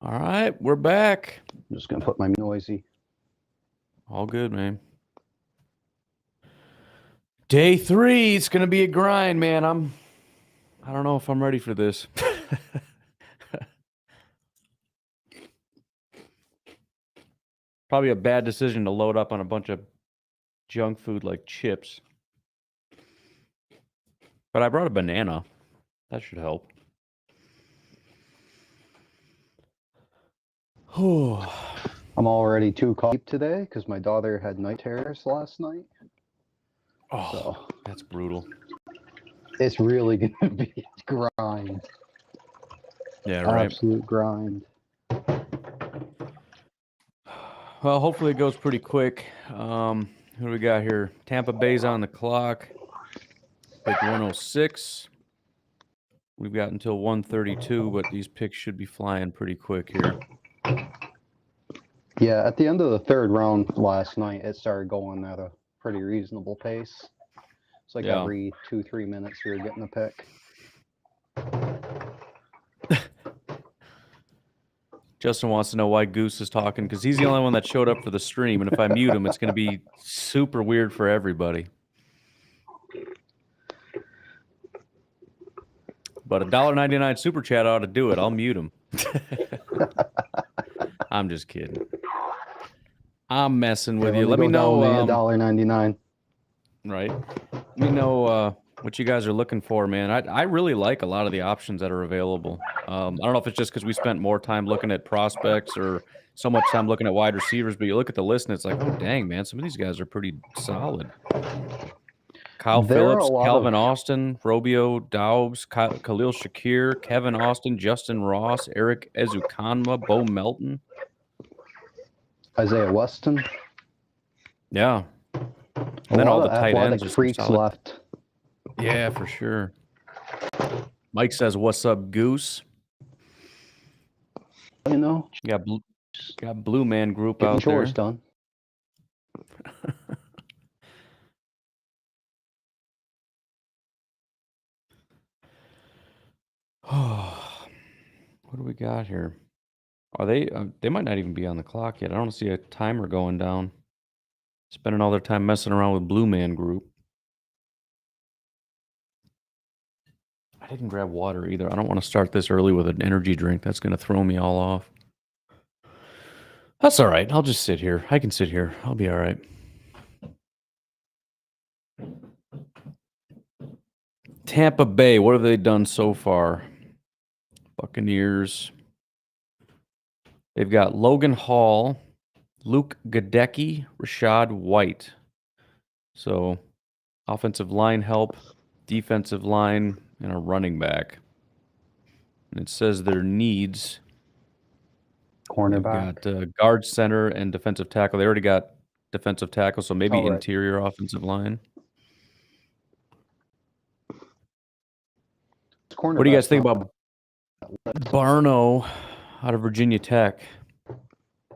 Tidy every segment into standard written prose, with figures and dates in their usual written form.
All right, we're back. I'm just gonna put my noisy. All good, man. Day 3, it's gonna be a grind, man. I don't know if I'm ready for this. Probably a bad decision to load up on a bunch of junk food like chips. But I brought a banana. That should help. I'm already too caught today because my daughter had night terrors last night. Oh, So that's brutal. it's really gonna be a grind. Yeah, right. Absolute grind. Well, hopefully it goes pretty quick. Who do we got here? Tampa Bay's on the clock. Pick 106. We've got until 132, but these picks should be flying pretty quick here. Yeah, at the end of the third round last night, it started going at a pretty reasonable pace. It's like every 2-3 minutes we were getting a pick. Justin wants to know why Goose is talking, because he's the only one that showed up for the stream, and if I mute him, it's going to be super weird for everybody. But a $1.99 super chat ought to do it. I'll mute him. I'm just kidding. I'm messing with you. Let me know. $1.99. Right. Let me know what you guys are looking for, man. I really like a lot of the options that are available. I don't know if it's just because we spent more time looking at prospects or so much time looking at wide receivers, but you look at the list and it's like, oh, dang, man, some of these guys are pretty solid. Kyle Phillips, Calvin Austin, Robio Doubs, Khalil Shakir, Kevin Austin, Justin Ross, Eric Ezukanma, Bo Melton. Isaiah Weston. Yeah. And then all the tight ends are freaks left. Yeah, for sure. Mike says, "What's up, Goose?" You know, got Blue Man Group out chores there. Done. What do we got here? Are they? They might not even be on the clock yet. I don't see a timer going down. Spending all their time messing around with Blue Man Group. I didn't grab water either. I don't want to start this early with an energy drink. That's going to throw me all off. That's all right. I'll just sit here. I can sit here. I'll be all right. Tampa Bay, what have they done so far? Buccaneers. They've got Logan Hall, Luke Gadecki, Rashad White. So, offensive line help, defensive line, and a running back. And it says their needs. Cornerback. They've got guard, center, and defensive tackle. They already got defensive tackle, so maybe interior offensive line. What do you guys think about Barno out of Virginia Tech?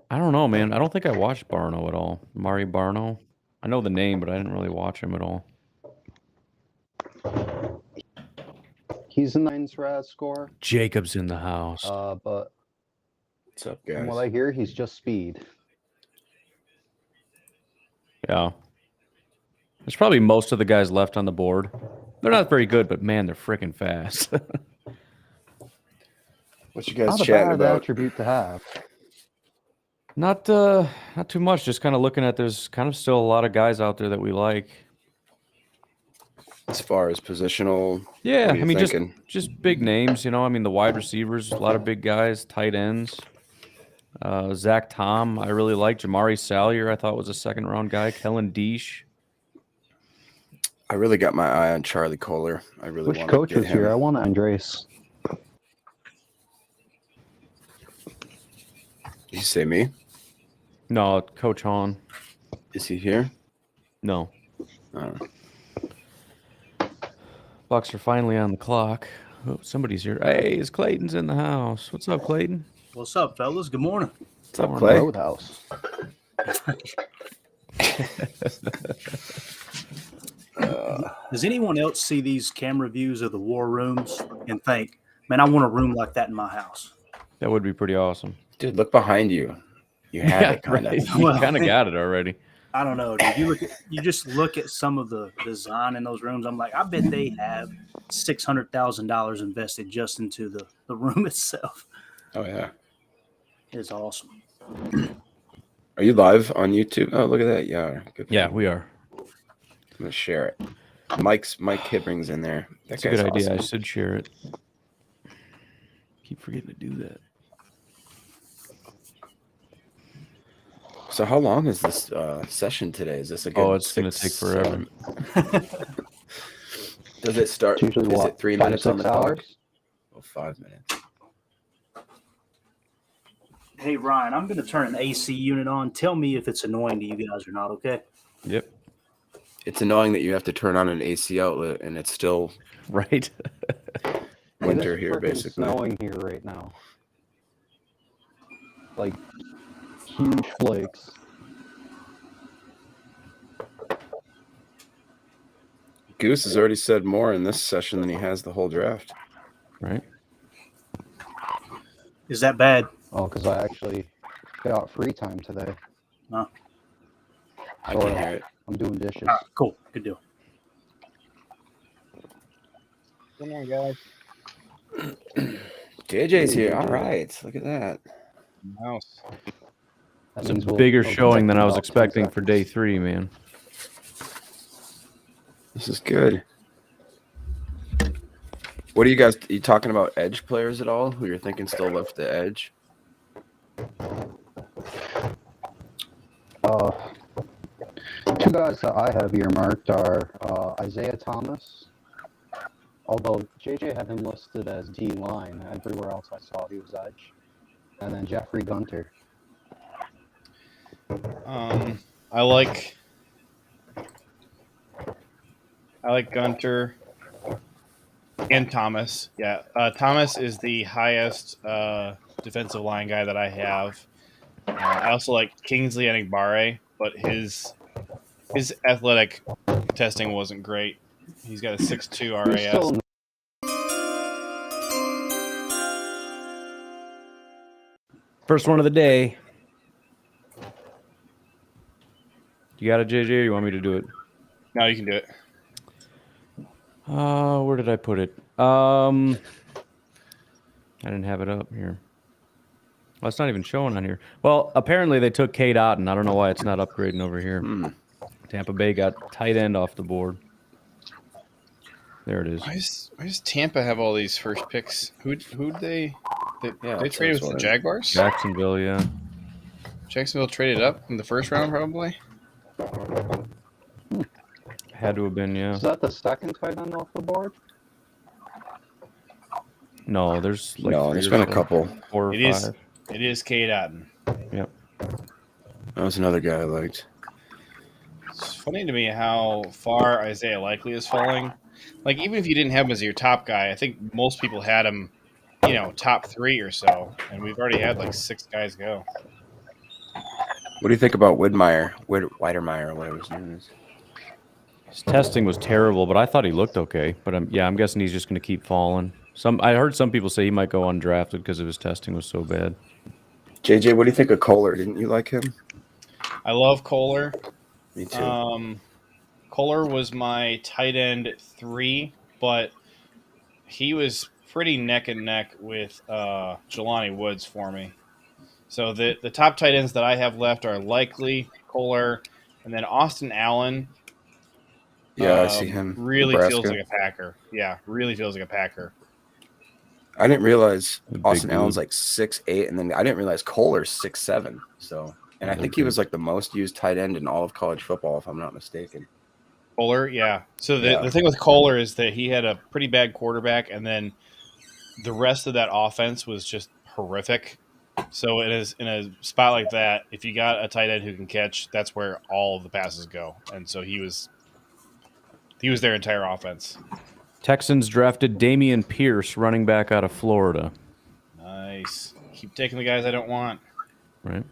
I don't know, man. I don't think I watched Barno at all. Mari Barno. I know the name, but I didn't really watch him at all. He's a 9 RAS score. Jacob's in the house. But what's up, guys? From what I hear, he's just speed. Yeah. There's probably most of the guys left on the board. They're not very good, but man, they're freaking fast. What you guys chatting about? Not a bad attribute to have. Not too much. Just kind of looking at there's kind of still a lot of guys out there that we like. As far as positional, yeah, I mean just big names. You know, I mean the wide receivers, a lot of big guys, tight ends. Zach Tom, I really like. Jamari Salyer, I thought was a second round guy. Kellen Deesh. I really got my eye on Charlie Kohler. I really want to get him. Which coach was here? I want Andres. Did you say me? No, Coach Hahn. Is he here? No. Bucks are finally on the clock. Oh, somebody's here. Hey, it's Clayton's in the house. What's up, Clayton? What's up, fellas? Good morning. What's up, Clay? Roadhouse. Does anyone else see these camera views of the war rooms and think, man, I want a room like that in my house? That would be pretty awesome. Dude, look behind you. You had it kind of. right. You Well, kind of got it already. I don't know, dude. You just look at some of the design in those rooms. I'm like, I bet they have $600,000 invested just into the room itself. Oh yeah. It's awesome. Are you live on YouTube? Oh, look at that. Yeah. Good for Yeah, you. we are. I'm gonna share it. Mike Kibring's in there. That's a good idea. I awesome. should share it. Keep forgetting to do that. So how long is this session today? Is this a good? Oh, it's going to take forever. Does it start? It's usually Is what, it 3 5 to minutes on 6 the clock? hours? Oh, 5 minutes. Hey, Ryan, I'm going to turn an AC unit on. Tell me if it's annoying to you guys or not, okay? Yep. It's annoying that you have to turn on an AC outlet and it's still Right. winter It is here, frickin' basically. snowing here right now. Like huge flakes. Goose has already said more in this session than he has the whole draft. Right. Is that bad? Oh, because I actually got free time today. I So, can hear it. I'm doing dishes. All right, cool. Good deal. Come on, guys. JJ's here. JJ. All right. Look at that. Mouse. That It's a means bigger we'll be showing back than in I was about 10 expecting for seconds. day 3, man. This is good. What are you talking about edge players at all? Who you're thinking still left the edge? Two guys that I have earmarked are Isaiah Thomas, although JJ had him listed as D line. Everywhere else I saw he was edge, and then Jeffrey Gunter. I like Gunter and Thomas. Yeah, Thomas is the highest defensive line guy that I have. I also like Kingsley Enigbare, but his athletic testing wasn't great. He's got a 6.2 He's RAS. still in First one of the day. You got it, JJ, or you want me to do it? No, you can do it. Where did I put it? I didn't have it up here. Well, it's not even showing on here. Well, apparently they took Kate Otten. I don't know why it's not upgrading over here. Tampa Bay got tight end off the board. There it is. Why does Tampa have all these first picks? Who'd they Yeah, they traded with the Jaguars? Jacksonville, yeah. Jacksonville traded up in the first round, probably. Had to have been, yeah. Is that the second tight end off the board? No, there's like No, three there's or been a so. couple. 4 or It is. 5. It is Cade Otten. Yep. That was another guy I liked. It's funny to me how far Isaiah Likely is falling. Like, even if you didn't have him as your top guy, I think most people had him, top 3 or so. And we've already had like 6 guys go. What do you think about Wiedermeyer, or whatever his name is? His testing was terrible, but I thought he looked okay. But I'm guessing he's just going to keep falling. I heard some people say he might go undrafted because of his testing was so bad. JJ, what do you think of Kohler? Didn't you like him? I love Kohler. Me too. Kohler was my tight end 3, but he was pretty neck and neck with Jelani Woods for me. So the top tight ends that I have left are Likely, Kohler, and then Austin Allen. Yeah, I see him. Really Nebraska. feels like a Packer. Yeah, really feels like a Packer. I didn't realize A big Austin Allen's dude. like 6'8", and then I didn't realize Kohler's 6'7". So, and I Yeah, think he big. was like the most used tight end in all of college football, if I'm not mistaken. Kohler, yeah. So Yeah. the thing with Kohler is that he had a pretty bad quarterback, and then the rest of that offense was just horrific. So it is in a spot like that, if you got a tight end who can catch, that's where all of the passes go. And so he was their entire offense. Texans drafted Damian Pierce, running back out of Florida. Nice. Keep taking the guys I don't want. Right.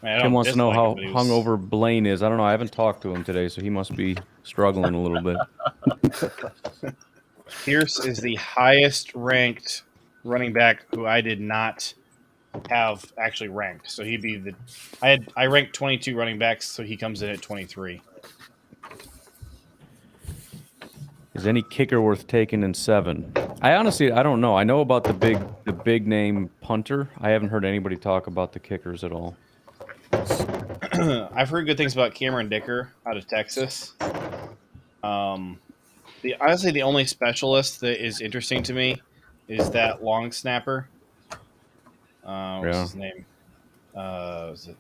Man, I Tim don't wants to know dislike how him, but he was- hungover Blaine is. I don't know. I haven't talked to him today, so he must be struggling a little bit. Pierce is the highest ranked running back who I did not have actually ranked. So he'd be the I ranked 22 running backs, so he comes in at 23. Is any kicker worth taking in 7? I don't know. I know about the big name punter. I haven't heard anybody talk about the kickers at all. I've heard good things about Cameron Dicker out of Texas. Honestly, the only specialist that is interesting to me is that long snapper. What's his name? Was it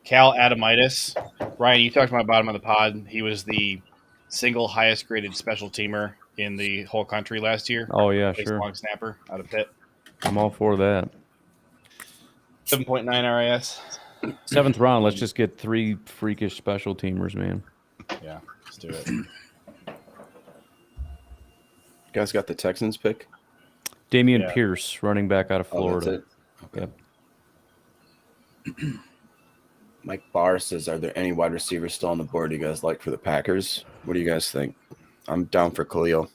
Cal Adamitis? Ryan, you talked about bottom of the pod. He was the single highest graded special teamer in the whole country last year. Oh yeah, He's sure. long snapper out of Pitt. I'm all for that. 7.9 RIS. 7th round. Let's just get 3 freakish special teamers, man. Yeah, let's do it. You guys got the Texans pick? Damian Yeah. Pierce, running back out of Oh, that's Florida. it. Okay. Mike Barr says, "Are there any wide receivers still on the board you guys like for the Packers? What do you guys think?" I'm down for Khalil.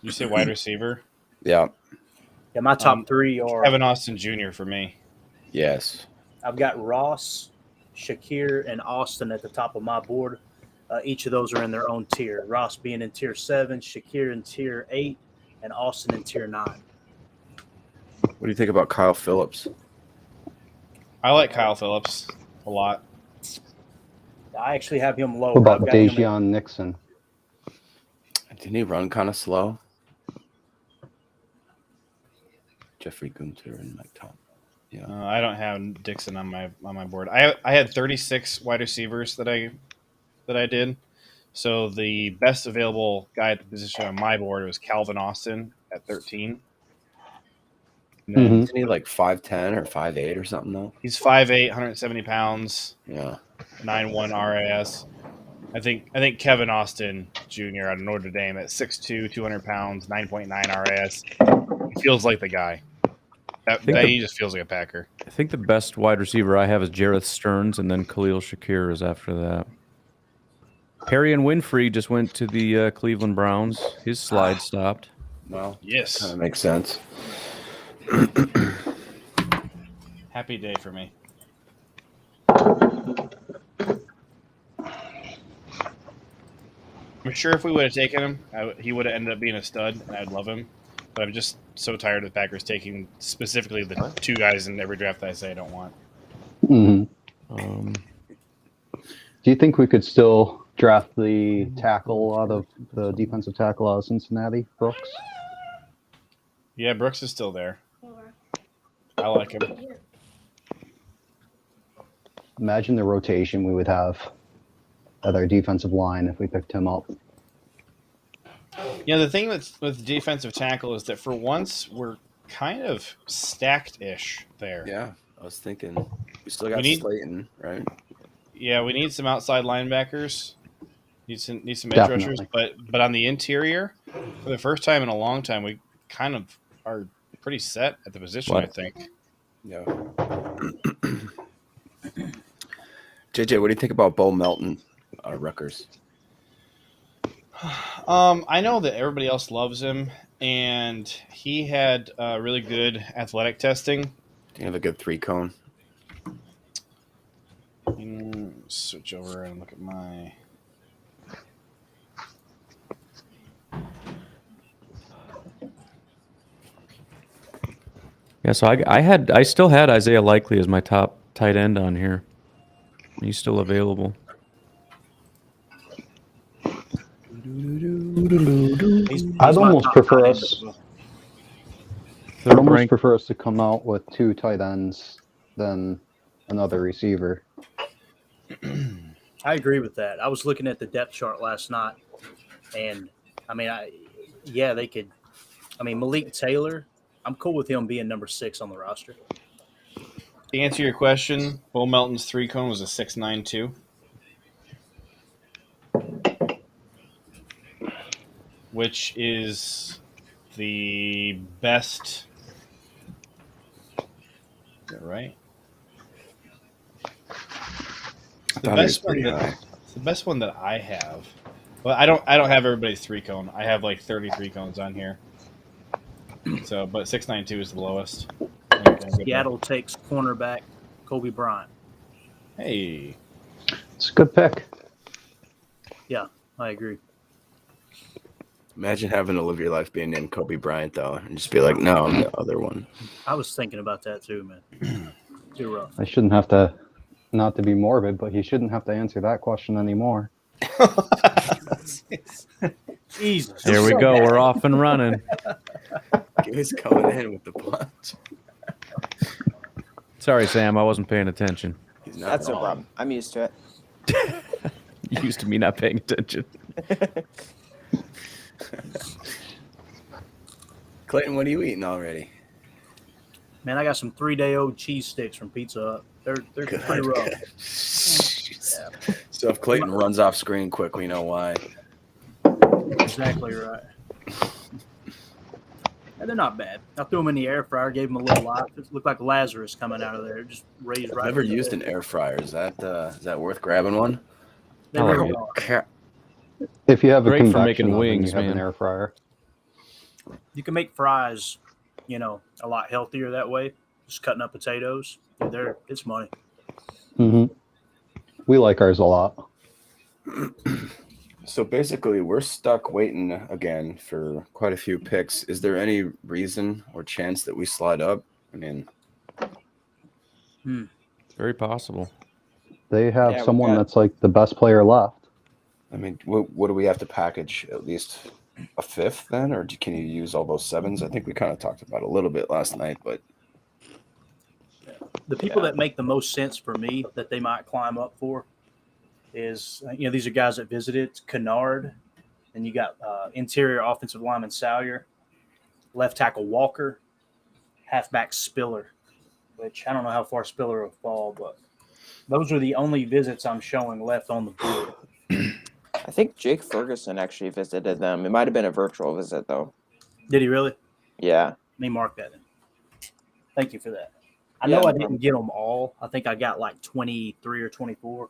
You say wide receiver? Yeah. Yeah, my top 3 are Kevin Austin Jr. for me. Yes. I've got Ross, Shakir, and Austin at the top of my board. Each of those are in their own tier. Ross being in tier 7, Shakir in tier 8, and Austin in tier 9. What do you think about Kyle Phillips? I like Kyle Phillips a lot. I actually have him lower. What about I've got him at- Dejon Nixon? Didn't he run kind of slow? Jeffrey Gunter and Mike Tom. Yeah. I don't have Dixon on my board. I had 36 wide receivers that I did. So the best available guy at the position on my board was Calvin Austin at 13. And then Mhm. Isn't he like 5'10" or 5'8" or something though? He's 5'8", 170 pounds, Yeah. 9.1 RAS. I think Kevin Austin Jr. out of Notre Dame at 6'2", 200 pounds, 9.9 RAS. He feels like the guy. He just feels like a Packer. I think the best wide receiver I have is Jareth Stearns, and then Khalil Shakir is after that. Perry and Winfrey just went to the Cleveland Browns. His slide stopped. Well, Yes. kind of makes sense. Happy day for me. I'm sure if we would have taken him, he would have ended up being a stud, and I'd love him. But I'm just so tired of the Packers taking specifically the 2 guys in every draft that I say I don't want. Mhm. Um, Do you think we could still draft the tackle out of the defensive tackle out of Cincinnati, Brooks? Yeah, Brooks is still there. I like him. Imagine the rotation we would have at our defensive line if we picked him up. You know, the thing with defensive tackle is that for once we're kind of stacked-ish there. Yeah, I was thinking we still got We need- Slayton, right? Yeah, we need some outside linebackers. Need some edge rushers, Definitely. but on the interior, for the first time in a long time, we kind of are pretty set at the position. What? I think. Yeah. JJ, what do you think about Bo Melton, Rutgers? I know that everybody else loves him, and he had really good athletic testing. Do you have a good 3-cone? Switch over and look at my. yeah, so I still had Isaiah Likely as my top tight end on here. He's still available. I'd almost prefer us. I'd Third almost ranked, prefer us to come out with 2 tight ends than another receiver. I agree with that. I was looking at the depth chart last night, and I mean, they could. I mean, Malik Taylor, I'm cool with him being number 6 on the roster. To answer your question, Bo Melton's 3-cone was a 6.92, which is the best. Is that right? The best one that it's the best one that I have. Well, I don't have everybody's 3-cone. I have like 33 cones on here. So, but 692 is the lowest. I think I'm good there. Seattle takes cornerback Kobe Bryant. Hey, It's a good pick. I agree. Imagine having to live your life being named Kobe Bryant, though, and just be like, no, I'm the other one. I was thinking about that too, man. Too rough. I shouldn't have to, not to be morbid, but he shouldn't have to answer that question anymore. Jesus. Here we go. We're off and running. He's coming in with the punch. Sorry, Sam. I wasn't paying attention. He's not That's no wrong. problem. I'm used to it. Used to me not paying attention. Clayton, what are you eating already? Man, I got some 3-day-old cheese sticks from Pizza Hut. They're pretty rough. So if Clayton runs off screen quick, we know why. Exactly right. And they're not bad. I threw them in the air fryer, gave them a little life. It looked like Lazarus coming out of there. Just raised right. I've never from the used head. an air fryer. Is that worth grabbing one? They I like really it. are. Ca- If you have a Great for convection making oven, wings, you have man. an air fryer. You can make fries, a lot healthier that way. Just cutting up potatoes. Dude, it's money. Hmm. We like ours a lot. So basically, we're stuck waiting again for quite a few picks. Is there any reason or chance that we slide up? I mean, Very possible. They have Yeah, we someone got- that's like the best player left. what do we have to package? At least a fifth then? Or can you use all those sevens? I think we kind of talked about it a little bit last night, but The people that make the most sense for me that they might climb up for is, these are guys that visited. It's Kennard, and you got interior offensive lineman Salyer, left tackle Walker, halfback Spiller, which I don't know how far Spiller will fall, but those are the only visits I'm showing left on the board. I think Jake Ferguson actually visited them. It might have been a virtual visit though. Did he really? Yeah. Let me mark that in. Thank you for that. I Yeah, know no I problem. didn't get them all. I think I got like 23 or 24.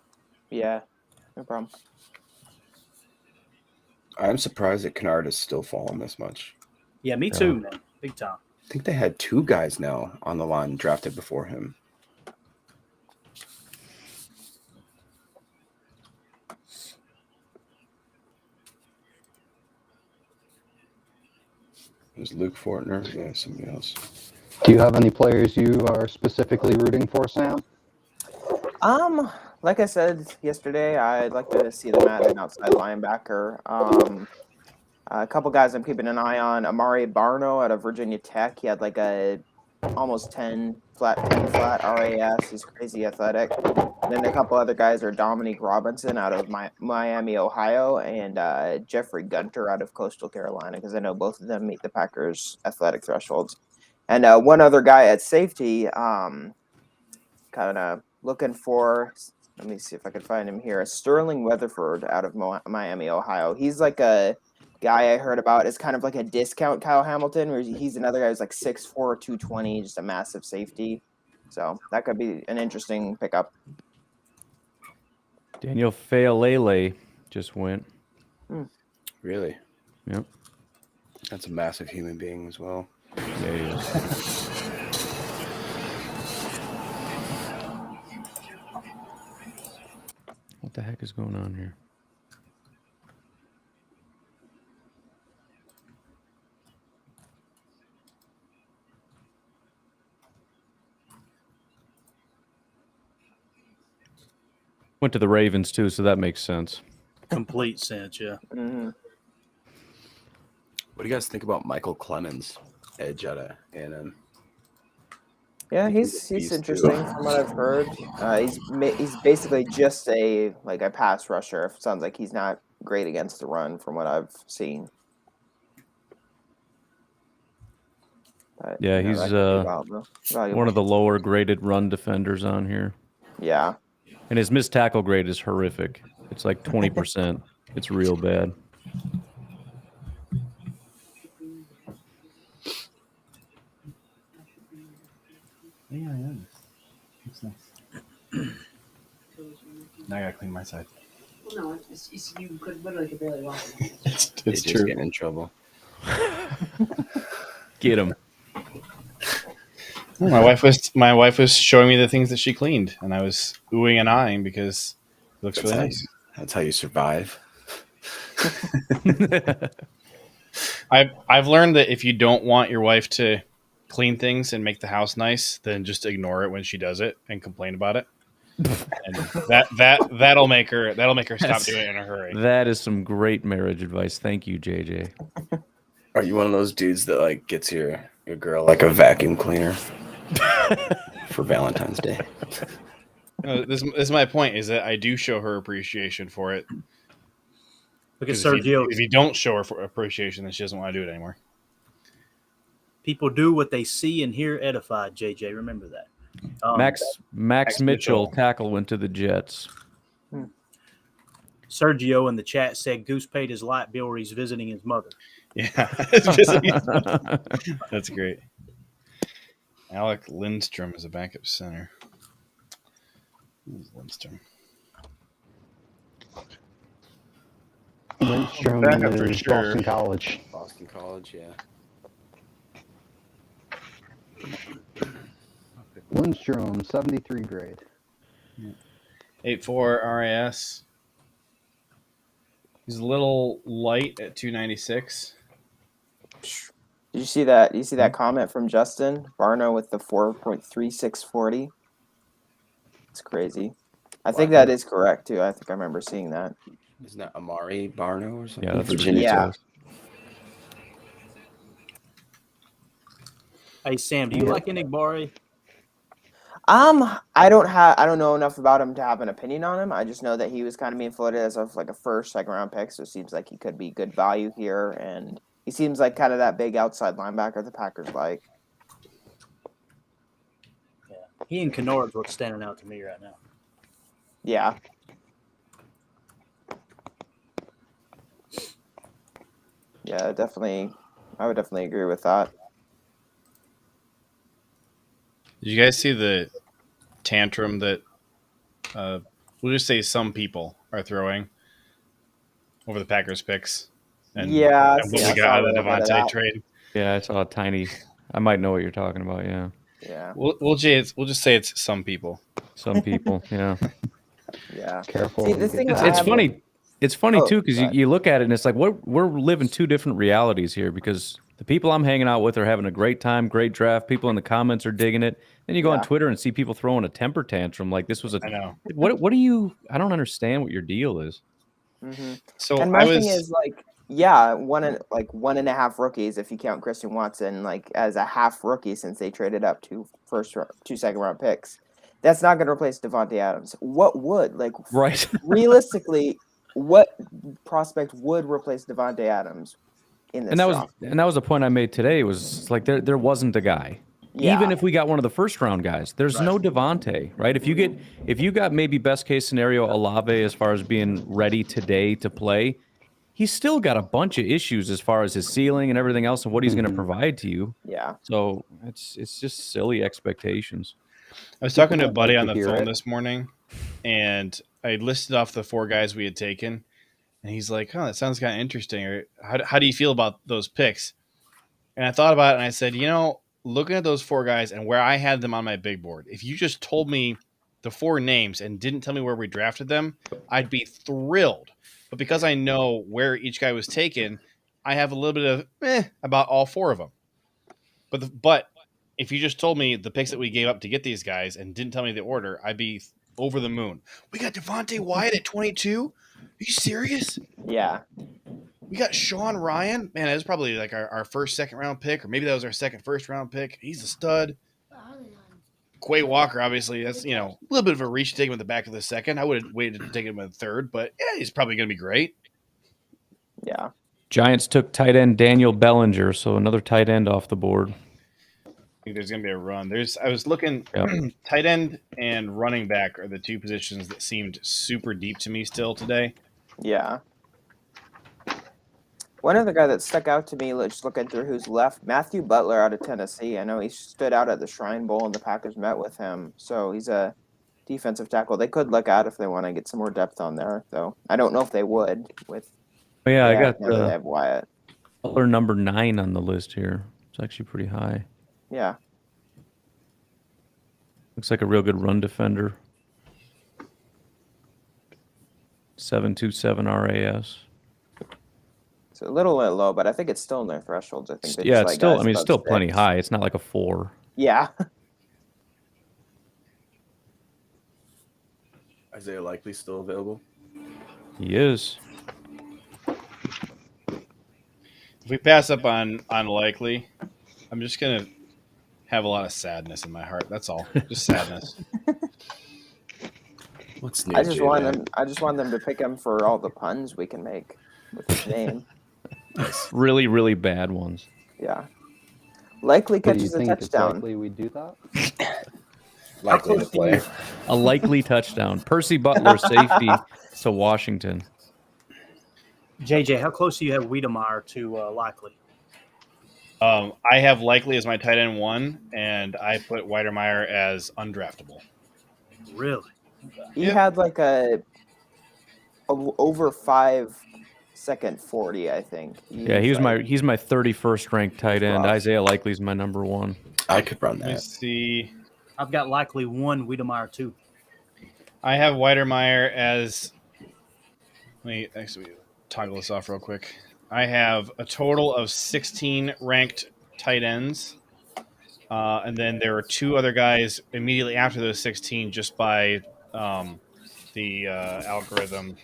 Yeah. No problem. I'm surprised that Kennard is still falling this much. Yeah, me too, man. Big time. I think they had two guys now on the line drafted before him. It was Luke Fortner. Yeah, somebody else. Do you have any players you are specifically rooting for, Sam? Like I said yesterday, I'd like to see them at an outside linebacker. A couple guys I'm keeping an eye on. Amari Barno out of Virginia Tech. He had like a almost 10 flat RAS. He's crazy athletic. Then a couple other guys are Dominique Robinson out of Miami, Ohio, and Jeffrey Gunter out of Coastal Carolina, because I know both of them meet the Packers' athletic thresholds. And one other guy at safety, kind of looking for, let me see if I can find him here, Sterling Weatherford out of Miami, Ohio. He's like a guy I heard about. It's kind of like a discount Kyle Hamilton, where he's another guy who's like 6'4", 220, just a massive safety. So that could be an interesting pickup. Daniel Faalele just went. Really? Yep. That's a massive human being as well. Yeah, he is. What the heck is going on here? Went to the Ravens too, so that makes sense. Complete sense, yeah. Mm-hmm. What do you guys think about Michael Clemens, edge out of A&M? Yeah, He's a he's beast, interesting too. from what I've heard. He's basically just a pass rusher. It sounds like he's not great against the run from what I've seen. But, Yeah, you know, he's that could be valuable. one of the lower graded run defenders on here. Yeah. And his missed tackle grade is horrific. It's like 20%. It's real bad. Yeah, it's nice. Now I gotta clean my side. Well, no, you could literally barely walk. It's He's just getting in trouble. Get him. My wife was showing me the things that she cleaned, and I was oohing and eyeing because it looks really nice. That's how you survive. I've learned that if you don't want your wife to clean things and make the house nice, then just ignore it when she does it and complain about it. And that'll make her stop doing it in a hurry. That is some great marriage advice. Thank you, JJ. Are you one of those dudes that like gets your girl like a vacuum cleaner for Valentine's Day? No, this is my point, is that I do show her appreciation for it. Look at 'Cause Sergio. if you don't show her for appreciation, then she doesn't want to do it anymore. People do what they see and hear edified, JJ. Remember that. Max Mitchell Mitchell. tackle went to the Jets. Sergio in the chat said Goose paid his light bill where he's visiting his mother. Yeah, that's great. Alec Lindstrom is a backup center. Who's Lindstrom? Lindstrom Backup for is sure. Boston College. Boston College, yeah. Lindstrom, 73 grade. 8'4" RAS. He's a little light at 296. Did you see that? You see that comment from Justin Barno with the 4.3640? It's crazy. I think that is correct too. I think I remember seeing that. Isn't that Amari Barno or something? Yeah, that's Virginia Yeah. Tech. Hey Sam, do you like Enigbari? I don't know enough about him to have an opinion on him. I just know that he was kind of being floated as of like a second round pick, so it seems like he could be good value here, and he seems like kind of that big outside linebacker the Packers like. Yeah. He and Kennard's what's standing out to me right now. Yeah. Yeah, definitely. I would definitely agree with that. Did you guys see the tantrum that we'll just say some people are throwing over the Packers picks? And Yeah, and what I we saw got out a of the little bit of Devontae that. trade. Yeah, I saw a tiny. I might know what you're talking about. Yeah, Yeah. We'll just say it's some people. some people. Yeah, Yeah. Careful. See, the thing it's, I it's have- funny. It's funny Oh, too because go ahead. you look at it and it's like we're living two different realities here because the people I'm hanging out with are having a great time, great draft. People in the comments are digging it. Then you go on Yeah. Twitter and see people throwing a temper tantrum like this was a I know. what do you? I don't understand what your deal is. Mm-hmm. So And my thing is like, yeah, 1.5 rookies if you count Christian Watson like as a half rookie since they traded up two second round picks. That's not going to replace Devontae Adams. What would Right. realistically? What prospect would replace Devontae Adams in this? And that was roster? the point I made today was like there wasn't a guy. Yeah. Even if we got one of the first round guys, there's no Devontae, right? If you got maybe best case scenario Olave as far as being ready today to play, he's still got a bunch of issues as far as his ceiling and everything else and what he's going to provide to you. Yeah. So it's just silly expectations. I was talking to a I'd buddy like on to the hear phone it. this morning, and I listed off the 4 guys we had taken, and he's like, "Oh, that sounds kind of interesting." Or how do you feel about those picks? And I thought about it, and I said, looking at those 4 guys and where I had them on my big board, if you just told me the 4 names and didn't tell me where we drafted them, I'd be thrilled. But because I know where each guy was taken, I have a little bit of about all 4 of them. But if you just told me the picks that we gave up to get these guys and didn't tell me the order, I'd be over the moon. We got Devontae Wyatt at 22? Are you serious? Yeah. We got Sean Ryan. Man, that was probably like our first second round pick, or maybe that was our second first round pick. He's a stud. Quay Walker, obviously, that's a little bit of a reach to take him in the back of the second. I would have waited to take him in the third, but yeah, he's probably going to be great. Yeah. Giants took tight end Daniel Bellinger, so another tight end off the board. I think there's going to be a run. I was looking, Yep. tight end and running back are the 2 positions that seemed super deep to me still today. Yeah. One other guy that stuck out to me, just looking through who's left, Matthew Butler out of Tennessee. I know he stood out at the Shrine Bowl and the Packers met with him. So he's a defensive tackle. They could look at if they want to get some more depth on there, though. I don't know if they would with Oh, yeah, I got now that they have Wyatt. Butler number 9 on the list here. It's actually pretty high. Yeah. Looks like a real good run defender. 7.27 RAS. So a little bit low, but I think it's still in their thresholds. I think they Yeah, just it's like still. guys I mean, it's above still plenty 6. high. It's not like a 4. Yeah. Isaiah Likely still available? He is. If we pass up on Likely, I'm just gonna have a lot of sadness in my heart. That's all. Just sadness. What's new? I just want J-Mac? them. I just want them to pick him for all the puns we can make with his name. Really, really bad ones. Yeah. Likely Do you catches a think it's touchdown. likely we do that? Likely to play. A likely touchdown. Percy Butler, safety to Washington. JJ, how close do you have Wiedemeyer to Likely? I have Likely as my tight end 1, and I put Weidermeyer as undraftable. Really? He Yeah. had like a over 5-second 40, I think. Yeah, he's my 31st ranked tight end. rough. Isaiah Likely's my number 1. I could run Let me that. see. I've got Likely 1, Wiedemeyer 2. I have Weidermeyer as. Let me actually toggle this off real quick. I have a total of 16 ranked tight ends. And then there are 2 other guys immediately after those 16 just by the algorithm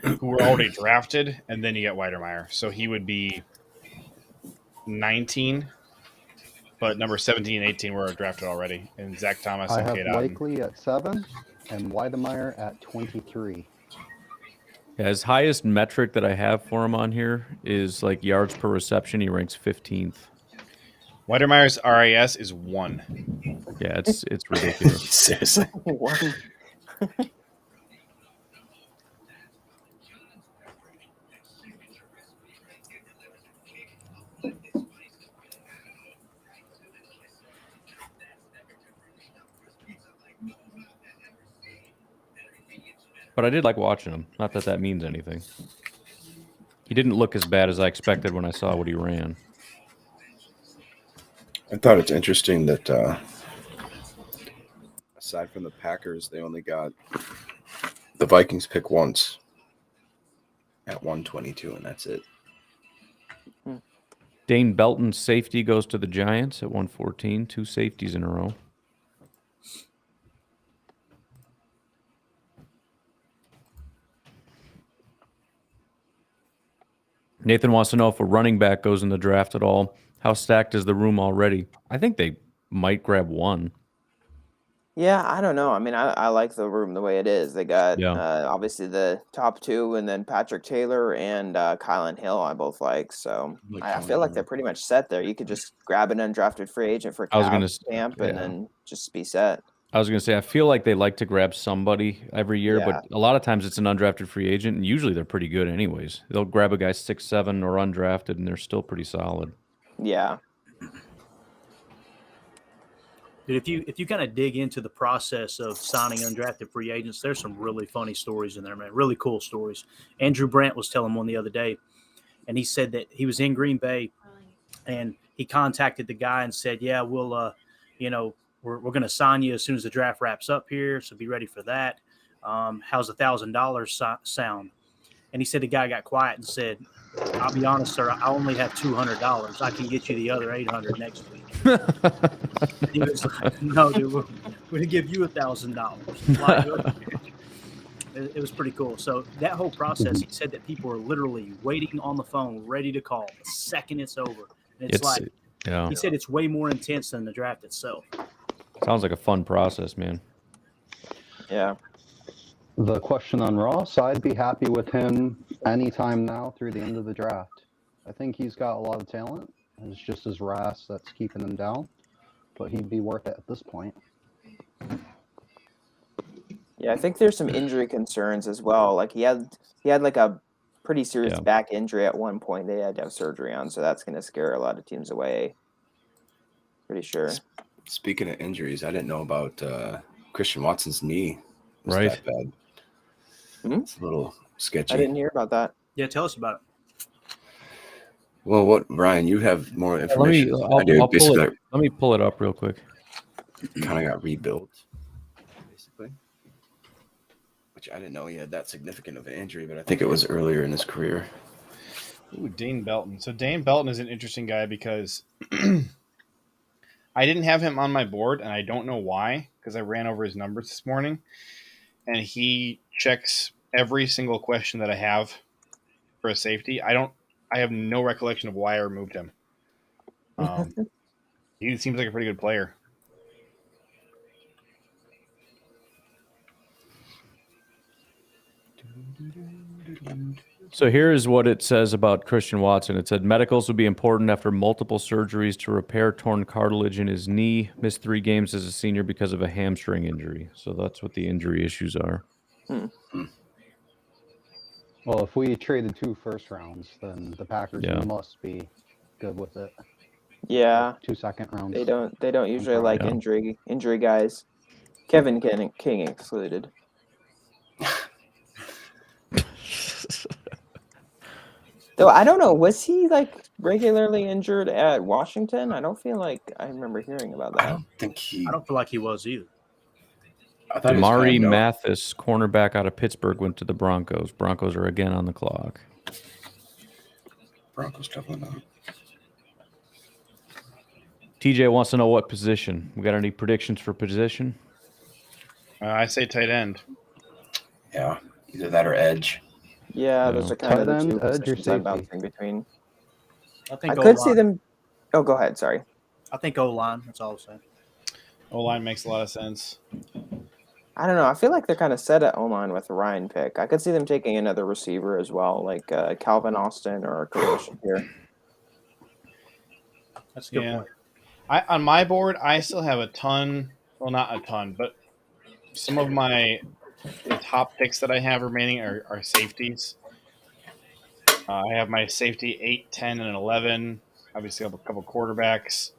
who were already drafted. And then you get Weidermeyer. So he would be 19. But number 17 and 18 were drafted already. And Zach Thomas I and have Kate Otten. Likely at 7 and Weidemeyer at 23. Yeah, his highest metric that I have for him on here is like yards per reception. He ranks 15th. Weidermeyer's RAS is 1. Yeah, it's ridiculous. Seriously. One. But I did like watching him. Not that that means anything. He didn't look as bad as I expected when I saw what he ran. I thought it's interesting that aside from the Packers, they only got the Vikings pick once at 122, and that's it. Dane Belton's safety goes to the Giants at 114. 2 safeties in a row. Nathan wants to know if a running back goes in the draft at all. How stacked is the room already? I think they might grab one. Yeah, I don't know. I mean, I like the room the way it is. They got Yeah. obviously the top 2, and then Patrick Taylor and Kylan Hill I both like. So I feel like they're pretty much set there. You could just grab an undrafted free agent for I was gonna s- camp and yeah. then just be set. I was going to say, I feel like they like to grab somebody every year, Yeah. but a lot of times it's an undrafted free agent, and usually they're pretty good anyways. They'll grab a guy 6'7" or undrafted, and they're still pretty solid. Yeah. Dude, if you kind of dig into the process of signing undrafted free agents, there's some really funny stories in there, man. Really cool stories. Andrew Brandt was telling one the other day, and he said that he was in Green Bay, and he contacted the guy and said, "Yeah, we'll, we're going to sign you as soon as the draft wraps up here, so be ready for that. How's $1,000 sound?" And he said the guy got quiet and said, "I'll be honest, sir, I only have $200. I can get you the other $800 next week." He was like, "No, dude, we're going to give you $1,000." Like, it was pretty cool. So that whole process, he said that people are literally waiting on the phone, ready to call the second it's over. And it's like, yeah, he said it's way more intense than the draft itself. sounds like a fun process, man. Yeah. The question on Ross, I'd be happy with him anytime now through the end of the draft. I think he's got a lot of talent. It's just his RAS that's keeping him down, but he'd be worth it at this point. Yeah, I think there's some injury concerns as well. Like he had like a pretty serious Yeah. back injury at one point they had to have surgery on, so that's going to scare a lot of teams away. Pretty sure. Speaking of injuries, I didn't know about Christian Watson's knee. Was Right. that bad. Hmm? It's a little sketchy. I didn't hear about that. Yeah, tell us about it. Well, what Brian? You have more Let information. me. than I do. I'll pull Basically, it. Let me pull it up real quick. kind of got rebuilt. Basically, which I didn't know he had that significant of an injury, but I think it was earlier in his career. Ooh, Dane Belton. So Dane Belton is an interesting guy because I didn't have him on my board, and I don't know why, because I ran over his numbers this morning, and he checks every single question that I have for a safety. I have no recollection of why I removed him. He seems like a pretty good player. So here is what it says about Christian Watson. It said medicals would be important after multiple surgeries to repair torn cartilage in his knee. Missed 3 games as a senior because of a hamstring injury. So that's what the injury issues are. Well, if we traded 2 first rounds, then the Packers Yeah. must be good with it. Yeah, 2 second rounds. they don't usually like Yeah. injury guys. Kevin King excluded. Though I don't know, was he like regularly injured at Washington? I don't feel like I remember hearing about I that. don't think he. I don't feel like he was either. I thought he was Damari banged up. Mathis, cornerback out of Pittsburgh, went to the Broncos. Broncos are again on the clock. Broncos doubling up. TJ wants to know what position. We got any predictions for position? I say tight end. Yeah, either that or edge. Yeah, Yeah. those are kind of the Tight end, two edge, or positions I'm safety? bouncing between. I think I could see O-line. them. Oh, go ahead. Sorry. I think O-line. That's all I'm saying. O-line makes a lot of sense. I don't know. I feel like they're kind of set at O-line with the Ryan pick. I could see them taking another receiver as well, like Calvin Austin or Khalil Shakir. That's a good Yeah. point. On my board, I still have a ton. Well, not a ton, but some of the top picks that I have remaining are safeties. I have my safety 8, 10, and 11. Obviously, I have a couple quarterbacks.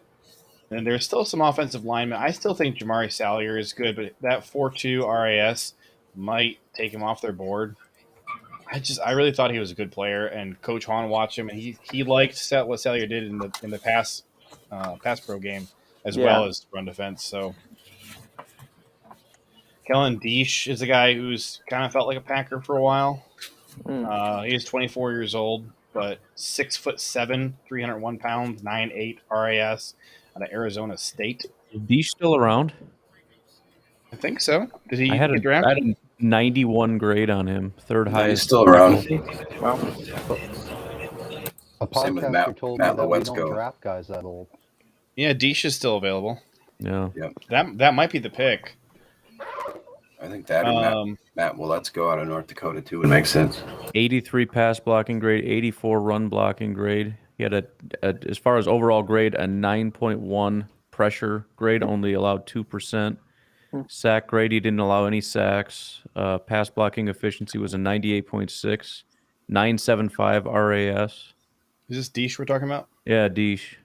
And there's still some offensive linemen. I still think Jamari Salyer is good, but that 4.2 RAS might take him off their board. I really thought he was a good player, and Coach Hahn watched him, and he liked what Salyer did in the pass pro game as well as run defense. So Kellen Deesh is a guy who's kind of felt like a Packer for a while. He is 24 years old, but 6'7", 301 pounds, 9.8 RAS out of Arizona State. Is Deesh still around? I think so. Did he I had get a drafted? 91 grade on him, third No, he's highest. still around. Well, A Same with podcaster Matt- told Matt me that we Lewinsky. don't draft guys that old. Yeah, Deesh is still available. Yeah. That might be the pick. I think that and Matt Waletzko out of North Dakota too would make sense. 83 pass blocking grade, 84 run blocking grade. He had as far as overall grade, a 9.1 pressure grade, only allowed 2%. Sack grade, he didn't allow any sacks. Pass blocking efficiency was a 98.6, 975 RAS. Is this Deesh we're talking about? Yeah, Deesh.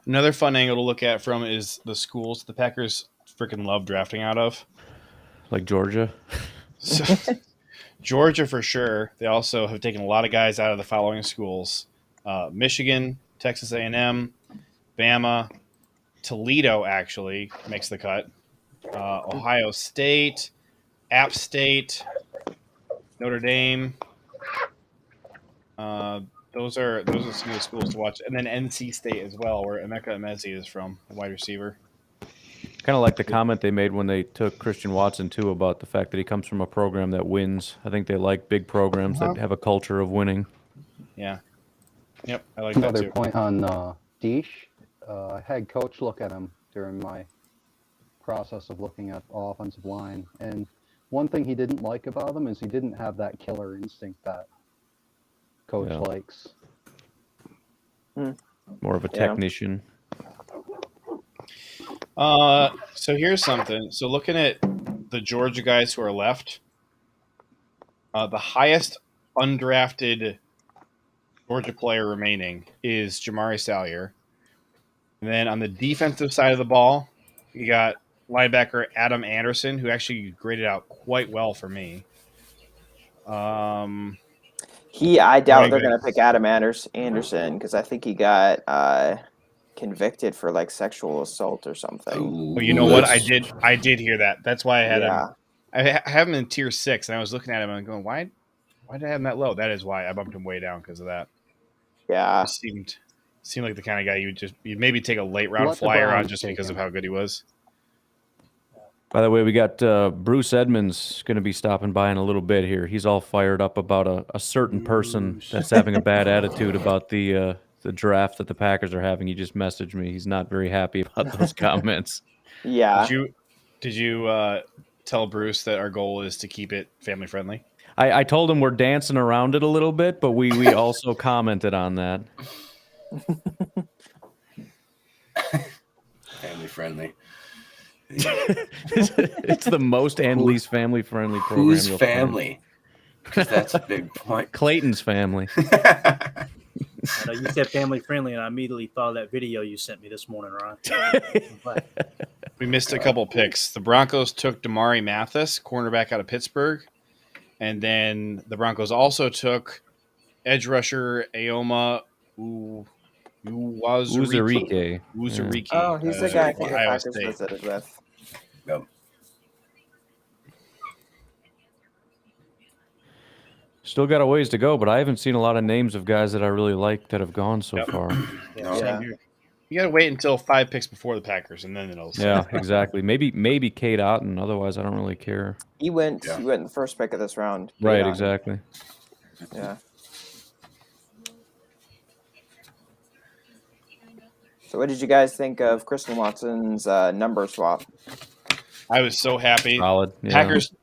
Another fun angle to look at from is the schools the Packers freaking love drafting out of. Like Georgia. So, Georgia for sure. They also have taken a lot of guys out of the following schools: Michigan, Texas A&M, Bama, Toledo actually makes the cut. Ohio State, App State, Notre Dame. Those are some of the schools to watch, and then NC State as well, where Emeka Emezi is from, a wide receiver. Kind of like the comment they made when they took Christian Watson, too, about the fact that he comes from a program that wins. I think they like big programs that have a culture of winning. Yeah. Yep, I like that Another too. point on Deesh. I had coach look at him during my process of looking at offensive line, and one thing he didn't like about him is he didn't have that killer instinct that coach likes. More of a technician. So here's something. So looking at the Georgia guys who are left, the highest undrafted Georgia player remaining is Jamari Salyer. And then on the defensive side of the ball, you got linebacker Adam Anderson, who actually graded out quite well for me. I doubt Right, they're right. going to pick Adam Anderson because I think he got convicted for like sexual assault or something. Well, you know what? I did hear that. That's why I had Yeah. him. I have him in tier 6, and I was looking at him and going, why did I have him that low? That is why I bumped him way down because of that. Yeah. It seemed like the kind of guy you'd maybe take a late round Let the flyer on Browns just take because him. of how good he was. By the way, we got Bruce Edmonds going to be stopping by in a little bit here. He's all fired up about a certain person that's having a bad attitude about the draft that the Packers are having. He just messaged me. He's not very happy about those comments. Yeah. Did you tell Bruce that our goal is to keep it family friendly? I told him we're dancing around it a little bit, but we also commented on that. Family friendly. It's the most and least family friendly program. Whose you'll find. family? Because that's a big point. Clayton's family. I know you said family friendly, and I immediately thought of that video you sent me this morning, Ryan. But We missed a couple picks. The Broncos took Damari Mathis, cornerback out of Pittsburgh. And then the Broncos also took edge rusher Aoma Uwazurike. Uzurike. Oh, he's the guy I think the Iowa Packers State. visited with. Yep. Still got a ways to go, but I haven't seen a lot of names of guys that I really like that have gone so Yep. far. yeah, Yeah. same here. You got to wait until 5 picks before the Packers, and then it'll. Yeah, exactly. Maybe Kate Otten. Otherwise, I don't really care. He went Yeah. in the first pick of this round. Right, Yeah. exactly. Yeah. So what did you guys think of Christian Watson's number swap? I was so happy. Solid. Yeah. Packers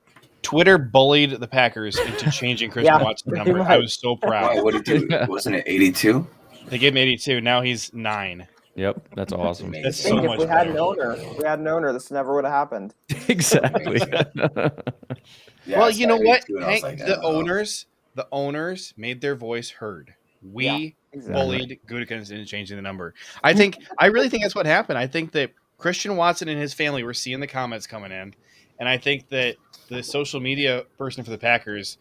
Twitter bullied the Packers into changing Christian Yeah, Watson's pretty number. much. I was so proud. Wow, what did he do? Wasn't it 82? They gave him 82. Now he's 9. Yep, that's awesome. Amazing. That's I think so if much we had better. an owner, this never would have happened. Exactly. Yeah, Well, I you know saw what? 82 and I was Hank, like, the oh. owners made their voice heard. We Yeah, exactly. bullied Gutekunst into changing the number. I really think that's what happened. I think that Christian Watson and his family were seeing the comments coming in, and I think that the social media person for the Packers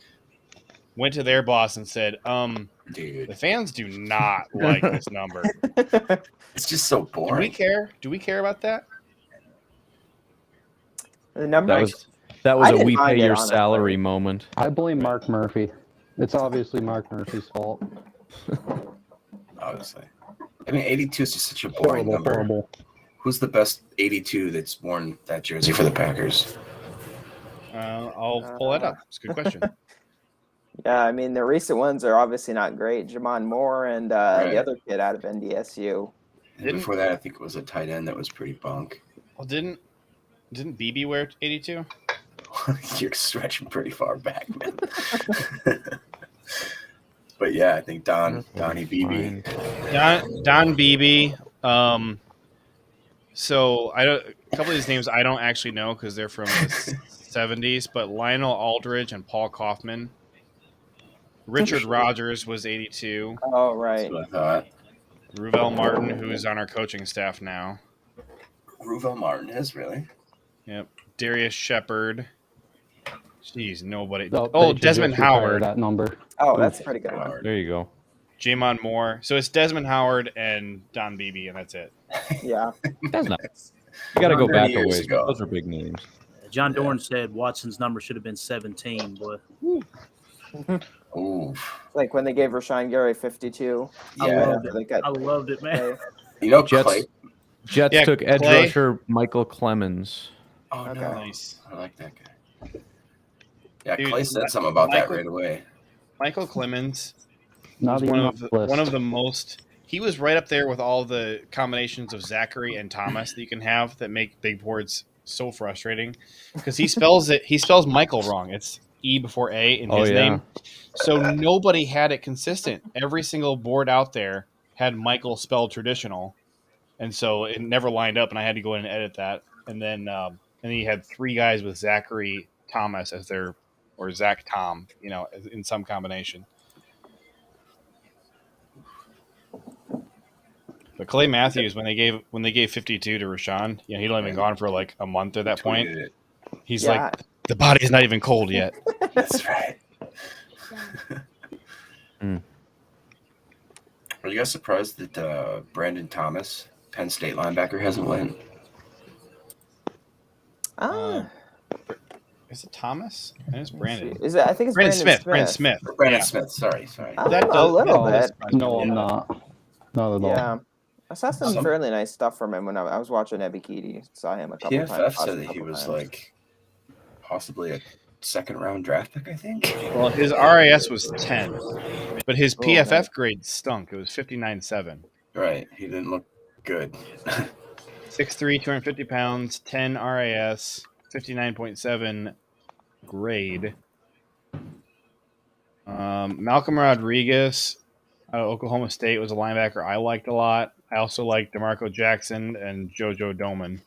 went to their boss and said, Dude, the fans do not like this number. it's just so Do we boring. care? Do we care about that? The number. That was I a didn't we mind pay it, your honestly. salary moment. I blame Mark Murphy. It's obviously Mark Murphy's fault. Obviously. I mean, 82 is just such a boring Horrible, number. horrible. Who's the best 82 that's worn that jersey for the Packers? I'll pull that up. It's a good question. Yeah, I mean the recent ones are obviously not great. Jamon Moore and Right. the other kid out of NDSU. And before that, I think it was a tight end that was pretty bunk. Well, didn't BB wear 82? You're stretching pretty far back, man. But yeah, I think Donnie BB. Don Beebe. So a couple of these names I don't actually know because they're from the 70s, but Lionel Aldridge and Paul Kaufman. Richard Rogers was 82. Oh right. That's what I thought. Ruvel Martin, who is on our coaching staff now. Ruvel Martin is really. Yep. Darius Shepard. Jeez, nobody. Oh, Oh, they should Desmond just retire Howard. That number. Oh, that's a pretty good one. There you go. Jamon Moore. So it's Desmond Howard and Don Beebe, and that's it. Yeah. That's not. You got to go 30 back a years ways. ago. Those are big names. John Dorn said Watson's number should have been 17, boy. Ooh. Like when they gave Rashawn Gary 52. I Yeah. loved it. They got I loved it, man. You know, Jets- Clay. Jets Yeah, took edge Clay. rusher Michael Clemens. Oh, Okay. no. Nice. I like that guy. Yeah, Dude, Clay said something about that Michael- right away. Michael Clemens Not was even one on of the list. one of the most. He was right up there with all the combinations of Zachary and Thomas that you can have that make big boards so frustrating because he spells Michael wrong. It's E before A in Oh, his yeah. name. So nobody had it consistent. Every single board out there had Michael spelled traditional, and so it never lined up. And I had to go in and edit that. And then he had 3 guys with Zachary Thomas as their or Zach Tom, in some combination. But Clay Matthews, when they gave 52 to Rashawn, he'd only been gone for like a month at that point. Tweeted it. He's Yeah. like, the body's not even cold yet. That's right. Are you guys surprised that Brandon Thomas, Penn State linebacker, hasn't went? Is it Thomas? And it's Brandon. Is it? I think it's Brandon Smith. Brandon Brandon Smith. Or Brandon Yeah. Smith. Sorry. That A does- little that does bit. surprise me. No, I'm not. Not at all. Yeah. I saw some Some- fairly nice stuff from him when I was watching Ebikidi. Saw him a couple times. PFF watched said a that he couple was times. like possibly a second-round draft pick, I think. Well, his RAS was 10, but his Oh, PFF nice. grade stunk. It was 59.7. Right. He didn't look good. 6'3", 250 pounds, 10 RAS, 59.7 grade. Malcolm Rodriguez out of Oklahoma State was a linebacker I liked a lot. I also liked DeMarco Jackson and JoJo Doman.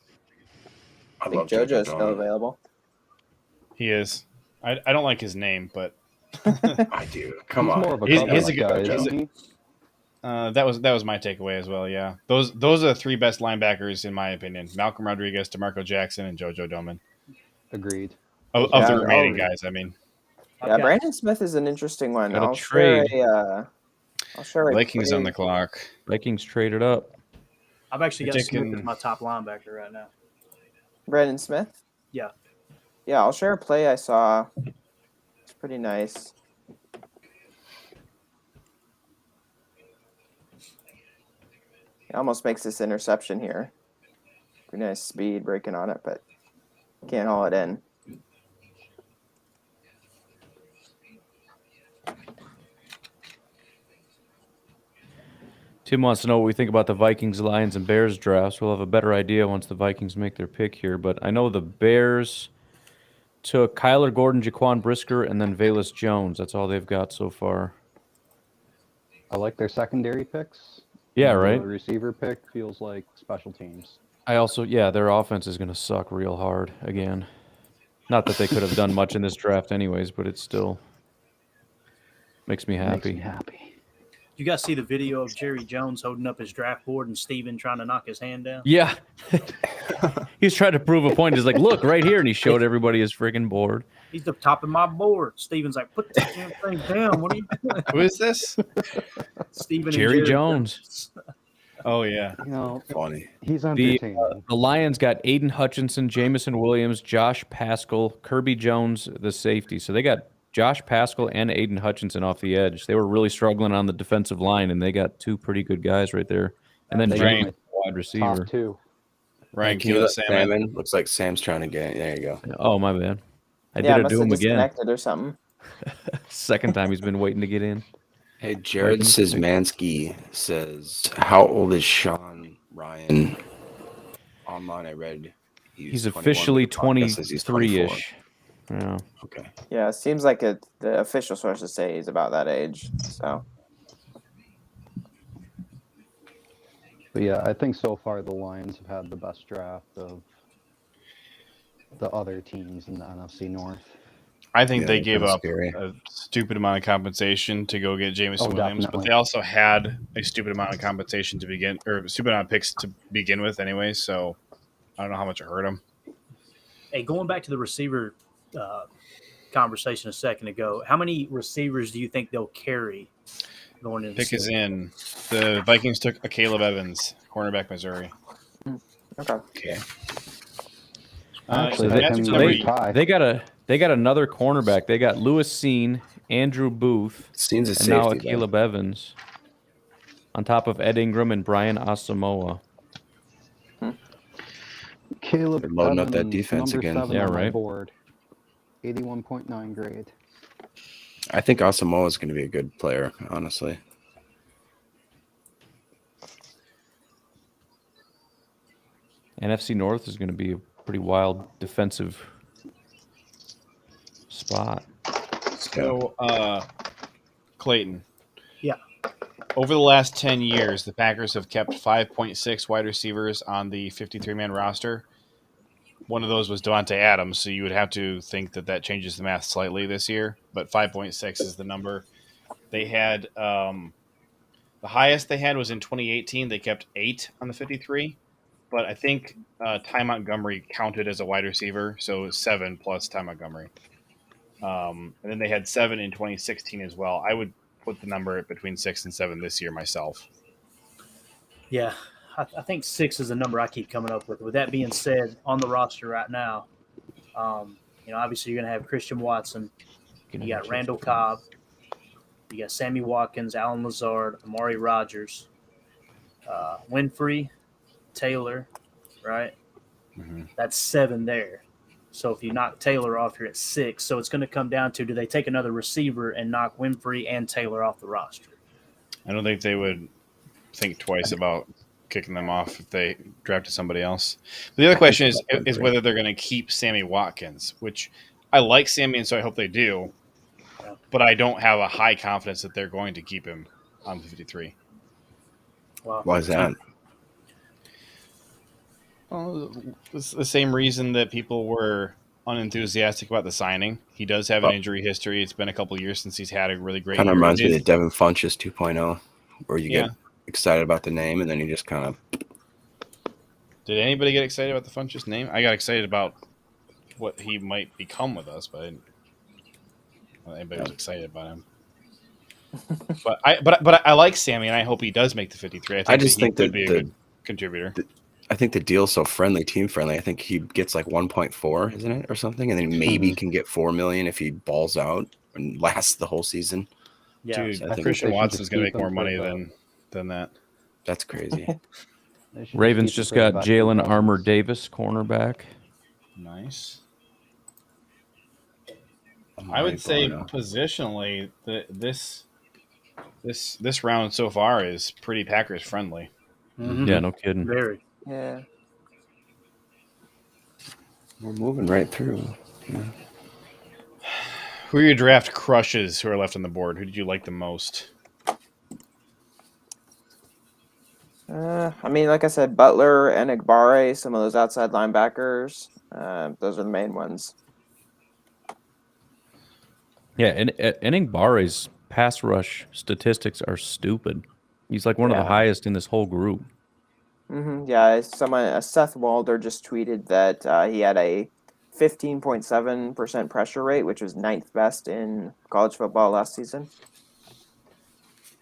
I think JoJo's still available. He is. I don't like his name, but I do. Come He's on. more of a He's- coverage he's a good- guy, he's isn't he? that was my takeaway as well. Yeah, those are the three best linebackers in my opinion: Malcolm Rodriguez, DeMarco Jackson, and JoJo Doman. Agreed. Of Yeah, the remaining I'll- guys, I mean, Yeah, Brandon Smith is an interesting one. Got a I'll share trade. I'll share a Vikings on the trade. clock. Vikings traded up. I've actually got You're Smith taking- as my top linebacker right now. Brandon Smith. Yeah. Yeah, I'll share a play I saw. It's pretty nice. He almost makes this interception here. Pretty nice speed breaking on it, but can't haul it in. Tim wants to know what we think about the Vikings, Lions, and Bears drafts. We'll have a better idea once the Vikings make their pick here. But I know the Bears took Kyler Gordon, Jaquan Brisker, and then Valus Jones. That's all they've got so far. I like their secondary picks. Yeah, The right? receiver pick feels like special teams. I also, yeah, their offense is going to suck real hard again. Not that they could have done much in this draft anyways, but it still makes me Makes happy. me happy. You guys see the video of Jerry Jones holding up his draft board and Steven trying to knock his hand down? Yeah. He's trying to prove a point. He's like, look, right here. And he showed everybody his friggin' board. He's the top of my board. Steven's like, put that damn thing down. What are you doing? Who is this? Steven and Jerry Jones. Oh yeah, You know, Funny. he's entertaining. The Lions got Aiden Hutchinson, Jamison Williams, Josh Pascal, Kirby Jones, the safety. So they got Josh Pascal and Aiden Hutchinson off the edge. They were really struggling on the defensive line, and they got two pretty good guys right there. And then They James, got wide receiver. Top two. Ryan Can you Keeler let Salmon. Sam in? Looks like Sam's trying to get. There you go. Oh, my bad. I Yeah, did it must to have him again. disconnected or something. Second time he's been waiting to get in. Hey, Jared Szymanski says, "How old is Sean Ryan?" Online, I read He's 21, officially but the podcast says he's 23-ish. Yeah. Okay. Yeah, it seems like the official sources say he's about that age. So But yeah, I think so far the Lions have had the best draft of the other teams in the NFC North. I think Yeah, they that's gave kinda up scary. a stupid amount of compensation to go get Jamison Oh, Williams, but definitely. they also had a stupid amount of compensation to begin, or a stupid amount of picks to begin with, anyway. So I don't know how much it hurt them. Hey, going back to the receiver conversation a second ago, how many receivers do you think they'll carry going into Pick the is season? in. The Vikings took a Caleb Evans, cornerback, Missouri. okay. Okay. Actually, so they that's can number wait tie. They got another cornerback. They got Lewis Seen, Andrew Booth, Seems a and safety. now a then. Caleb Evans, on top of Ed Ingram and Brian Asamoah. Caleb They're loading up that Evans, defense number again. 7 Yeah, on my right. board. 81.9 grade. I think Asamoah is going to be a good player, honestly. NFC North is going to be a pretty wild defensive spot. So, Clayton. Yeah. Over the last 10 years, the Packers have kept 5.6 wide receivers on the 53-man roster. One of those was Devontae Adams, so you would have to think that that changes the math slightly this year, but 5.6 is the number. They had the highest they had was in 2018. They kept 8 on the 53, but I think Ty Montgomery counted as a wide receiver, so it was 7 plus Ty Montgomery. And then they had 7 in 2016 as well. put the number at between 6 and 7 this year myself. Yeah, I think 6 is the number I keep coming up with. With that being said, on the roster right now, obviously you're going to have Christian Watson. You got Randall Cobb. You got Sammy Watkins, Alan Lazard, Amari Rogers, Winfrey, Taylor, right? Mm-hmm. That's 7 there. So if you knock Taylor off, you're at 6. So it's going to come down to, do they take another receiver and knock Winfrey and Taylor off the roster? I don't think they would think twice about kicking them off if they drafted somebody else. But the other question is whether they're going to keep Sammy Watkins, which I like Sammy, and so I hope they do. Yeah. But I don't have a high confidence that they're going to keep him on 53. Well, Why is that? Well, it's the same reason that people were unenthusiastic about the signing. He does have an injury history. It's been a couple of years since he's had a really great Kind of year. reminds me of Devin Funchess 2.0, where you Yeah. get excited about the name and then you just kind of. Did anybody get excited about the Funchess name? I got excited about what he might become with us, but I didn't. Well, anybody was excited about him. but I like Sammy, and I hope he does make the 53. I just think he that could be a good contributor. I think the deal's so team friendly. I think he gets like 1.4, isn't it, or something, and then maybe can get $4 million if he balls out and lasts the whole season. yeah. Dude, So I think Christian they should Watson's just going to keep make more him money for than that. That's crazy. They should Ravens keep just it for got about Jalen 2,000. Armour Davis, cornerback. Nice. I Amari would say Barno. positionally, this round so far is pretty Packers friendly. Mhm. Yeah, no kidding. Very. Yeah. We're moving right through. Who are your draft crushes who are left on the board? Who did you like the most? I mean, like I said, Butler and Igbare, some of those outside linebackers. Those are the main ones. Yeah, and Eningbare's pass rush statistics are stupid. He's like one of the Yeah. highest in this whole group. Yeah, Seth Walder just tweeted that he had a 15.7% pressure rate, which was 9th best in college football last season.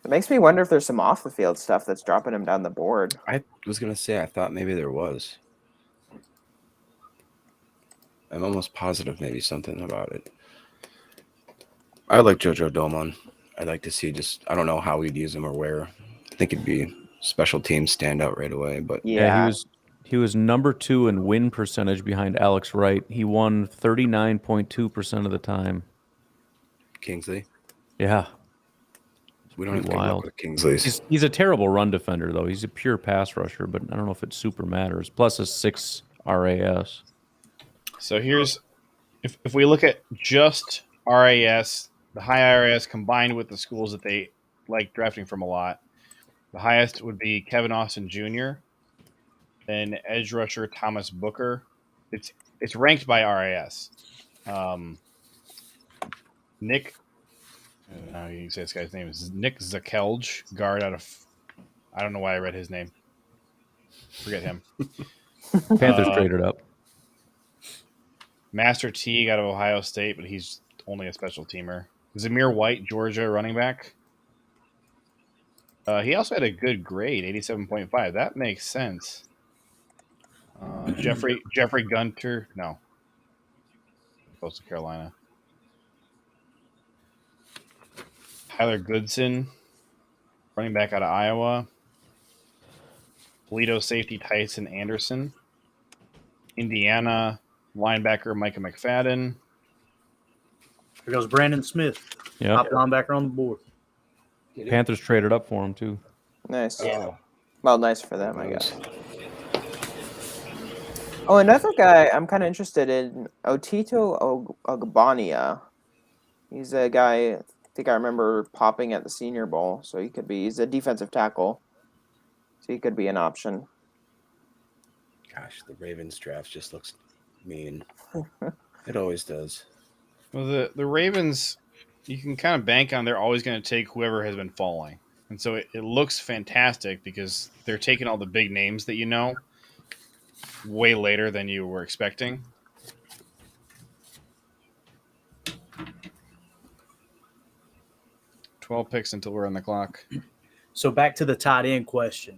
It makes me wonder if there's some off the field stuff that's dropping him down the board. I was gonna say I thought maybe there was. I'm almost positive maybe something about it. I like JoJo Doman. I'd like to see I don't know how we'd use him or where. I think it'd be special teams stand out right away, but Yeah, he was number 2 in win percentage behind Alex Wright. He won 39.2% of the time. Kingsley. Yeah. We don't have to Wild. look at Kingsley's. He's a terrible run defender, though. He's a pure pass rusher, but I don't know if it super matters. Plus a 6 RAS. So here's if we look at just RAS, the high RAS combined with the schools that they like drafting from a lot, the highest would be Kevin Austin Jr., then edge rusher Thomas Booker. It's ranked by RAS. Nick, you can say this guy's name is Nick Zakelj, guard out of. I don't know why I read his name. Forget him. Panthers traded up. Master Teague out of Ohio State, but he's only a special teamer. Zamir White, Georgia running back. He also had a good grade, 87.5. That makes sense. Jeffrey Gunter, no. Coastal Carolina. Tyler Goodson, running back out of Iowa. Toledo safety Tyson Anderson. Indiana linebacker Micah McFadden. Here goes Brandon Smith, Yeah. top linebacker on the board. Panthers traded up for him, too. nice. Oh, Well, nice for them, I guess. Oh, another guy I'm kind of interested in, Otito Ogbania. He's a guy I think I remember popping at the Senior Bowl, so he's a defensive tackle, so he could be an option. gosh, the Ravens draft just looks mean. It always does. Well, the Ravens, you can kind of bank on they're always going to take whoever has been falling. And so it looks fantastic because they're taking all the big names that you know way later than you were expecting. 12 picks until we're on the clock. So back to the tight end question.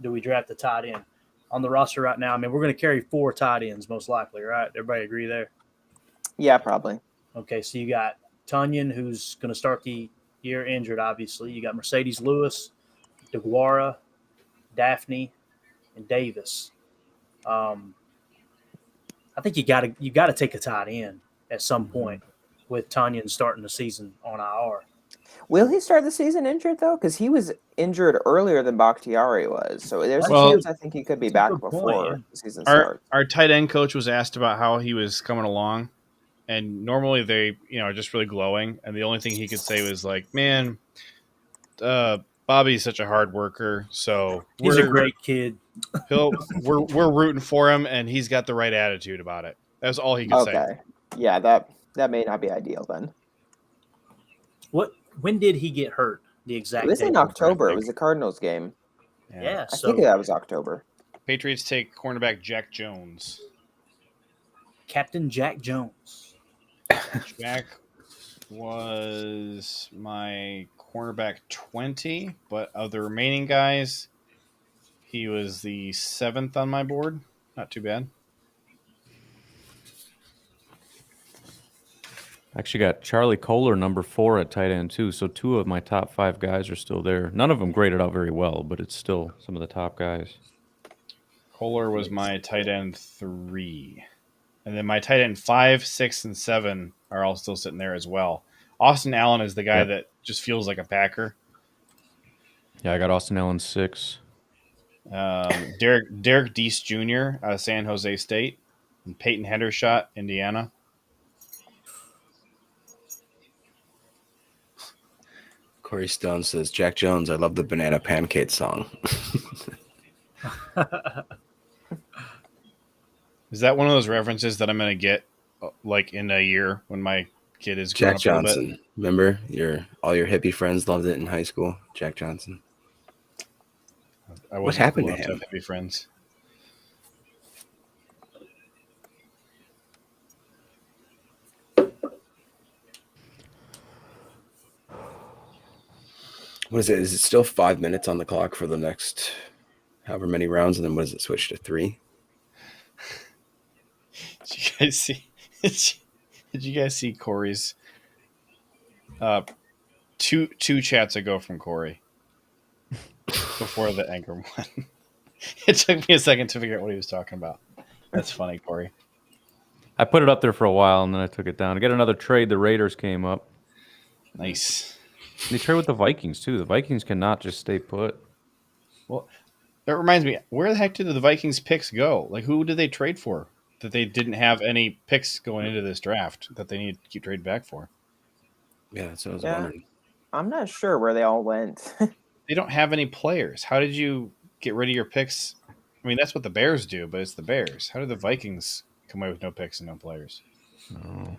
Do we draft the tight end? On the roster right now, I mean, we're going to carry 4 tight ends most likely, right? Everybody agree there? Yeah, probably. Okay, so you got Tunyon, who's going to start the year injured, obviously. You got Mercedes Lewis, DeGuara, Daphne, and Davis. I think you got to take a tight end at some point with Tunyon starting the season on IR. Will he start the season injured though? Because he was injured earlier than Bakhtiari was. So there's a Well, chance I think he could be back good point, before yeah. the season Our starts. our tight end coach was asked about how he was coming along, and normally they are just really glowing, and the only thing he could say was like, "Man, Bobby's such a hard worker, so He's a great kid. we're rooting for him, and he's got the right attitude about it." That's all he could say. Okay. Yeah, that may not be ideal then. When did he get hurt? The exact It was date? in October. It was the Cardinals game. Yeah, I so think that was October. Patriots take cornerback Jack Jones. Captain Jack Jones. Jack was my cornerback 20, but of the remaining guys, he was the 7th on my board. Not too bad. Actually got Charlie Kohler, number 4 at tight end too. So 2 of my top 5 guys are still there. None of them graded out very well, but it's still some of the top guys. Kohler was my tight end 3. And then my tight end 5, 6, and 7 are all still sitting there as well. Austin Allen is the guy that just feels like a Packer. Yeah, I got Austin Allen 6. Derek Deese Jr. out of San Jose State. And Peyton Hendershot, Indiana. Corey Stone says, Jack Jones, I love the Banana Pancake song. Is that one of those references that I'm going to get like in a year when my kid is grown Jack up a little bit? Johnson. Remember? All your hippie friends loved it in high school. Jack Johnson. I What wasn't happened cool to enough him? have happy friends. What is it? Is it still 5 minutes on the clock for the next however many rounds? And then what does it switch to 3? Did you guys see? Did you guys see Corey's? Two chats ago from Corey before the anchor one. It took me a second to figure out what he was talking about. That's funny, Corey. I put it up there for a while and then I took it down. I got another trade. The Raiders came up. Nice. They trade with the Vikings too. The Vikings cannot just stay put. Well, that reminds me. Where the heck did the Vikings picks go? Like, who did they trade for? That they didn't have any picks going into this draft that they need to keep trading back for. Yeah, that's what I was Yeah. wondering. I'm not sure where they all went. They don't have any players. How did you get rid of your picks? I mean, that's what the Bears do, but it's the Bears. How did the Vikings come away with no picks and no players? Oh.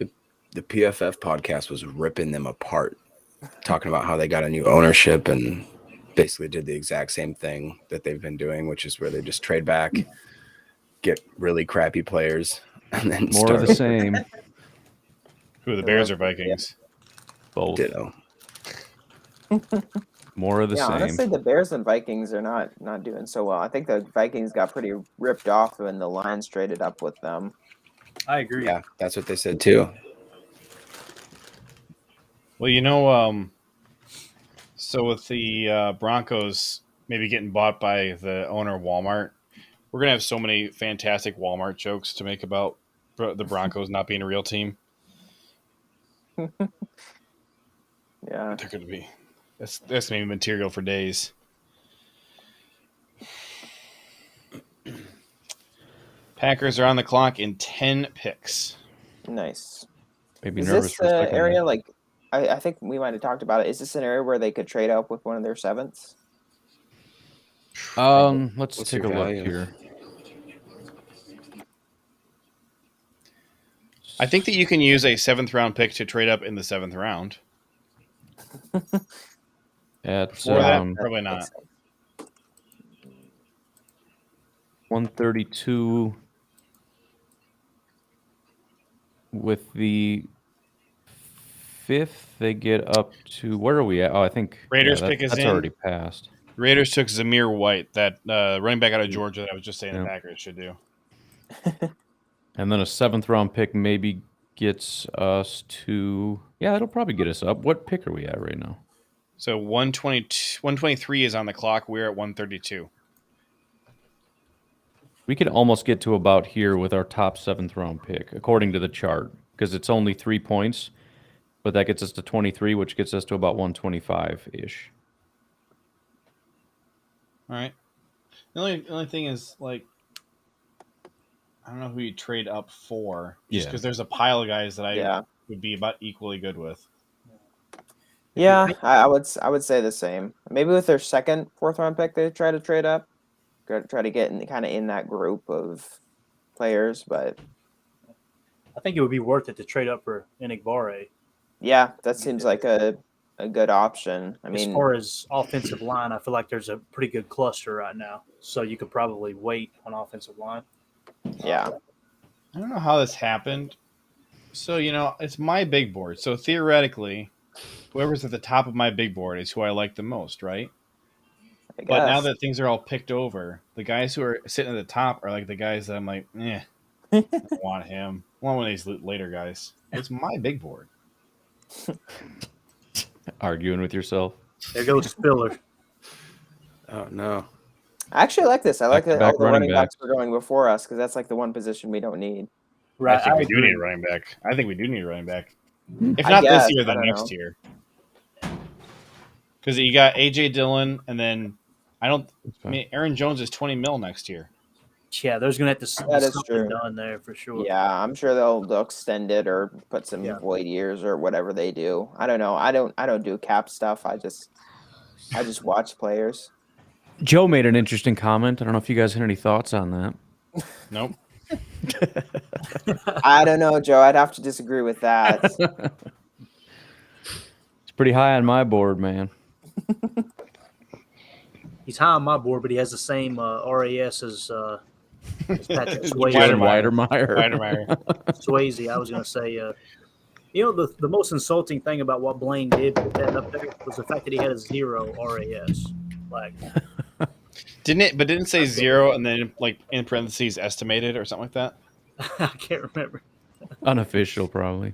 The PFF podcast was ripping them apart, talking about how they got a new ownership and basically did the exact same thing that they've been doing, which is where they just trade back, get really crappy players, and then More of the same. Who, the Bears or Vikings? Both. Ditto. More of the Yeah, same. honestly, the Bears and Vikings are not doing so well. I think the Vikings got pretty ripped off when the Lions traded up with them. I agree. Yeah, that's what they said too. Well, so with the Broncos maybe getting bought by the owner of Walmart, we're going to have so many fantastic Walmart jokes to make about the Broncos not being a real team. Yeah. They're going to be. That's going to be material for days. Packers are on the clock in 10 picks. Nice. Maybe Is nervous this for a an second. area like I think we might have talked about it. Is this an area where they could trade up with one of their 7ths? Let's What's take a your look value? here. I think that you can use a 7th round pick to trade up in the 7th round. At Before that, probably not. 132 with the 5th, they get up to where are we at? Oh, I think Raiders pick is that's in. already passed. Raiders took Zamir White, that running back out of Georgia that I was just saying Yeah. the Packers should do. And then a 7th round pick maybe gets us to it'll probably get us up. What pick are we at right now? So 123 is on the clock. We're at 132. We could almost get to about here with our top 7th round pick, according to the chart, because it's only 3 points, but that gets us to 23, which gets us to about 125-ish. All right. The only thing is, like, I don't know who you trade up for, just because there's a pile of guys that I would be about equally good with. Yeah, I would say the same. Maybe with their second, 4th round pick, they try to trade up, try to get kind of in that group of players. But I think it would be worth it to trade up for Enigbare. yeah, that seems like a good option. I mean, As far as offensive line, I feel like there's a pretty good cluster right now, so you could probably wait on offensive line. yeah, I don't know how this happened. So, it's my big board. So theoretically, whoever's at the top of my big board is who I like the most, right? I guess. But now that things are all picked over, the guys who are sitting at the top are like the guys that I'm like, I don't want him. I want one of these later guys. It's my big board. Arguing with yourself. There goes Spiller. Oh no. I actually like this. I like that all Back-to-back the running running backs were going before us because that's like the one position we don't need. Right. I think we do agree. need a running back. I think we do need a running back. If I not guess, this year, I then don't next know. year. Because you got AJ Dillon, and then Aaron Jones is 20 mil next year. Yeah, there's going to have to be That is something true. done there for sure. Yeah, I'm sure they'll extend it or put some Yeah. void years or whatever they do. I don't know. I don't do cap stuff. I just watch players. Joe made an interesting comment. I don't know if you guys had any thoughts on that. Nope. I don't know, Joe. I'd have to disagree with that. It's pretty high on my board, man. He's high on my board, but he has the same RAS as Patrick Swayze. Weidermeyer. Swayze, I was going to say, the most insulting thing about what Blaine did with that up there was the fact that he had a 0 RAS. Like, Didn't it say 0 and then like in parentheses estimated or something like that? I can't remember. Unofficial, probably.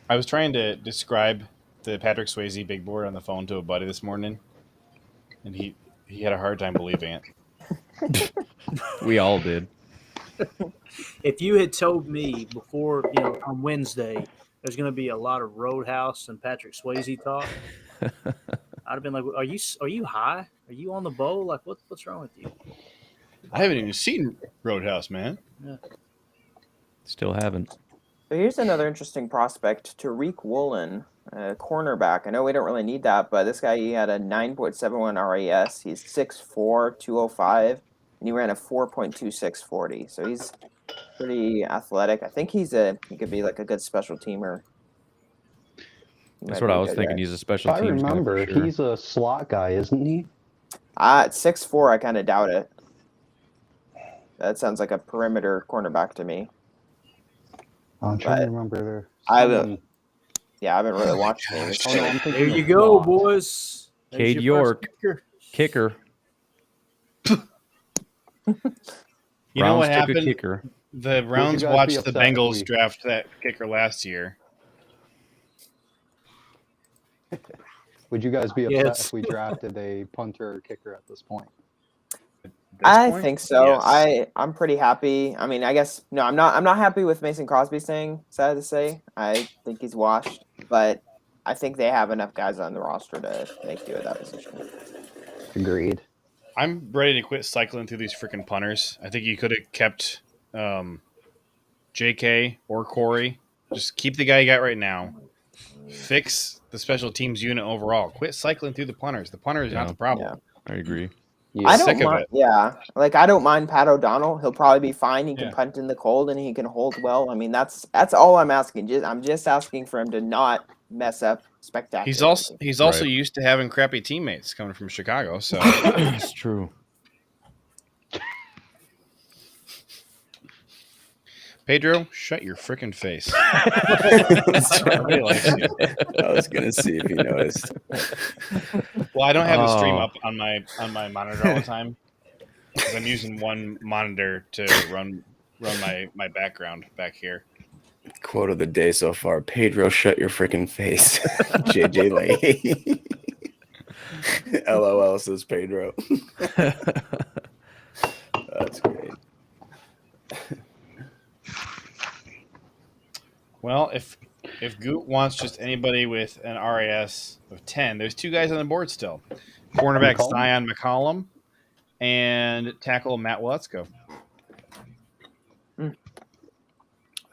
I was trying to describe the Patrick Swayze big board on the phone to a buddy this morning, and he had a hard time believing it. We all did. If you had told me before, on Wednesday, there's going to be a lot of Roadhouse and Patrick Swayze talk, I'd have been like, "Are you high? Are you on the bowl? Like, what's wrong with you?" I haven't even seen Roadhouse, man. Still haven't. So here's another interesting prospect, Tariq Woolen, cornerback. I know we don't really need that, but this guy, he had a 9.71 RAS. He's 6'4", 205, and he ran a 4.26 40. So he's pretty athletic. I think he could be like a good special teamer. That's what I was thinking. He's a special If I teams guy for remember, sure. he's a slot guy, isn't he? At 6'4", I kind of doubt it. That sounds like a perimeter cornerback to me. I'm trying But to remember. I haven't really watched him. Oh, no, I'm thinking There you of go, slot. boys. There's Cade your York. first Kicker. kicker. You know what Browns took a happened? kicker. The Browns guys be watched the upset if Bengals we- draft that kicker last year. Would you guys be upset Yes. if we drafted a punter or kicker at this point? I point? think so. Yes. I'm pretty happy. I mean, I guess no, I'm not happy with Mason Crosby staying, sad to say. I think he's washed, but I think they have enough guys on the roster to make do at that position. Agreed. I'm ready to quit cycling through these freaking punters. I think you could have kept JK or Corey. Just keep the guy you got right now. Fix the special teams unit overall. Quit cycling through the punters. The punter is not the problem. I agree. Yeah. I Sick don't of mind. it. Yeah, like I don't mind Pat O'Donnell. He'll probably be fine. He can Yeah. punt in the cold and he can hold well. I mean, that's all I'm asking. I'm just asking for him to not mess up spectacular. He's also Right. used to having crappy teammates coming from Chicago. So It's true. Pedro, shut your freaking face. That's right. Nobody likes you. I was gonna see if you noticed. Well, I don't have the stream Oh. up on my monitor all the time because I'm using one monitor to run my background back here. Quote of the day so far: Pedro, shut your freaking face. JJ Leahy. LOL says Pedro. That's great. Well, if Goot wants just anybody with an RAS of 10, there's two guys on the board still. Cornerback McCollum? Zion McCollum and tackle Matt Waletzko. I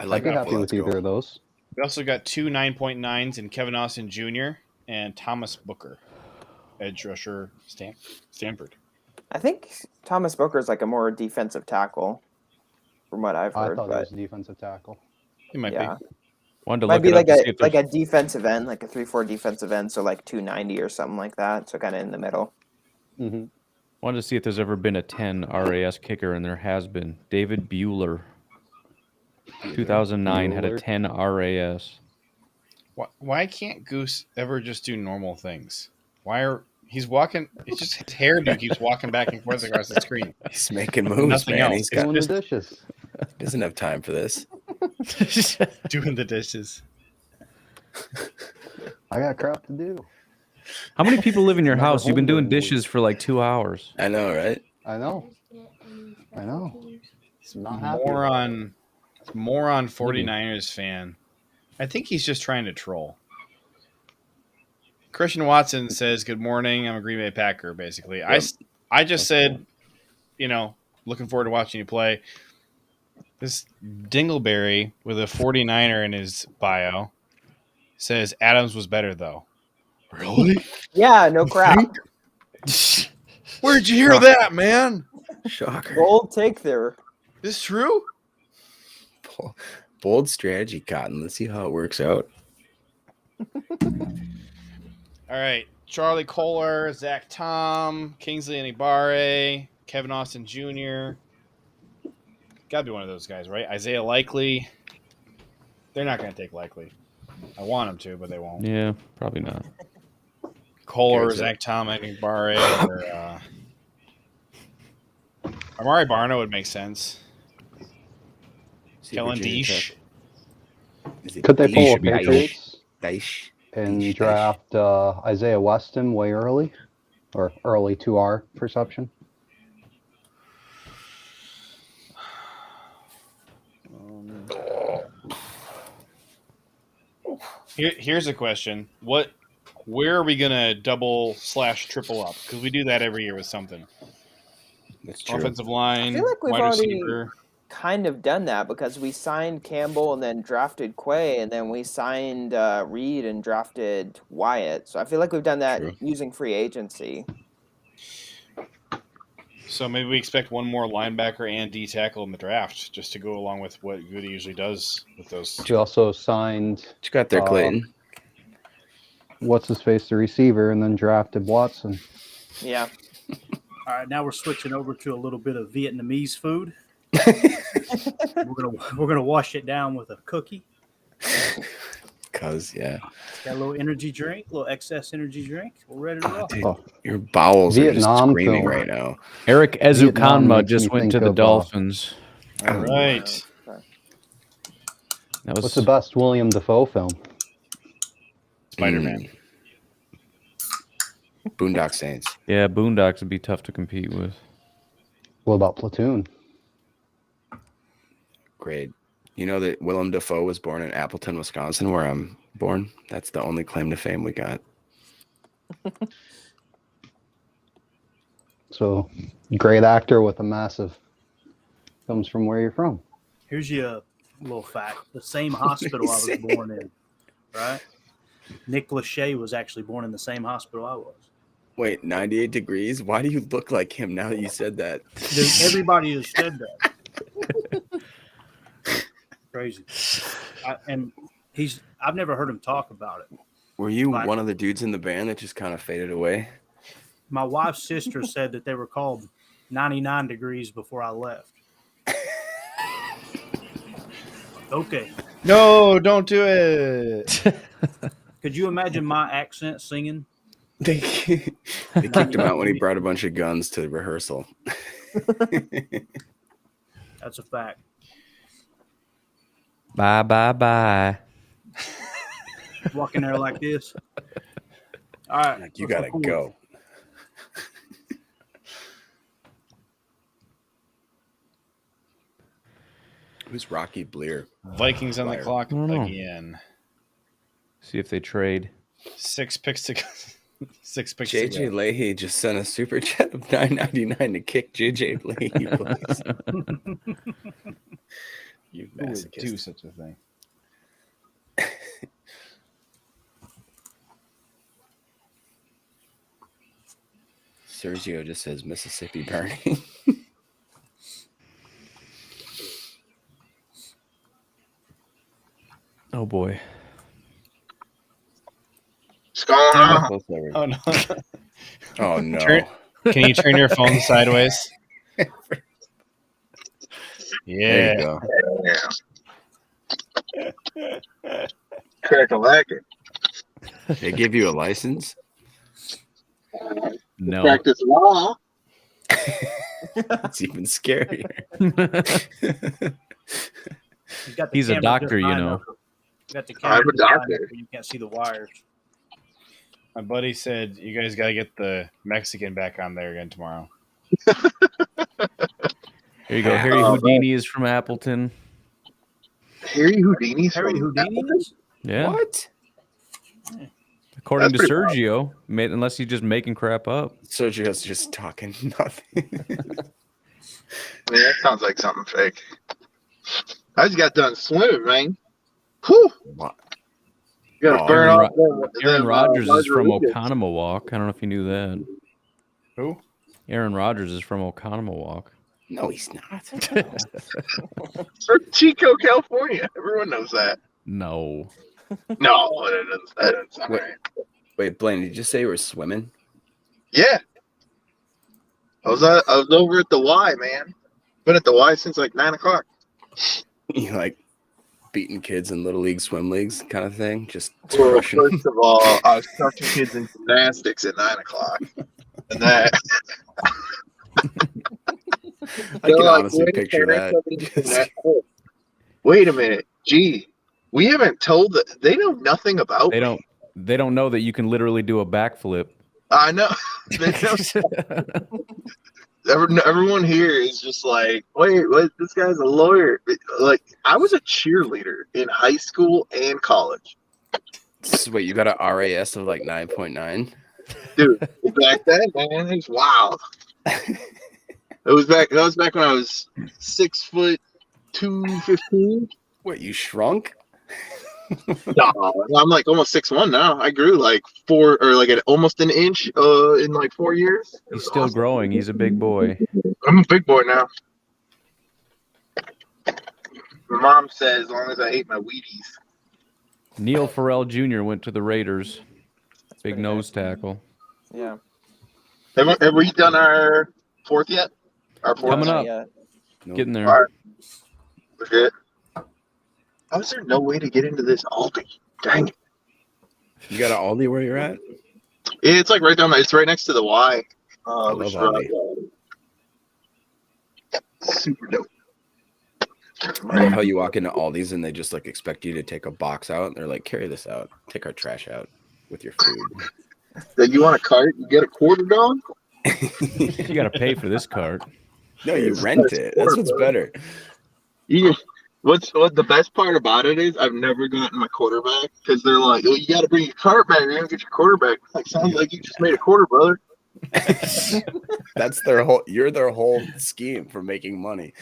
I'd like be that. happy with either of those. We also got two 9.9s in Kevin Austin Jr. and Thomas Booker, edge rusher Stanford. I think Thomas Booker is like a more defensive tackle, from what I've I heard. thought it But was a defensive tackle. He might yeah, be. Wanted to might look be it up like to see a if there's like a defensive end, like a 3-4 defensive end, so like 290 or something like that. So kind of in the middle. Mm-hmm. wanted to see if there's ever been a 10 RAS kicker, and there has been. David Bueller, 2009, had a Bueller. 10 RAS. Why can't Goose ever just do normal things? He's walking? It's just his hairdo keeps walking back and forth across the screen. He's making moves, Nothing man. else. He's It's got Doing just- the dishes. doesn't have time for this. Doing the dishes. I got crap to do. How many people live in your Never house? You've been home doing during the dishes for like 2 hours. I know, right? I know. I'm not happy. Moron 49ers fan. I think he's just trying to troll. Christian Watson says, "Good morning. I'm a Green Bay Packer." Basically, Yep. I just said, looking forward to watching you play. This Dingleberry with a 49er in his bio says Adams was better though. Really? Yeah, no crap. Where'd you hear that, man? Shocker. Bold take there. Is this true? Bold strategy, Cotton. Let's see how it works out. All right. Charlie Kohler, Zach Tom, Kingsley Anibare, Kevin Austin Jr. Got to be one of those guys, right? Isaiah Likely. They're not going to take Likely. I want them to, but they won't. Yeah, probably not. Kohler, Here's Zach Tom, Anibare, or Amari Barno would make sense. See Kellen Virginia Deesh. Tech. Is it Could they Deesh pull a or Deesh? Patriots Deesh? and Deesh. draft Isaiah Weston way early? Or early to our perception? Here's a question. Where are we going to double/triple up? Because we do that every year with something. That's true. Offensive line, I feel like we've wide already receiver. kind of done that because we signed Campbell and then drafted Quay and then we signed Reed and drafted Wyatt. So I feel like we've done that True. using free agency. So maybe we expect one more linebacker and D tackle in the draft, just to go along with what Goody usually does with those. She also signed What you got there, Clayton? what's his face, the receiver, and then drafted Watson. Yeah. All right, now we're switching over to a little bit of Vietnamese food. we're gonna wash it down with a cookie. Cause yeah, Got a little energy drink, a little excess energy drink. We're ready to roll. dude, Oh, your bowels are Vietnam just screaming film. right now. Eric Vietnam Ezukanma makes just me went think to the of, Dolphins. All right. That was What's the best William Dafoe film? Spider-Man. Boondock Saints. Yeah, Boondocks would be tough to compete with. What about Platoon? Great. You know that Willem Dafoe was born in Appleton, Wisconsin, where I'm born. That's the only claim to fame we got. So, great actor with a massive comes from where you're from. Here's your little fact: the same hospital I was born in, right? Nick Lachey was actually born in the same hospital I was. Wait, 98 degrees? Why do you look like him now that you said that? Everybody has said that. Crazy. I've never heard him talk about it. Were you Like- one of the dudes in the band that just kind of faded away? My wife's sister said that they were called 99 degrees before I left. Okay. No, don't do it. Could you imagine my accent singing? They kicked him out when he brought a bunch of guns to rehearsal. That's a fact. Bye, bye, bye. Walk in there like this. All right. Like, you let's gotta record. go. Who's Rocky Blear? Vikings on the Liar. clock I don't know. again. See if they trade. 6 picks to go. 6 picks to JJ go. Leahy just sent a super chat of $9.99 to kick JJ Leahy, please. You Who would do masochist. such a thing? Sergio just says Mississippi burning. Oh boy. What's going on? Oh no! Oh no. Turn- Can you turn your phone sideways? There Yeah. you go. Yeah. Crack a lacquer. They give you a license? No. Practice law. It's even scarier. He's a camera doctor, just you high know. enough- you got the I'm camera a just high doctor. enough where you can't see the wires. My buddy said you guys got to get the Mexican back on there again tomorrow. Here you go. Harry Oh, Houdini is from Appleton. Harry Houdini's Harry from Houdini Appleton? is? Yeah. What? According That's to pretty Sergio, unless he's just making crap up. Sergio's just talking nothing. Yeah, that sounds like something fake. I just got done swimming, man. Whew. What? You gotta Oh, burn Aaron off them, Aaron Rodgers is from margaritas. Oconomowoc. I don't know if you knew that. Who? Aaron Rodgers is from Oconomowoc. No, he's not. From Chico, California. Everyone knows that. No. No, that doesn't sound Wait. right. Wait, Blaine, did you say you were swimming? Yeah. I was over at the Y, man. Been at the Y since like 9 o'clock. You like beating kids in little league swim leagues kind of thing? Just Well, crushing. first of all, I was crushing kids in gymnastics at 9 o'clock. And that I can they're like, honestly "Wait, picture parents that. are in gymnastics." Wait a minute. Gee, we haven't told that they know nothing about They me. don't know that you can literally do a backflip. I know. They know. Everyone here is just like, wait, what? This guy's a lawyer. Like, I was a cheerleader in high school and college. So wait, you got a RAS of like 9.9? Dude, back then, man, it was wild. That was back when I was 6 foot 215. What, you shrunk? No, I'm like almost 6'1" now. I grew like almost an inch in like 4 years. It He's was still awesome. growing. He's a big boy. I'm a big boy now. My mom said as long as I ate my Wheaties. Neil Farrell Jr. went to the Raiders. Big pretty nose tackle. Yeah. Have we done our fourth yet? Our fourth. Coming up. Yeah. Nope. Getting there. All right. We're good. How is there no way to get into this Aldi? Dang it. You got an Aldi where you're at? It's like right down there. It's right next to the Y. I Which love is, super dope. I love how you walk into Aldi's and they just like expect you to take a box out and they're like, carry this out. Take our trash out with your food. Then you want a cart? You get a quarter dog? You got to pay for this cart. No, you rent it. That's what's better. What the best part about it is I've never gotten my quarterback because they're like, oh, you got to bring your cart back. You're gonna get your quarterback. Like, sounds like you just made a quarter, brother. That's their whole. You're their whole scheme for making money.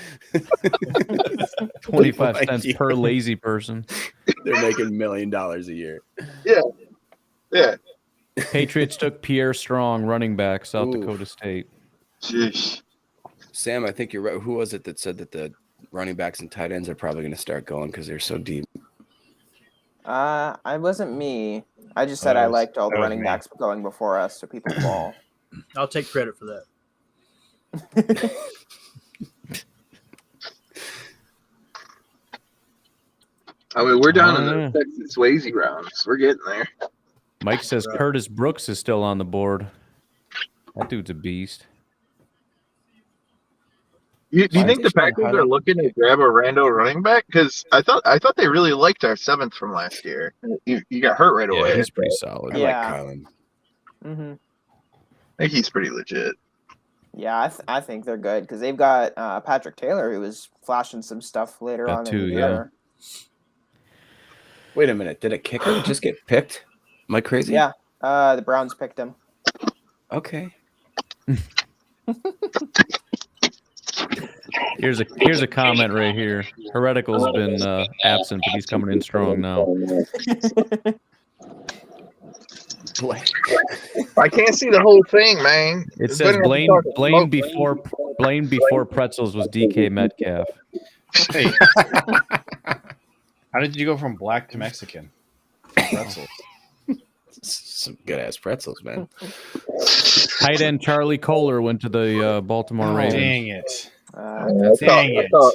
25 Like cents you. per lazy person. They're making $1 million a year. Yeah. Patriots took Pierre Strong, running back, South Ooh. Dakota State. Jeez. Sam, I think you're right. Who was it that said that the running backs and tight ends are probably going to start going because they're so deep? I wasn't me. I just said That I was- liked all the that was running me. backs going before us, so people fall. I'll take credit for that. I mean, we're down in Oh, the Texas Swayze rounds. We're getting there. Mike says Curtis Brooks is still on the board. That dude's a beast. Do you think the Citation on Packers how to- are looking to grab a rando running back? Because I thought they really liked our 7th from last year. You got hurt right Yeah, away. he's pretty solid. I Yeah. like Kylan. Mm-hmm. I think he's pretty legit. Yeah, I think they're good because they've got Patrick Taylor, who was flashing some stuff later That on too, in the yeah. year. Wait a minute. Did a kicker just get picked? Am I crazy? Yeah, the Browns picked him. Okay. Here's a comment right here. Heretical's been absent, but he's coming in strong now. I can't see the whole thing, man. It says Blaine before Pretzels was DK Metcalf. Hey, how did you go from black to Mexican? Pretzels. Some good ass pretzels, man. Tight end Charlie Kohler went to the Baltimore Ravens. Dang it. Uh,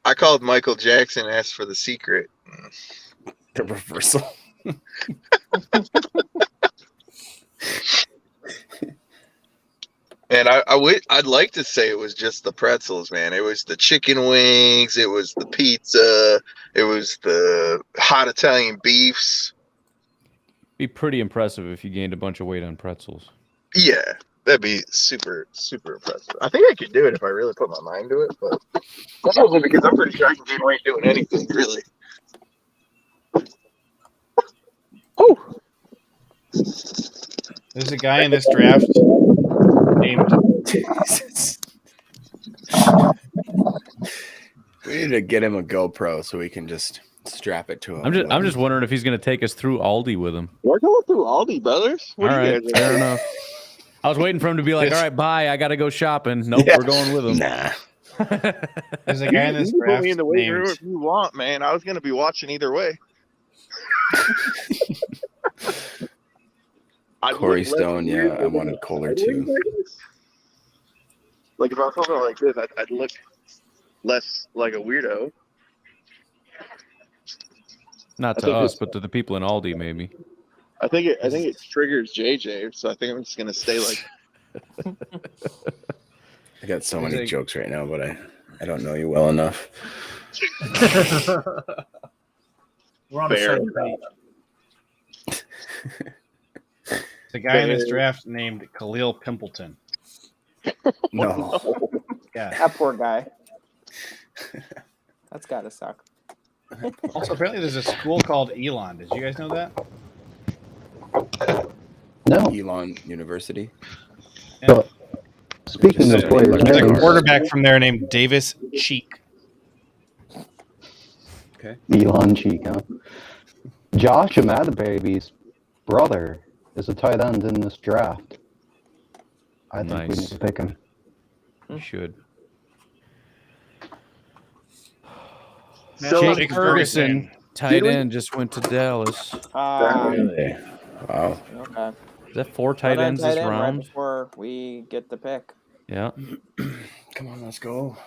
I called Michael Jackson, asked for the secret. The reversal. And I'd like to say it was just the pretzels, man. It was the chicken wings, it was the pizza, it was the hot Italian beefs. Be pretty impressive if you gained a bunch of weight on pretzels. Yeah, that'd be super, super impressive. I think I could do it if I really put my mind to it, but that's also because I'm pretty sure I can gain weight doing anything, really. Oh, There's a guy in this draft named Jesus. We need to get him a GoPro so we can just strap it to him. I'm just wondering if he's going to take us through Aldi with him. we're going through Aldi, brothers. All right, fair enough. I was waiting for him to be like, "All right, bye. I got to go shopping." Nope, Yeah. we're going with him. Nah. there's a guy in this You can put draft me in the weight room named if you want, man. I was going to be watching either way. Corey Stone, yeah, I wanted Kohler too. Like if I was talking like this, I'd look less like a weirdo. Not I to think us, it's- but to the people in Aldi, maybe. I think it triggers JJ, so I think I'm just gonna stay like. I got so There's many a- jokes right now, but I don't know you well enough. We're on the Fair. same page. there's a guy in this draft named Khalil Pimpleton. No. Yeah. that poor guy. That's gotta suck. Also, apparently, there's a school called Elon. Did you guys know that? No. Elon University. Yeah. Speaking of Just players' like There's a names, quarterback from there named Davis Cheek. Elon Cheek, huh? Josh Amadababy's brother is a tight end in this draft. I think we Nice. need to pick him. You should. So, Jake Jake Ferguson, Ferguson. tight Did we- end, just went to Dallas. Really? Wow. Okay. Is that 4 tight ends this Right round? before we get the pick. Yeah. Come on, let's go.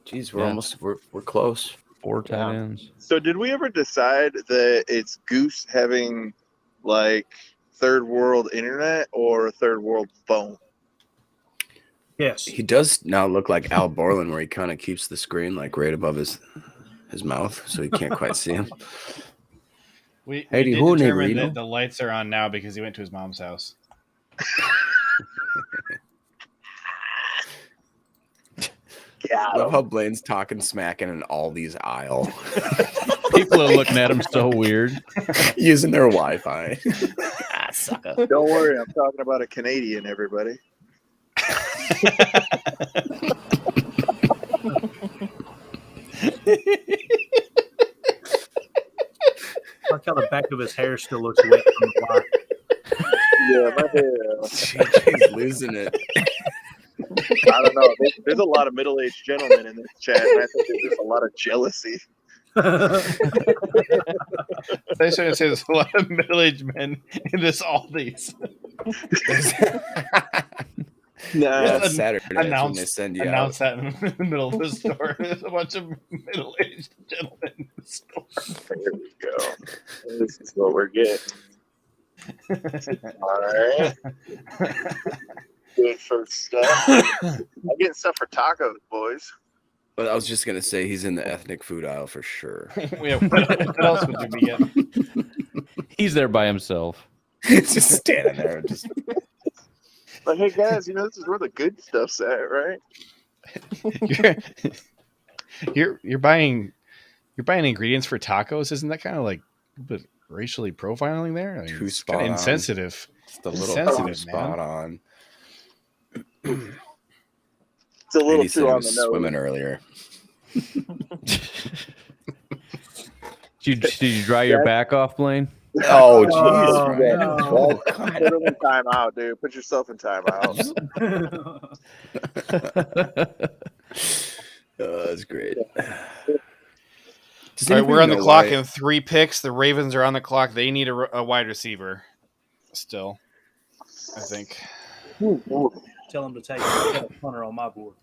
Jeez, we're Yeah. almost we're close. 4 tight Yeah. ends. So did we ever decide that it's Goose having like third world internet or third world phone? Yes. He does now look like Al Borland, where he kind of keeps the screen like right above his mouth, so you can't quite see him. We Hey, did who determine Reno? that the lights are on now because he went to his mom's house. Yeah. I love how Blaine's talking smack in an Aldi's aisle, People are looking at him so weird. using their Wi-Fi. Ah, sucker. Don't worry, I'm talking about a Canadian, everybody. Like how the back of his hair still looks wet from the block. Yeah, my hair. JJ's losing it. I don't know. There's a lot of middle-aged gentlemen in this chat, and I think there's just a lot of jealousy. I was trying to say there's a lot of middle-aged men in this Aldi's. Nah. Just Saturday. That's when announce- they send you out. Announce that in the middle of the store. There's a bunch of middle-aged gentlemen in the store. There we go. This is what we're getting. All right. Good first step. I'm getting stuff for tacos, boys. But I was just gonna say he's in the ethnic food aisle for sure. Yeah, what else would you be getting? He's there by himself. It's just standing there, just Like, hey guys, this is where the good stuff's at, right? You're buying ingredients for tacos. Isn't that kind of like a bit racially profiling there? I mean, Too it's spot kind on. of insensitive. it's the little Sensitive, spot on. It's a little Randy said too he on was the nose. swimming earlier. Did you dry your back off, Blaine? Oh jeez, Oh, Ryan. no. Oh, God. Put him in timeout, dude. Put yourself in timeout. That's great. Does All right, we're anybody on the know clock why- in 3 picks. The Ravens are on the clock. They need a wide receiver still, I think. Tell them to take a punter on my board.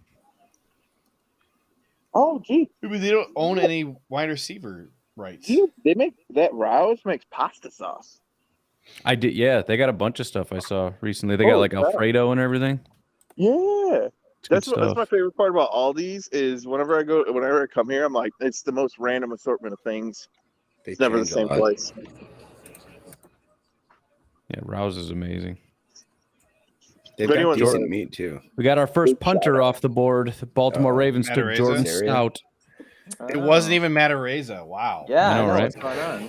Oh, gee. I mean, they don't own any wide receiver rights. They make that Rouse makes pasta sauce. I did. Yeah, they got a bunch of stuff I saw recently. They got Oh, like crap. Alfredo and everything. Yeah. It's good That's stuff. my favorite part about Aldi's is whenever I come here, I'm like, it's the most random assortment of things. They It's never the change a same lot. place. Yeah, Rouse is amazing. They've If got anyone's decent ordered- meat too. We got our first punter off the board. The Baltimore Oh, Ravens took Matareza? Jordan Serious? Stout. It wasn't even Matareza. Wow. Yeah, I know, right? what's going on.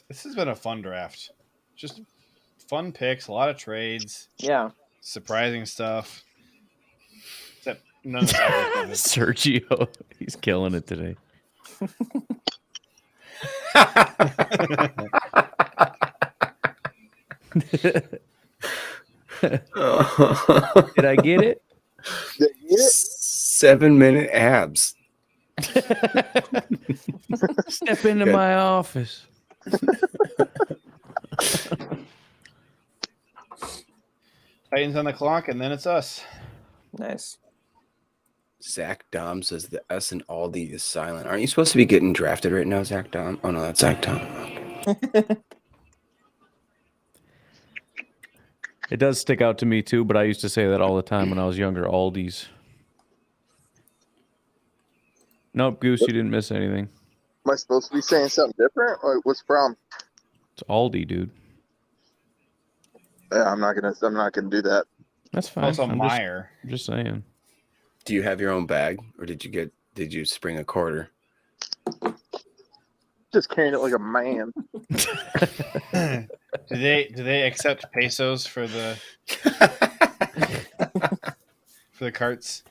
This has been a fun draft. Just fun picks, a lot of trades, Yeah. surprising stuff. Except none of that. Sergio, he's killing it today. Did I get it? 7-minute abs. Step into Good. my office. Titans on the clock, and then it's us. Nice. Zach Dom says the S in Aldi is silent. Aren't you supposed to be getting drafted right now, Zach Dom? Oh no, that's Zach Dom. It does stick out to me too, but I used to say that all the time when I was younger. Aldi's. Nope, Goose, you didn't miss anything. Am I supposed to be saying something different? Or what's the problem? It's Aldi, dude. Yeah, I'm not gonna do that. That's fine. Also, I'm Meyer. just saying. Do you have your own bag, or did you spring a quarter? Just carrying it like a man. Do they accept pesos for the for the carts?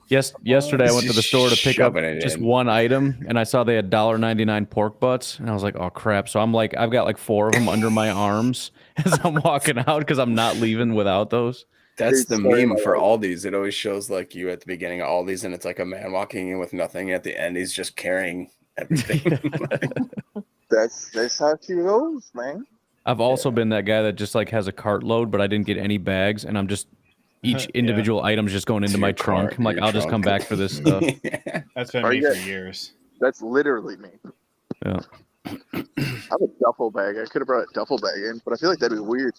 Yes, yesterday I went to the store to pick up Shoving it just in. one item, and I saw they had $1.99 pork butts, and I was like, "Oh crap!" So I'm like, I've got like 4 of them under my arms as I'm walking out because I'm not leaving without those. That's the Dude, sorry, meme my for bad. Aldi's. It always shows like you at the beginning of Aldi's, and it's like a man walking in with nothing. At the end, he's just carrying everything. That's how she goes, man. I've also been that guy that just like has a cartload, but I didn't get any bags, and I'm just each Yeah. individual item's just going into To my your trunk. car- I'm like, your I'll just come trunk. back for this stuff. That's been Are me you for guys- years. That's literally me. Yeah. I have a duffel bag. I could have brought a duffel bag in, but I feel like that'd be weird.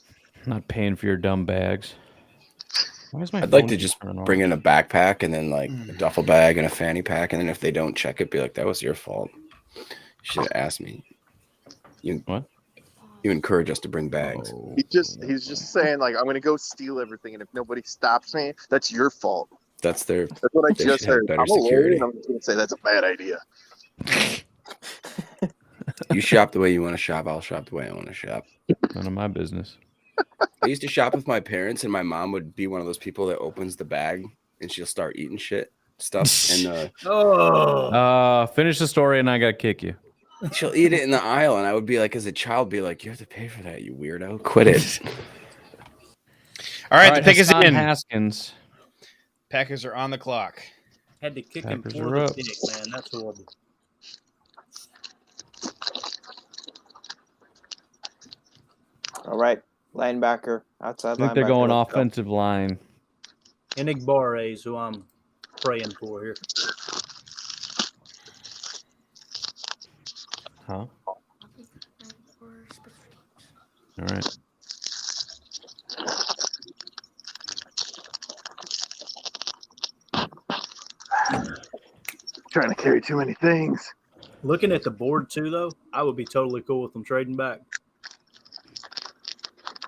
I'm not paying for your dumb bags. Why is my I'd like phone to just turning off? bring in a backpack and then like a duffel bag and a fanny pack, and then if they don't check it, be like, "That was your fault. You should have asked me." What? You encourage us to bring bags. Oh. He's just saying like I'm gonna go steal everything, and if nobody stops me, that's your fault. That's their. That's what I They just should have heard. better I'm a lawyer, security. and I'm just gonna say that's a bad idea. You shop the way you want to shop. I'll shop the way I want to shop. None of my business. I used to shop with my parents, and my mom would be one of those people that opens the bag and she'll start eating stuff, and Oh, Finish the story and I gotta kick you. she'll eat it in the aisle, and I would be like, as a child, be like, "You have to pay for that, you weirdo. Quit it." All right, the pick is Hassan in. Haskins. Packers are on the clock. had to kick him Packers for are the up. dick, man. That's horrible. All right, linebacker, outside I think linebacker. they're going let's go. offensive line. Enigbare is who I'm praying for here. Huh? All right. Trying to carry too many things. Looking at the board too, though, I would be totally cool with them trading back.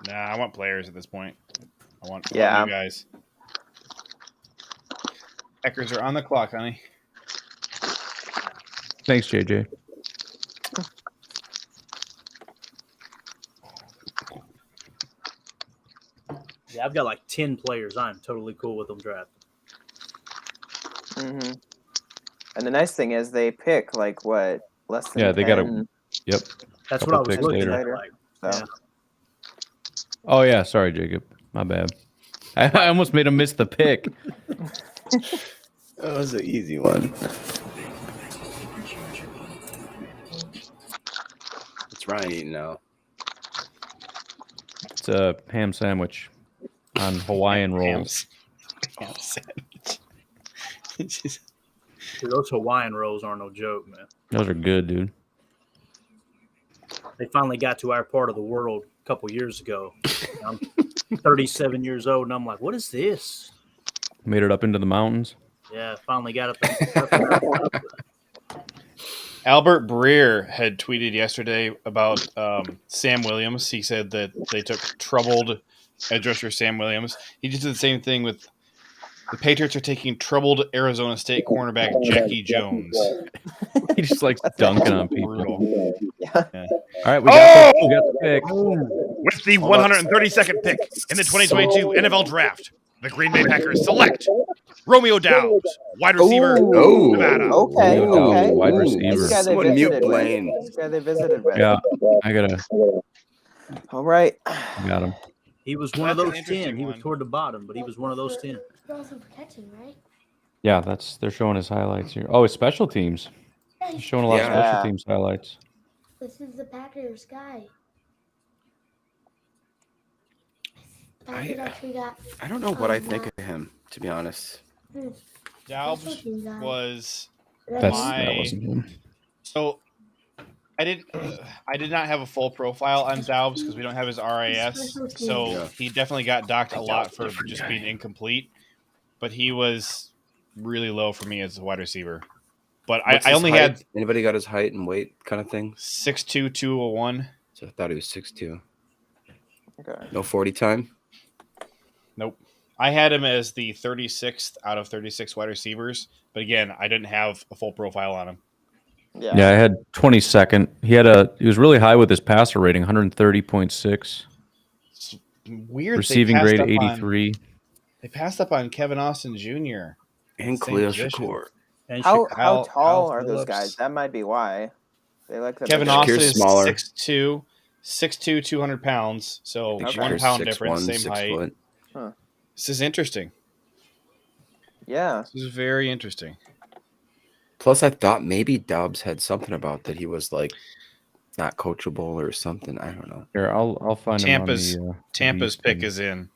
Nah, I want players at this point. I want you guys. Packers are on the clock, honey. Thanks, JJ. Yeah, I've got like 10 players. I'm totally cool with them drafting. Mm-hmm. And the nice thing is they pick like what, less than Yeah, they got a 10 Yep. That's Couple what I was picks looking later. at. Like, So yeah. Oh yeah, sorry, Jacob. My bad. I almost made him miss the pick. That was an easy one. What's Ryan eating now? It's a ham sandwich on Hawaiian rolls. Ham sandwich. Dude, those Hawaiian rolls aren't no joke, man. Those are good, dude. They finally got to our part of the world a couple years ago. I'm 37 years old, and I'm like, what is this? Made it up into the mountains. Yeah, finally got up. Albert Breer had tweeted yesterday about Sam Williams. He said that they took troubled edge rusher Sam Williams. He just did the same thing with the Patriots are taking troubled Arizona State cornerback Jackie Jones. He just likes dunking on people. Brutal. yeah. All right, we got the pick. With the 132nd pick in the 2022 NFL Draft, the Green Bay Packers select Romeo Doubs, wide receiver, Oh. Nevada. Okay, Romeo Doubs, okay. wide This receiver. guy they Someone mute visited with. Blaine. This guy they visited with. Yeah, I gotta All right. got him. He was one of That's an those interesting 10. He was one. toward the bottom, but he was one of those 10. You're also protecting, right? Yeah, they're showing his highlights here. Oh, it's special teams. He's showing a lot of Yeah. special teams highlights. This is the Packers guy. I- Packers actually got I don't know what I think of him, to be honest. Doubs was That My- wasn't him. so. I did not have a full profile on Doubs because we don't have his RAS. So Yeah. he definitely got docked a lot for just being incomplete. But he was really low for me as a wide receiver. But What's I his only height? had Anybody got his height and weight kind of thing? 6'2", 201. So I thought he was 6'2". Okay. No 40 time. Nope. I had him as the 36th out of 36 wide receivers. But again, I didn't have a full profile on him. Yeah. Yeah, I had 22nd. He was really high with his passer rating, 130.6. It's weird. Receiving they passed grade up 83. They passed up on Kevin Austin Jr. And Same Khalil position. Shakur. And How Al tall are those Phillips. guys? That might be why. They like the Kevin bigger- Austin Shakir's is smaller. 6'2", 200 pounds. So I think 1 Shakur's pound 6'1", difference, same 6 height. foot. This is interesting. Yeah. This is very interesting. Plus, I thought maybe Dobbs had something about that he was like not coachable or something. I don't know. Here, I'll find Tampa's- him on the Tampa's Beast pick thing. is in.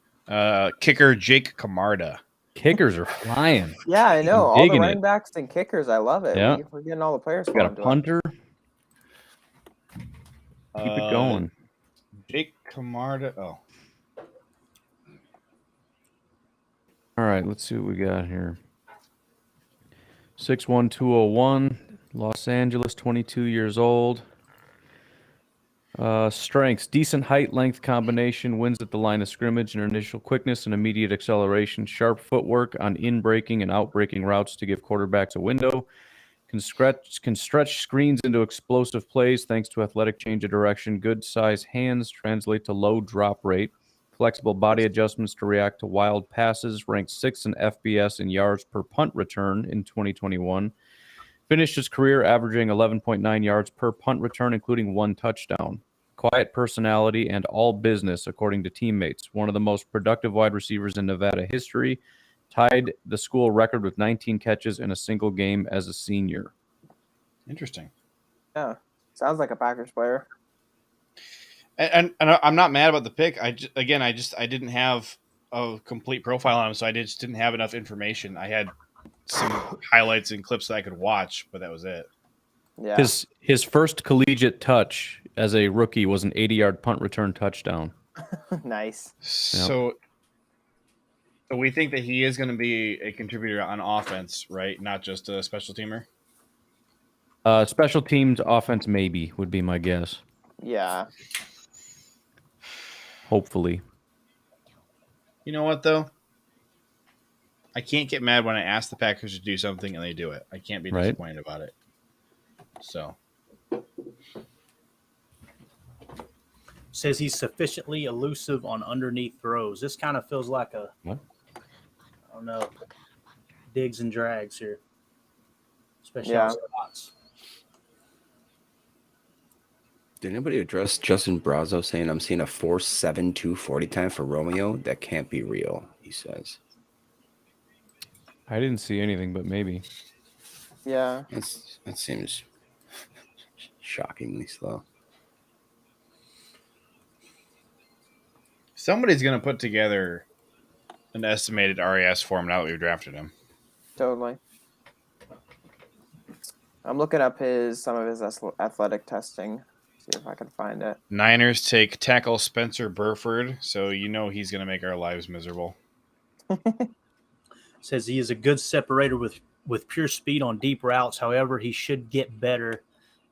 Kicker Jake Camarda. Kickers are flying. Yeah, I know. All the digging running it. backs and kickers, I love it. Yeah. We're getting all the players. We got a going to it. punter. Keep it going. Jake Camarda. Oh, All right, let's see what we got here. 6'1", 201, Los Angeles, 22 years old. Strengths: decent height, length combination, wins at the line of scrimmage, and initial quickness and immediate acceleration. Sharp footwork on in-breaking and out-breaking routes to give quarterbacks a window. Can stretch screens into explosive plays thanks to athletic change of direction. Good size hands translate to low drop rate. Flexible body adjustments to react to wild passes. Ranked 6th in FBS in yards per punt return in 2021. Finished his career averaging 11.9 yards per punt return, including 1 touchdown. Quiet personality and all business, according to teammates. One of the most productive wide receivers in Nevada history. Tied the school record with 19 catches in a single game as a senior. interesting. Yeah. Sounds like a Packers player. And I'm not mad about the pick. I didn't have a complete profile on him, so I just didn't have enough information. I had some highlights and clips that I could watch, but that was it. Yeah. His first collegiate touch as a rookie was an 80-yard punt return touchdown. Nice. So we think that he is going to be a contributor on offense, right? Not just a special teamer. Special teams, offense, maybe would be my guess. Yeah. Hopefully. You know what though? I can't get mad when I ask the Packers to do something and they do it. I can't be Right. disappointed about it. So Says he's sufficiently elusive on underneath throws. This kind of feels like a, What? I don't know, digs and drags here, especially Yeah. on spots. Did anybody address Justin Brazo saying I'm seeing a 4.72 40 time for Romeo? That can't be real, he says. I didn't see anything, but maybe. Yeah. That seems shockingly slow. somebody's going to put together an estimated RAS for him now that we've drafted him. Totally. I'm looking up some of his athletic testing. See if I can find it. Niners take tackle Spencer Burford, so you know he's going to make our lives miserable. Says he is a good separator with pure speed on deep routes. However, he should get better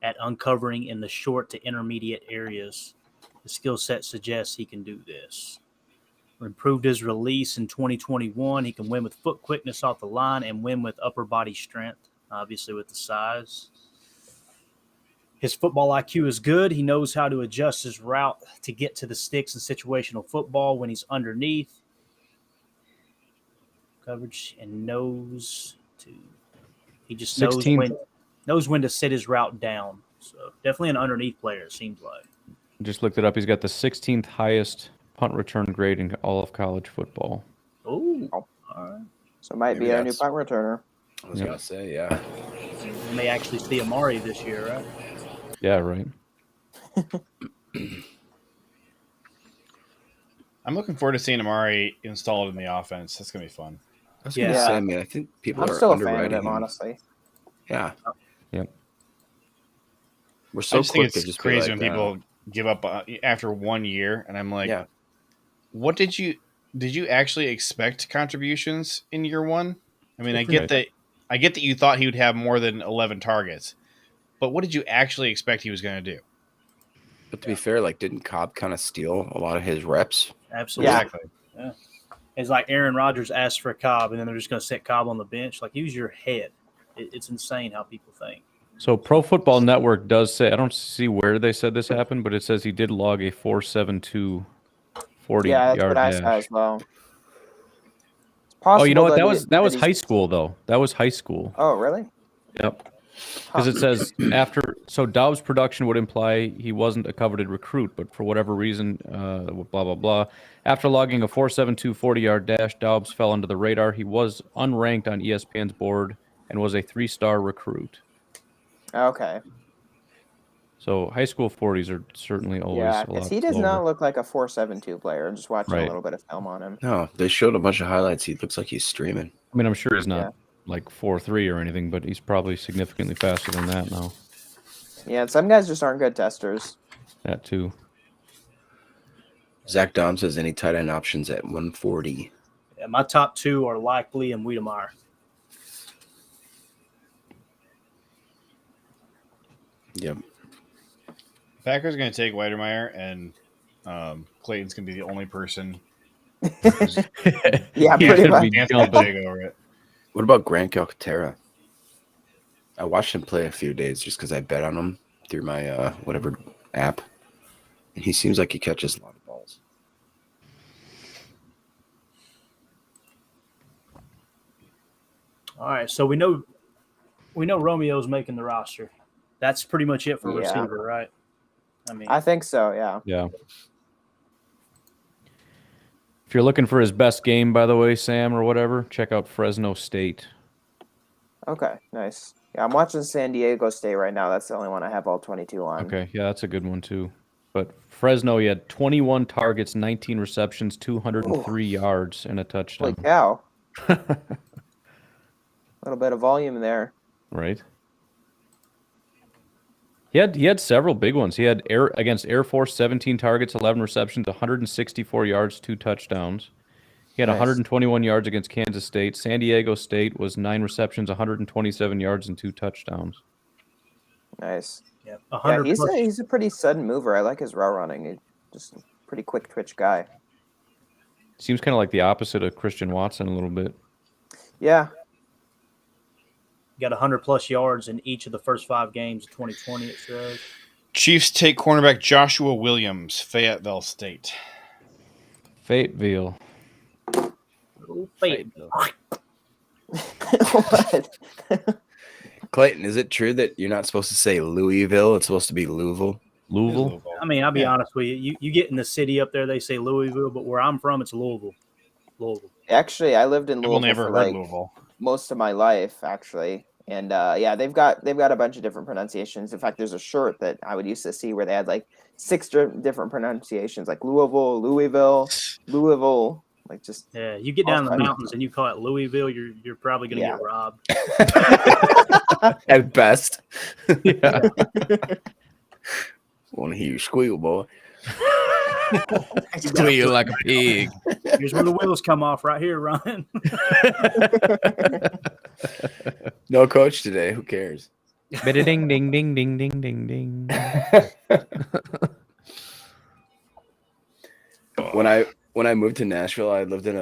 at uncovering in the short to intermediate areas. The skill set suggests he can do this. Improved his release in 2021. He can win with foot quickness off the line and win with upper body strength, obviously with the size. His football IQ is good. He knows how to adjust his route to get to the sticks in situational football when he's underneath. Coverage and knows to. He just knows when to set his route down. So definitely an underneath player, it seems like. Just looked it up. He's got the 16th highest punt return grade in all of college football. Oh, all right. So might Maybe be our new that's- punt returner. I was Yep. going to say, yeah. We may actually see Amari this year, right? Yeah, right. I'm looking forward to seeing Amari installed in the offense. That's going to be fun. I was going to Yeah. say, man, I think people I'm are still a fan of underwriting him, honestly. Yeah. Yep. We're I so just think quick to it's just be crazy like, when people give up after 1 year, and I'm like, yeah. what did you actually expect contributions in year one? I mean, I Different. get that you thought he would have more than 11 targets, but what did you actually expect he was going to do? But to be fair, like, didn't Cobb kind of steal a lot of his reps? Absolutely. Yeah. Exactly. It's like Aaron Rodgers asked for Cobb, and then they're just going to set Cobb on the bench. Like, use your head. It's insane how people think. So Pro Football Network does say, I don't see where they said this happened, but it says he did log a 4.72 40 Yeah, that's yard what I dash. saw as well. It's Oh, you know possible what? That was he's- high school though. That was high school. Oh, really? Yep. Because it says so Dobbs' production would imply he wasn't a coveted recruit, but for whatever reason, blah, blah, blah. After logging a 4.72 40-yard dash, Dobbs fell under the radar. He was unranked on ESPN's board and was a 3-star recruit. Okay. So high school 40s are certainly always Yeah, a because lot he does slower. not look like a 4.72 player. I'm just watching a Right. little bit of film on him. No, they showed a bunch of highlights. He looks like he's streaming. I mean, I'm sure he's not Yeah. like 4.3 or anything, but he's probably significantly faster than that now. Yeah, and some guys just aren't good testers. That too. Zach Dom says any tight end options at 140. Yeah, my top two are Likely and Wiedemeyer. Yep. Packers are going to take Weidermeyer, and Clayton's going to be the only person Yeah, He's pretty gonna much. be dancing jumping. big over it. What about Grant Calcaterra? I watched him play a few days just because I bet on him through my whatever app, and he seems like he catches a lot of balls. All right, so we know Romeo's making the roster. That's pretty much it for Yeah. receiver, right? I mean, I think so, yeah. Yeah. If you're looking for his best game, by the way, Sam or whatever, check out Fresno State. Okay, nice. Yeah, I'm watching San Diego State right now. That's the only one I have all 22 on. Okay, yeah, that's a good one too. But Fresno, he had 21 targets, 19 receptions, 203 yards, and a touchdown. Holy cow. A little bit of volume there. Right. He had several big ones. He had against Air Force 17 targets, 11 receptions, 164 yards, 2 touchdowns. He had Nice. 121 yards against Kansas State. San Diego State was 9 receptions, 127 yards, and 2 touchdowns. Nice. Yeah, Yeah, 100 plus. he's a pretty sudden mover. I like his route running. He's just a pretty quick twitch guy. Seems kind of like the opposite of Christian Watson a little bit. Yeah. Got 100 plus yards in each of the first 5 games of 2020. It says. Chiefs take cornerback Joshua Williams, Fayetteville State. Fayetteville. What? Clayton, is it true that you're not supposed to say Louisville? It's supposed to be Louisville. Louisville. I mean, I'll be honest with you. You get in the city up there, they say Louisville, but where I'm from, it's Louisville. Louisville. Actually, I lived in People Louisville never for heard like Louisville. most of my life, actually. And yeah, they've got a bunch of different pronunciations. In fact, there's a shirt that I would used to see where they had like 6 different pronunciations, like Louisville, Louisville, like just Yeah, you get down in the Awesome. mountains and you call it Louisville, you're probably going to Yeah. get robbed. At best. Yeah. Want to hear you squeal, boy. Squeal like a pig. Here's where the wheels come off right here, Ryan. No coach today. Who cares? Ding, ding, ding, ding, ding, ding, ding. When I moved to Nashville, I lived in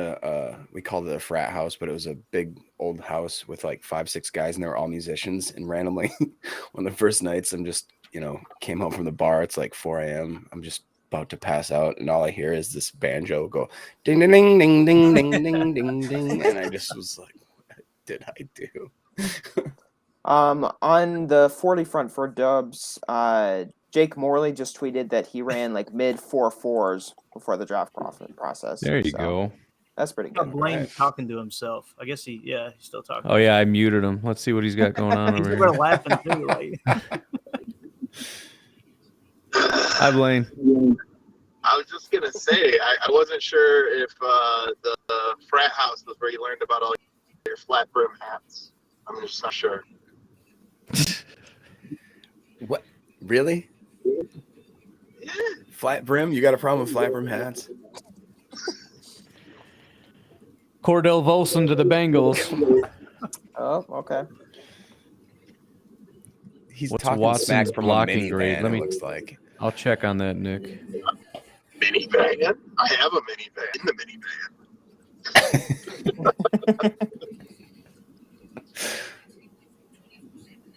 we called it a frat house, but it was a big old house with like 5-6 guys, and they were all musicians. And randomly, one of the first nights, I'm just came home from the bar. It's like 4 a.m. I'm just about to pass out, and all I hear is this banjo go ding ding ding ding ding ding ding ding ding, and I just was like, what did I do? on the 40 front for Dubs, Jake Morley just tweeted that he ran like mid 4.4s before the draft process. There you So, go. That's pretty Got good. Blaine Right. talking to himself. I guess he's still talking. Oh yeah, I muted him. Let's see what he's got going on He's over over here. laughing too. Like, Hi, Blaine. I was just gonna say I wasn't sure if the frat house was where you learned about all your flat brim hats. I'm just not sure. What? Really? Yeah. Flat brim? You got a problem with flat brim hats? Cordell Volson to the Bengals. Oh, okay. He's What's talking Watson's smack from a blocking grade? minivan, Let me- it looks like. I'll check on that, Nick. Minivan? I have a minivan in the minivan.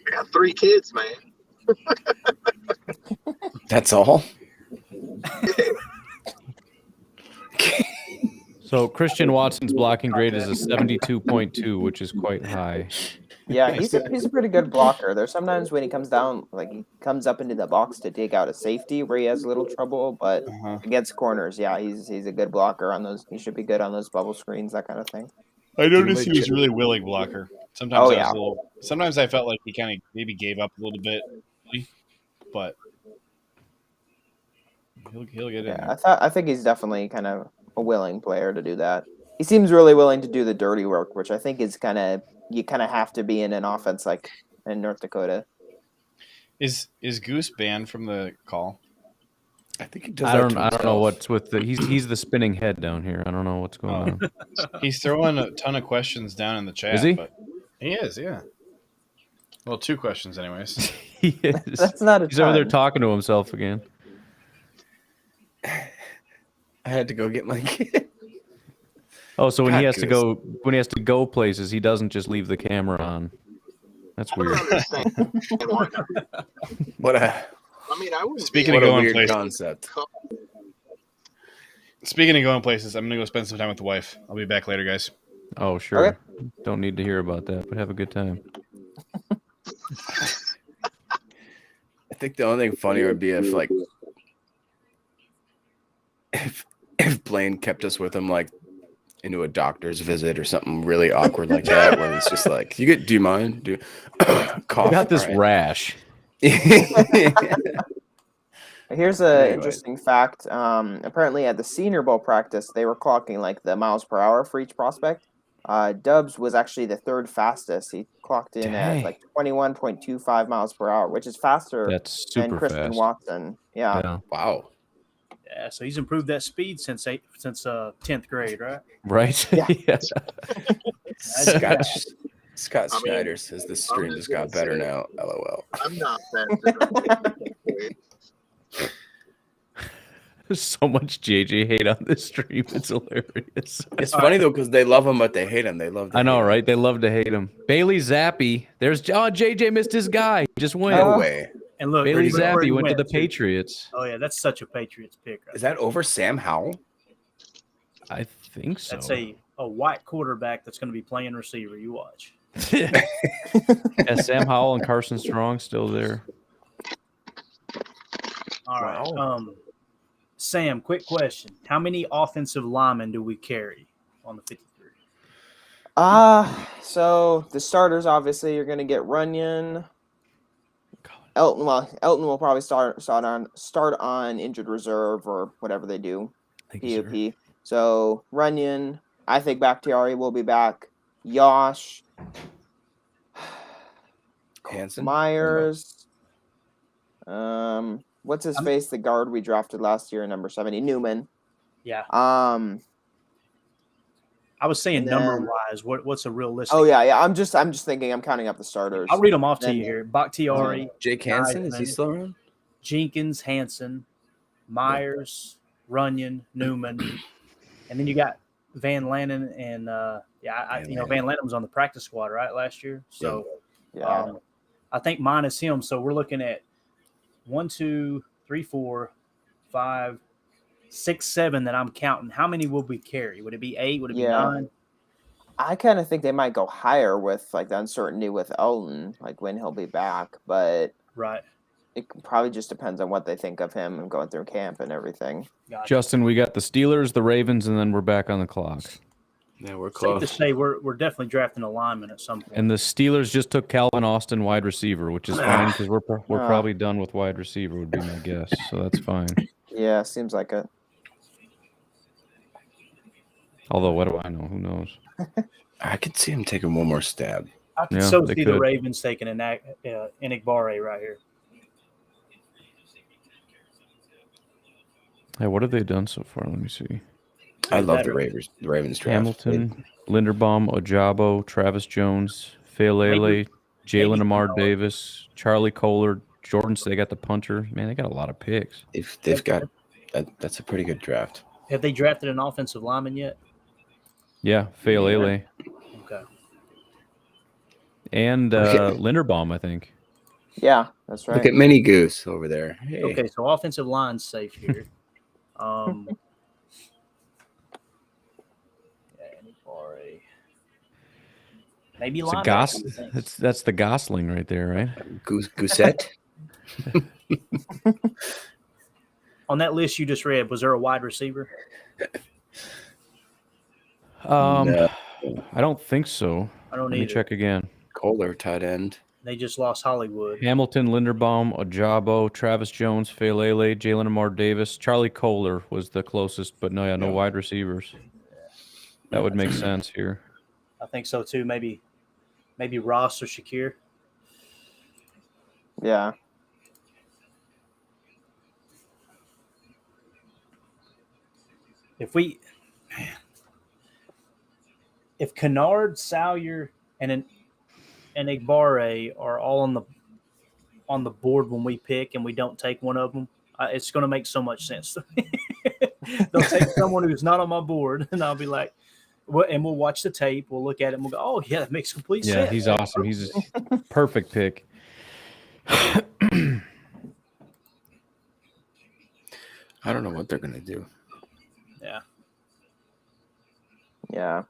I got 3 kids, man. That's all? So Christian Watson's blocking grade is a 72.2, which is quite high. Yeah, he's a pretty good blocker. There's sometimes when he comes down, like he comes up into the box to dig out a safety where he has a little trouble, but Uh-huh. against corners, yeah, he's a good blocker on those. He should be good on those bubble screens, that kind of thing. I noticed he was a really willing blocker. Sometimes Oh, I was yeah. sometimes I felt like he kind of maybe gave up a little bit, but he'll get in Yeah, there. I think he's definitely kind of a willing player to do that. He seems really willing to do the dirty work, which I think is you kind of have to be in an offense like in North Dakota. Is Goose banned from the call? I think he does I that don't to know himself. what's with the he's the spinning head down here. I don't know what's going on. He's throwing a ton of questions down in the chat. Is he? But he is, yeah. Well, 2 questions, anyways. He is. That's not a He's over there ton. talking to himself again. I had to go get my kid. Oh, so when he God, has to Goose. go places, he doesn't just leave the camera on. That's I don't weird. understand why not. What a I mean, I wouldn't Speaking be of what a going weird places. concept. Speaking of going places, I'm gonna go spend some time with the wife. I'll be back later, guys. Oh, sure. Okay. Don't need to hear about that, but have a good time. I think the only thing funnier would be if if Blaine kept us with him like into a doctor's visit or something really awkward like that, where it's just like, do you mind? Do cough. I got this All right. rash. Here's an Anyway. interesting fact. Apparently, at the Senior Bowl practice, they were clocking like the miles per hour for each prospect. Dubs was actually the third fastest. He clocked in Dang. at like 21.25 miles per hour, which is faster That's than super Christian fast. Watson. Yeah. Yeah. Wow. Yeah, so he's improved that speed since 10th grade, right? Right. Yeah. Yeah. Scott I mean, Snyder says the stream just got better now. LOL. I'm not faster. There's so much JJ hate on this stream. It's hilarious. It's funny though because they love him, but they hate him. They love. To I know, hate him. right? They love to hate him. Bailey Zappi. There's JJ missed his guy. He just went. No way. And look, Bailey look where he Zappi went to the too. Patriots. Oh yeah, that's such a Patriots pick. Right Is that over Sam Howell? I think so. That's a white quarterback that's going to be playing receiver. You watch. Yeah, Sam Howell and Carson Strong still there. All right. Wow. Sam, quick question. How many offensive linemen do we carry on the 53? So the starters, obviously, you're going to get Runyon. Elton will probably start on injured reserve or whatever they do. Thank you, sir. POP. So Runyon, I think Bakhtiari will be back. Yosh, Hanson? Myers. What's his face? The guard we drafted last year, number 70, Newman. Yeah. I was saying and then- number wise. What's a realistic? Oh yeah. I'm just thinking. I'm counting up the starters. I'll read them off to Then- you here. Bakhtiari, Jake Hansen, is he still around? Jenkins, Hanson, Myers, Runyon, Newman, and then you got Van Lannen and Van Lannen was on the practice squad right last year. So Yeah. I think minus him. So we're looking at 1, 2, 3, 4, 5, 6, 7 that I'm counting. How many will we carry? Would it be 8? Would it be 9? I kind of think they might go higher with like the uncertainty with Elton, like when he'll be back. But Right. it probably just depends on what they think of him and going through camp and everything. Gotcha. Justin, we got the Steelers, the Ravens, and then we're back on the clock. Yeah, we're Safe to close. say we're definitely drafting a lineman at some point. And the Steelers just took Calvin Austin, wide receiver, which is fine because we're Ah. probably done with wide receiver, would be my guess. So that's fine. Yeah, seems like it. Although, what do I know? Who knows? I could see him taking one more stab. I can Yeah, so they see the could. Ravens taking an Enigbare right here. Hey, what have they done so far? Let me see. I love better. the Ravens draft. Hamilton, Linderbaum, Ojabo, Travis Jones, Failele, Jalen maybe Amar Noah. Davis, Charlie Kohler, Jordan. They got the punter. Man, they got a lot of picks. They've got that's a pretty good draft. Have they drafted an offensive lineman yet? Yeah, Failele Okay. and Okay. Linderbaum, I think. Yeah, that's right. Look at Mini Goose over there. Hey. Okay, so offensive line's safe here. Enigbare. Maybe It's a linebacker. Gos. you think? That's the Gosling right there, right? Goosette. On that list you just read, was there a wide receiver? No. I don't think so. I don't Let me either. check again. Kohler, tight end. They just lost Hollywood. Hamilton, Linderbaum, Ojabo, Travis Jones, Failele, Jalen Amar Davis, Charlie Kohler was the closest, but no Yeah. wide receivers. That would make sense here. I think so too. Maybe Ross or Shakir. Yeah. If Kennard, Salyer, and Enigbare are all on the board when we pick and we don't take one of them, it's going to make so much sense to me. They'll take someone who's not on my board, and I'll be like, and we'll watch the tape. We'll look at it and we'll go, oh, yeah, that makes complete Yeah, sense. he's awesome. He's a perfect pick. I don't know what they're gonna do. Yeah.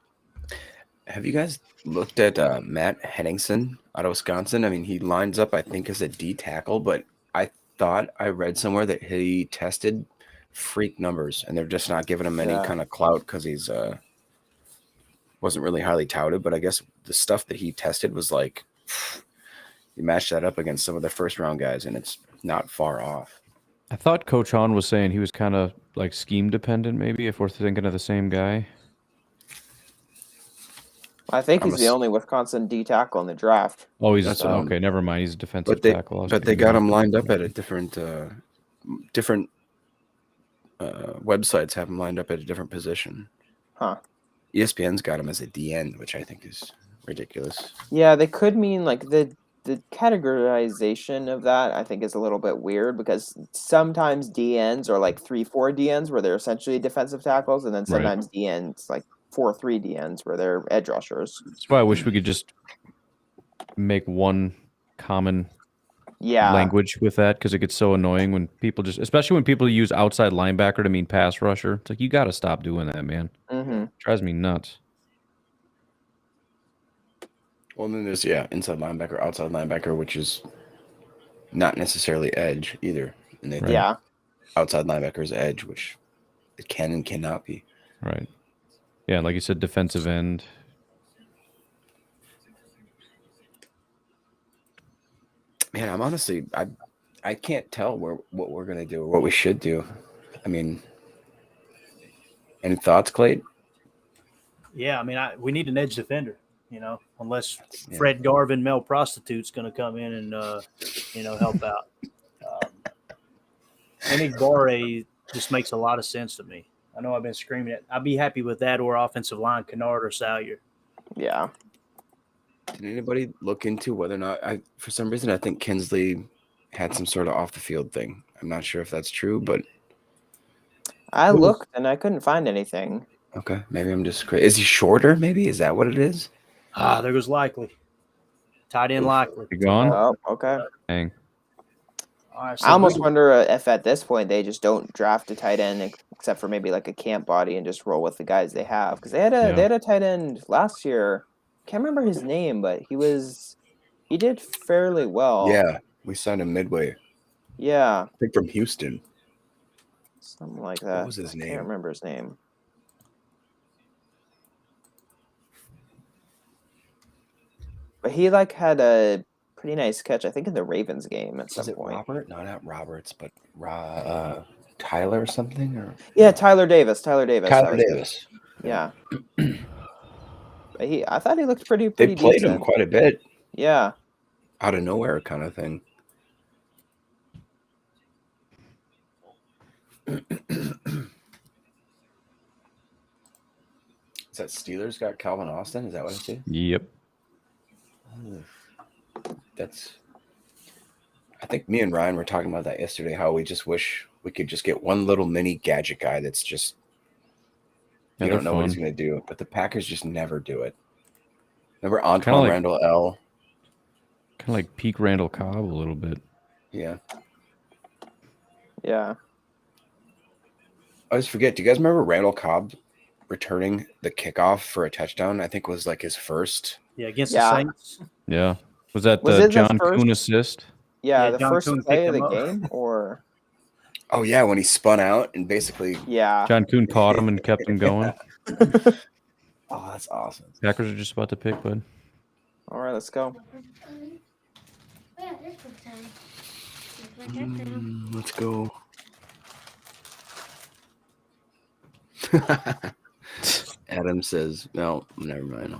Have you guys looked at Matt Henningsen out of Wisconsin? I mean, he lines up, I think, as a D tackle, but I thought I read somewhere that he tested freak numbers, and they're just not giving him any Yeah. kind of clout because he's wasn't really highly touted. But I guess the stuff that he tested was like, you match that up against some of the first round guys, and it's not far off. I thought Coach Hahn was saying he was kind of like scheme dependent, maybe, if we're thinking of the same guy. I think I'm he's the only Wisconsin D tackle in the draft. Oh, he's That's, okay. Never mind. He's a defensive tackle. I was but they thinking got of- him lined up at a different websites have him lined up at a different position. Huh. ESPN's got him as a DN, which I think is ridiculous. Yeah, they could mean like the categorization of that I think is a little bit weird because sometimes DNs are like 3-4 DNs where they're essentially defensive tackles, and then sometimes DNs like 4-3 DNs where they're edge rushers. That's why I wish we could just make one common language with that, because it gets so annoying when people especially when people use outside linebacker to mean pass rusher. It's like, you got to stop doing that, man. Mm-hmm. Drives me nuts. Well, then there's inside linebacker, outside linebacker, which is not necessarily edge either. And they think outside linebacker is edge, which it can and cannot be. Right. Yeah, like you said, defensive end. Man, I'm honestly I can't tell what we're gonna do or what we should do. I mean, any thoughts, Clayton? Yeah, I mean, we need an edge defender, unless Fred Garvin, male prostitute's going to come in and, help out. Enagbare just makes a lot of sense to me. I know I've been screaming it. I'd be happy with that or offensive line, Kennard or Salyer. Yeah. Did anybody look into whether or not for some reason I think Kinsley had some sort of off the field thing. I'm not sure if that's true, but I looked and I couldn't find anything. Okay, maybe I'm just crazy. Is he shorter? Maybe is that what it is? There goes Likely. Tight end Likely. You gone? Oh, okay. Dang. All right, so I almost wonder if at this point they just don't draft a tight end except for maybe like a camp body and just roll with the guys they have, because they had a tight end last year. Can't remember his name, but he did fairly well. Yeah, we signed him midway. Yeah, I think from Houston. something like that. What was his I name? can't remember his name. But he had a pretty nice catch, I think, in the Ravens game at some Is it point. Robert? No, not Roberts, but Tyler or something? Or Yeah, Tyler Davis. Tyler Davis. Yeah. But I thought he looked pretty They played decent. him quite a bit. Yeah. Out of nowhere kind of thing. Is that Steelers got Calvin Austin? Is that what I see? Yep. I think me and Ryan were talking about that yesterday, how we just wish we could just get one little mini gadget guy that's just you don't know what he's going to do, but the Packers just never do it. Remember Antoine Randall L? Kind of like peak Randall Cobb a little bit. Yeah. Yeah. I always forget. Do you guys remember Randall Cobb returning the kickoff for a touchdown? I think was like his first. Yeah, against the Saints. Yeah. Was that Was the it the John first- Kuhn assist? Yeah, Yeah, the John first Kuhn play of picked the him up. game, or Oh yeah, when he spun out and basically. yeah. John Kuhn caught him and kept him going. Oh, that's awesome. Packers are just about to pick, bud. All right, let's go. Yeah, there's one time. There's my touchdown. Let's go. Adam says, "No, never mind."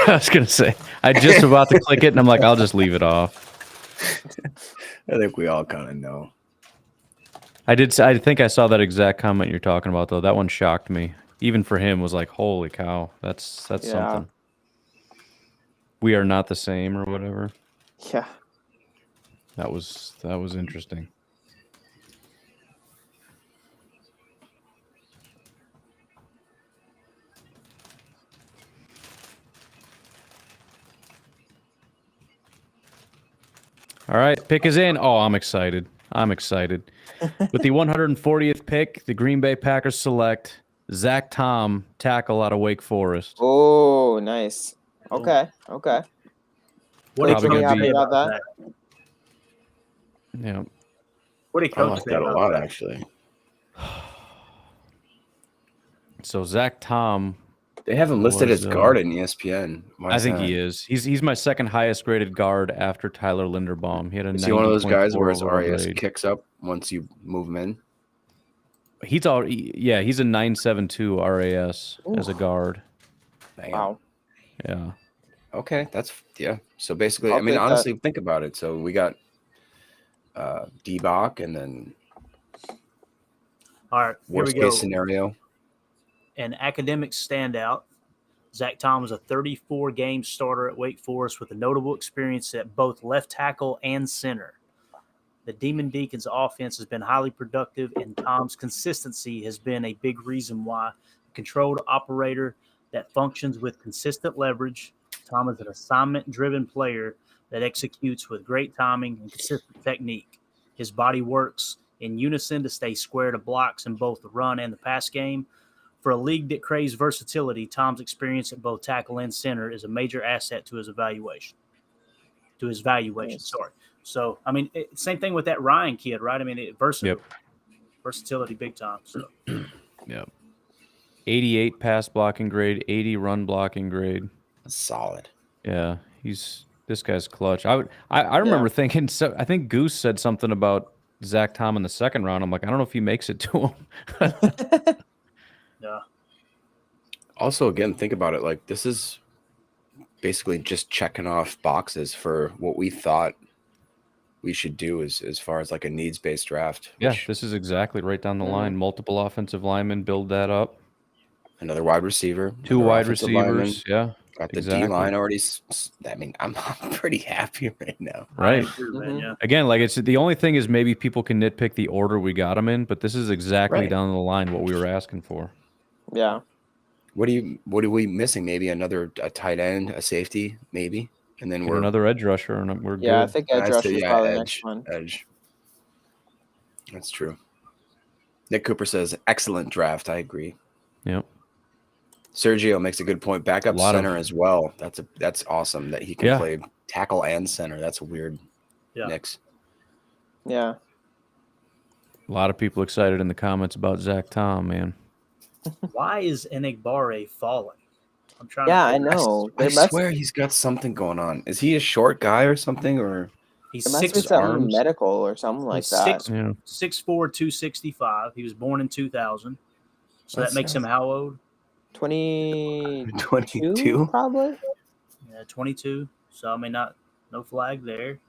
I was gonna say, I just about to click it, and I'm like, I'll just leave it off. I think we all kind of know. I think I saw that exact comment you're talking about, though. That one shocked me. Even for him, was like, holy cow, that's something. We are not the same, or whatever. Yeah. That was interesting. All right, pick is in. Oh, I'm excited. With the 140th pick, the Green Bay Packers select Zach Tom, tackle out of Wake Forest. Oh, nice. Okay. Okay. What did Probably Pretty gonna happy be- about that. Yeah. What did I coach like say that a about lot, that? actually. So Zach Tom They have him listed was, as guard in ESPN. Why I is think that? he is. He's my second highest graded guard after Tyler Linderbaum. He had a Is he one of those guys 90.4 where his overall RAS grade. kicks up once you move him in? He's already, yeah, he's a 9.72 RAS as a guard. Damn. Wow. Yeah. Okay, that's yeah. So basically, I'll I mean, take that. honestly, think about it. So we got D-Bach, and then All right, here we worst go. case scenario. An academic standout. Zach Tom was a 34-game starter at Wake Forest with a notable experience at both left tackle and center. The Demon Deacons offense has been highly productive, and Tom's consistency has been a big reason why. A controlled operator that functions with consistent leverage. Tom is an assignment-driven player that executes with great timing and consistent technique. His body works in unison to stay square to blocks in both the run and the pass game. For a league that craves versatility, Tom's experience at both tackle and center is a major asset to his evaluation. Nice. Sorry. So, I mean, same thing with that Ryan kid, right? I mean, versatility big time. So, Yep. 88 pass blocking grade, 80 run blocking grade. That's solid. Yeah, this guy's clutch. I remember thinking. So I think Goose said something about Zach Tom in the second round. I'm like, I don't know if he makes it to him. yeah. Also, again, think about it. Like, this is basically just checking off boxes for what we thought we should do as far as like a needs-based draft. Yeah, which- this is exactly right down the line. Multiple offensive linemen, build that up. another wide receiver, Two another wide offensive lineman, receivers. Yeah, got the exactly. D line already. I mean, I'm pretty happy right now. right. Man, yeah. Again, like it's the only thing is maybe people can nitpick the order we got them in, but this is exactly Right. down the line what we were asking for. Yeah. What are we missing? Maybe a tight end, a safety, maybe, and then Get we're another edge rusher, and we're Yeah, I good. think edge I'd rush say, is yeah, probably the edge, next one. edge. That's true. Nick Cooper says excellent draft. I agree. Yep. Sergio makes a good point. Backup Lot of- center as well. That's awesome that he can Yeah. play tackle and center. That's a weird Yeah. mix. Yeah. A lot of people excited in the comments about Zach Tom, man. Why is Enigbare falling? I'm trying Yeah, to I figure out. know. I There must, swear he's got something going on. Is he a short guy or something? Or He's there must be six something arms. medical or something like He's that. six- Yeah. 6'4", 265. He was born in 2000. So That's- that makes him how old? 22 22? probably. Yeah, 22. So I mean, no flag there.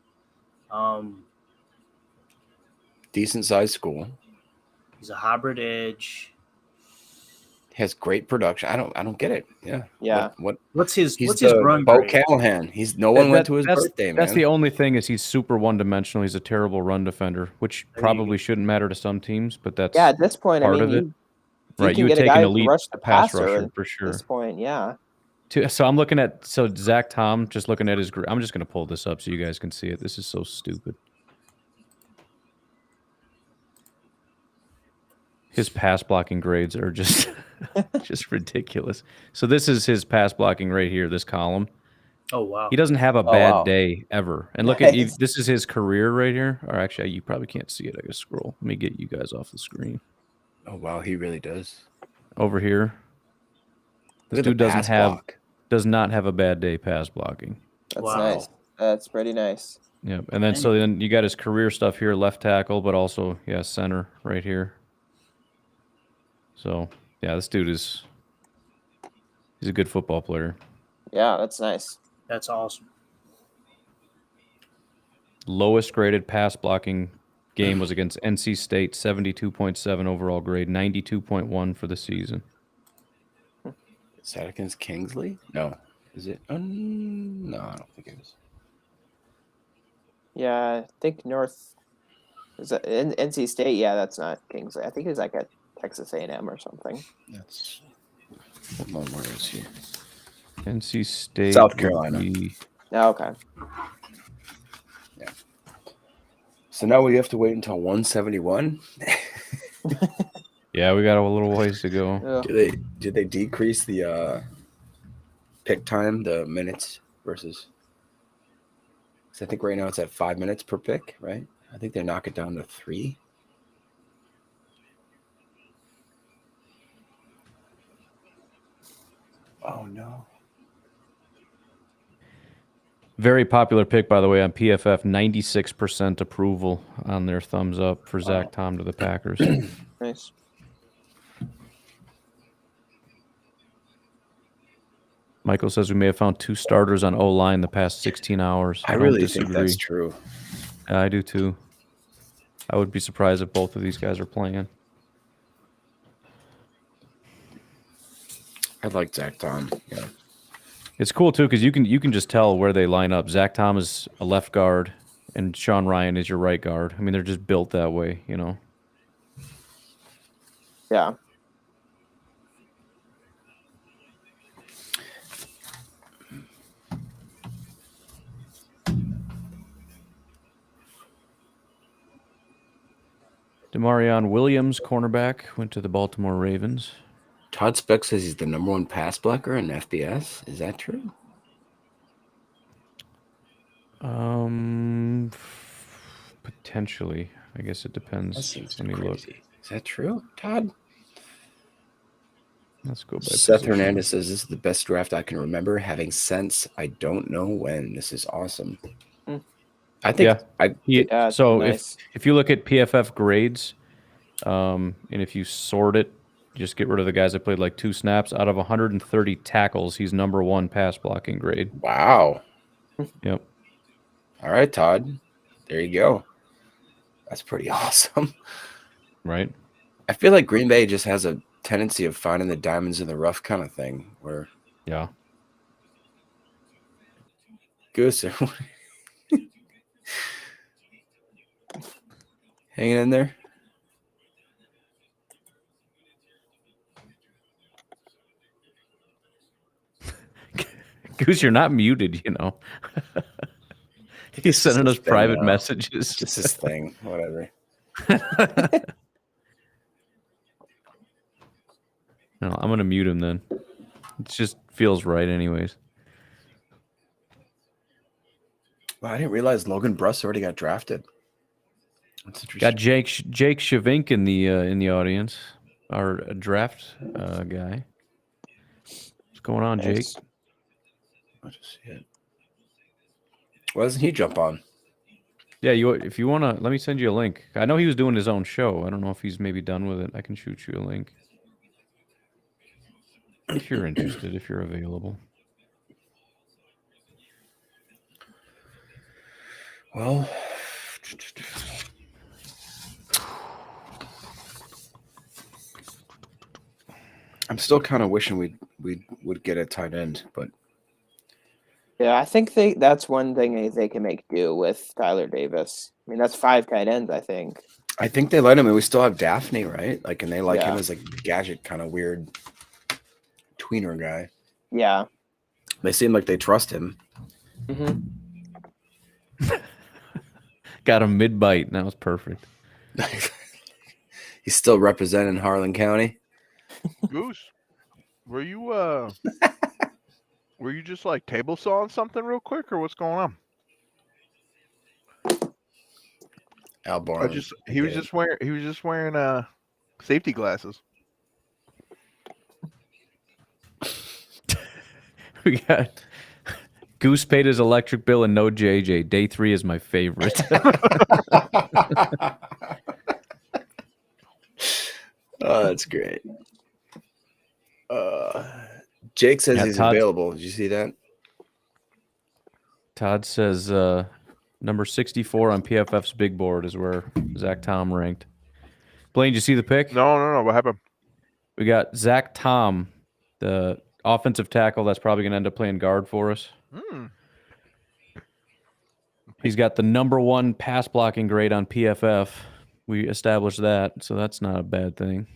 Decent sized school. He's a hybrid edge. Has great production. I don't get it. Yeah. Yeah. What What's his he's what's his the run Bo grade? Callahan. No one went to his that's, birthday, man. That's the only thing is he's super one-dimensional. He's a terrible run defender, which There you probably shouldn't matter to some teams, but that's Yeah, at this point, I part mean, of it. you right. can You would get a take guy an who can elite rush the pass passer rusher at for sure. this point. Yeah. So I'm looking at Zach Tom, just looking at his. I'm just going to pull this up so you guys can see it. This is so stupid. His pass blocking grades are just just ridiculous. So this is his pass blocking right here. This column. Oh wow. He doesn't have a bad wow. day ever. And look at Nice. this is his career right here. Or actually, you probably can't see it. I gotta scroll. Let me get you guys off the screen. Oh wow, he really does. Over here. This Look at the dude does not have a bad day pass blocking. That's Wow. nice. That's pretty nice. Yep. And then you got his career stuff here, left tackle, but also center right here. So yeah, this dude he's a good football player. Yeah, that's nice. That's awesome. Lowest graded pass blocking game was against NC State, 72.7 overall grade, 92.1 for the season. Is that against Kingsley? No. Is it? No, I don't think it is. Yeah, I think North is that NC State. Yeah, that's not Kingsley. I think it's like at Texas A&M or something. That's. Hold on, where is he? NC State, South would Carolina. be- Oh, okay. So now we have to wait until 171. Yeah, we got a little ways to go. Ugh. Did they decrease the pick time, the minutes versus? 'Cause I think right now it's at 5 minutes per pick, right? I think they knock it down to 3. Oh no. Very popular pick, by the way, on PFF. 96% approval on their thumbs up for Zach Tom to the Packers. Nice. Michael says we may have found 2 starters on O-line the past 16 hours. I don't really think that's disagree. true. I do too. I would be surprised if both of these guys are playing. I like Zach Tom. Yeah. It's cool too because you can just tell where they line up. Zach Tom is a left guard, and Sean Ryan is your right guard. I mean, they're just built that way, you know. Yeah. Demarion Williams, cornerback, went to the Baltimore Ravens. Todd Speck says he's the #1 pass blocker in FBS. Is that true? Potentially. I guess it That depends. seems Let me crazy. look. Is that true, Todd? Let's go by Seth position. Hernandez says this is the best draft I can remember having since I don't know when. This is awesome. Hmm. I think Yeah. Yeah, it's So nice. if you look at PFF grades, and if you sort it, just get rid of the guys that played like 2 snaps. Out of 130 tackles, he's #1 pass blocking grade. wow. Yep. All right, Todd. There you go. That's pretty awesome. Right. I feel like Green Bay just has a tendency of finding the diamonds in the rough kind of thing where Yeah. Goose hanging in there. Goose, you're not muted, you know. He's sending us Just thing private now. messages. Just his thing, whatever. No, I'm gonna mute him then. It just feels right, anyways. Well, I didn't realize Logan Bruss already got drafted. That's interesting. Got Jake Shavink in the audience, our draft guy. What's going on, Jake? Nice. I'll just see it. Why doesn't he jump on? Yeah, if you wanna, let me send you a link. I know he was doing his own show. I don't know if he's maybe done with it. I can shoot you a link if you're interested, if you're available. Well, I'm still kind of wishing we would get a tight end, but Yeah, I think that's one thing they can make do with Tyler Davis. I mean, that's 5 tight ends, I think. I think they let him, and we still have Daphne, right? Like, and they like him Yeah. as a gadget kind of weird tweener guy. Yeah. They seem like they trust him. Hmm. Got him mid bite. That was perfect. He's still representing Harlan County. Goose, were you just like table sawing something real quick, or what's going on? Al Borland. He was just wearing safety glasses. We got Goose paid his electric bill and no JJ. Day 3 is my favorite. Oh, that's great. Jake says Yeah, he's Todd- available. Did you see that? Todd says number 64 on PFF's big board is where Zach Tom ranked. Blaine, did you see the pick? No. What happened? We got Zach Tom, the offensive tackle that's probably going to end up playing guard for us. He's got the #1 pass blocking grade on PFF. We established that, so that's not a bad thing.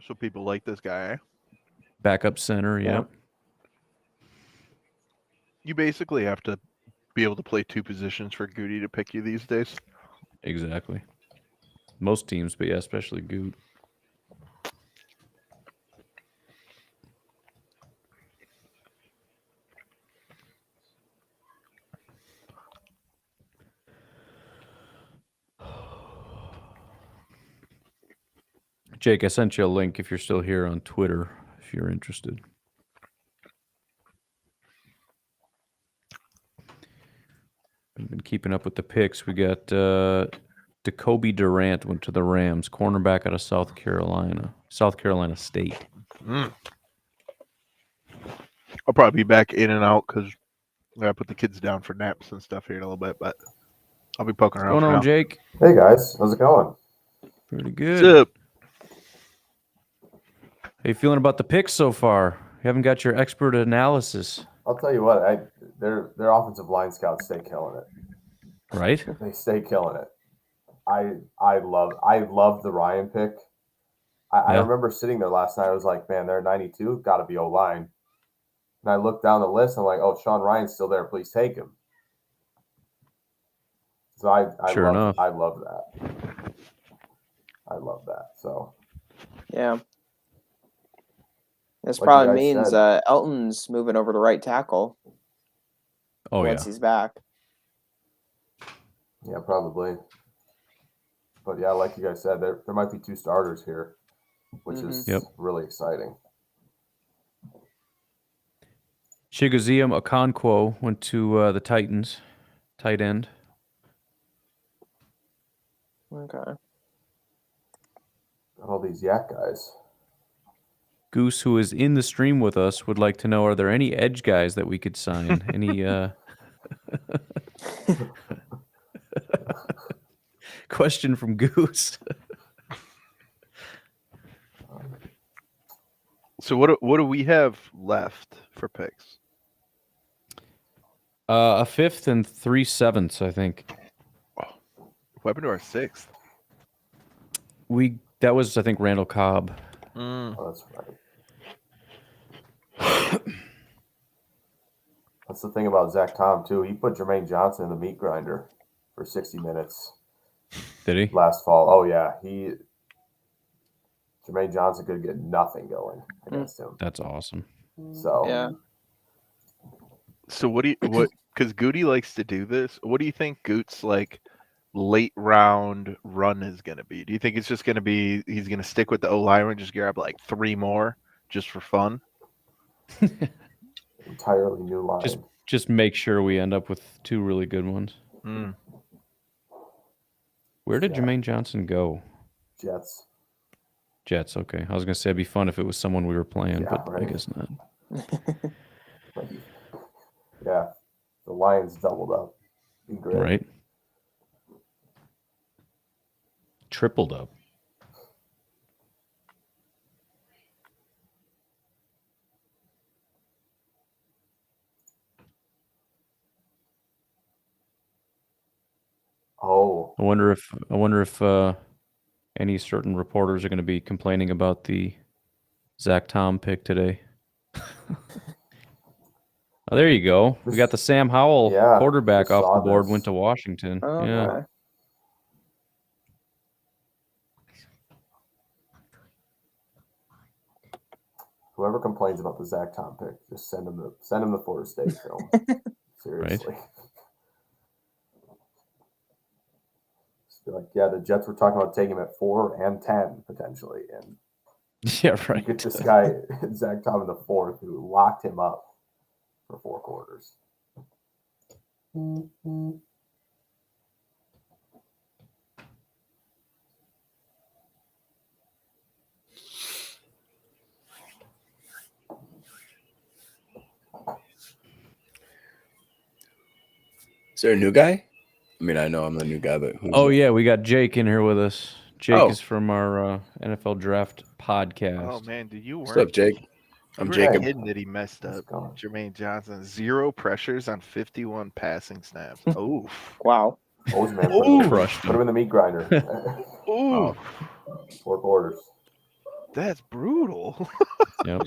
So people like this guy. Eh? Backup center, yep. You basically have to be able to play 2 positions for Goody to pick you these days. Exactly. Most teams, but yeah, especially Goot. Jake, I sent you a link if you're still here on Twitter, if you're interested. I've been keeping up with the picks. We got Jacoby Durant went to the Rams, cornerback out of South Carolina State. I'll probably be back in and out because I gotta put the kids down for naps and stuff here in a little bit, but I'll be poking What's around. going for on, now. Jake? Hey guys, how's it going? Pretty What's good. up? How you feeling about the picks so far? You haven't got your expert analysis, I'll tell you what, their offensive line scouts stay killing it. right? They stay killing it. I love the Ryan pick. I Yeah. remember sitting there last night. I was like, man, they're 92, got to be O line. And I looked down the list. I'm like, oh, Sean Ryan's still there. Please take him. So I Sure enough. love that. I love that. So Yeah. This Like you probably guys means said. Elton's moving over to right tackle Oh yeah. once he's back. yeah, probably. But yeah, like you guys said, there might be 2 starters here, which is Yep. really exciting. Chigozie Okonkwo went to the Titans, tight end. Okay. All these yak guys. Goose, who is in the stream with us, would like to know: are there any edge guys that we could sign? Any question from Goose? So what do we have left for picks? A 5th and 3 7ths, I think. What happened to our 6th? That was, I think, Randall Cobb. Oh, that's right. That's the thing about Zach Tom too. He put Jermaine Johnson in the meat grinder for 60 minutes Did he? last fall. Oh yeah, Jermaine Johnson could get nothing going against him. That's awesome. So Yeah. So because Goody likes to do this, what do you think Goot's like late round run is gonna be? Do you think it's just gonna be he's gonna stick with the O-line and just grab like 3 more just for fun? entirely new line. Just make sure we end up with 2 really good ones. Mm. Where did Yeah. Jermaine Johnson go? Jets. Jets. Okay, I was gonna say it'd be fun if it was someone we were playing, Yeah, but I right. guess not. Yeah, the Lions doubled up. Be great. Right? Tripled up. Oh, I wonder if any certain reporters are going to be complaining about the Zach Tom pick today. Oh, there you go. We got the Sam Howell Yeah, quarterback just off the saw board. this. Went to Washington. Okay. Yeah. whoever complains about the Zach Tom pick, just send him the Florida State film. Seriously. Just be like, yeah, the Jets were talking about taking him at 4 and 10 potentially, and Yeah. you Right. get this guy Zach Tom in the 4th who locked him up for 4 quarters. Is there a new guy? I mean, I know I'm the new guy, but who's Oh yeah, we got Jake in here with us. Jake Oh. is from our NFL Draft podcast. Oh man, did you What's up, Jake? I'm you Jacob. weren't kidding that he messed Let's up. go. Jermaine Johnson, 0 pressures on 51 passing snaps. Oof. Wow. Bozeman Ooh. Crushed put him in the meat grinder. Ooh, 4 quarters. that's brutal. Yep.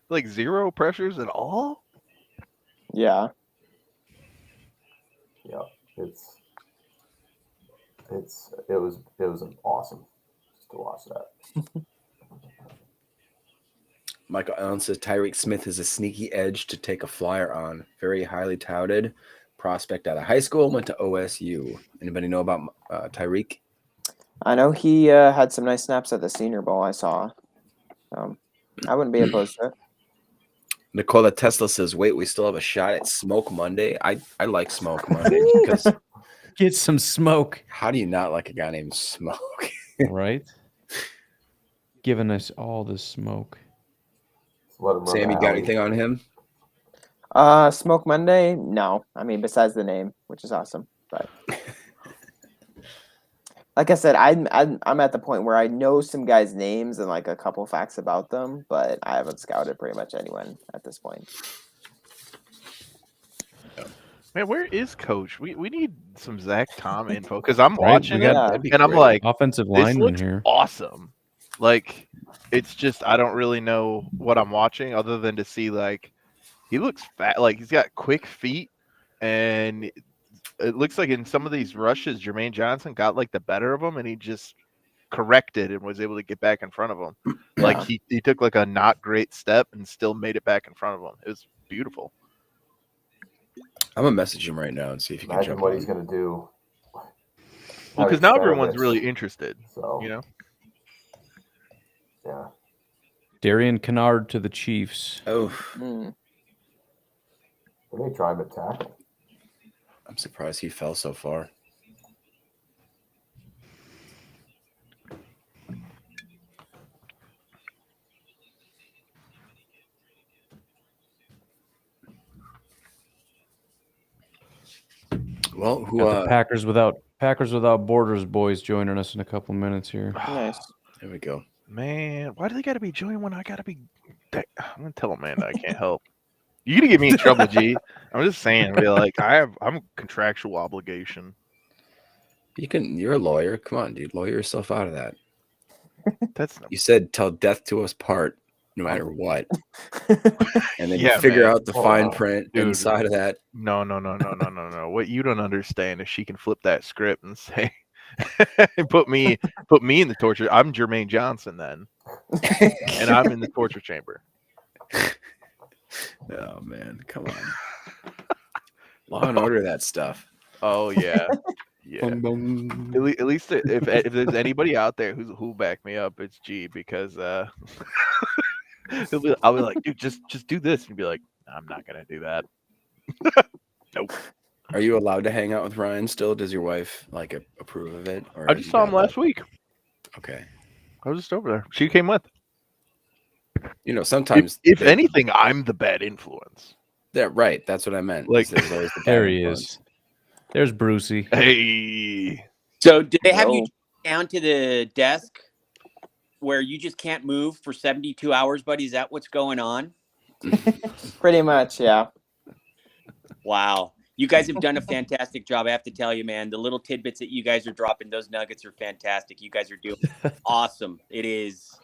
Like 0 pressures at all? Yeah. Yeah, it was awesome just to watch that. Michael Allen says Tyreek Smith is a sneaky edge to take a flyer on. Very highly touted prospect out of high school, went to OSU. Anybody know about Tyreek? I know he had some nice snaps at the Senior Bowl I saw. I wouldn't be opposed to it. Nicola Tesla says, "Wait, we still have a shot at Smoke Monday." I like Smoke Monday because Get some smoke, how do you not like a guy named Smoke? right? Giving us all the smoke. Let him run Sam, the you got alley. anything on him? Smoke Monday? No. I mean, besides the name, which is awesome. But like I said, I'm at the point where I know some guys' names and like a couple facts about them, but I haven't scouted pretty much anyone at this point. Man, where is Coach? We need some Zach Tom info because I'm Right, watching we it got- That'd be and I'm great. like, Offensive this lineman looks here. awesome. Like, it's just I don't really know what I'm watching other than to see like he looks fat. Like he's got quick feet, and it looks like in some of these rushes, Jermaine Johnson got like the better of him, and he just corrected and was able to get back in front of him. Like Yeah. he took like a not great step and still made it back in front of him. It was beautiful. I'm gonna message him right now and see if he can Imagine jump what on. he's going to do. Well, because now everyone's really Experiments. interested. So, You know, yeah. Darian Kennard to the Chiefs. Oh, Mm. They may try him at tackle. I'm surprised he fell so far. Well, who? Got the Packers without Borders boys joining us in a couple minutes here. Nice. There we go. man, why do they got to be joining when I got to be? I'm gonna tell Amanda I can't help. You gonna get me in trouble, G? I'm just saying. Be like, I'm a contractual obligation. You're a lawyer. Come on, dude. Lawyer yourself out of that. That's not, You said till death do us part, no matter what. And then Yeah, you figure man. out the fine Wow. print Dude. inside of that. no. What you don't understand is she can flip that script and say, put me in the torture. I'm Jermaine Johnson then, and I'm in the torture chamber. Oh man, come on. Law and Order that stuff. Oh yeah, yeah. At least if there's anybody out there who'll back me up, it's G because I'll be like, dude, just do this, and he'll be like, I'm not gonna do that. Nope. Are you allowed to hang out with Ryan still? Does your wife like approve of it? Or I have just you saw him got last that? week. Okay. I was just over there. She came with. You know, sometimes If they- anything, I'm the bad influence. Yeah, right. That's what I meant. Like- There's always the There bad he influence. is. There's Brucey. Hey, So did they have you No. down to the desk where you just can't move for 72 hours, buddy? Is that what's going on? Pretty much, yeah. Wow. You guys have done a fantastic job. I have to tell you, man, the little tidbits that you guys are dropping, those nuggets are fantastic. You guys are doing awesome. It is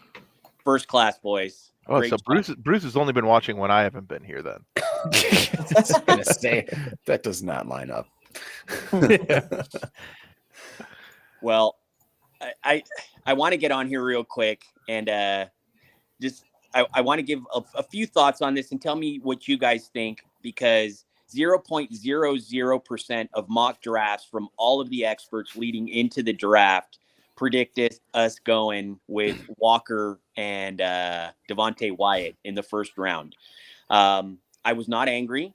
first class, boys. oh, Great so job. Bruce has only been watching when I haven't been here. Then I was gonna say that does not line up. Well, I want to get on here real quick and just I want to give a few thoughts on this and tell me what you guys think, because 0.00% of mock drafts from all of the experts leading into the draft predicted us going with Walker and Devontae Wyatt in the first round. I was not angry.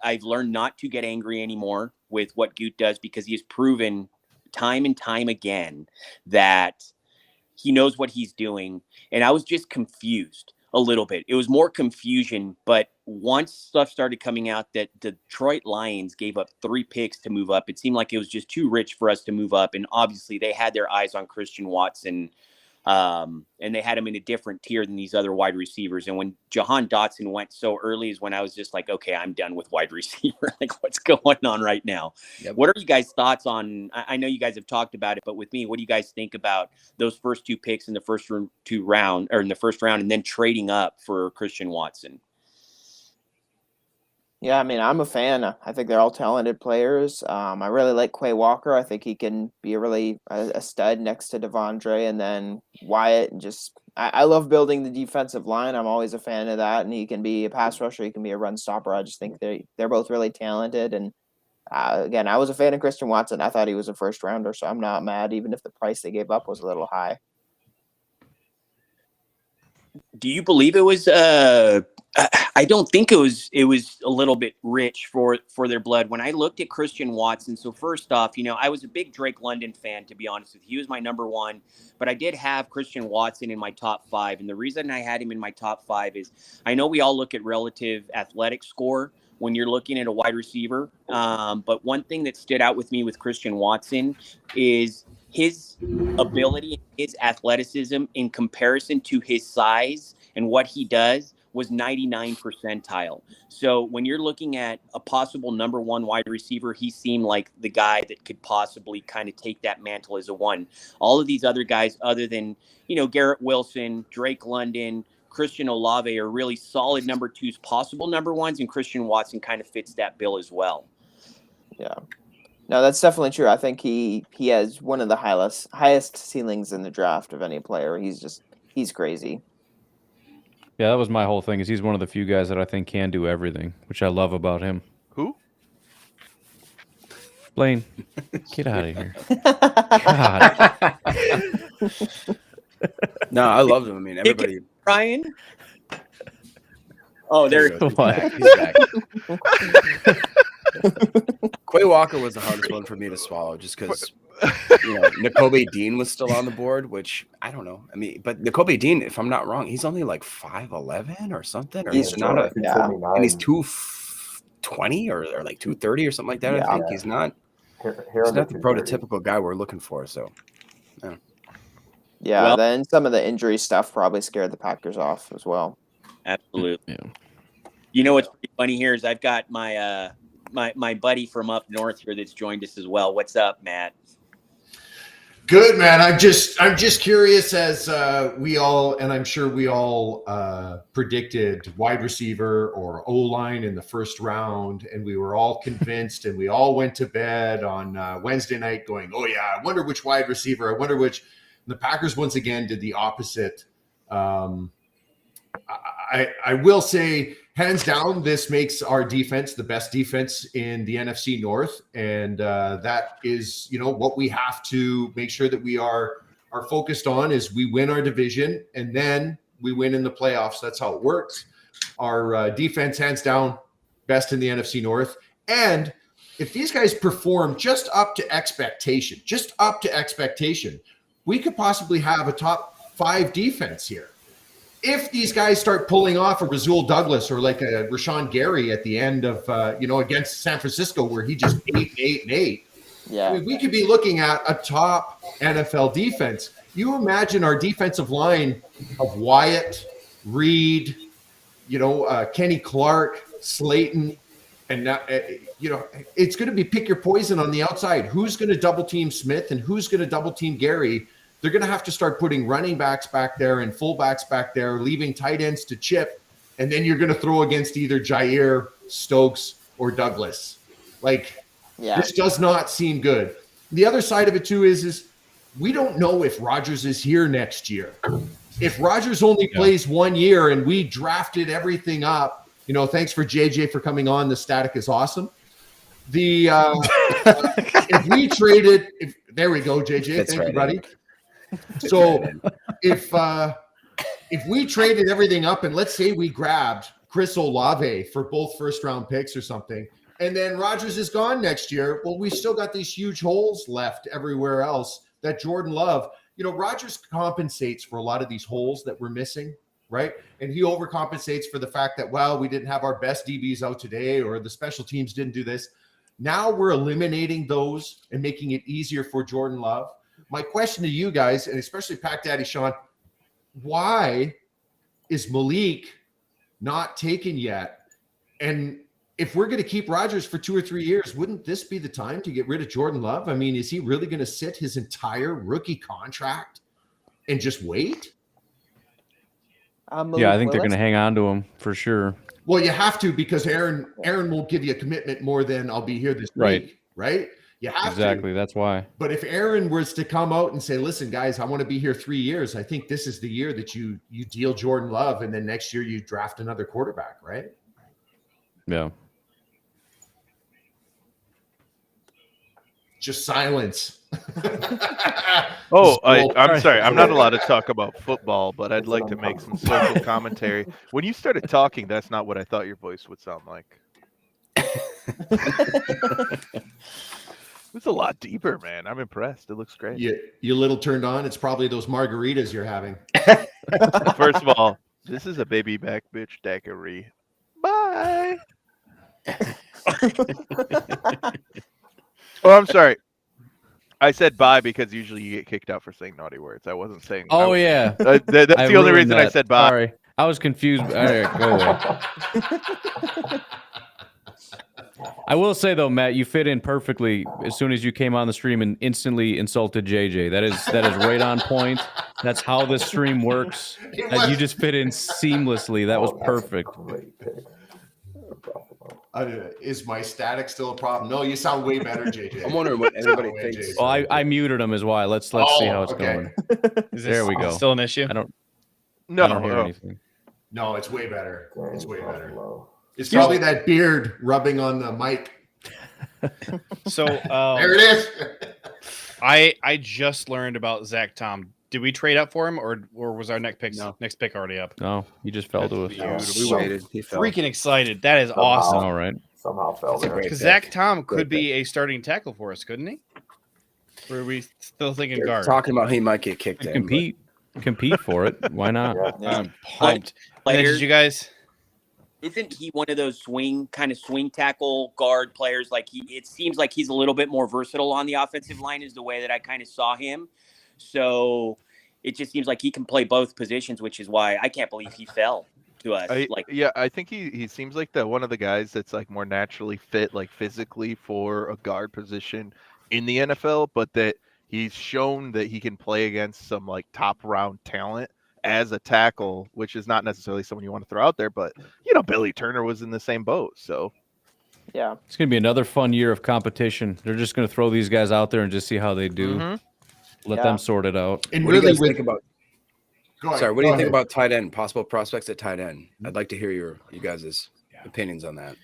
I've learned not to get angry anymore with what Goot does, because he has proven time and time again that he knows what he's doing. And I was just confused a little bit. It was more confusion, but once stuff started coming out that the Detroit Lions gave up 3 picks to move up, it seemed like it was just too rich for us to move up. And obviously they had their eyes on Christian Watson, and they had him in a different tier than these other wide receivers. And when Jahan Dotson went so early is when I was just like, okay, I'm done with wide receiver. Like, what's going on right now? Yep. What are you guys' thoughts on, I know you guys have talked about it, but with me, what do you guys think about those first 2 picks in the first round, in the first round, and then trading up for Christian Watson? Yeah, I mean, I'm a fan. I think they're all talented players. I really like Quay Walker. I think he can be a stud next to Devondre, and then Wyatt. And I love building the defensive line. I'm always a fan of that. And he can be a pass rusher. He can be a run stopper. I just think they're both really talented. And again, I was a fan of Christian Watson. I thought he was a first rounder, so I'm not mad, even if the price they gave up was a little high. Do you believe it was I don't think it was a little bit rich for their blood. When I looked at Christian Watson, so first off, I was a big Drake London fan, to be honest with you. He was my number one, but I did have Christian Watson in my top 5. And the reason I had him in my top 5 is I know we all look at relative athletic score when you're looking at a wide receiver. But one thing that stood out with me with Christian Watson is his ability, his athleticism in comparison to his size and what he does was 99 percentile. So when you're looking at a possible number 1 wide receiver, he seemed like the guy that could possibly kind of take that mantle as a 1. All of these other guys, other than, Garrett Wilson, Drake London, Christian Olave, are really solid number 2s, possible number 1s, and Christian Watson kind of fits that bill as well. Yeah. No, that's definitely true. I think he has one of the highest ceilings in the draft of any player. He's crazy. Yeah, that was my whole thing. Is he's one of the few guys that I think can do everything, which I love about him. Who? Blaine, get out of here. God. No, I love him. I mean, everybody. Ryan. Oh, there. He's back. He's back. Quay Walker was the hardest one for me to swallow, just because Nakobe Dean was still on the board, which I don't know. I mean, but Nakobe Dean, if I'm not wrong, he's only like 5'11" or something, or he's not and he's 220 or like 230 or something like that. Yeah. I think he's not the prototypical guy we're looking for. So, yeah. Yeah. Well- Then some of the injury stuff probably scared the Packers off as well. Absolutely. Yeah. What's pretty funny here is I've got my my buddy from up north here that's joined us as well. What's up, Matt? Good, man. I'm just curious, as we all, and I'm sure we all predicted wide receiver or O-line in the first round, and we were all convinced, and we all went to bed on Wednesday night going, "Oh yeah, I wonder which wide receiver. I wonder which." And the Packers once again did the opposite. I will say, hands down, this makes our defense the best defense in the NFC North, and that is, what we have to make sure that we are focused on is we win our division and then we win in the playoffs. That's how it works. Our defense, hands down, best in the NFC North, and if these guys perform just up to expectation, we could possibly have a top 5 defense here. If these guys start pulling off a Rasul Douglas or like a Rashawn Gary at the end of, against San Francisco, where he just 8. Yeah. I mean, we could be looking at a top NFL defense. You imagine our defensive line of Wyatt, Reed, Kenny Clark, Slayton, and now, it's going to be pick your poison on the outside. Who's going to double team Smith and who's going to double team Gary? They're going to have to start putting running backs back there and fullbacks back there, leaving tight ends to chip, and then you're going to throw against either Jair, Stokes, or Douglas. This does not seem good. The other side of it too is we don't know if Rodgers is here next year. If Rodgers only plays 1 year and we drafted everything up, thanks for JJ for coming on. The static is awesome. If we traded, there we go, JJ. Thank you, buddy. So if we traded everything up and let's say we grabbed Chris Olave for both first-round picks or something, and then Rodgers is gone next year, well, we still got these huge holes left everywhere else that Jordan Love, Rodgers compensates for a lot of these holes that we're missing, right? And he overcompensates for the fact that, well, we didn't have our best DBs out today or the special teams didn't do this. Now we're eliminating those and making it easier for Jordan Love. My question to you guys, and especially Pack Daddy Sean, why is Malik not taken yet? And if we're going to keep Rodgers for 2 or 3 years, wouldn't this be the time to get rid of Jordan Love? I mean, is he really going to sit his entire rookie contract and just wait? Yeah, I think they're going to hang on to him for sure. Well, you have to, because Aaron won't give you a commitment more than I'll be here this week, right? You have exactly. to. That's why. But if Aaron was to come out and say, listen, guys, I want to be here 3 years, I think this is the year that you deal Jordan Love, and then next year you draft another quarterback, right? Yeah. Just silence. Oh, Just I'm sorry. I'm not allowed to talk about football, but I'd like to make some social commentary. When you started talking, that's not what I thought your voice would sound like. It's a lot deeper, man. I'm impressed. It looks great. You little turned on. It's probably those margaritas you're having. First of all, this is a baby back bitch daiquiri. Bye. Oh, I'm sorry. I said bye because usually you get kicked out for saying naughty words. I wasn't saying. Oh yeah, that's the only reason I said bye. Sorry, I was confused. All right, go away. I will say though, Matt, you fit in perfectly as soon as you came on the stream and instantly insulted JJ. That is right on point. That's how this stream works. You just fit in seamlessly. That was perfect. Is my static still a problem? No, you sound way better, JJ. I'm wondering what everybody thinks. Well, I muted him as well. Let's see how it's going. There we go. Still an issue? I don't No, hear anything. No, it's way better. It's way better. It's probably that beard rubbing on the mic. So there it is. I just learned about Zach Tom. Did we trade up for him, or was our next pick already up? No, he just fell to us. We waited. He fell. Freaking excited! That is awesome. All right. Somehow fell there. Because Zach Tom could be a starting tackle for us, couldn't he? Or are we still thinking You're guard? talking about he might get kicked in. Compete for it. Why not? I'm pumped. And then did you guys? Isn't he one of those swing tackle guard players? Like it seems like he's a little bit more versatile on the offensive line is the way that I kind of saw him. So it just seems like he can play both positions, which is why I can't believe he fell to us. I think he seems like one of the guys that's like more naturally fit, like physically for a guard position in the NFL, but that he's shown that he can play against some like top round talent as a tackle, which is not necessarily someone you want to throw out there, but Billy Turner was in the same boat. So yeah, it's going to be another fun year of competition. They're just going to throw these guys out there and just see how they do. Mm-hmm. Let them sort it out. And what do you guys think about? Sorry, what do you think about tight end? Possible prospects at tight end. I'd like to hear you guys' opinions on that.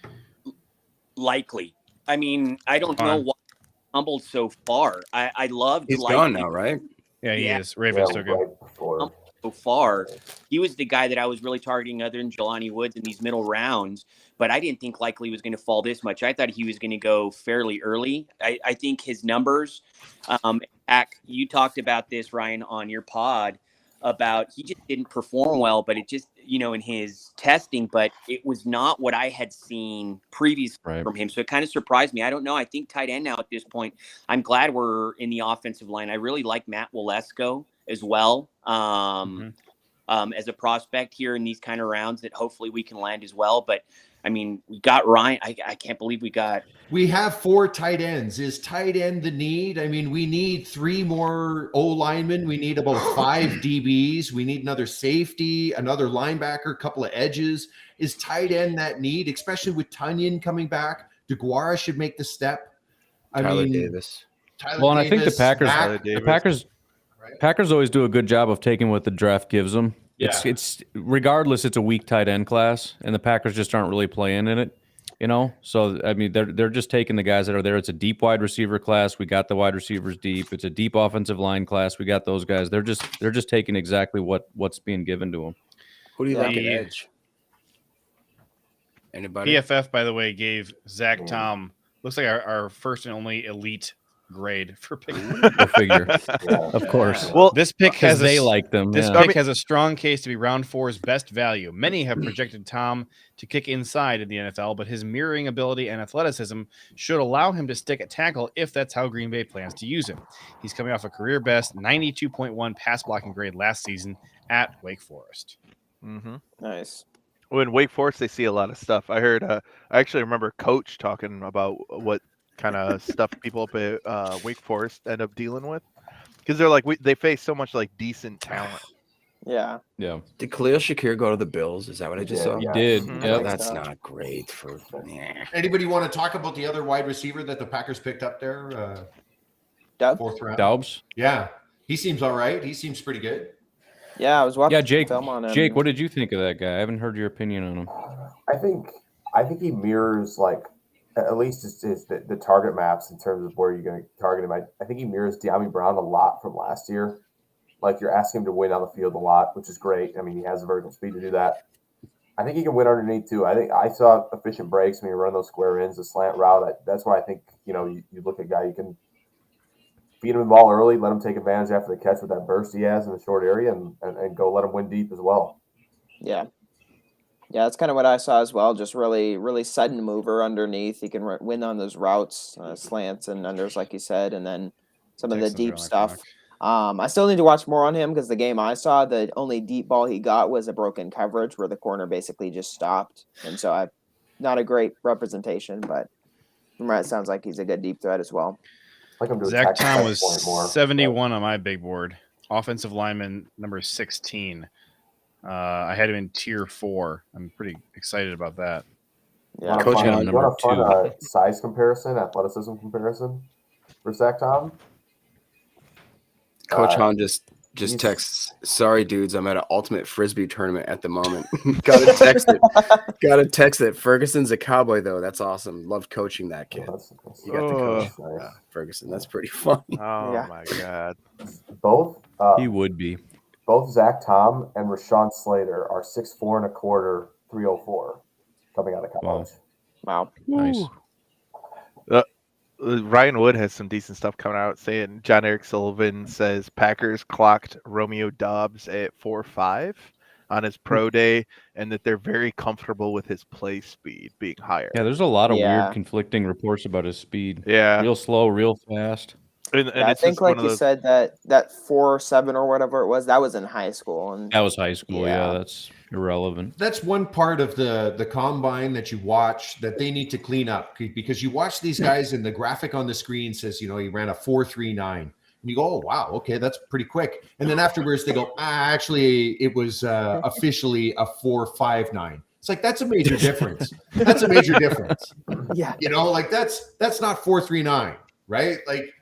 Likely. I mean, I don't know why he stumbled so far. I loved. He's gone now, right? Yeah, he is. Ravens took him. So far, he was the guy that I was really targeting other than Jelani Woods in these middle rounds, but I didn't think likely was going to fall this much. I thought he was going to go fairly early. I think his numbers, you talked about this, Ryan, on your pod about he just didn't perform well, but it just, in his testing, but it was not what I had seen previously from him. So it kind of surprised me. I don't know. I think tight end now at this point, I'm glad we're in the offensive line. I really like Matt Walesko as well as a prospect here in these kind of rounds that hopefully we can land as well. But I mean, we got Ryan. I can't believe we have 4 tight ends. Is tight end the need? I mean, we need 3 more O linemen. We need about 5 DBs. We need another safety, another linebacker, a couple of edges. Is tight end that need, especially with Tunyon coming back? DeGuara should make the step. Tyler Davis. Well, and I think the Packers always do a good job of taking what the draft gives them. Yeah. It's regardless, it's a weak tight end class, and the Packers just aren't really playing in it, So I mean, they're just taking the guys that are there. It's a deep wide receiver class. We got the wide receivers deep. It's a deep offensive line class. We got those guys. They're just taking exactly what's being given to them. Who do you like at edge? Anybody? PFF, by the way, gave Zach Tom looks like our first and only elite grade for picking. Go figure. Of course. Well, this pick has like them. This pick has a strong case to be round 4's best value. Many have projected Tom to kick inside in the NFL, but his mirroring ability and athleticism should allow him to stick at tackle if that's how Green Bay plans to use him. He's coming off a career best 92.1 pass blocking grade last season at Wake Forest. Mm-hmm. Nice. Well, in Wake Forest, they see a lot of stuff. I heard. I actually remember Coach talking about what kind of stuff people up at Wake Forest end up dealing with, because they're like they face so much like decent talent. Yeah. Did Khalil Shakir go to the Bills? Is that what I just saw? He did. Well, that's not great for. Anybody want to talk about the other wide receiver that the Packers picked up there? Dobbs. 4th round. Dobbs. Yeah, he seems all right. He seems pretty good. Yeah, I was watching. Yeah, Jake. film on him. Jake, what did you think of that guy? I haven't heard your opinion on him. I think he mirrors like at least is the target maps in terms of where you're going to target him. I think he mirrors De'Ami Brown a lot from last year. Like, you're asking him to win on the field a lot, which is great. I mean, he has the vertical speed to do that. I think he can win underneath too. I think I saw efficient breaks when you run those square ins, the slant route. That's why I think, you look at a guy, you can feed him the ball early, let him take advantage after the catch with that burst he has in the short area, and go let him win deep as well. Yeah. Yeah, that's kind of what I saw as well. Just really, really sudden mover underneath. He can win on those routes, slants and unders, like you said, and then some of the deep stuff. I still need to watch more on him because the game I saw, the only deep ball he got was a broken coverage where the corner basically just stopped. And so not a great representation, but from what it sounds like he's a good deep threat as well. Zach Tom was 71 on my big board. Offensive lineman number 16. I had him in tier 4. I'm pretty excited about that. Yeah, Coach had him number 2. Size comparison, athleticism comparison for Zach Tom. Coach Hahn just texts, sorry dudes, I'm at an ultimate frisbee tournament at the moment. Gotta text it. Ferguson's a cowboy though. That's awesome. Loved coaching that kid. You got the coach. Nice. Ferguson. That's pretty funny. Oh Yeah. my god. Both He would be. both Zach Tom and Rashawn Slater are 6'4" and a quarter, 304 coming out of college. Wow. Nice. Ryan Wood has some decent stuff coming out saying John Eric Sullivan says Packers clocked Romeo Doubs at 4.5 on his pro day and that they're very comfortable with his play speed being higher. Yeah, there's a lot of Yeah. weird conflicting reports about his speed. Yeah. Real slow, real fast. And I it's think, just one like of you those, said, that 4.7 or whatever it was, that was in high school. And That was high school. Yeah. Yeah, that's irrelevant. That's one part of the combine that you watch that they need to clean up, because you watch these guys and the graphic on the screen says, he ran a 4.39. And you go, oh, wow, okay, that's pretty quick. And then afterwards they go, actually, it was officially a 4.59. It's like, that's a major difference. That's a major difference. yeah, That's not 4.39, right? Like,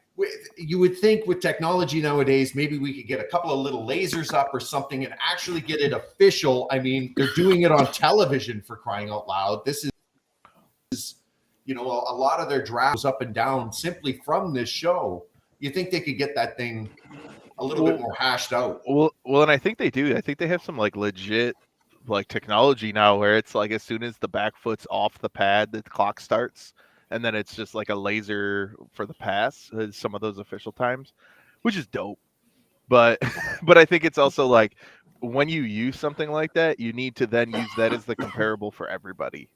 you would think with technology nowadays, maybe we could get a couple of little lasers up or something and actually get it official. I mean, they're doing it on television, for crying out loud. This is, a lot of their drafts up and down simply from this show. You think they could get that thing a little bit more hashed out? well, and I think they do. I think they have some legit technology now where it's like as soon as the back foot's off the pad, the clock starts. And then it's just like a laser for the pass, some of those official times, which is dope. But I think it's also like when you use something like that, you need to then use that as the comparable for everybody,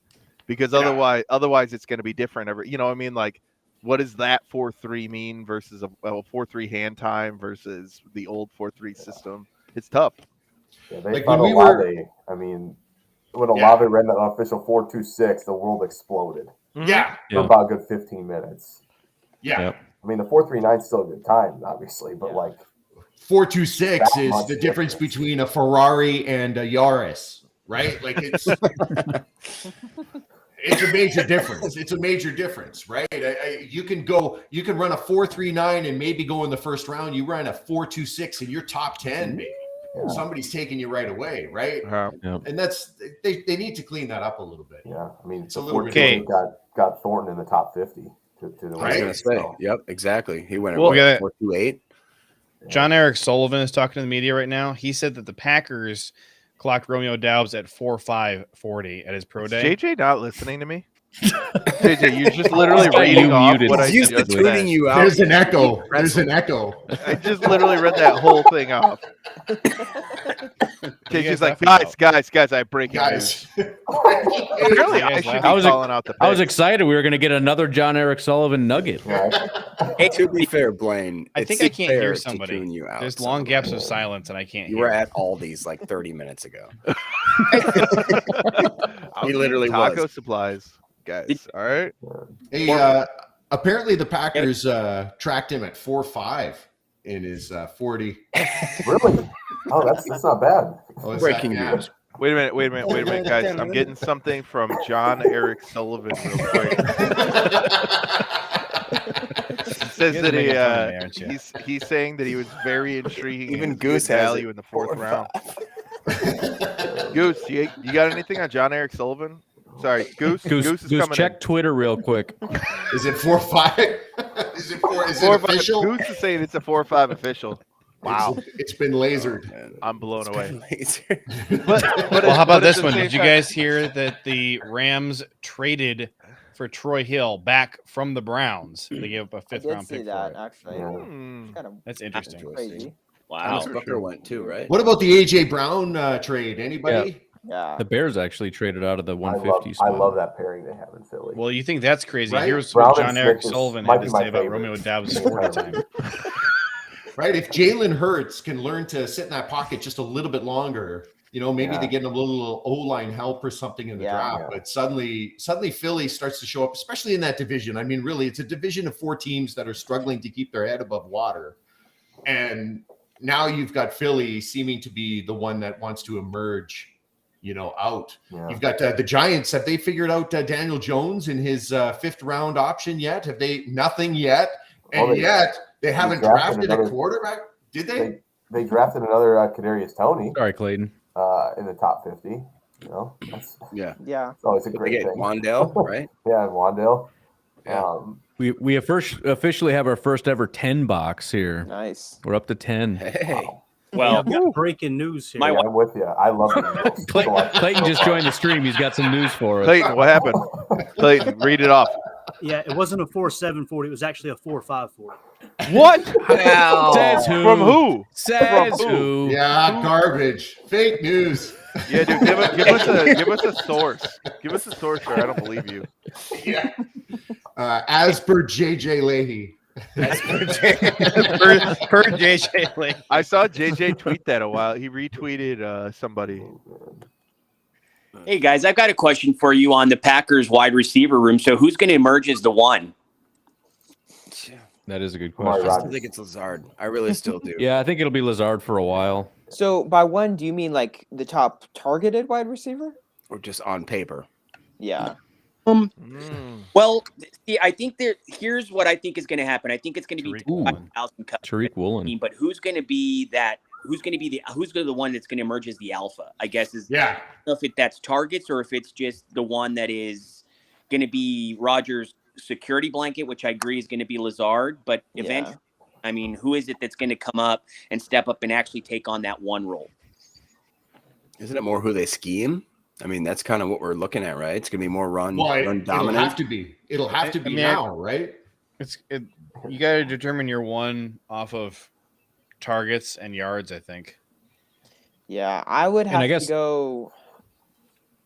because otherwise it's going to be different. What does that 4.3 mean versus a 4.3 hand time versus the old 4.3 system? It's tough. Yeah, when Olave ran that official 4.26, the world exploded. Yeah. For about a good 15 minutes. Yeah. Yep. I mean, the 4.39 is still a good time, obviously, but 4.26 is the difference between a Ferrari and a Yaris, right? Like it's a major difference. It's a major difference, right? You can run a 4.39 and maybe go in the first round. You run a 4.26 and you're top 10, maybe. Yeah. Somebody's taking you right away, right? And that's they need to clean that up a little bit. Yeah, I mean, it's a little bit. Got Thornton in the top 50. I was gonna say, yep, exactly. He went at 4.28. John Eric Sullivan is talking to the media right now. He said that the Packers clocked Romeo Doubs at 4.540 at his pro day. Is JJ not listening to me? JJ, you're just literally reading off what I just said. tuning you out. There's an echo. There's an echo. I just literally read that whole thing off. JJ's like, guys, I have breaking news. Really, I should be calling out the I was excited we were going to get another John Eric Sullivan nugget. Hey, to be fair, Blaine, I think I can't hear to somebody. tune you out. There's long gaps of silence, and I can't You hear. were at Aldi's like 30 minutes ago. He literally Taco was. Supplies, guys. All right. Hey, apparently the Packers tracked him at 4.5 in his 40. Really? Oh, that's not bad. Oh, Breaking news. Wait a minute, guys. I'm getting something from John Eric Sullivan real quick. It says that he's saying that he was very intriguing. Even and Goose good has value it. in the fourth round. Goose, you got anything on John Eric Sullivan? Sorry, Goose is coming check in. Twitter real quick. Is it 4-5? Is it 4? Is it 4-5. official? Goose is saying it's a 4-5 official. Wow, It's been lasered. I'm blown away. But Well, how about at this the one? same Did you time- guys hear that the Rams traded for Troy Hill back from the Browns? They gave up a I fifth did round see pick that for it. actually. Hmm. Kind of That's interesting. crazy. Wow. Thomas Booker went too, right? What about the AJ Brown trade? Anybody? Yeah. The Bears actually traded out of the I 150 love, spot. I love that pairing they have in Philly. Well, you think that's crazy? Right? Here's Brown what and John Eric Smith is- Sullivan might had be to my say about favorite. Romeo Doubs' 40 time. Right. If Jalen Hurts can learn to sit in that pocket just a little bit longer, maybe Yeah. they get a little O-line help or something in the Yeah. draft. Yeah. But suddenly Philly starts to show up, especially in that division. I mean, really, it's a division of 4 teams that are struggling to keep their head above water. And now you've got Philly seeming to be the one that wants to emerge, out. Yeah. You've got the Giants. Have they figured out Daniel Jones in his 5th round option yet? Have they? Nothing yet. And Well, yet they haven't drafted drafted a another- quarterback. Did they? They drafted another Kadarius Toney Sorry, Clayton. in the top 50. That's Yeah. Yeah. always a They great get thing. Wandale, right? Yeah, and Wandale. Yeah. We officially have our first ever 10 box here. Nice. We're up to 10. Hey. Well, Well, I've got breaking news here. My Yeah, I'm with you. I love it. Clayton just joined the stream. He's got some news for us. Clayton, what happened? Clayton, read it off. Yeah, it wasn't a 4.7 40. It was actually a 4.5 40. What? Says who? From who? Says From who? Yeah, garbage. Fake news. Yeah, dude, give us a source. Give us a source, or I don't believe you. Yeah. As per JJ Leahy. per JJ Lee. I saw JJ tweet that a while. He retweeted somebody. hey guys, I've got a question for you on the Packers wide receiver room. So who's going to emerge as the one? That is a good Amari question. I Rodgers. still think it's Lazard. I really still do. Yeah, I think it'll be Lazard for a while. So by one, do you mean like the top targeted wide receiver? Or just on paper. Yeah. Well, see, I think here's what I think is going to happen. I think it's going to be Tariq Woolen. Alvin Kamara, Tariq Woolen. but who's going to be that? Who's going to be the one that's going to emerge as the alpha? I guess is Yeah. I don't know if that's targets or if it's just the one that is going to be Rodgers' security blanket, which I agree is going to be Lazard. But eventually, I mean, who is it that's going to come up and step up and actually take on that one role? Isn't it more who they scheme? I mean, that's kind of what we're looking at, right? It's going to be more run Well, it'll dominant. have to be. It'll have to be I mean, now, right? You got to determine your one off of targets and yards, I think. Yeah, I would And I have guess- to go.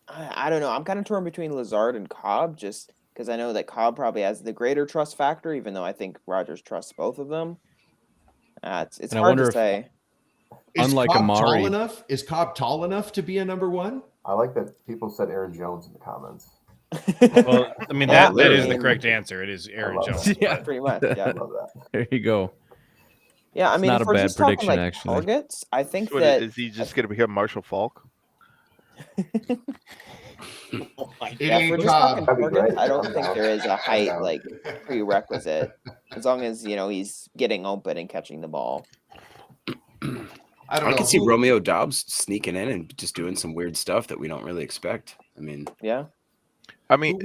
I don't know. I'm kind of torn between Lazard and Cobb, just because I know that Cobb probably has the greater trust factor, even though I think Rodgers trusts both of them. It's And I hard wonder to if- say. Unlike Cobb Amari. tall enough? Is Cobb tall enough to be a number one? I like that people said Aaron Jones in the comments. Well, I mean, Yeah, that is the literally. correct answer. It is Aaron love Jones. that. Yeah. Pretty much, I yeah. love that. There you go. Yeah, I It's mean, not if a we're bad just talking prediction, like actually. targets, I think What, that is he just going to become Marshall Falk? Oh my It yeah, if ain't we're just talking That'd be targets, great. I don't think there is a height down. like prerequisite, as long as he's getting open and catching the ball. I don't I know. can see Who- Romeo Dobbs sneaking in and just doing some weird stuff that we don't really expect. I mean, Yeah, I who mean,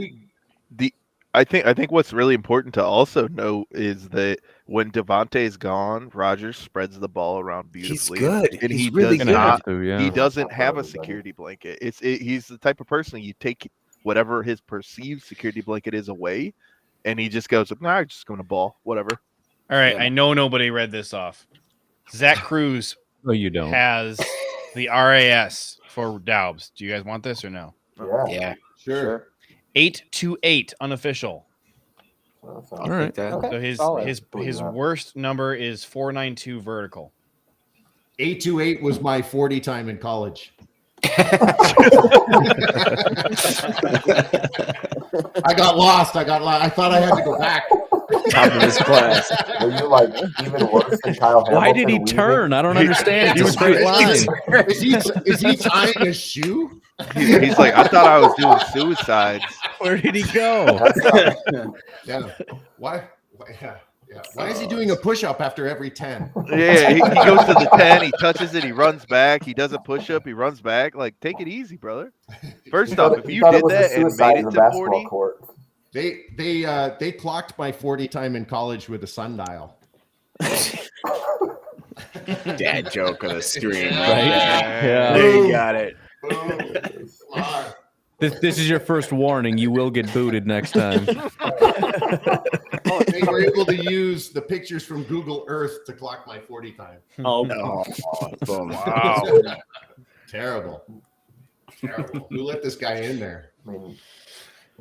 we- I think what's really important to also know is that when Devontae's gone, Rodgers spreads the ball around he's beautifully. good. And He's he really does Gonna good. have to, yeah. He doesn't Not have a everybody. security blanket. He's the type of person you take whatever his perceived security blanket is away, and he just goes, "Nah, I'm just going to ball, whatever." All right, Yeah. I know nobody read this off. Zach Cruz No, you don't. has the RAS for Daubs. Do you guys want this or no? Yeah. Yeah. Sure. 828 unofficial. That sounds I'll All right. take that. Okay. So his solid. his Yeah. worst number is 492 vertical. 828 was my 40 time in college. I got lost. I thought I had to go back. Top of his class. Were you like even worse than Kyle Hamilton? Why did he leaving? turn? I don't understand. It's a straight line. Is he tying a shoe? He's like, I thought I was doing suicides. Where did he go? That's not- Yeah. Why? Yeah. Yeah. Why is he doing a push-up after every 10? Yeah, he goes to the 10, he touches it, he runs back, he does a push-up, he runs back. Like, take it easy, brother. First off, if He you thought it did was a that and suicide made in it the to basketball 40, court. They clocked my 40 time in college with a sundial. Dad joke of the stream, Right? Yeah. They got it. Boom. Come on. This is your first warning. You will get booted next time. Oh, they were able to use the pictures from Google Earth to clock my 40 time. Oh, Boom. wow. Terrible. Terrible. Who let this guy in there? I mean,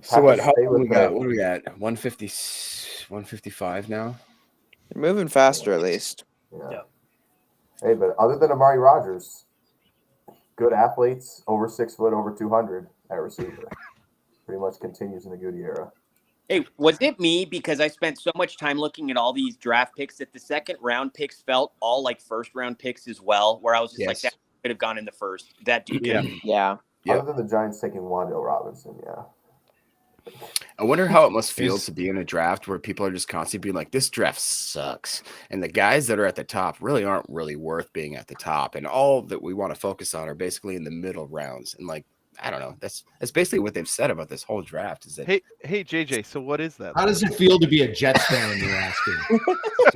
So what? How Stay what with we got? them. What do we got? 150, 155 now. They're moving faster, at least. Yeah. Hey, but other than Amari Rogers, good athletes, over 6 foot, over 200 at receiver. Pretty much continues in the Goody era. hey, was it me because I spent so much time looking at all these draft picks that the second round picks felt all like first round picks as well, where I was just like, Yes. that could have gone in the first. That dude could Yeah. have. Yeah. Yep. Other than the Giants taking Wandale Robinson, yeah. I wonder how it must feel to be in a draft where people are just constantly being like, this draft sucks. And the guys that are at the top really aren't really worth being at the top. And all that we want to focus on are basically in the middle rounds. And like, I don't know. That's basically what they've said about this whole draft is that Hey, JJ, so what is that? How does it feel to be a Jets fan, you're asking?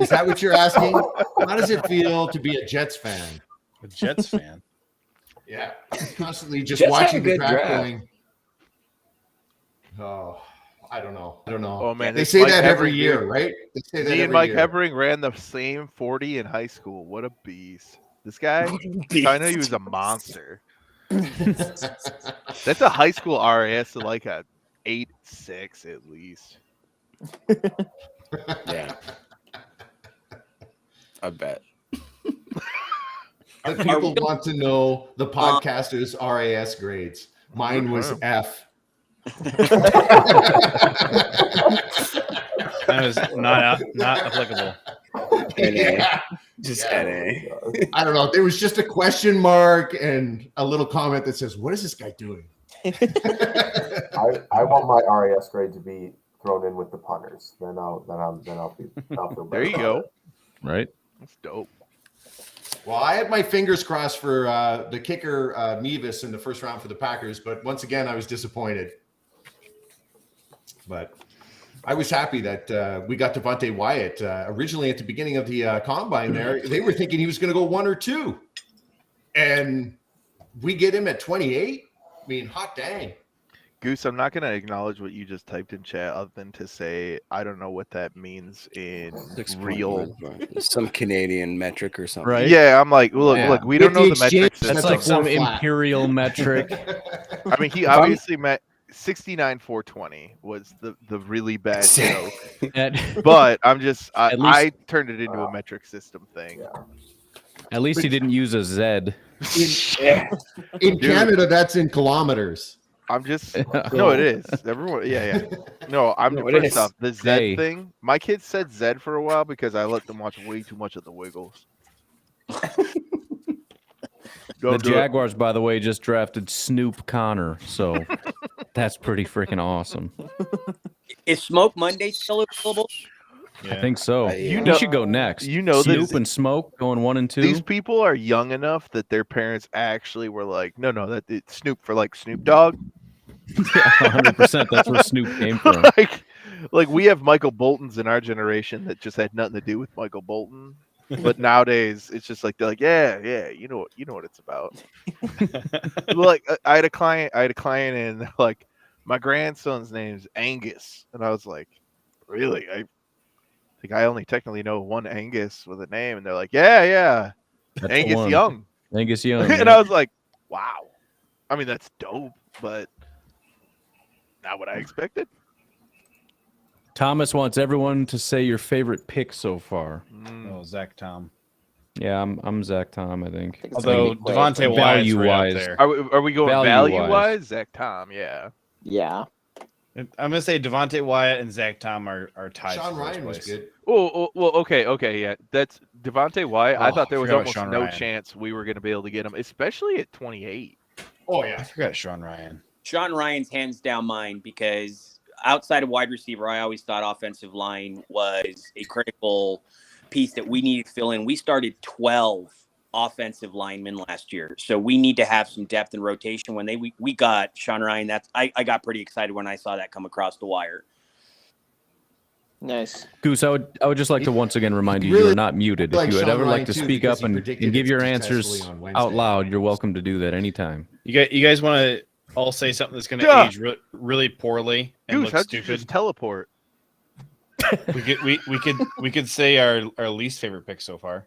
Is that what you're asking? How does it feel to be a Jets fan? A Jets fan. Yeah. Constantly just Jets had a watching the good draft draft. going, oh, I don't know. Oh man, They it's say Mike that every Evering, year, dude. right? They say that Me and every Mike year. Evering ran the same 40 in high school. What a beast. This guy, I know he was a monster. That's a high school RAS to like a 8.6 at least. yeah. I bet. The people want to know the podcaster's RAS grades. Mine was F. That was not applicable. NA. Just Yeah. NA. I don't know. There was just a question mark and a little comment that says, "What is this guy doing?" I want my RAS grade to be thrown in with the punters. Then I'll feel better. There you about go. it. Right? That's dope. Well, I had my fingers crossed for the kicker Mevis in the first round for the Packers, but once again, I was disappointed. But I was happy that we got Devontae Wyatt. Originally, at the beginning of the combine, they were thinking he was going to go 1 or 2, and we get him at 28. I mean, hot dang. Goose, I'm not going to acknowledge what you just typed in chat other than to say I don't know what that means in real. Some Canadian metric or something. Right? Yeah, I'm like, look, Yeah. look, we don't With know the the metric exchange, system. That's like some flat. imperial metric. I mean, he obviously met 69,420 was the really bad joke. But I'm just At least- I turned it into a metric system thing. Yeah. At least he didn't use a Z. In Dude. Canada, that's in kilometers. I'm just no, it is. Everyone, yeah. No, I'm No, it first is. off the Z Hey. thing. My kids said Z for a while because I let them watch way too much of the Wiggles. The Don't do it. Jaguars, by the way, just drafted Snoop Connor, so that's pretty freaking awesome. Is Smoke Monday still available? I think so. You You know- should go next. you know Snoop this- and Smoke going 1 and 2. These people are young enough that their parents actually were like, no, that it's Snoop for like Snoop Dogg. 100%. That's where Snoop came from. like we have Michael Boltons in our generation that just had nothing to do with Michael Bolton. But nowadays it's just like they're like, yeah, you know what it's about. Like I had a client and they're like, my grandson's name's Angus, and I was like, really? I think I only technically know one Angus with a name, and they're like, yeah, That's the Angus one. Young. Angus Young. And yeah. I was like, wow. I mean, that's dope, but not what I expected. Thomas wants everyone to say your favorite pick so far. Oh, Zach Tom. Yeah, I'm Zach Tom, I think. It's Although gonna be quick. Devontae Wyatt's right Value-wise. up there. Are we going Value-wise. value-wise? Zach Tom, yeah. Yeah. I'm gonna say Devontae Wyatt and Zach Tom are tied. Sean for first Ryan was place. good. Oh, well, okay, yeah. That's Devontae Wyatt. I Oh, thought there was forgot almost about Sean no Ryan. chance we were going to be able to get him, especially at 28. Oh I yeah. forgot Sean Ryan. Sean Ryan's hands down mine because outside of wide receiver, I always thought offensive line was a critical piece that we needed to fill in. We started 12 offensive linemen last year, so we need to have some depth and rotation. When we got Sean Ryan, I got pretty excited when I saw that come across the wire. Nice. Goose, I would just like to once again remind you, Really you're not muted. like If you would Sean ever Ryan like to too, speak because up he and predicted give it your answers successfully on Wednesday. out loud, you're welcome to do that anytime. You guys want to all say something that's going to Duh. age really poorly and Goose, look how'd you stupid? just teleport? We could say our least favorite pick so far.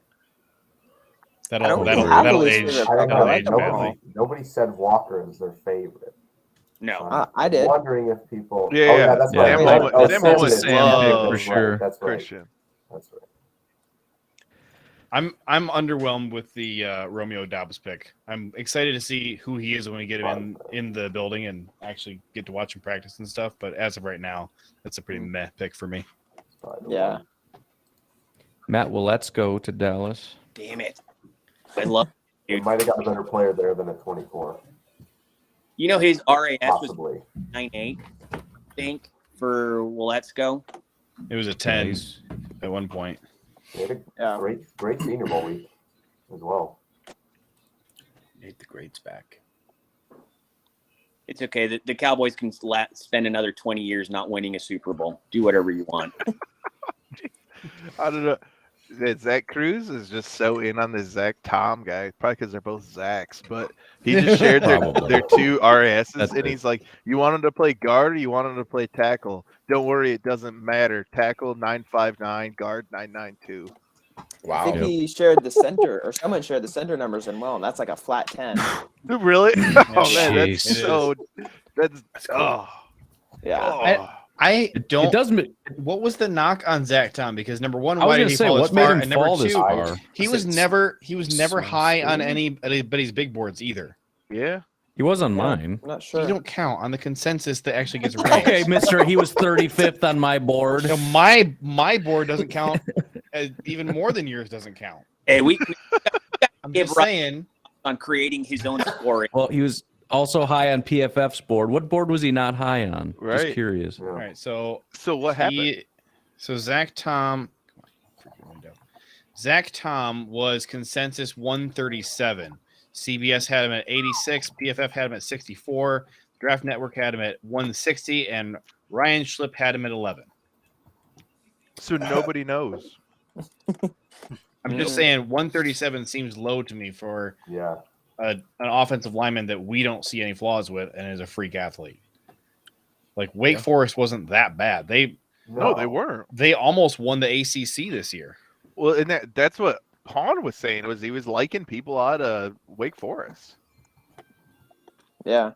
I don't That'll have a that'll least age favorite pick. that'll I age like badly. Nobody said Walker is their favorite. No, I did. Wondering if people. Yeah, oh, yeah. that's Yeah. right. Sam Right. Owen- Oh, Sam Sam Owen did. Sam Right, pick that's for right. sure. That's right. Christian. That's right. I'm underwhelmed with the Romeo Dobbs pick. I'm excited to see who he is when we get him in the building and actually get to watch him practice and stuff. But as of right now, that's a pretty meh pick for me. Yeah. Matt, well, let's go to Dallas. damn it. I love You might have got a better player there than at 24, You know, his RAS was possibly. 9.8, I think, for Let's Go. It was a 10 Nice. at one point. He had a Yeah. great Senior Bowl week as well. Need the grades back. It's okay. The Cowboys can spend another 20 years not winning a Super Bowl. Do whatever you want. I don't know. That Zach Cruz is just so in on this Zach Tom guy, probably because they're both Zachs. But he just shared Probably. their two RASs, That's and it. he's like, "You want him to play guard, or you want him to play tackle? Don't worry, it doesn't matter. Tackle 959, guard 992." I Wow. think he shared the center, or someone shared the center numbers in well, and that's like a flat 10. Really? Oh man, that's Jeez. so. That's cool. oh. Yeah. Oh. I don't. It does. What was the knock on Zach Tom? Because number one, I was why did gonna he say, fall what this made far? him And number fall this two, far? he was never high on anybody's big boards either. Yeah. He was on Yeah. mine. I'm not sure. You don't count on the consensus that actually gets ranked. Okay, Mister. He was 35th on my board. So my board doesn't count. Even more than yours doesn't count. Hey, we I'm Give just Ryan- saying. on creating his own scoring. Well, he was also high on PFF's board. What board was he not high on? Right. Just curious. Yeah. All right, so So what happened? So Zach Tom. Zach Tom was consensus 137. CBS had him at 86. PFF had him at 64. Draft Network had him at 160, and Ryan Schlip had him at 11. So nobody knows. I'm just saying 137 seems low to me for Yeah. an offensive lineman that we don't see any flaws with and is a freak athlete. Like Wake Forest wasn't that bad. No, they weren't. They almost won the ACC this year. Well, and that's what Pawn was saying, was he was liking people out of Wake Forest. Yeah.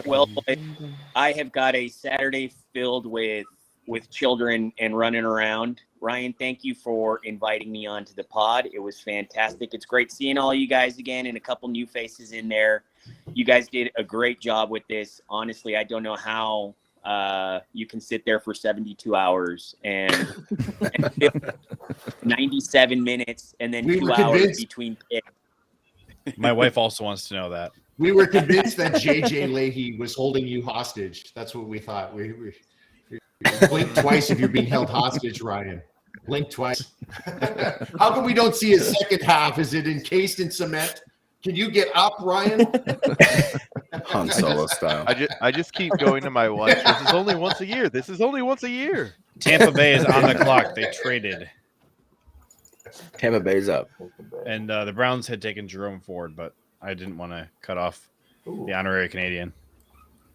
Well, I have got a Saturday filled with children and running around. Ryan, thank you for inviting me onto the pod. It was fantastic. It's great seeing all you guys again and a couple new faces in there. You guys did a great job with this. Honestly, I don't know how you can sit there for 72 hours and 97 minutes and then We 2 were hours convinced. between picks. My wife also wants to know that. We were convinced that JJ Leahy was holding you hostage. That's what we thought. We blink twice if you're being held hostage, Ryan. Blink twice. How come we don't see his second half? Is it encased in cement? Can you get up, Ryan? Han Solo style. I just keep going to my wife. This is only once a year. This is only once a year. Tampa Bay is on the clock. They traded. Tampa Bay's up. And the Browns had taken Jerome Ford, but I didn't want to cut off Ooh, the honorary Canadian.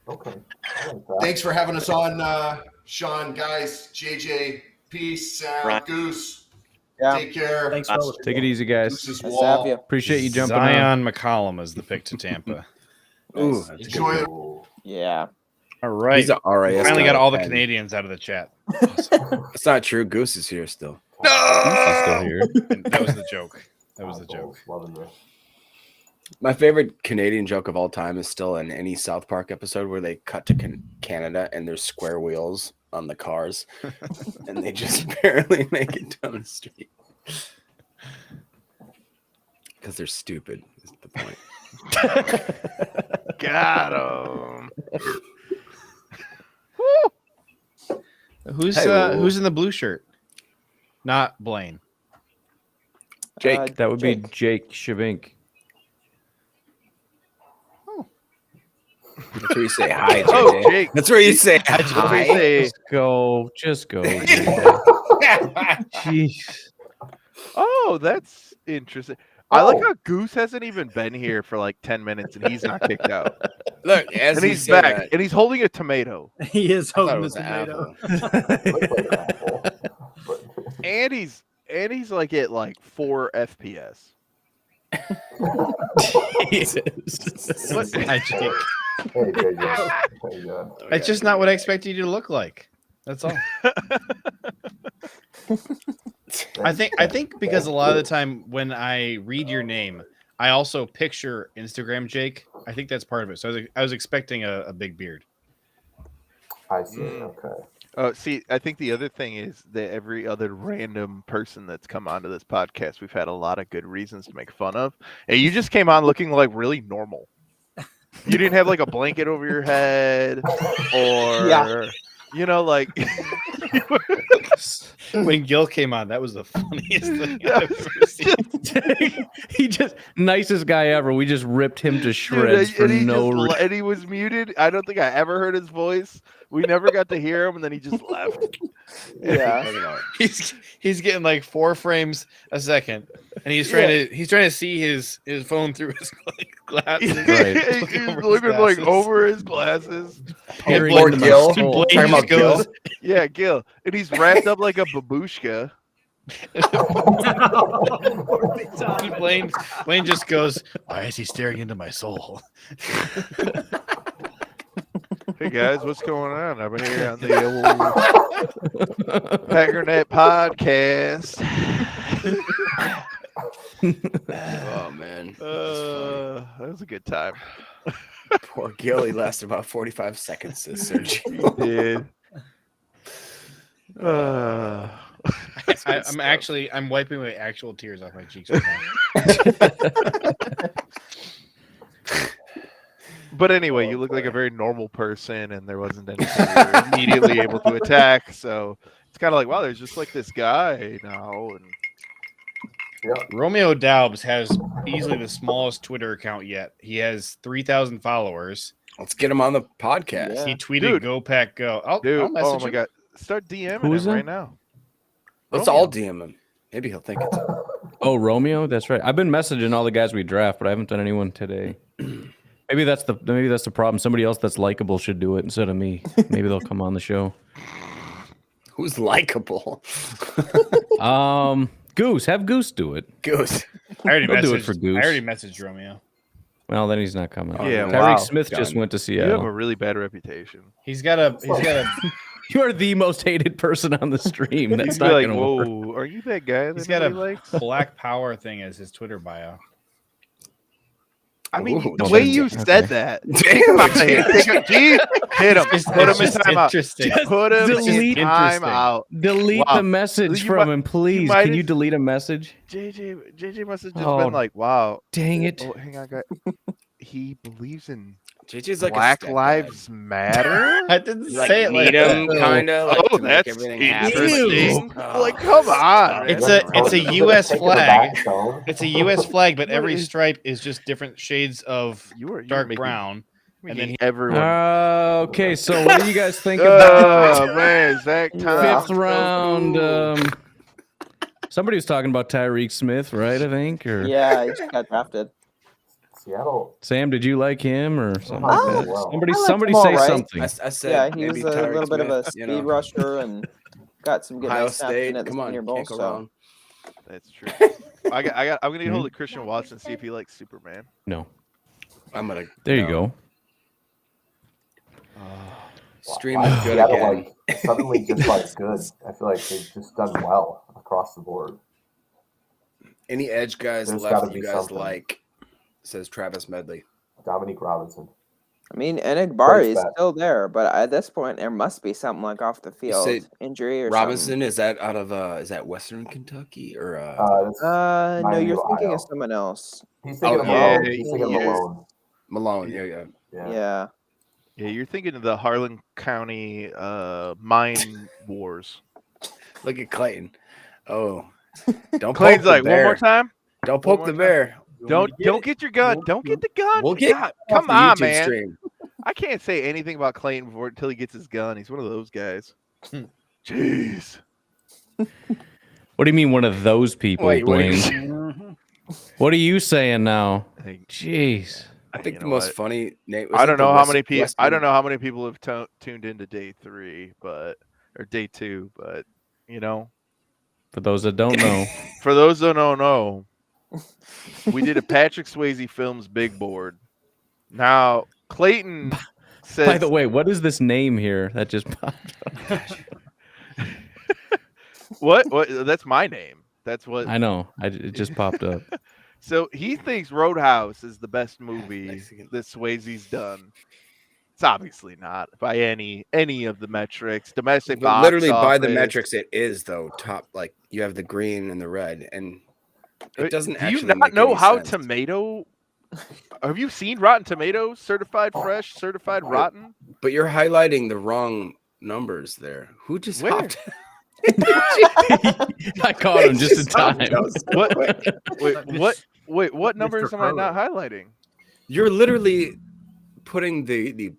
okay. I like that. Thanks for having us on, Sean, guys, JJ, peace, Sam, Right. Goose. Yeah. Take care. Thanks, fellas. Take it easy, guys. Goose's Nice to wall. have you. Appreciate you jumping on. Zion McCollum is the pick to Tampa. Ooh, Nice. that's a good Enjoy it. Ooh. Yeah. All right. He's a RAS. Finally guy, got all the and Canadians out of the chat. It's not true. Goose is here still. He's still here. And that was the joke. That was the joke. Loving this. My favorite Canadian joke of all time is still in any South Park episode where they cut to Canada and there's square wheels on the cars and they just barely make it down the street. Because they're stupid, is the point. Got him. Who's Hey, who's in the blue shirt? Not Blaine. Jake. That would be Jake. Jake Shavink. That's where you say hi, JJ. Oh, Jake. That's where you say That's what hi. they say. Just go. Jeez. Oh, that's interesting. I like how Goose hasn't even been here for like 10 minutes and he's not kicked out. Look, as And he he's said back that, and he's holding a tomato. He is I thought holding it the was an tomato. apple. And he's like at like 4 FPS. What? Hi, Jake. Hey, JJ. How you doing? That's just not what I expected you to look like. That's all. I think because a lot of the time when I read your name, I also picture Instagram Jake. I think that's part of it. So I was expecting a big beard. I see. Okay. See, I think the other thing is that every other random person that's come onto this podcast, we've had a lot of good reasons to make fun of. And you just came on looking like really normal. You didn't have like a blanket over your head or, you know, like. When Gil came on, that was the funniest thing I've ever seen. He just nicest guy ever. We just ripped him to shreds for no reason. And he was muted. I don't think I ever heard his voice. We never got to hear him, and then he just left. Yeah. He's getting like 4 frames a second, and he's trying to see his phone through his glasses. Right. He's looking like over his glasses. Peering Poor into my Gil. soul. Blaine Talking just about goes, Yeah, Gil. And he's wrapped up like a babushka. Blaine just goes, why is he staring into my soul? Hey guys, what's going on? I've been here on the old Packernet podcast. Oh man, That was a good time. poor Gil. He lasted about 45 seconds. This surgery. He did. I'm wiping away actual tears off my cheeks right now. But anyway, you look like a very normal person, and there wasn't anything you were immediately able to attack. So it's kind of like, wow, there's just like this guy now. And Romeo Daubs has easily the smallest Twitter account yet. He has 3,000 followers. Let's get him on the podcast. Yeah. He tweeted, Dude. "Go Pack Go." I'll dude, message oh my him. god, start DMing Who's him that? right now. Let's Romeo. all DM him. Maybe he'll think it's. Oh, Romeo, that's right. I've been messaging all the guys we draft, but I haven't done anyone today. Maybe that's the problem. Somebody else that's likable should do it instead of me. Maybe they'll come on the show. Who's likable? Goose, have Goose do it. Goose. I already He'll messaged. do it for Goose. I already messaged Romeo. Well, then he's not coming. Oh, Yeah, Tyreek wow. Smith just Done. went to You have a Seattle. really bad reputation. He's got a. You are the most hated person on the stream. That's He's not like, gonna work. whoa, are you that guy that He's got a nobody likes? Black Power thing as his Twitter bio. I mean, Ooh, the well, way then- you okay. said that. Take him out of here. Hit him. It's Put him in just timeout. interesting. Put him delete- in timeout. Delete Wow. the message You from might- him, please. might Can you have- delete a message? JJ must have just Oh, been like, wow. Dang it. Oh, hang on, guys. He believes in JJ's like Black a stepdad. Lives Matter. I didn't Like, say it like need him, that. kind of. Like, Oh, to make that's everything interesting. happen. Like, come on. It's man. a U.S. Taking the flag. backbone. It's a U.S. flag, but every What is- stripe is just different shades of You are dark making- brown. making and then- everyone. Okay, so what do you guys think about Oh man, Zach Thomas. fifth so round? cool. Somebody was talking about Tyreek Smith, right? I think, or Yeah, he just got drafted. Seattle. Sam, did you like him or something Oh, like that? well. Somebody, I liked somebody him all say right. something. I said, Yeah, he maybe was a Tyreek little bit of a Smith, speed rusher and got some good Ohio nice snaps in State. at the Come on, Senior Bowl. can't go So wrong. That's true. I'm gonna get hold of Christian Watson, see if he likes Superman. No, I'm gonna. there you go. Stream Why is is good Seattle, again. like, suddenly just like good. I feel like they've just done well across the board. Any edge guys There's left gotta that you be guys something. like? Says Travis Medley. Dominique Robinson. I mean, Enagbari is bet. still there, but at this point, there must be something like off the field say injury or Robinson, is that out of is that Western Kentucky or That's something. No, Miami, you're thinking Ohio. of someone else. He's thinking of yeah, Malone. He's thinking of yeah. Malone. Malone. Yeah. Yeah. Yeah, you're thinking of the Harlan County mine wars. Look at Clayton. Oh, don't Clayton's poke the like, one more bear. time. Don't poke the bear. Don't get your gun. Don't get the gun. We'll get God, off come the on, YouTube man. stream. I can't say anything about Clayton until he gets his gun. He's one of those guys. Jeez. What do you mean, one of those people, Wait, what are you Blaine? What are you saying now? Jeez. I think You the know most what? funny name. I don't know how many people. I Western- don't know how many people have tuned into day 3, or day 2, but you know, For those that don't know, for those that don't know, we did a Patrick Swayze Films big board. Now Clayton says. by the way, what is this name here that just popped up? What? That's my name. That's what I know. It just popped up. So he thinks Roadhouse is the best movie that Swayze's done. It's obviously not by any of the metrics. Domestic But box literally by the office. metrics, it is though top. Like you have the green and the red, and it doesn't. Do you actually not make know any how sense. tomato? Have you seen Rotten Tomatoes? Certified fresh, certified rotten. But you're highlighting the wrong numbers there. Who just Where? hopped? I caught him just in time. What numbers am I not highlighting? You're literally putting the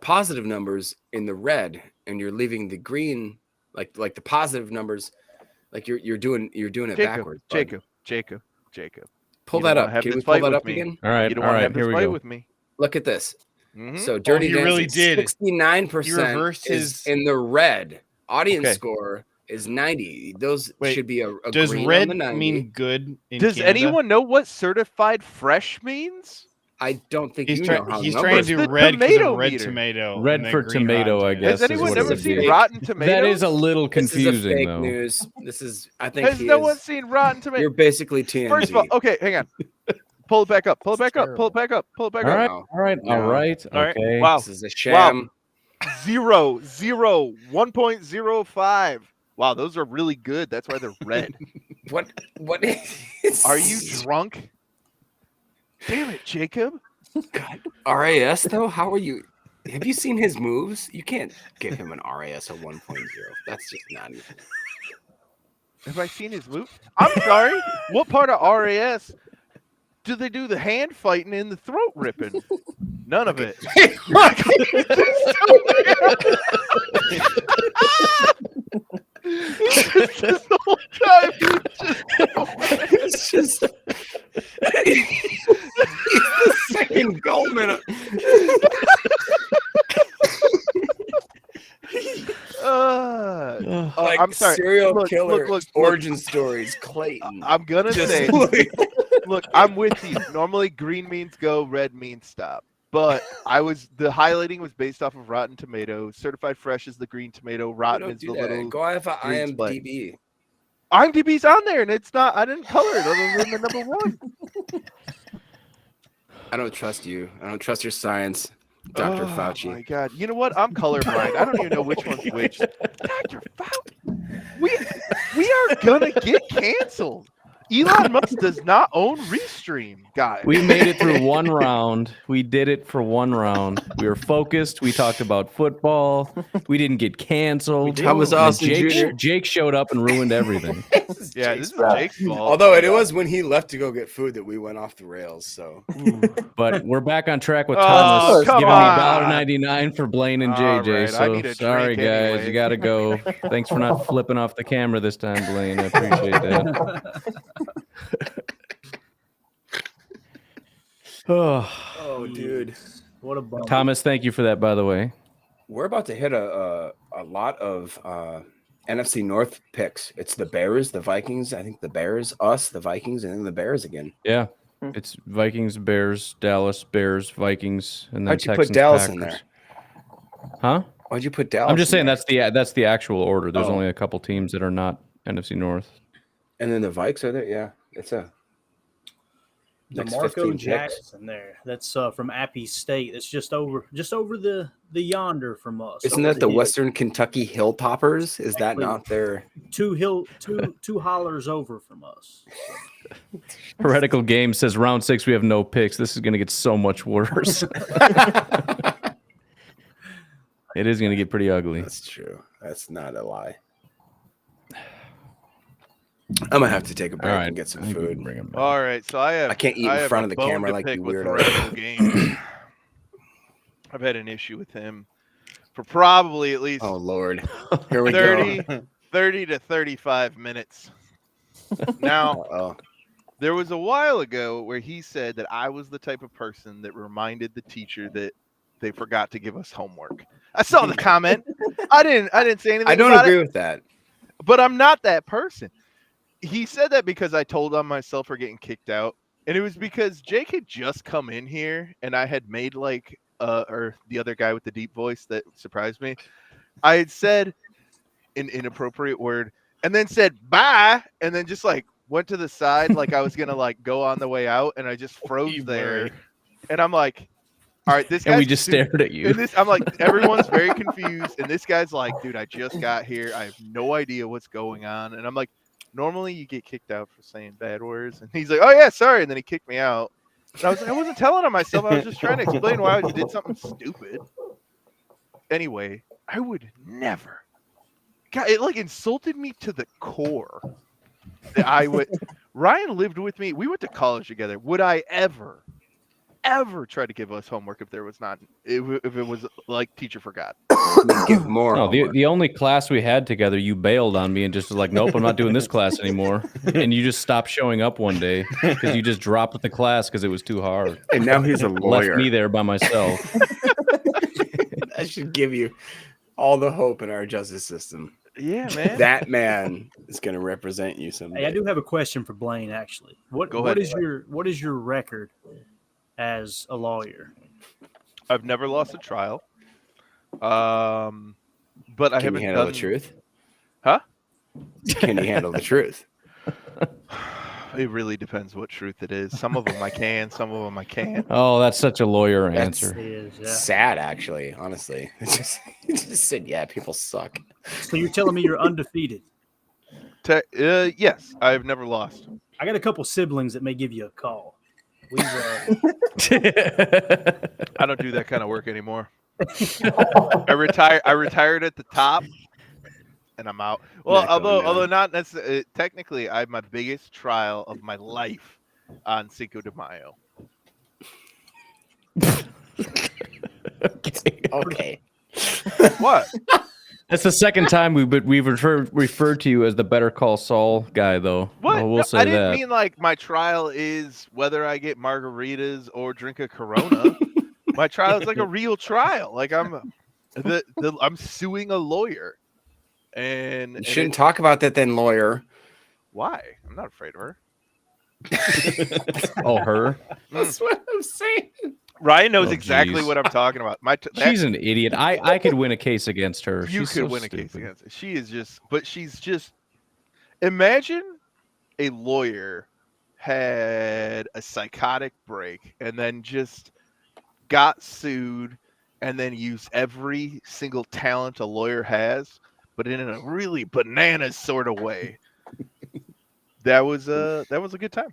positive numbers in the red, and you're leaving the green, like the positive numbers, like you're doing it backwards. bud. Jacob. Pull You that don't up. have Can this we pull fight that with up me. again? All right, You don't all want to right. have Here this we fight go. with me. Look at this. Mhm. So Dirty he really Dancing, did. 69% He reversed is his- in the red. Audience Okay. score is 90. Those Wait, should be a Does green red on the 90. mean good in Does Canada? anyone know what certified fresh means? I don't think He's you trying. know how He's numbers trying to The do red because tomato of red meter. tomato. Red and then for green tomato, Rotten I Tomatoes. guess. Has is anyone what ever it seen is. Rotten Tomatoes? That is a little This is a confusing, fake though. news. This is, I think Has he no is, one seen Rotten Tomatoes? you're basically TMZ. First of all, okay, hang on. Pull it back up. Pull it back up. Pull it back up. Pull it back All up. right, No. all right, No. all right. All right. Okay. Wow. This is a sham. 0, 1.05. Wow, those are really good. That's why they're red. What is Are you drunk? Damn it, Jacob. God, RAS though? How are you? Have you seen his moves? You can't give him an RAS of 1.0. That's just not even. Have I seen his move? I'm sorry. What part of RAS do they do the hand fighting and the throat ripping? None of it. This whole time, It's just he's the second Goldman. Like I'm sorry. serial Look, killer look. origin stories, Clayton. I'm gonna Just say, like- look, I'm with you. Normally, green means go, red means stop. But the highlighting was based off of Rotten Tomatoes. Certified fresh is the green tomato. Rotten don't is the do that. little. Go off of green split. IMDb. IMDb's on there, and it's not. I didn't color it other than the number 1. I don't trust you. I don't trust your science, Dr. Oh Fauci. my god! You know what? I'm colorblind. I don't even know which one's which. Dr. Fauci. We are gonna get canceled. Elon Musk does not own Restream, guys. We made it through one round. We did it for one round. We were focused. We talked about football. We didn't get canceled. Thomas And Austin Jake, Jr. Jake showed up and ruined everything. Yeah, this is Jake's fault. Although it was when he left to go get food that we went off the rails. So But we're back on track with Oh, Thomas come giving me on. $1.99 for Blaine and All JJ. right, I need So a sorry, drink guys. anyway. You got to go. Thanks for not flipping off the camera this time, Blaine. I appreciate that. oh, dude. What a bummer. Thomas, thank you for that, by the way. We're about to hit a lot of NFC North picks. It's the Bears, the Vikings. I think the Bears, us, the Vikings, and then the Bears again. Yeah. It's Vikings, Bears, Dallas, Bears, Vikings, and then Why'd you Texans, put Dallas Packers. in there? Huh? Why'd you put Dallas? I'm just saying in there? that's the actual order. There's Oh. only a couple teams that are not NFC North. And then the Vikes are there. Yeah, it's a next 15 DeMarco picks. Jackson there. That's from Appy State. That's just over the yonder from us. Isn't over that the hill. Western Kentucky Hilltoppers? Is that not their? two hollers over from us? Heretical Game says round 6 we have no picks. This is going to get so much worse. It is going to get pretty ugly. That's true. That's not a lie. I'm gonna have to take a break and get some food. All right, so I can't eat in front of the camera like you weirdo. Game. I've had an issue with him for probably at least Oh Lord, here we 30 to 35 minutes. Now, there was a while ago where he said that I was the type of person that reminded the teacher that they forgot to give us homework. I saw the comment. I didn't say anything. I don't about agree it, with that. but I'm not that person. He said that because I told on myself for getting kicked out, and it was because Jake had just come in here, and I had made like or the other guy with the deep voice that surprised me. I had said an inappropriate word, and then said bye, and then just like went to the side like I was gonna like go on the way out, and I just froze there, and I'm like, all right, this guy. And we just stared at you. And I'm like, everyone's very confused, and this guy's like, dude, I just got here, I have no idea what's going on, and I'm like, normally you get kicked out for saying bad words, and he's like, oh yeah, sorry, and then he kicked me out. And I was like, I wasn't telling on myself, I was just trying to explain why I did something stupid. Anyway, I would never. God, it like insulted me to the core. That I would. Ryan lived with me. We went to college together. Would I ever try to give us homework if there was not, if it was like teacher forgot? Give more. No, the only class we had together, you bailed on me and just was like, nope, I'm not doing this class anymore. And you just stopped showing up one day because you just dropped the class because it was too hard. And now he's a lawyer. Left me there by myself. That should give you all the hope in our justice system. Yeah, man. That man is going to represent you someday. Hey, I do have a question for Blaine. Actually, what is your record as a lawyer? I've never lost a trial. But I Can haven't you handle done the truth? Huh? Can you handle the truth? It really depends what truth it is. Some of them I can, some of them I can't. Oh, that's such a lawyer That's answer. sad, actually. Honestly, it just said, "Yeah, people suck." So you're telling me you're undefeated? Yes, I've never lost. I got a couple siblings that may give you a call. We've, I don't do that kind of work anymore. I retired at the top, and I'm out. Well, although not necessarily. Technically, I had my biggest trial of my life on Cinco de Mayo. Okay. What? That's the second time we've referred to you as the Better Call Saul guy, though. What? We'll No, say I didn't that. mean like my trial is whether I get margaritas or drink a Corona. My trial is like a real trial. Like I'm suing a lawyer, and You shouldn't talk about that, then, lawyer. Why? I'm not afraid of her. Oh, her? That's what I'm saying. Ryan knows Oh, exactly geez. what I'm talking about. She's an idiot. I could win a case against her. You She's could so win a case stupid. against her. She is just, but she's just. Imagine a lawyer had a psychotic break and then just got sued and then used every single talent a lawyer has, but in a really bananas sort of way. That was a good time.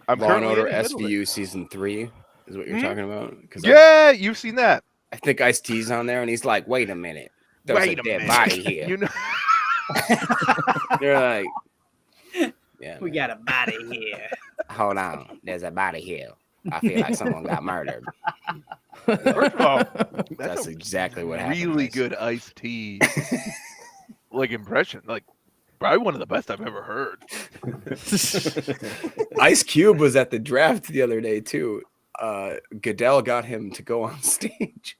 I'm Law and currently Order in the middle of it. SVU season 3 is what you're talking about. Yeah, you've seen that. I think Ice-T's on there, and he's like, "Wait a minute, there's Wait a a dead minute. body here." You know, They're like, "Yeah, we got a body here. hold on, there's a body here. I feel like someone got murdered." First of all, That's exactly what happened. really good Ice-T like impression. Like probably one of the best I've ever heard. Ice Cube was at the draft the other day too. Goodell got him to go on stage,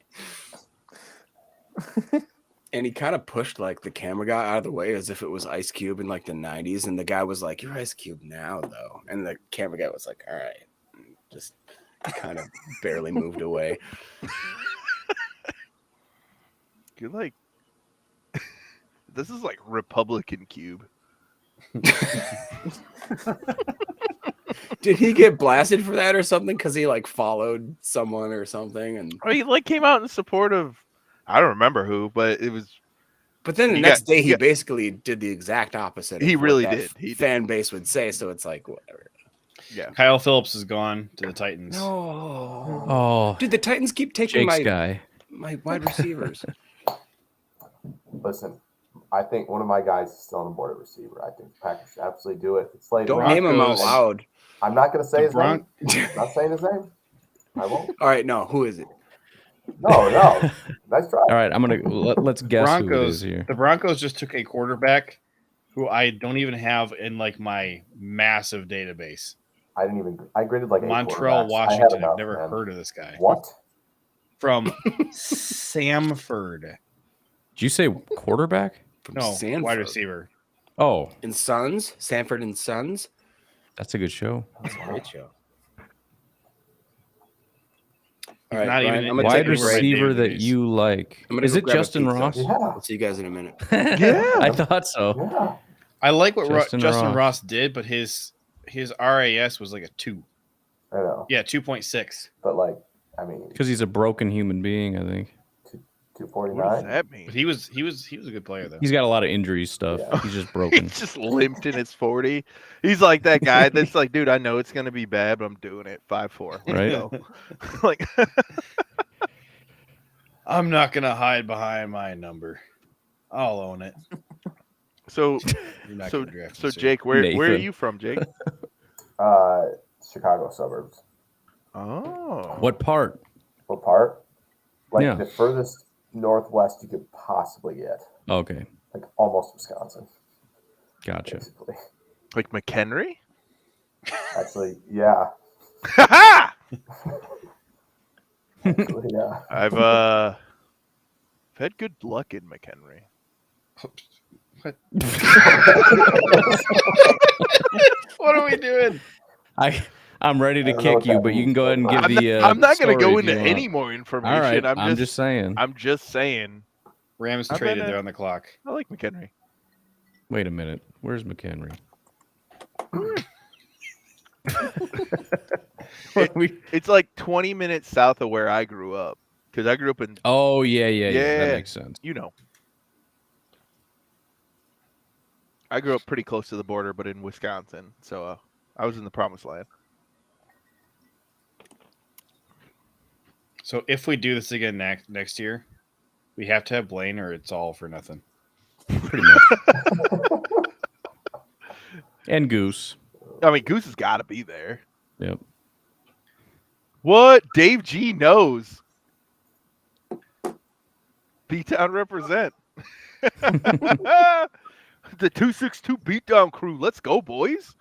and he kind of pushed like the camera guy out of the way as if it was Ice Cube in like the 90s, and the guy was like, "You're Ice Cube now, though," and the camera guy was like, "All right," and just kind of barely moved away. You're like, this is like Republican Cube. Did he get blasted for that or something? Because he like followed someone or something, and Or he like came out in support of, I don't remember who, but it was. but then the He next got- day he he got- based did the exact opposite. He of what really that did. He did. fan base would say, so it's like whatever. Yeah. Kyle Phillips is gone to the Titans. No. Oh, Dude, the Titans keep taking Jake's guy. my wide receivers. Listen, I think one of my guys is still on the board at receiver. I think the Packers should absolutely do it. It's Slater. Don't name him out Broncos. loud. I'm not going to say The his name. I'm not saying his name. I won't. All right, no. Who is it? No. Nice try. All right, I'm gonna let's guess who it is here. The Broncos just took a quarterback who I don't even have in like my massive database. I graded like 8 Montreal, quarterbacks. I have Washington. I've enough, never man. heard of this guy. What? From Samford. Did you say quarterback? From No, Sanford. wide receiver. Oh, And Sons, Sanford and Sons. that's a good show. That's a great show. He's All right, not Ryan, even I'm gonna Wide take a break. receiver that database. you like. I'm gonna Is go it grab a Justin pizza. Ross? Yeah. I'll see you guys in a minute. I thought so. Yeah. I like what Justin Justin Ross. Ross did, but his RAS was like a 2. I know. Yeah, 2.6. But like, I mean, Because he's a broken human being, I think. 249. What does that mean? But he was a good player though. He's got a lot of injury stuff. Yeah. He's just broken. He's just limped in his 40. He's like that guy that's like, dude, I know it's gonna be bad, but I'm doing it. 5'4". Right. Like I'm not gonna hide behind my number. I'll own it. so You're not so gonna draft so me, sir. Jake, where are Nathan. you from, Jake? Chicago suburbs. Oh. What part? What part? Like Yeah. the furthest northwest you could possibly get. Okay, Like almost Wisconsin, gotcha. basically. Like McHenry? Actually, yeah. Ha Actually, yeah. I've had good luck in McHenry. What are we doing? I'm ready to I don't know kick what you, that but you can means, go ahead and but- give the. I'm not going to story go if you into want. any more information. All right, I'm just saying. I'm just saying. Rams I've traded been, there on the clock. I like McHenry. Wait a minute. Where's McHenry? It's like 20 minutes south of where I grew up. Because I grew up in, Oh yeah. That Yeah. makes sense. you know. I grew up pretty close to the border, but in Wisconsin. So I was in the promised land. So if we do this again next year, we have to have Blaine, or it's all for nothing. Pretty much. And Goose. I mean, Goose has got to be there. Yep. What? Dave G knows. B-Town represent. The 262 Beatdown crew. Let's go, boys.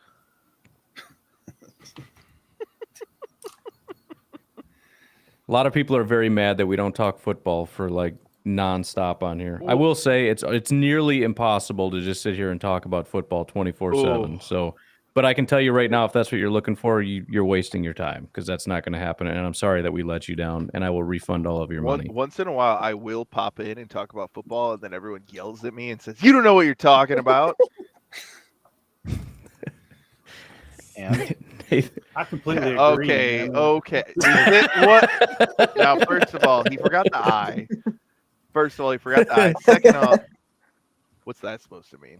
A lot of people are very mad that we don't talk football for like nonstop on here. I will say it's nearly impossible to just sit here and talk about football 24/7. Ooh. So, but I can tell you right now, if that's what you're looking for, you're wasting your time because that's not going to happen. And I'm sorry that we let you down, and I will refund all of your money. Once in a while, I will pop in and talk about football, and then everyone yells at me and says, "You don't know what you're talking about." And Nathan- I completely agree. Okay, man. okay. Is it what? Now, first of all, he forgot the I. First of all, he forgot the I. Second off, what's that supposed to mean?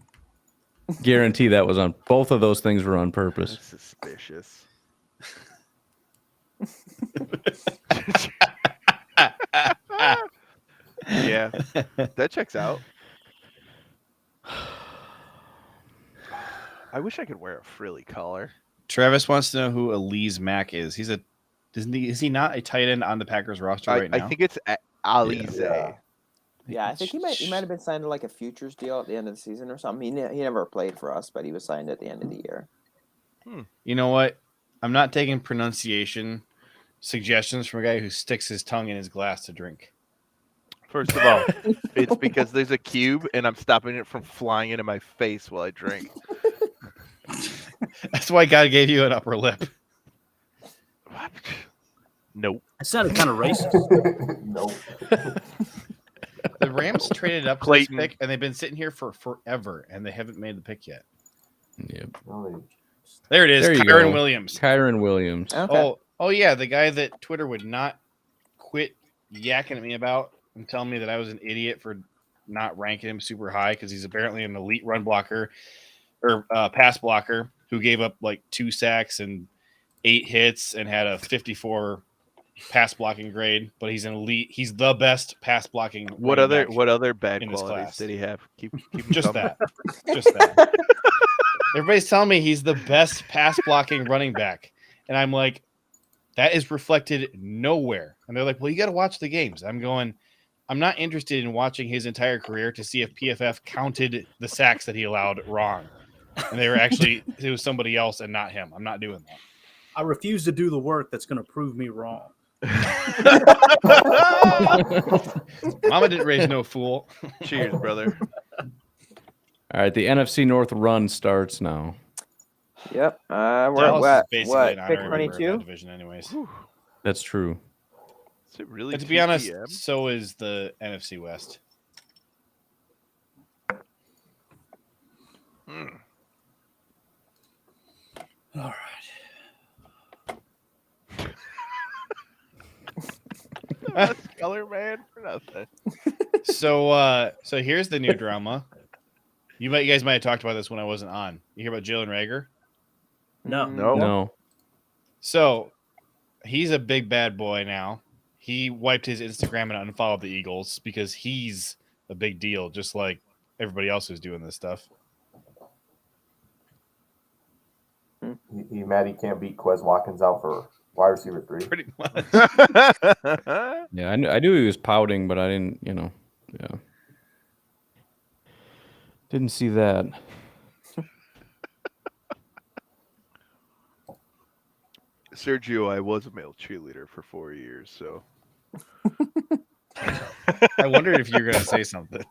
Guarantee that was on both of those things were on purpose. That's suspicious. Yeah, that checks out. I wish I could wear a frilly collar. Travis wants to know who Elise Mack is. Is he not a tight end on the Packers roster right now? I think it's Alize. Yeah. Yeah, I think he might have been signed to like a futures deal at the end of the season or something. He never played for us, but he was signed at the end of the year. You know what? I'm not taking pronunciation suggestions from a guy who sticks his tongue in his glass to drink. First of all, it's because there's a cube and I'm stopping it from flying into my face while I drink. That's why God gave you an upper lip. What? Nope. It sounded kind of racist. Nope. The Rams traded up to this Clayton. pick, and they've been sitting here for forever, and they haven't made the pick yet. Yep. Really. There it is, There you Kyron go. Williams. Kyron Williams. Okay. Oh yeah, the guy that Twitter would not quit yakking at me about and telling me that I was an idiot for not ranking him super high because he's apparently an elite run blocker or pass blocker. who gave up like 2 sacks and 8 hits and had a 54 pass blocking grade, but he's an elite. He's the best pass blocking. What running other back bad in this qualities class. did he have? Keep Just coming. just that. Everybody's telling me he's the best pass blocking running back, and I'm like, that is reflected nowhere. And they're like, well, you got to watch the games. I'm going, I'm not interested in watching his entire career to see if PFF counted the sacks that he allowed wrong, and they were actually it was somebody else and not him. I'm not doing that. I refuse to do the work that's going to prove me wrong. Mama didn't raise no fool. Cheers, brother. All right, the NFC North run starts now. Yep. We're Dallas at is basically what? an Pick honorary member of that 22. division, anyways. That's true. Is it really? But to be 2 honest, p.m.? so is the NFC West. All right. That's color man for nothing. So here's the new drama. You guys might have talked about this when I wasn't on. You hear about Jalen Rager? No. No. So he's a big bad boy now. He wiped his Instagram and unfollowed the Eagles because he's a big deal, just like everybody else who's doing this stuff. He mad he can't beat Quez Watkins out for wide receiver 3. Pretty much. Yeah, I knew he was pouting, but I didn't, yeah. Didn't see that. Sergio, I was a male cheerleader for 4 years, so I wondered if you were going to say something.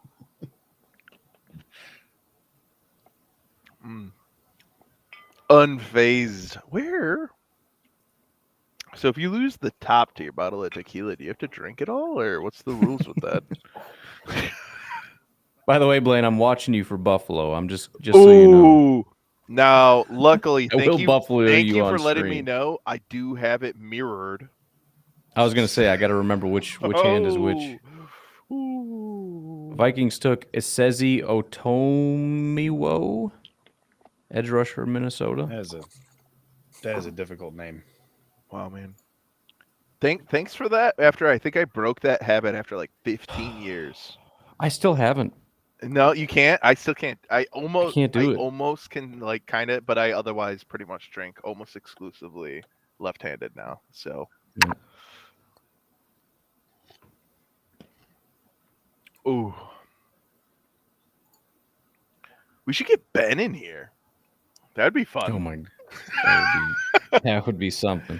Unfazed. Where? So if you lose the top to your bottle of tequila, do you have to drink it all, or what's the rules with that? By the way, Blaine, I'm watching you for Buffalo. I'm just so you know. Ooh. Now, luckily, I will thank you Buffalo for you on letting me screen. know. I do have it mirrored. I was gonna say I got to remember which hand is which. Ooh. Vikings took Isezi Otomiwo, edge rusher, Minnesota. That is a difficult name. Wow, man. Thanks for that. After I think I broke that habit after like 15 years. I still haven't. No, you can't. I still can't. I can't do it. almost can like kind of, but I otherwise pretty much drink almost exclusively left-handed now. So. Yeah. Ooh. We should get Ben in here. That'd be fun. Oh my, that would be something.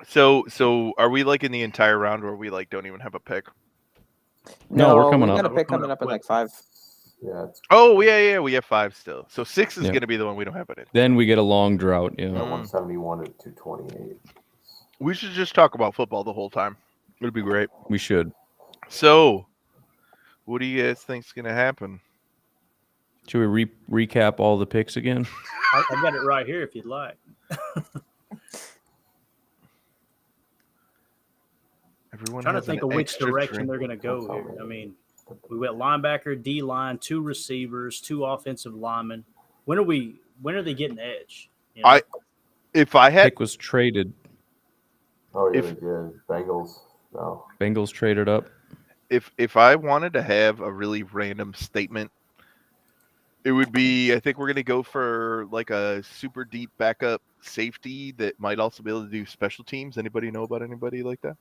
So are we like in the entire round where we like don't even have a pick? No, we're coming we up. got a pick coming up in like 5. Yeah, it's Oh yeah, we have 5 still. So 6 is Yep. gonna be the one we don't have it in. Then we get a long drought. Yeah. 171 to 228. We should just talk about football the whole time. It'd be great. We should. So, what do you guys think's gonna happen? Should we recap all the picks again? I got it right here if you'd like. Everyone Trying to has an think of which extra direction drink. they're going to go here. I mean, we went linebacker, D line, 2 receivers, 2 offensive linemen. When are they getting edge? You know? If I had Pick was traded. Oh, yeah, If- they did. Bengals. No. Bengals traded up. if I wanted to have a really random statement, it would be I think we're gonna go for like a super deep backup safety that might also be able to do special teams. Anybody know about anybody like that?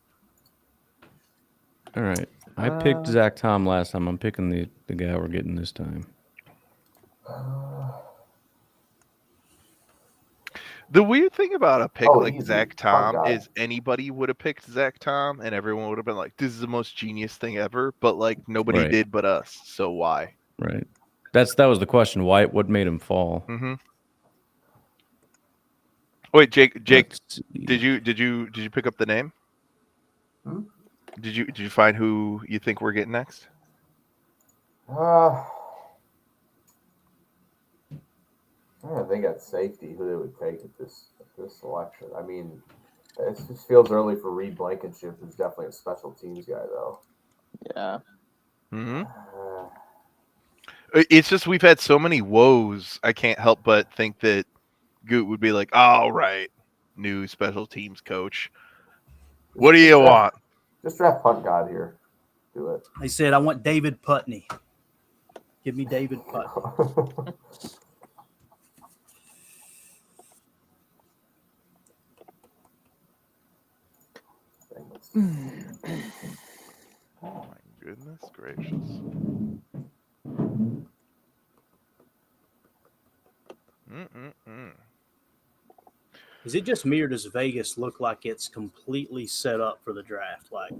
All right. I picked Zach Tom last time. I'm picking the guy we're getting this time. The weird thing about a pick Oh, like easy. Zach Fun Tom guy. is anybody would have picked Zach Tom and everyone would have been like, this is the most genius thing ever, but like nobody Right. did but us. So why? Right. That was the question. Why? What made him fall? Mm-hmm. Wait, Jake, Let's see. did you pick up the name? Hmm? Did you find who you think we're getting next? I don't think at safety who they would take at this selection. I mean, it just feels early for Reed Blankenship, who's definitely a special teams guy, though. Yeah. Mm-hmm. It's just we've had so many woes. I can't help but think that Goot would be like, "All right, new special teams coach. What do you want?" Just draft punt god here. Do it. They said, I want David Putney. Give me David Putney. Oh my goodness gracious. Is it just me, or does Vegas look like it's completely set up for the draft? Like,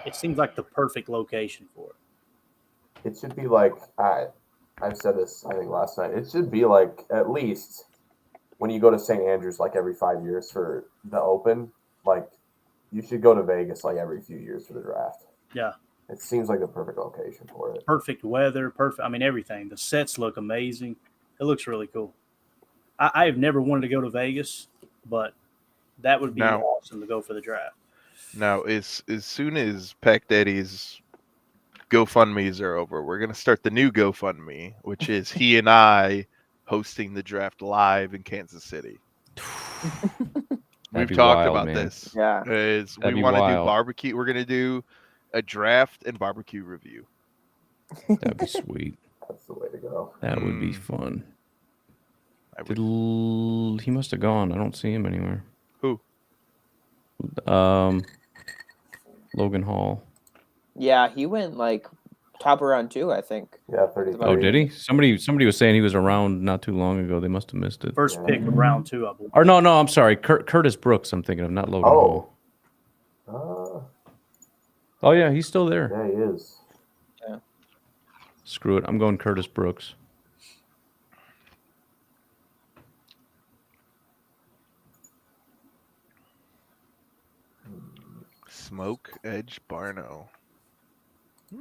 it seems like the perfect location for it. It should be like I've said this I think last night. It should be like at least when you go to St. Andrews like every 5 years for the Open, like you should go to Vegas like every few years for the draft. Yeah. It seems like the perfect location for it. Perfect weather, perfect. I mean, everything. The sets look amazing. It looks really cool. I have never wanted to go to Vegas, but that would be awesome to go for the draft. Now, as soon as Pack Daddy's GoFundMe's are over, we're gonna start the new GoFundMe, which is he and I hosting the draft live in Kansas City. We've talked wild, about man. Yeah. this. That'd We be want to do wild. barbecue. We're gonna do a draft and barbecue review. That'd be sweet. That's the way to go. That would be fun. I He must have gone. I don't see him anywhere. Who? Logan Hall. Yeah, he went like top of round 2, I think. Yeah, 33. Oh, did he? Somebody was saying he was around not too long ago. They must have missed it. First pick of round 2, I believe. Or no, I'm sorry. Curtis Brooks. I'm thinking of, not Logan Hall. Oh yeah, he's still there. Yeah, he is. Yeah. Screw it. I'm going Curtis Brooks. Smoke Edge Barno. I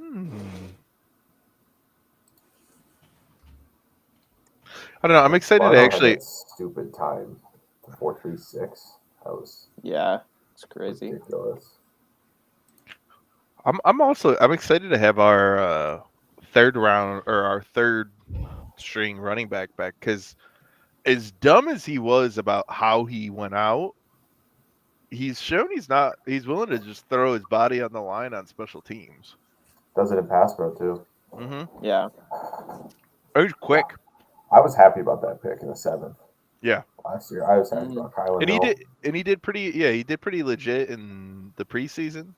don't know. I'm excited to Barno had actually. that stupid time. The 4.36. That was it's crazy. ridiculous. I'm excited to have our third round or our third string running back because as dumb as he was about how he went out, he's shown he's willing to just throw his body on the line on special teams. Does it in pass pro too. Mm-hmm. Yeah. It was quick. I was happy about that pick in the 7th. Yeah. Last year, I was happy about Kyler. And he did pretty legit in the preseason.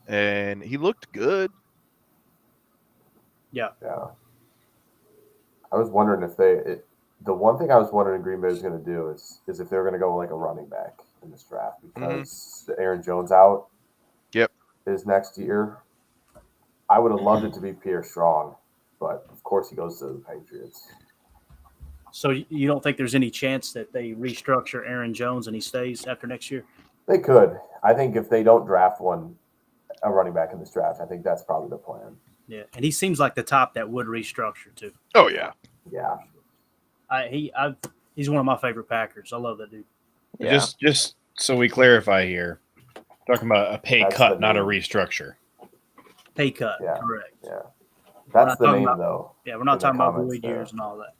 And he looked good. Yeah. Yeah. I was wondering if the one thing I was wondering Green Bay was going to do is if they were going to go like a running back in this draft because Aaron Jones out. Yep. Is next year. I would have loved it to be Pierre Strong, but of course he goes to the Patriots. So you don't think there's any chance that they restructure Aaron Jones and he stays after next year? They could. I think if they don't draft a running back in this draft, I think that's probably the plan. Yeah, and he seems like the top that would restructure too. Oh yeah. Yeah. He's one of my favorite Packers. I love that dude. Yeah. Just so we clarify here, talking about a pay cut, not a name. restructure. Pay cut, Yeah. correct. Yeah. That's the talking name about- though. Yeah, we're not in the talking about comments void there. years and all that.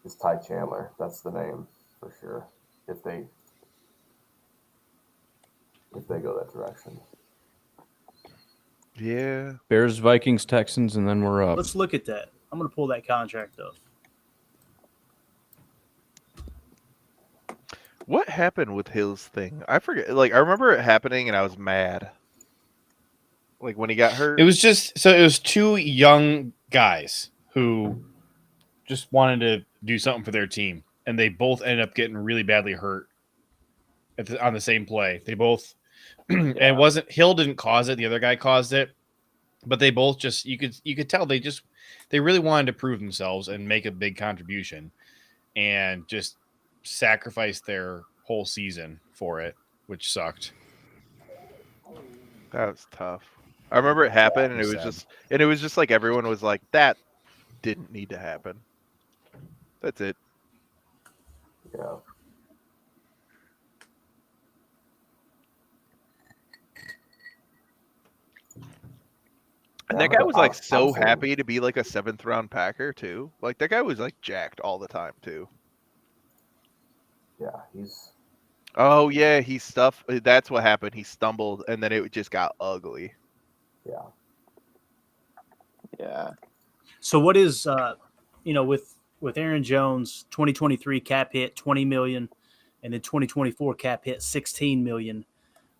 It's Ty Chandler. That's the name for sure. If they go that direction. Yeah. Bears, Vikings, Texans, and then we're up. Let's look at that. I'm going to pull that contract up. What happened with Hill's thing? I forget. Like I remember it happening, and I was mad. Like when he got hurt. It was 2 young guys who just wanted to do something for their team, and they both ended up getting really badly hurt on the same play. They both, and it wasn't Hill didn't cause it; the other guy caused it. But they both just you could tell they really wanted to prove themselves and make a big contribution, and just sacrifice their whole season for it, which sucked. That was tough. I remember it happened, and it was just like everyone was like, "That didn't need to happen." That's it. Yeah. And that guy was like so happy to be like a 7th round Packer too. Like that guy was like jacked all the time too. Yeah, he's. Oh yeah, he stuff. That's what happened. He stumbled, and then it just got ugly. Yeah. Yeah. So what is with Aaron Jones 2023 cap hit 20 million, and then 2024 cap hit 16 million.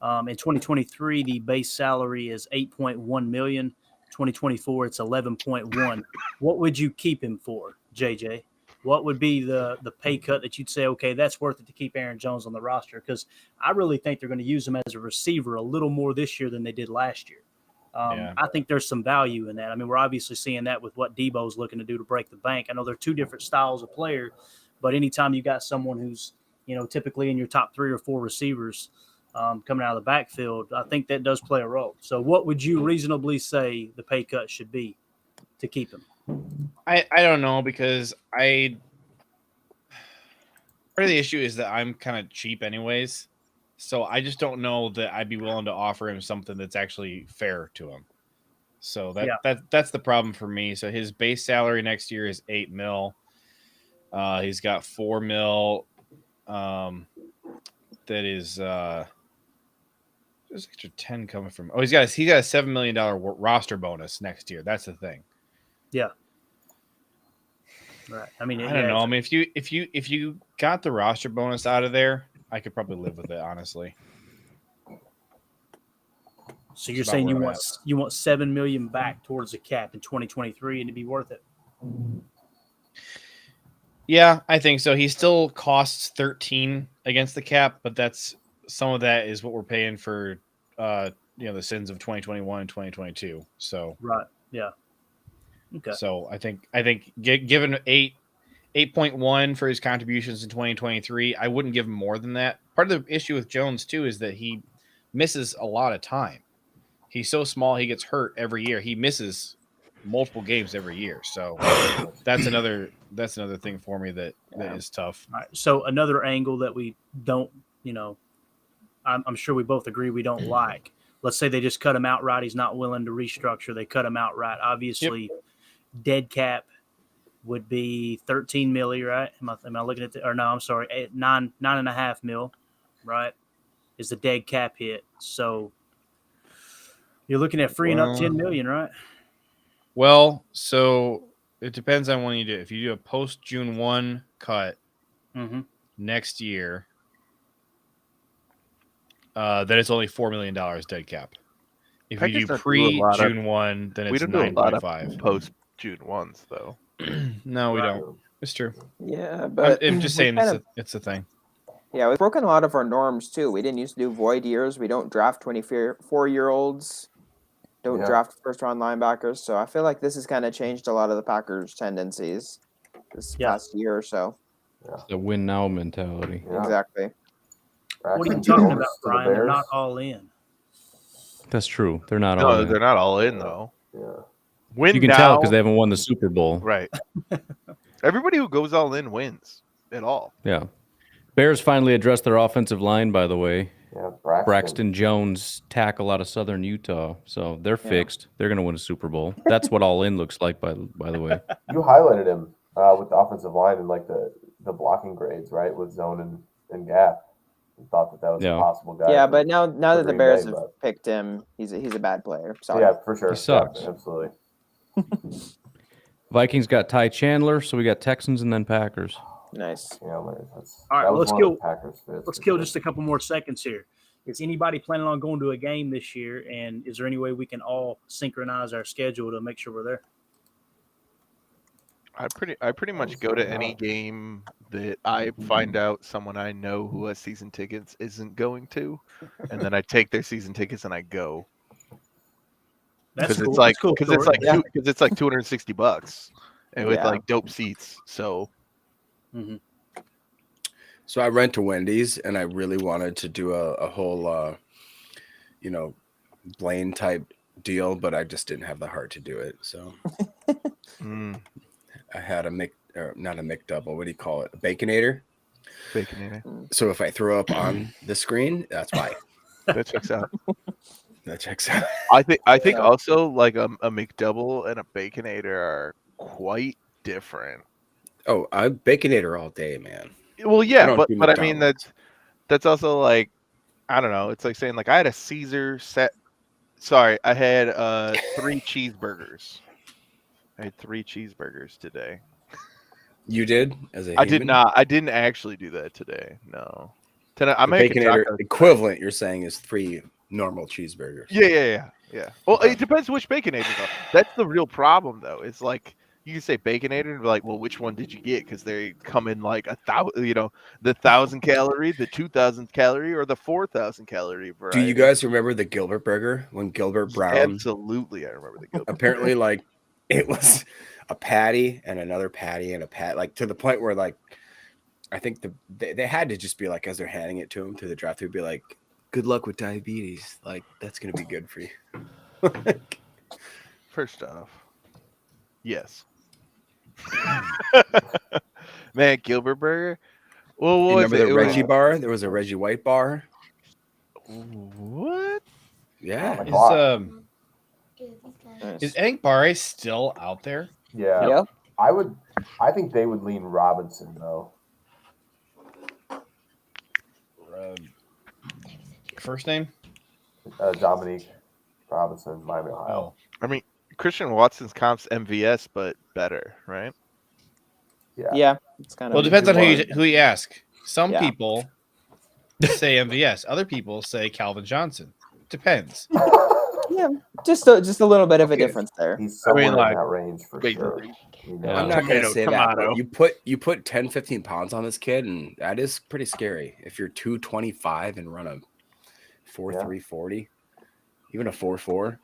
In 2023, the base salary is 8.1 million. 2024, it's 11.1. What would you keep him for, JJ? What would be the pay cut that you'd say, okay, that's worth it to keep Aaron Jones on the roster? Because I really think they're going to use him as a receiver a little more this year than they did last year. I think there's some value in that. I mean, we're obviously seeing that with what Debo's looking to do to break the bank. I know they're two different styles of player, but anytime you got someone who's, typically in your top 3 or 4 receivers coming out of the backfield, I think that does play a role. So what would you reasonably say the pay cut should be to keep him? I don't know, because part of the issue is that I'm kind of cheap anyways. So I just don't know that I'd be willing to offer him something that's actually fair to him. So that's the problem for me. So his base salary next year is 8 mil. He's got 4 mil. That is there's extra 10 coming from. Oh, he's got a $7 million roster bonus next year. That's the thing. Yeah. Right. I mean, I don't know. I mean, if you got the roster bonus out of there, I could probably live with it, honestly. So you're saying you want 7 million back towards the cap in 2023 and to be worth it? Yeah, I think so. He still costs 13 against the cap, but that's some of that is what we're paying for the sins of 2021 and 2022. So right. Yeah. Okay. So I think given 8.1 for his contributions in 2023, I wouldn't give him more than that. Part of the issue with Jones too is that he misses a lot of time. He's so small, he gets hurt every year. He misses multiple games every year. So that's another thing for me that is tough. All right. So another angle that we don't, I'm sure we both agree we don't like. Let's say they just cut him outright. He's not willing to restructure. They cut him outright. Obviously, dead cap would be 13 milli, right? Am I looking at I'm sorry, 9.5 mil, right? Is the dead cap hit. So you're looking at freeing up 10 million, right? Well, so it depends on when you do it. If you do a post June 1 cut next year, then it's only $4 million dead cap. If you do pre June 1, then it's 9.5. Post June 1s though. No, we don't. It's true. Yeah, but I'm just saying it's a thing. Yeah, we've broken a lot of our norms too. We didn't used to do void years. We don't draft 24-year-olds. Don't draft first-round linebackers. So I feel like this has kind of changed a lot of the Packers' tendencies this past year or so. It's the win now mentality. Yeah. Exactly. What are you talking about, Brian? They're not all in. That's true. They're not all in. They're not all in though. Yeah. You can tell because they haven't won the Super Bowl. Right. Everybody who goes all in wins at all. Yeah. Bears finally addressed their offensive line, by the way. Yeah, Braxton Jones tackle out of Southern Utah. So they're fixed. They're going to win a Super Bowl. That's what all in looks like, by the way. You highlighted him with the offensive line and like the blocking grades, right? With zone and gap. You thought that was a possible guy. Yeah, but now that the Bears have picked him, he's a bad player. Sorry. Yeah, for sure. He sucks. Yeah, absolutely. Vikings got Ty Chandler, so we got Texans and then Packers. Nice. Yeah, all right, let's kill just a couple more seconds here. Is anybody planning on going to a game this year? And is there any way we can all synchronize our schedule to make sure we're there? I pretty much go to any game that I find out someone I know who has season tickets isn't going to, and then I take their season tickets and I go. Because it's like $260 and with like dope seats. So. Mm-hmm. So I rent to Wendy's, and I really wanted to do a whole, Blaine type deal, but I just didn't have the heart to do it. So I had not a McDouble. What do you call it? A Baconator. Baconator. So if I throw up on the screen, that's why. That checks out. That checks out. I think Yeah. also like a McDouble and a Baconator are quite different. Oh, I'm Baconator all day, man. Well, I yeah, don't but do I mean McDonald's. that's also like, I don't know. It's like saying like I had a Caesar set. Sorry, I had 3 cheeseburgers. I had 3 cheeseburgers today. You did as a I did human? not. I didn't actually do that today. No. Tonight I'm The making Baconator tacos. equivalent, you're saying, is 3 normal cheeseburgers. Yeah. Well, it depends which Baconator though. That's the real problem though. It's like you can say Baconator and be like, well, which one did you get? Because they come in like 1,000, the 1,000 calorie, the 2,000 calorie, or the 4,000 calorie variety. Do you guys remember the Gilbert burger when Gilbert Brown? Absolutely, I remember the Gilbert. Apparently, like it was a patty and another patty and a pat, like to the point where like I think they had to just be like, as they're handing it to him through the draft, they'd be like, "Good luck with diabetes. Like that's gonna be good for you." First off, yes. Man, Gilbert Burger. Well, what You was remember it? the It Reggie was- bar? There was a Reggie White bar. What? Yeah. Oh my God. Dude, these guys. Is Hank Barre still out there? Yeah. Yep. I think they would lean Robinson though. First name? Dominique Robinson, Miami, Ohio. Oh, I mean, Christian Watson's comp's MVS, but better, right? Yeah. Yeah, it's kind of. well, it depends on who you ask. Some Yeah. people say MVS. Other people say Calvin Johnson. Depends. Yeah, just a little bit of a Okay. difference there. He's somewhere like, in that range for wait, sure. Yeah. I'm not gonna Tomato, say tomato. that, but you put 10, 15 pounds on this kid, and that is pretty scary. If you're 225 and run a 4.3 40, even a 4.4.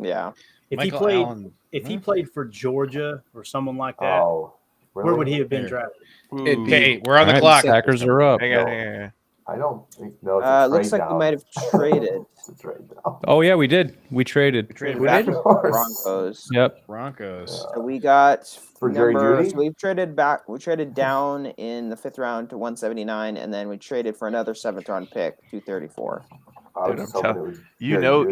Yeah. If Michael he played, Allen. if he played for Georgia or someone like that, Oh, really? where would he have been Here. drafted? It'd be- Okay, we're on the All right, clock. Packers are up. Hang on, hang on. I don't think no. It's a Looks trade like we down. might have traded. It's a trade down. Oh yeah, we did. We traded. Traded We back did? Of course. Broncos. Yep. Broncos. So we got For Jerry Jeudy? So we've traded back. We traded down in the 5th round to 179, and then we traded for another 7th round pick, 234. I Dude, was I'm hoping tell- it was You Jerry know,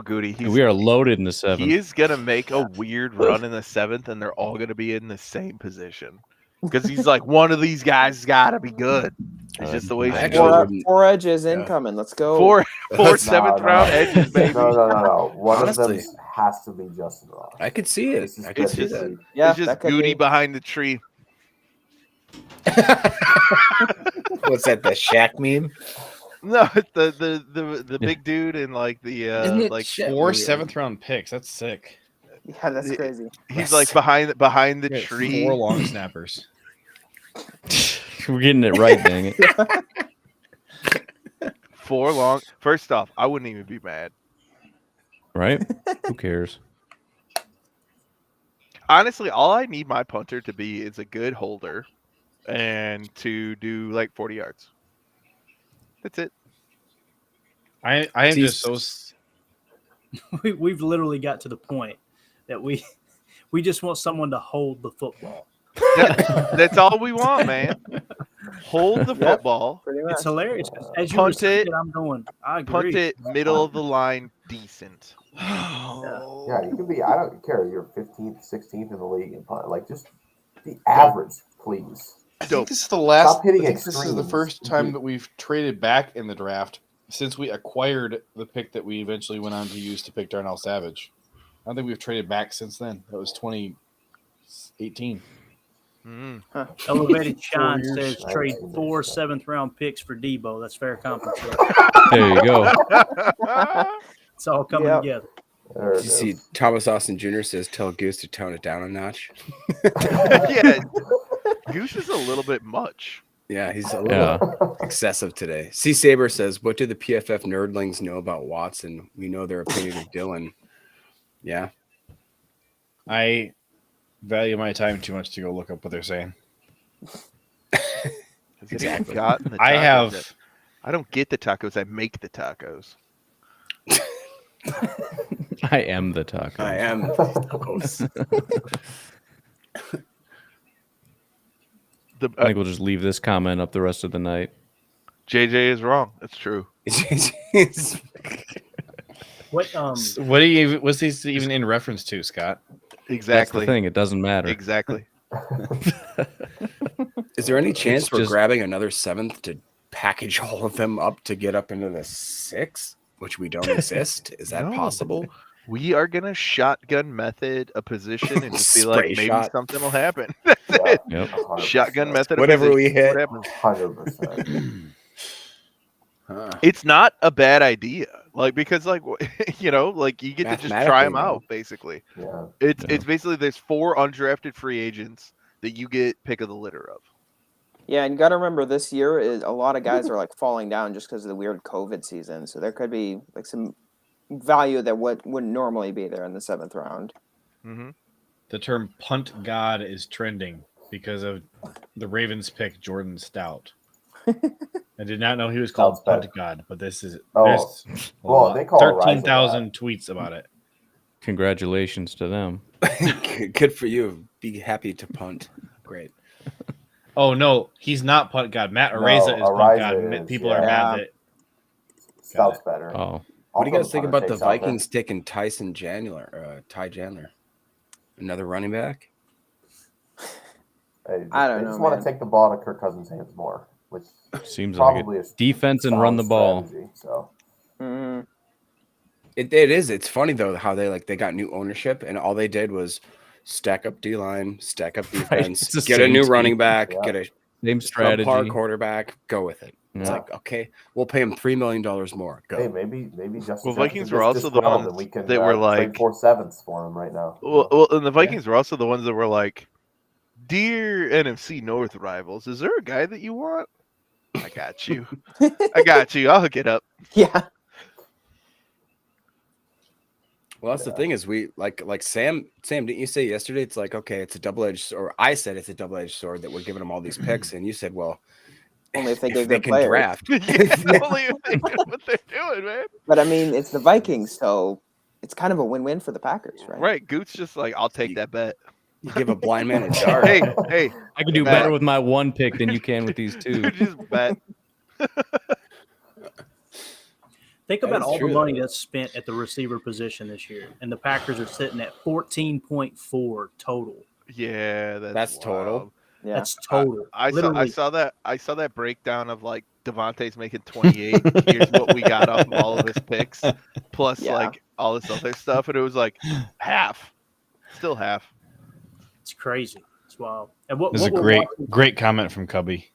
Jeudy. Goody. He's, We are loaded in the 7th. he is gonna make a weird run in the 7th, and they're all gonna be in the same position because he's like, one of these guys has got to be good. It's just the way I he's actually going. wouldn't- Four edges Yeah. incoming. Let's go. Four No, 7th no, round no. edges, baby. No. One Honestly. of them has to be Justin Ross. I could see it. This is I could It's see just- that. Yeah, It's just that could Goody be. behind the tree. What's that? The Shaq meme? No, it's the big dude and like the Isn't it like Shaq? 4 Yeah. 7th round picks. That's sick. Yeah, that's It- crazy. he's like behind the Yeah, tree. 4 long snappers. We're getting it right, dang it. 4 long. First off, I wouldn't even be mad. Right? Who cares? Honestly, all I need my punter to be is a good holder and to do like 40 yards. That's it. I am See, just so. We've literally got to the point that we just want someone to hold the football. That's all we want, man. Hold the Yep. football, Pretty much. It's hilarious. 'Cause as you Punt were saying it. I'm going. I agree. punt it middle of the line, decent. Yeah, you can be. I don't care. You're 15th, 16th in the league in punt. Like just the average, please. I Dope. think this is the last. Stop hitting I think this is the extremes. first time that we've traded back in the draft since we acquired the pick that we eventually went on to use to pick Darnell Savage. I don't think we've traded back since then. That was 2018. Mm. Elevated Shine 4 years. says trade 4 7th round picks for Debo. That's fair compensation. There you go. It's all coming Yep. together. There it You see, is. Thomas Austin Jr. says, "Tell Goose to tone it down a notch." Yeah, Goose is a little bit much. Yeah, he's a little excessive today. C Saber says, "What do the PFF nerdlings know about Watson? We know their opinion of Dylan." Yeah, I value my time too much to go look up what they're saying. Has anyone gotten the I tacos have. yet? I don't get the tacos. I make the tacos. I am the taco. I am. The I think we'll just leave this comment up the rest of the night. JJ is wrong. That's true. What What do you? What's this even in reference to, Scott? That's the Exactly. thing. It doesn't matter. Exactly. Is there any chance It's we're just- grabbing another 7th to package all of them up to get up into the 6th, which we don't exist? Is that No. possible? We are gonna shotgun method a position and just be like, Spray maybe shot. something will happen. That's Yeah, it. Yep. 100%. Shotgun method. a Whatever we position, see hit. what happens. 100%. Huh. It's not a bad idea. Like because like you know, like you get to just try them Mathematically, out. no. Basically, Yeah. it's basically there's 4 undrafted free agents that you get pick of the litter of. Yeah, and you got to remember this year is a lot of guys are like falling down just because of the weird COVID season. So there could be like some value that wouldn't normally be there in the 7th round. Mm-hmm. The term punt god is trending because of the Ravens pick Jordan Stout. I did not know he was called Stout's punt better. god, but this is Oh, there's a well, lot. they call it rising 13,000 tweets about it. Congratulations to them. Good for you. Be happy to punt. Great. Oh no, he's not punt god. Matt No, Araiza is punt Araiza god. is, People yeah. are mad that Stout's better. Oh, What do you Also, guys think punter about the takes out there. Vikings taking Tyson Chandler, Ty Chandler? Another running back? Hey, I don't they know, just want man. to take the ball to Kirk Cousins' hands more, which seems like probably it. is Defense and run the ball. strategy. So Mhm. It is. It's funny though how they got new ownership and all they did was stack up D line, stack up defense, It's the get a same new team. running back, Yeah. get a Same strategy. subpar quarterback, go with it. It's Yeah. like, okay, we'll pay him $3 million more. Go. hey, maybe Justin Well, Jefferson Vikings gets were also the disgruntled ones and we can that were trade like- 4 7ths for him right now. Well, and the Vikings were also the ones that were like, "Dear NFC North rivals, is there a guy that you want? I got you. I got you. I'll hook it up." Yeah. Well, that's the thing is we like Sam, didn't you say yesterday? It's like, okay, it's a double-edged, or I said it's a double-edged sword that we're giving them all these picks, and you said, well, Only if they get they good can players. draft. Only if they know what they're doing, man. But I mean, it's the Vikings, so it's kind of a win-win for the Packers, right? Right? Goot's just like, "I'll take that bet." You give a blind man a dart. Hey, I can do Matt. better with my one pick than you can with these two. dude, just bet. Think That about is all true, the money though. that's spent at the receiver position this year, and the Packers are sitting at 14.4 total. Yeah, That's total. wild. Yeah. That's total. I Literally, saw that breakdown of like Devontae's making 28. Here's what we got off of all of his picks, plus Yeah. like all this other stuff, and it was like half, still half. it's crazy. It's wild. And what, This is a what we're great watching- great comment from Cubby.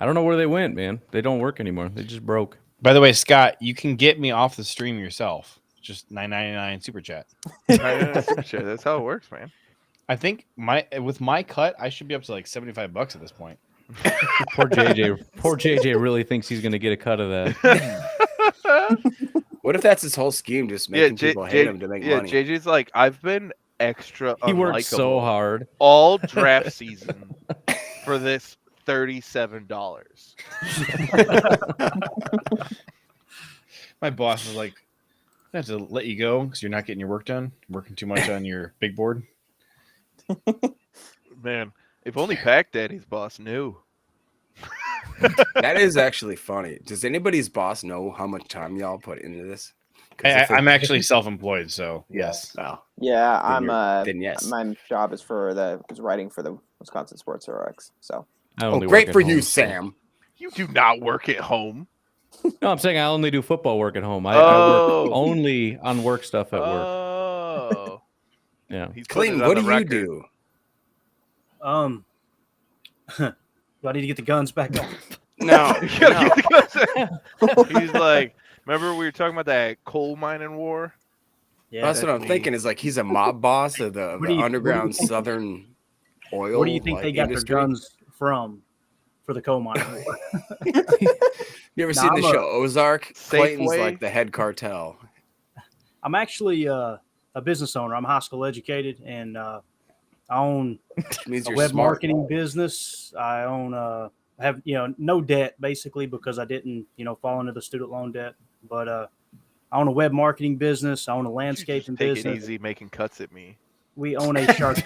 I don't know where they went, man. They don't work anymore. They just broke. By the way, Scott, you can get me off the stream yourself. Just $9.99 super chat. That's how it works, man. I think with my cut, I should be up to like $75 at this point. Poor JJ. Poor JJ really thinks he's gonna get a cut of that. What if that's his whole scheme, just making people hate him to make money? JJ's like, I've been extra. He worked so unlikable hard. all draft season for this $37. My boss was like, "I have to let you go because you're not getting your work done. Working too much on your big board." Man, if only Pack Daddy's boss knew. That is actually funny. Does anybody's boss know how much time y'all put into this? 'Cause if I'm it- actually self-employed, so yes. Oh, Yeah, then yes. my job is was writing for the Wisconsin Sports RX. So I Oh, only great work at for you, home, so- Sam. You do not work at home. No, I'm saying I only do football work at home. I Oh. work only on work stuff at work. Oh, Yeah. he's putting Clayton, it on what the do record. you do? do I need to get the guns back on? No, You gotta no. get the guns. He's like, remember we were talking about that coal mining war? Yeah. That's what I'm me. thinking. Is like he's a mob boss of the, What do you- underground what do you think- Southern oil. Where do you think like, they got industry. their guns from for the coal mining war? You ever Nah, seen the I'm show Ozark? Clayton's Safeway? like the head cartel. I'm actually a business owner. I'm high school educated, and I own Which means a you're web smart. marketing business. I own I have no debt basically because I didn't fall into the student loan debt. But I own a web marketing business. I own a landscaping Take it business. easy making cuts at me. We own a shark.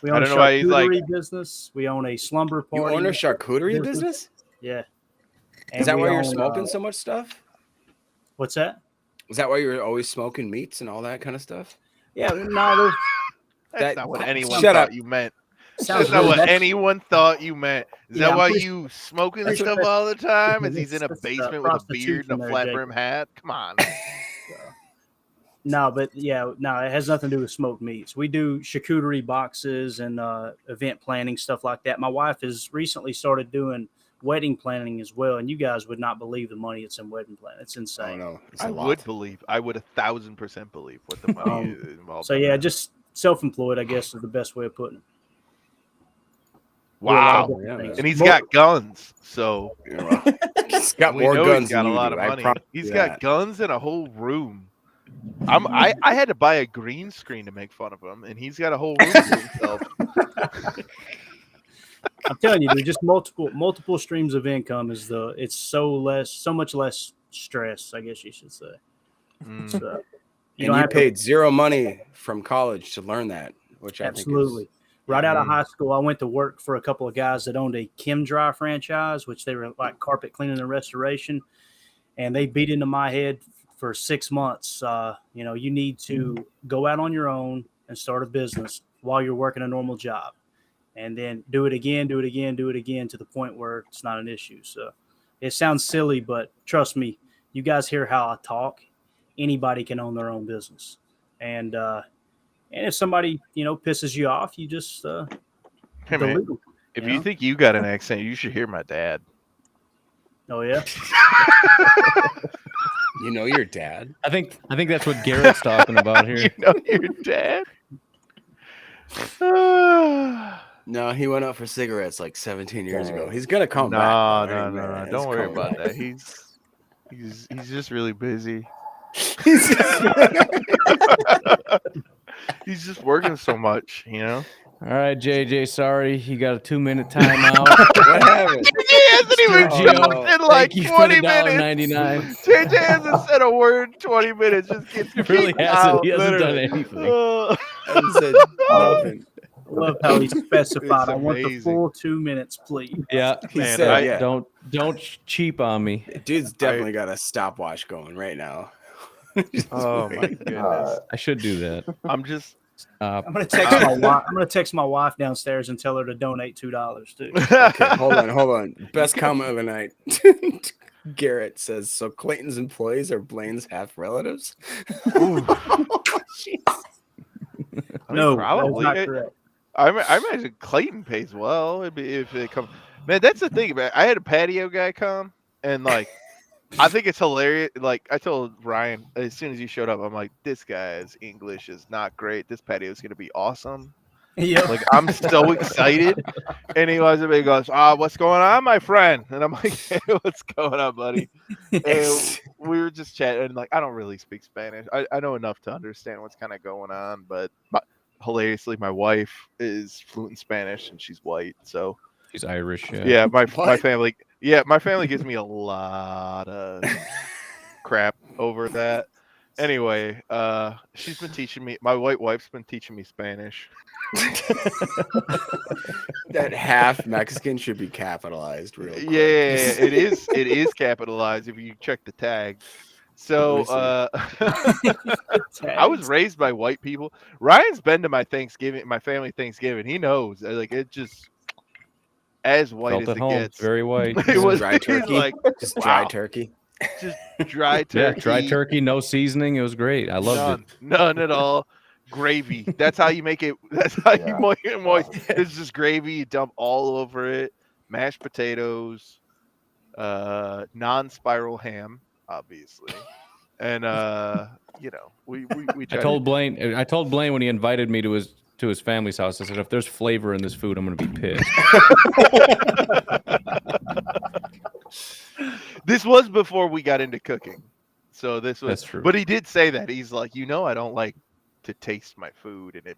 We I own a don't know why he's like- charcuterie business. We own a slumber You party. own a charcuterie business? Yeah. Is that And why we you're own, smoking so much stuff? What's that? Is that why you were always smoking meats and all that kind of stuff? Yeah, no, there's That's not what anyone Shut thought up. you meant. sounds That's not rude. what That's- anyone thought you meant. Is Yeah, that I'm why pretty- you smoking that's stuff what- all the time? Is he's in a that's, basement with a beard and a prostitution there, flat Jake. brim hat? Come on. No, but yeah, no, it has nothing to do with smoked meats. We do charcuterie boxes and event planning, stuff like that. My wife has recently started doing wedding planning as well, and you guys would not believe the money it's in wedding planning. It's insane. no, I would believe. I would 1,000% believe what the money is involved. So in yeah, that. just self-employed, I guess, is the best way of putting it. Wow. Do a lot of different things. And he's got guns, so He's got we more know guns he's got than a you lot do, of I money. promise He's you got that. guns in a whole room. I had to buy a green screen to make fun of him, and he's got a whole room to himself. I'm telling you, dude, just multiple streams of income is it's so much less stress, I guess you should say. Mm. So, And don't you have to- paid zero money from college to learn that, which Absolutely. I think is Right out of high school, I went to work for a couple of guys that owned a Kim Dry franchise, which they were like carpet cleaning and restoration. And they beat into my head for 6 months. You need to go out on your own and start a business while you're working a normal job. And then do it again to the point where it's not an issue. So it sounds silly, but trust me, you guys hear how I talk. Anybody can own their own business. And if somebody, pisses you off, you just Hey, man, delete them, if you you know? think you got an accent, you should hear my dad. Oh yeah. You know your dad. I think that's what Garrett's talking about here. You know your dad. No, he went out for cigarettes like 17 years ago. He's gonna come back. No, though, no, right, no. man? Don't He's worry coming about back. that. He's just really busy. He's just working so much, All right, JJ, sorry. You got a 2-minute timeout. What happened? JJ hasn't even jumped in like Thank you for 20 the minutes. $1.99. JJ hasn't said a word in 20 minutes. Just gets He really kicked hasn't. out, He hasn't done literally. anything. Haven't said nothing. I love how he specified. It's I want the amazing. full 2 minutes, please. Yeah, He Man, said, I- yeah. Don't cheap on me. Dude's definitely got a stopwatch going right now. Oh my goodness. I should do that. I'm just Stop. I'm gonna text my wife. I'm gonna text my wife downstairs and tell her to donate $2 too. Okay, hold on. Best comment of the night. Garrett says, so Clayton's employees are Blaine's half relatives? No, probably. that's not correct. I imagine Clayton pays well if it comes. Man, that's the thing about. I had a patio guy come, and like, I think it's hilarious. Like I told Ryan as soon as he showed up, I'm like, this guy's English is not great. This patio is gonna be awesome. Yeah. Like I'm so excited. And he was and he goes, what's going on, my friend? And I'm like, hey, what's going on, buddy? And we were just chatting, and like I don't really speak Spanish. I know enough to understand what's kind of going on, but hilariously, my wife is fluent in Spanish and she's white, so He's Irish. yeah, my family. Yeah, my family gives me a lot of crap over that. Anyway, she's been teaching me. My white wife's been teaching me Spanish. That half Mexican should be capitalized real quick. Yeah, it is. It is capitalized if you check the tag. So I was raised by white people. Ryan's been to my Thanksgiving, my family Thanksgiving. He knows. Like it just as white Felt as at it home. gets. Very white. It was Dry turkey. like Just dry wow. turkey. Just dry Yeah, turkey. dry turkey, no seasoning. It was great. I loved it. None at all. Gravy. That's how you make it. That's how you make it moist. It's just gravy. You dump all over it. Mashed potatoes. Non-spiral ham, obviously. And we I tried told Blaine when he invited me to his family's house, I said, if there's flavor in this food, I'm gonna be pissed. This was before we got into cooking. So this was That's true. But he did say that. He's like, I don't like to taste my food, and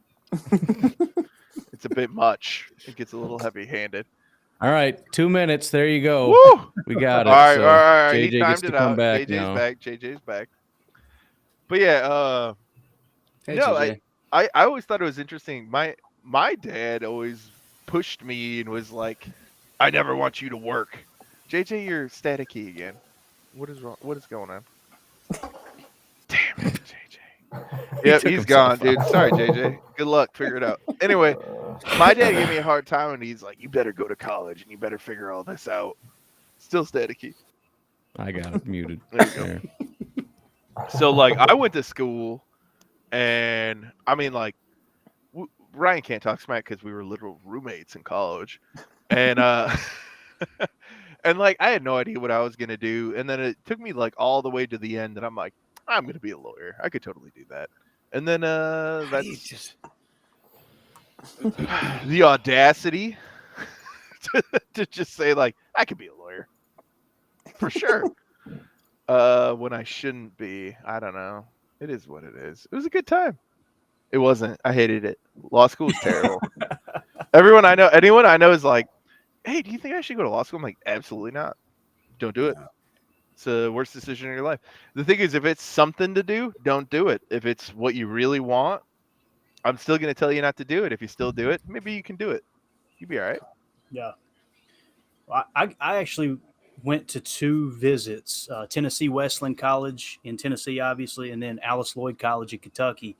it's a bit much. It gets a little heavy-handed. All right, 2 minutes. There you go. Woo! We got it. All right, So all right. JJ He gets timed to it come out. back JJ's now. back. JJ's back. But yeah, Hey, no, JJ. I always thought it was interesting. My dad always pushed me and was like, I never want you to work. JJ, you're staticky again. What is wrong? What is going on? Damn it, JJ. Yep, he's gone, dude. Sorry, JJ. Good luck. Figure it out. Anyway, my dad gave me a hard time, and he's like, "You better go to college, and you better figure all this out." Still staticky. I got it muted. There you go. So, like, I went to school, and I mean, like, Ryan can't talk smack because we were literal roommates in college, and and like I had no idea what I was gonna do, and then it took me like all the way to the end, and I'm like, I'm gonna be a lawyer. I could totally do that. And then that's just the audacity to just say like I could be a lawyer for sure. When I shouldn't be. I don't know. It is what it is. It was a good time. It wasn't. I hated it. Law school was terrible. Anyone I know is like, hey, do you think I should go to law school? I'm like, absolutely not. Don't do it. It's the worst decision of your life. The thing is, if it's something to do, don't do it. If it's what you really want, I'm still going to tell you not to do it. If you still do it, maybe you can do it. You'll be all right. Yeah. Well, I actually went to 2 visits, Tennessee Wesleyan College in Tennessee, obviously, and then Alice Lloyd College in Kentucky,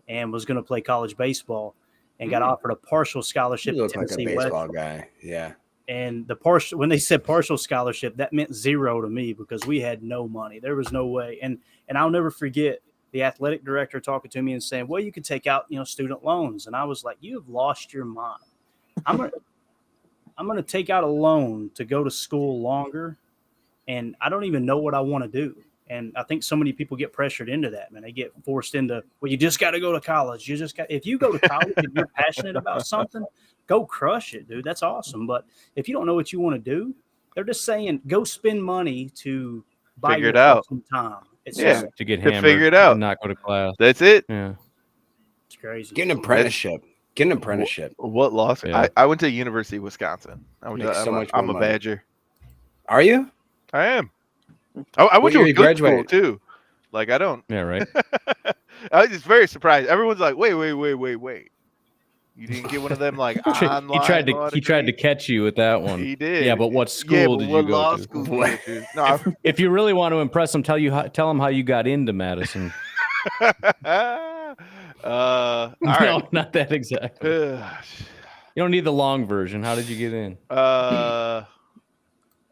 and was going to play college baseball and got offered a partial scholarship You at look like a Tennessee baseball Wesleyan. guy. Yeah. And the partial, when they said partial scholarship, that meant zero to me because we had no money. There was no way. And I'll never forget the athletic director talking to me and saying, well, you could take out, student loans. And I was like, you have lost your mind. I'm going to take out a loan to go to school longer. And I don't even know what I want to do. And I think so many people get pressured into that, man. They get forced into, well, you just got to go to college. If you go to college and you're passionate about something, go crush it, dude. That's awesome. But if you don't know what you want to do, they're just saying, go spend money to buy Figure it yourself out. some time. It's Yeah, just, To get to hammered. figure it out. And not go to class. That's it. Yeah. it's crazy. Get an apprenticeship. Get an apprenticeship. What law school? Yeah. I went to University of Wisconsin. Makes so much I'm more a money. Badger. Are you? I am. I went to year a you good school graduated? too. Like I don't. Yeah, right. I was just very surprised. Everyone's like, wait. You didn't get one of them like online. He tried law to degrees? catch you with that one. He did. Yeah, but what school but did what you go law to? school did you go to? No, I- If you really want to impress him, tell him how you got into Madison. all No, right. not that exactly. You don't need the long version. How did you get in?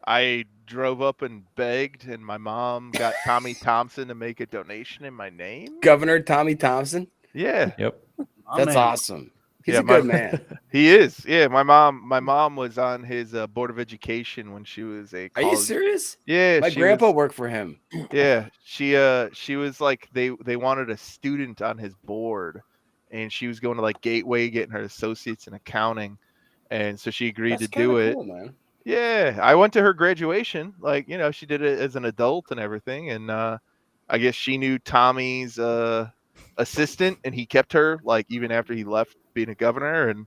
I drove up and begged, and my mom got Tommy Thompson to make a donation in my name. Governor Tommy Thompson. Yeah, Yep. Oh, That's man. awesome. He's Yeah, a good man. he is. Yeah, my mom was on his board of education when she was a Are you college. serious? Yeah, My she grandpa was- worked for him. Yeah, she was like they wanted a student on his board, and she was going to like Gateway getting her associates in accounting, and so she agreed That's to do kinda it. cool, man. Yeah, I went to her graduation. Like, she did it as an adult and everything. And I guess she knew Tommy's assistant, and he kept her, like, even after he left being a governor, and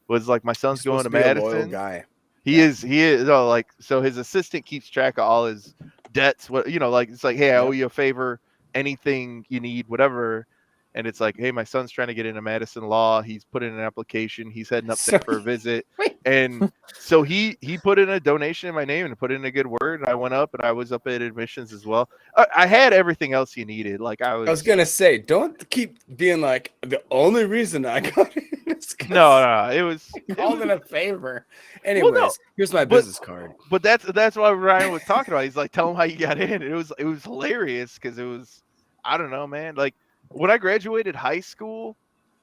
was like, my son's He's going supposed to to be a loyal Madison. guy. He is. No, like, so his assistant keeps track of all his debts. What, like, it's like, hey, I owe you a favor, anything you need, whatever. And it's like, hey, my son's trying to get into Madison Law. He's put in an application. He's heading up there for a visit. And so he put in a donation in my name and put in a good word. And I went up, and I was up at admissions as well. I had everything else you needed. Like I was gonna say, don't keep being like the only reason I got in is 'cause no, it was called in a favor. Anyways, here's my business card. But that's what Ryan was talking about. He's like, tell him how you got in. It was hilarious because it was, I don't know, man. Like when I graduated high school,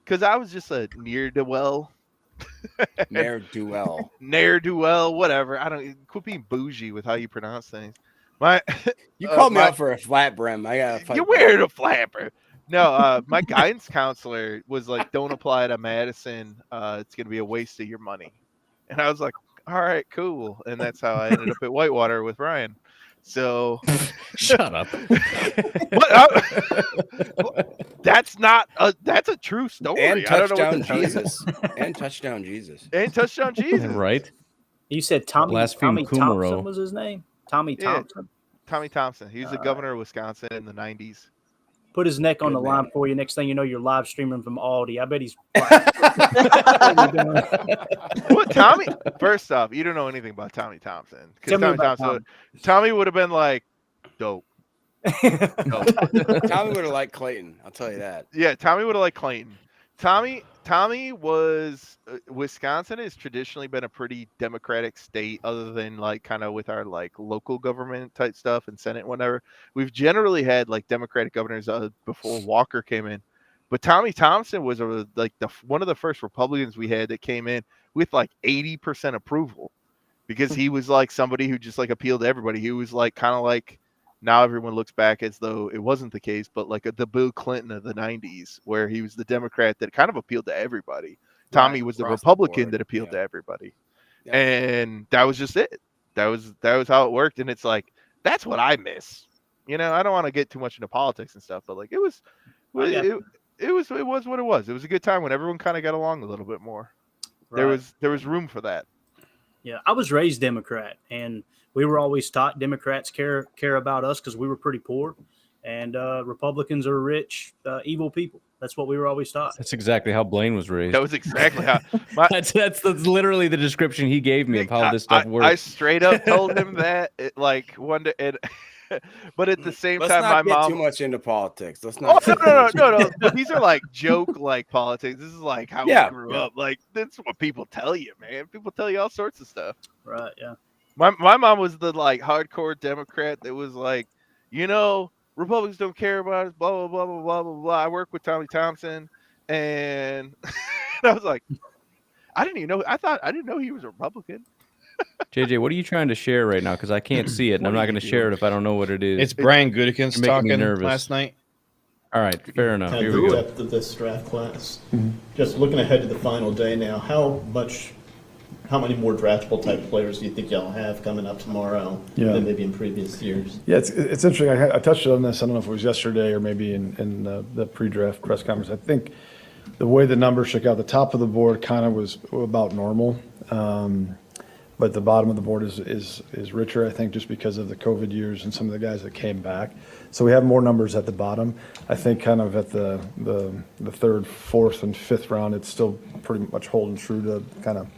because I was just a ne'er-do-well. Ne'er-do-well, whatever. I don't quit being bougie with how you pronounce things. You called me out for a flat brim. I got. You're wearing a flapper. No, my guidance counselor was like, "Don't apply to Madison. It's gonna be a waste of your money." And I was like, "All right, cool." And that's how I ended up at Whitewater with Ryan. So, shut up. That's not that's a true story. And I don't know what touchdown to tell you. Jesus. And touchdown Jesus. And touchdown Jesus. Right. You said Tommy Blaspheme Kumaro. Thompson was his name? Tommy Yeah, Thompson? Tommy Thompson. He was the governor of Wisconsin in the 90s. Put his neck on Good the man. line for you. Next thing you know, you're live streaming from Aldi. I bet he's. What Tommy? First off, you don't know anything about Tommy Thompson. Tell Because me Tommy about Thompson, Tommy would have been like, dope. No, Tommy would have liked Clayton. I'll tell you that. Yeah, Tommy would have liked Clayton. Tommy was Wisconsin has traditionally been a pretty democratic state, other than like kind of with our like local government type stuff and Senate, whatever. We've generally had like Democratic governors before Walker came in, but Tommy Thompson was one of the first Republicans we had that came in with like 80% approval, because he was like somebody who just like appealed to everybody. He was like kind of like. Now everyone looks back as though it wasn't the case, but like the Bill Clinton of the 90s, where he was the Democrat that kind of appealed to everybody. Tommy was the Republican that appealed to everybody. Yeah. And that was just it. That was how it worked. And it's like, that's what I miss. You know, I don't want to get too much into politics and stuff, but like it was what it was. It was a good time when everyone kind of got along a little bit more. Right. There was room for that. Yeah, I was raised Democrat, and we were always taught Democrats care about us because we were pretty poor, and Republicans are rich, evil people. That's what we were always taught. That's exactly how Blaine was raised. That was exactly how. That's literally the description he gave me of how this stuff works. I straight up told him that like one day, but at the same time, my mom. Let's not get too much into politics. Let's not. No. But these are like joke like politics. This is like how we grew up. Like that's what people tell you, man. People tell you all sorts of stuff. Right. Yeah. My mom was the like hardcore Democrat that was like, you know, Republicans don't care about us, blah blah blah blah blah blah blah. I work with Tommy Thompson, and I was like, I didn't know he was a Republican. JJ, what are you trying to share right now? Because I can't see it, and I'm not going to share it if I don't know what it is. It's Brian Gutekunst talking last night. All right, fair enough. Here we go. The depth of this draft class. Just looking ahead to the final day now, how many more draftable type players do you think y'all have coming up tomorrow than maybe in previous years? Yeah, it's interesting. I touched on this. I don't know if it was yesterday or maybe in the pre-draft press conference. I think the way the numbers shook out, the top of the board kind of was about normal. But the bottom of the board is richer, I think, just because of the COVID years and some of the guys that came back. So we have more numbers at the bottom. I think kind of at the third, fourth, and fifth round, it's still pretty much holding true to kind of,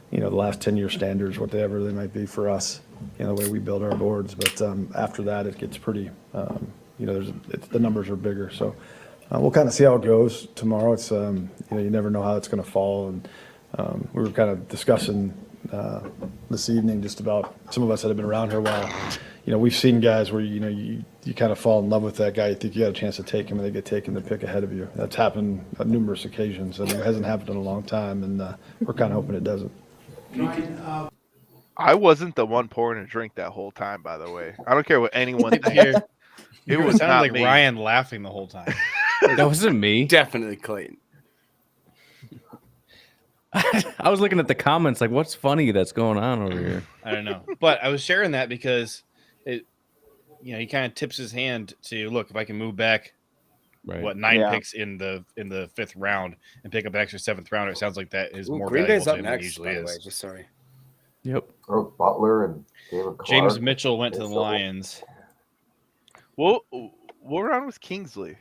the last 10-year standards, whatever they might be for us, the way we build our boards. But after that, it gets pretty, the numbers are bigger. So we'll kind of see how it goes tomorrow. It's, you never know how it's going to fall. And we were kind of discussing this evening just about some of us that have been around here a while. We've seen guys where you kind of fall in love with that guy. You think you got a chance to take him, and they get taken the pick ahead of you. That's happened on numerous occasions, and it hasn't happened in a long time. And we're kind of hoping it doesn't. I wasn't the one pouring a drink that whole time, by the way. I don't care what anyone thinks. It was sounded like me. Ryan laughing the whole time. That wasn't me. Definitely Clayton. I was looking at the comments like, what's funny that's going on over here? I don't know. But I was sharing that because he kind of tips his hand to look, if I can move back, right. 9 picks in the fifth round and pick up an extra seventh rounder. It sounds like that is more Green valuable Bay's up to him next, than by it the usually way. is. Just sorry. Yep. Butler and David Clark. James Mitchell went to the Lions. Well, what round was Kingsley?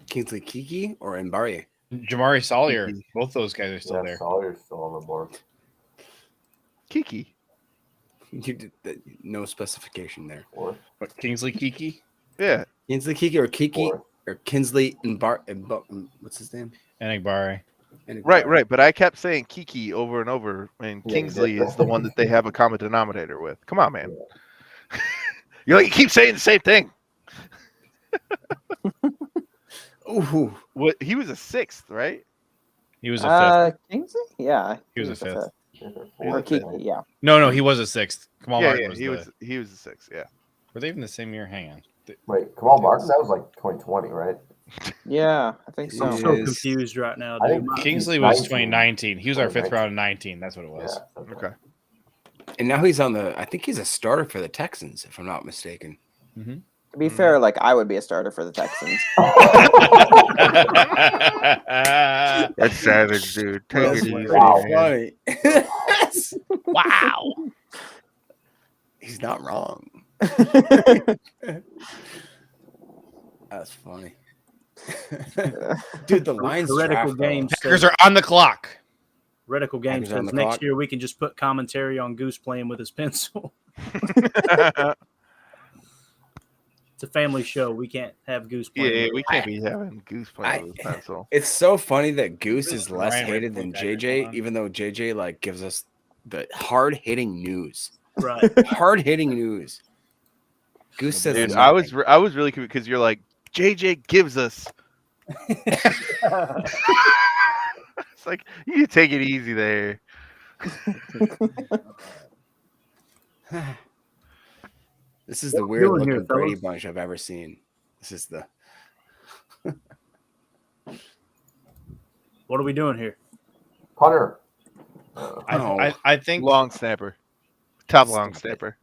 Kingsley Kiki or Mbari? Jamari Sawyer. Both those guys are still there. Sawyer's still on the board. Kiki. You did no specification there. What, Kingsley Kiki? Yeah. Kingsley Kiki or Kiki or Kinsley what's his name? Enagbare. Right. But I kept saying Kiki over and over, and Kingsley is the one that they have a common denominator with. Come on, man. You keep saying the same thing. Ooh. What? He was a sixth, right? He was a fifth. Kingsley? Yeah. He was a fifth. Or Kiki, yeah. No, he was a sixth. Kamal Martin he was a sixth, yeah. Were they even the same year? Hang on. Wait, Kamal Martin? That was like 2020, right? Yeah, I think so. I'm so confused right now. I Dude. think Kingsley was 2019. He was our fifth round in 19. That's what it was. Yeah, Okay. And now he's I think he's a starter for the Texans, if I'm not mistaken. Mm-hmm. To be fair, I would be a starter for the Texans. That's savage, dude. Take it easy. Funny. Wow. He's not wrong. That's funny. Dude, the Lions Heretical draft games. Packers are on the clock. Heretical game Packers on says the next clock. year we can just put commentary on Goose playing with his pencil. It's a family show. We can't have Goose playing. Yeah, with we us. can't be having Goose playing with his pencil. It's so funny that Goose is less Ryan, hated than JJ, even though JJ like gives us the hard hitting news. Right. Hard hitting news. Goose says Dude, nothing. I was really confused because you're like JJ gives us. It's like you take it easy there. This is the What we weird doing looking here, Brady fellas? bunch I've ever seen. This is the What are we doing here? Punter. I think long snapper, top long snapper.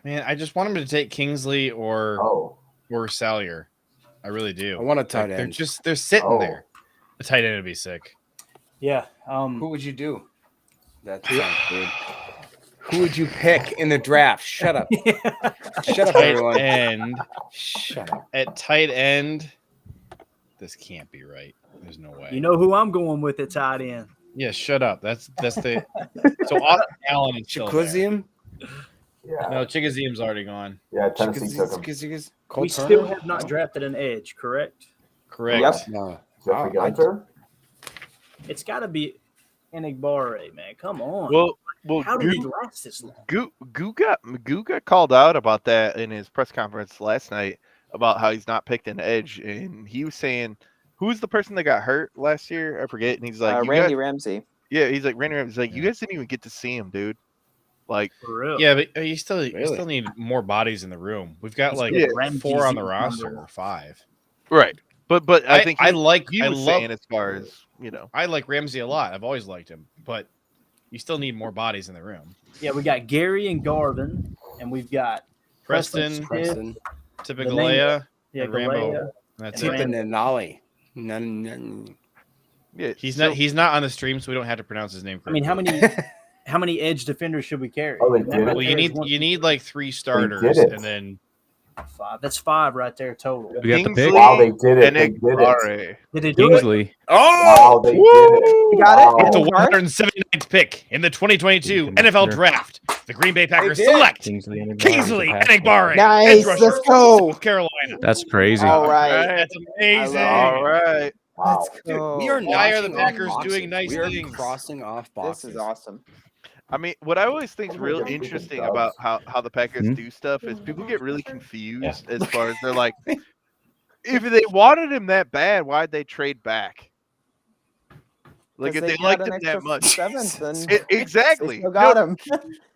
Man, I just want him to take Kingsley or Salyer. I really do. I want a tight They're end. they're sitting Oh. there. A tight end would be sick. Yeah. Who would you do? That's good. Who would you pick in the draft? Shut up. Shut up, Tight everyone. end. Shut up. At tight end, this can't be right. There's no way. You know who I'm going with at tight end? Yeah, shut up. That's the so Austin Allen is still there. Chiquizium? Yeah. No, Chigazium's already gone. Yeah, Tennessee took him. We still have not drafted an edge, correct? Correct. Yep. No. Jeffrey Gunter. It's got to be Enigbare, man. Come on. Well, How did he last this long? Goo got called out about that in his press conference last night about how he's not picked an edge, and he was saying, "Who's the person that got hurt last year? I forget." And he's like, Randy Ramsey. Yeah, he's like Randy Ramsey's like, you guys didn't even get to see him, dude. Like, For real. Yeah, but you still need more bodies in the room. We've got like Ramsey's 4 on the number roster, one. or 5. right? But I think I he was love saying as far as I like Ramsey a lot. I've always liked him, but you still need more bodies in the room. Yeah, we got Gary and Garvin, and we've got Preston, Smith, Tipigalea, yeah, and Rambo. Galea, That's and it. Rambo. Denali. None. Yeah, He's not on the stream, so we don't have to pronounce his name I mean, correctly. how many edge defenders should we carry? Oh, they did it. Well, you need like 3 starters, it. and then 5. That's 5 right there total. We got the pick. Wow, they did it. They did it. Enigbare. Did they do it? Kingsley. Wow, they did it. You got it? it's the Mark? 179th pick in the 2022 NFL Draft. The Green Bay Packers did. select Kingsley Kingsley Enigbare. Enigbare. Nice, edge rusher let's from go. South Carolina. That's crazy. All right. That's amazing. I All right. Wow. Dude, go. we are Why are the notching off Packers boxes. doing nice we are things? crossing off boxes. This is awesome. I mean, what I always think is real Yeah, interesting freaking about how the Packers Hmm? do stuff is people get really confused as far as they're like, if they wanted him that bad, why'd they trade back? Like, if 'Cause they got liked an him that extra much. 7th, and Exactly. they still got him.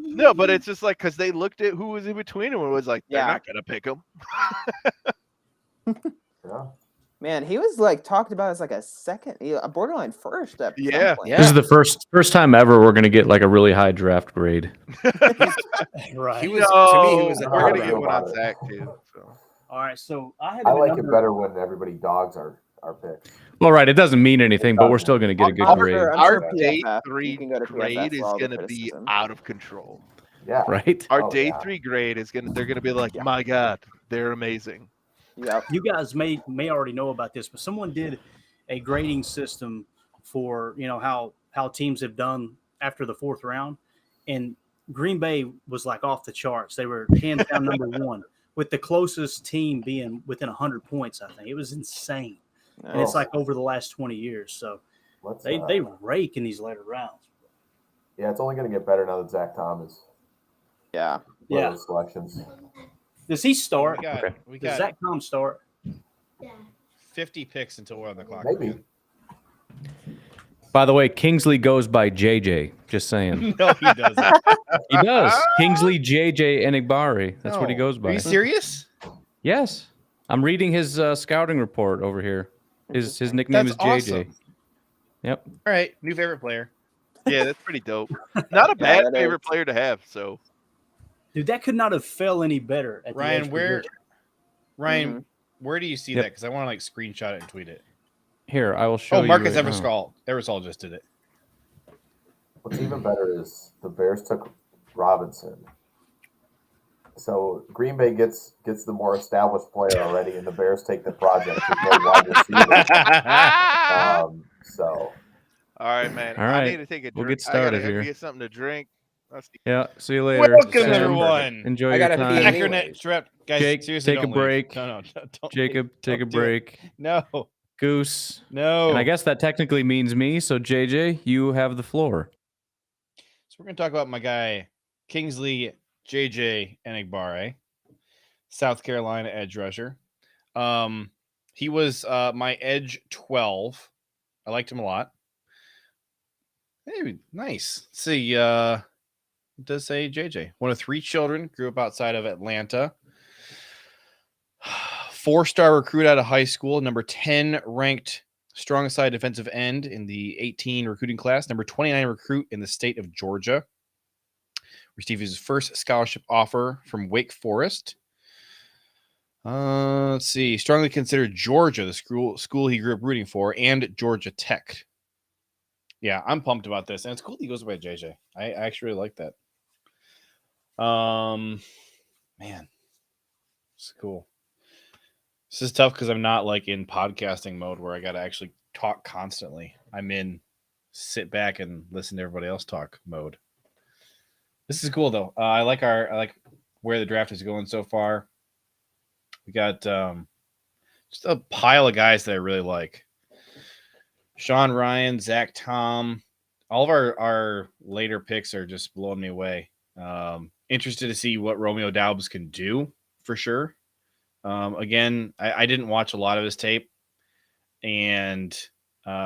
No, but it's just like because they looked at who was in between them and was like, they're Yeah. not gonna pick him. Yeah. Man, he was like talked about as like a borderline first at some Yeah. point. This is the first time ever we're gonna get like a really high draft grade. Right. He was to me. He was No, a we're gonna hard get one on round. Zach too. So. All right, so I had I him at like it number- better when everybody dogs our picks. Well, right. It doesn't mean anything, but we're still gonna get a good I'm grade, sure Our PFF, day you 3 can go to PFF grade is for all the gonna be criticism. out of control. Yeah. right? Our Oh, day yeah. 3 grade is they're gonna be like, my God, they're amazing. Yep. You guys may already know about this, but someone did a grading system for how teams have done after the 4th round, and Green Bay was like off the charts. They were hands down number 1, with the closest team being within 100 points. I think it was insane, and it's Oh. like over the last 20 years. So Let's, they rake in these later rounds. yeah, it's only going to get better now that Zach Tom is Yeah. one Yeah. of those selections. Does he start? We Does got Zach Tom start? Yeah. 50 picks until we're on the clock. Maybe. again. By the way, Kingsley goes by JJ. Just saying. No, he doesn't. He does. Kingsley JJ Enigbare. That's what he No. goes Are by. you serious? Yes. I'm reading his scouting report over here. His nickname That's is JJ. awesome. Yep. All right, new favorite player. Yeah, that's pretty dope. Not a bad that favorite is. player to have. So Dude, that could not have fell any better. At the Ryan, edge where position. Ryan, where do you see Yep. that? Because I want to like screenshot it and tweet it. Here, I will show Oh, you. Marcus right now. Eversol just did it. What's even better is the Bears took Robinson. So Green Bay gets the more established player already, and the Bears take the project with no wide receiver. So all right, man. All I right. need to take a drink. We'll get I gotta started here. get something to drink. Yeah. See you later. Welcome, Sam. everyone. Enjoy I your gotta pee time. anyway. Packernet Trap, guys. Jake, seriously, take a don't leave. break. No, don't. Jacob, leave. take a Don't do it. break. No, Goose. no. And I guess that technically means me. So JJ, you have the floor. So we're gonna talk about my guy Kingsley JJ Enagbare, South Carolina edge rusher. He was my edge 12. I liked him a lot. Hey, nice. Let's see. It does say JJ. One of 3 children, grew up outside of Atlanta. 4-star recruit out of high school, number 10 ranked strong side defensive end in the 18 recruiting class, number 29 recruit in the state of Georgia. Received his first scholarship offer from Wake Forest. Let's see. Strongly considered Georgia, the school he grew up rooting for, and Georgia Tech. Yeah, I'm pumped about this. And it's cool he goes by JJ. I actually really like that. Man, it's cool. This is tough because I'm not like in podcasting mode where I got to actually talk constantly. I'm in sit back and listen to everybody else talk mode. This is cool though. I like where the draft is going so far. We got just a pile of guys that I really like. Sean Ryan, Zach Tom, all of our later picks are just blowing me away. Interested to see what Romeo Doubs can do for sure. Again, I didn't watch a lot of his tape, and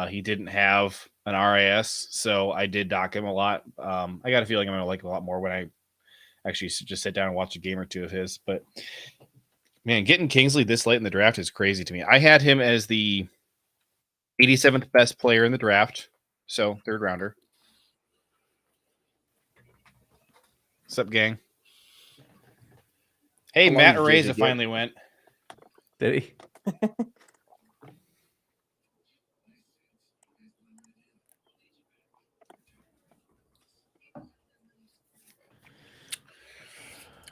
he didn't have an RAS, so I did dock him a lot. I got a feeling I'm going to like him a lot more when I actually just sit down and watch a game or two of his. But, man, getting Kingsley this late in the draft is crazy to me. I had him as the 87th best player in the draft, so 3rd rounder. What's up, gang? Hey, How long Matt did Araiza JJ finally went. Did he?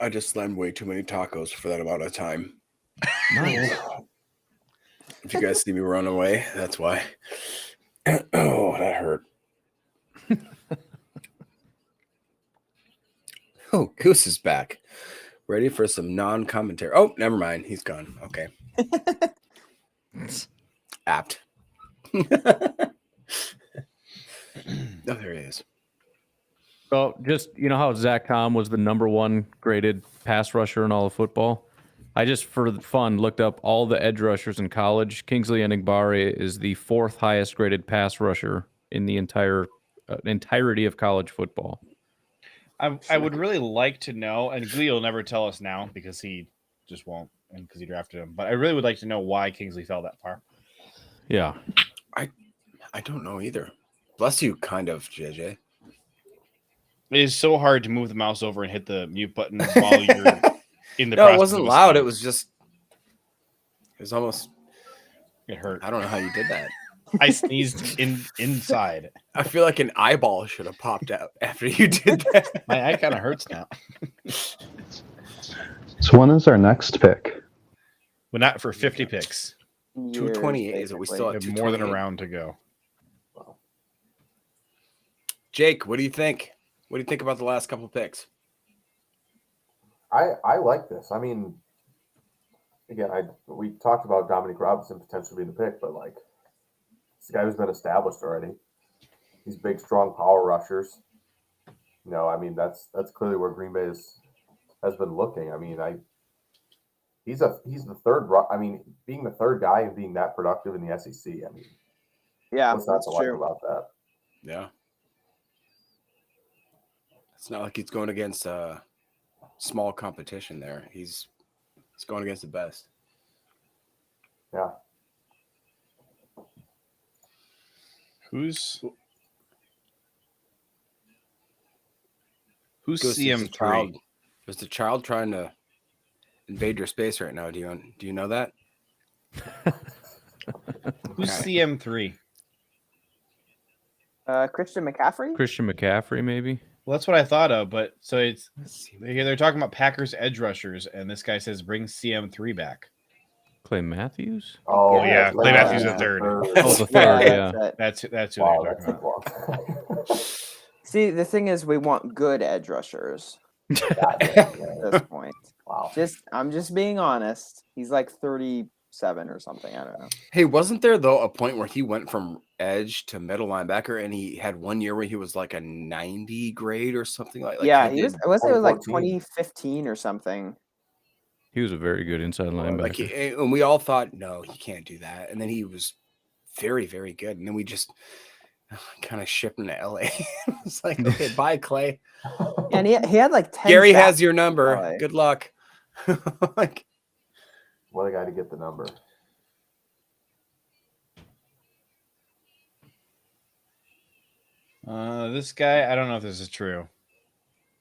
I just slammed way too many tacos for that amount of time. Nice. If you guys see me run away, that's why. Oh, that hurt. Oh, Goose is back. Ready for some non-commentary. Oh, never mind. He's gone. Okay. Apt. Oh, there he is. So just, you know how Zach Tom was the number 1 graded pass rusher in all of football? I just, for fun, looked up all the edge rushers in college. Kingsley Enagbare is the 4th highest graded pass rusher in the entirety of college football. I would really like to know, and Glee will never tell us now because he just won't, and because he drafted him. But I really would like to know why Kingsley fell that far. Yeah. I don't know either. Bless you, kind of, JJ. It is so hard to move the mouse over and hit the mute button while you're in the No, process it wasn't of a loud. speed. It was just. It was almost. It hurt. I don't know how you did that. I sneezed inside. I feel like an eyeball should have popped out after you did that. My eye kind of hurts now. So when is our next pick? But not for 50 picks. 228 is it? We still We have have more than a 228. round to go. Jake, what do you think? What do you think about the last couple picks? I like this. I mean, again, we talked about Dominic Robinson potentially being the pick, but like, it's a guy who's been established already. He's big, strong power rushers. You know, I mean, that's clearly where Green Bay has been looking. I mean, he's the third. I mean, being the 3rd guy and being that productive in the SEC. I mean, Yeah, what's not that's to like true. about that? Yeah. It's not like he's going against small competition there. He's going against the best. Yeah. Who's Goes, there's a CM3? child- There's the child trying to invade your space right now. Do you know that? Who's Okay. CM3? Christian McCaffrey? Christian McCaffrey, maybe? Well, that's what I thought of, but so they're talking about Packers edge rushers, and this guy says bring CM3 back. Clay Matthews? Oh yeah, Clay Matthews the the third. Oh, the third, yeah. That's who Wow, they're that talking took about. long. See, the thing is, we want good edge rushers at this point. Wow. I'm just being honest. He's like 37 or something. I don't know. Hey, wasn't there though a point where he went from edge to middle linebacker, and he had one year where he was like a 90 grade or something like? Yeah, he he was. did- I was it was like 2014. 2015 or something. He was a very good inside linebacker. Like, and we all thought, no, he can't do that. And then he was very, very good. And then we just kind of shipped him to LA. It's like, okay, bye, Clay. And he had like 10. Gary sacks has your in number. LA. Good luck. Like, What a guy to get the number. This guy, I don't know if this is true.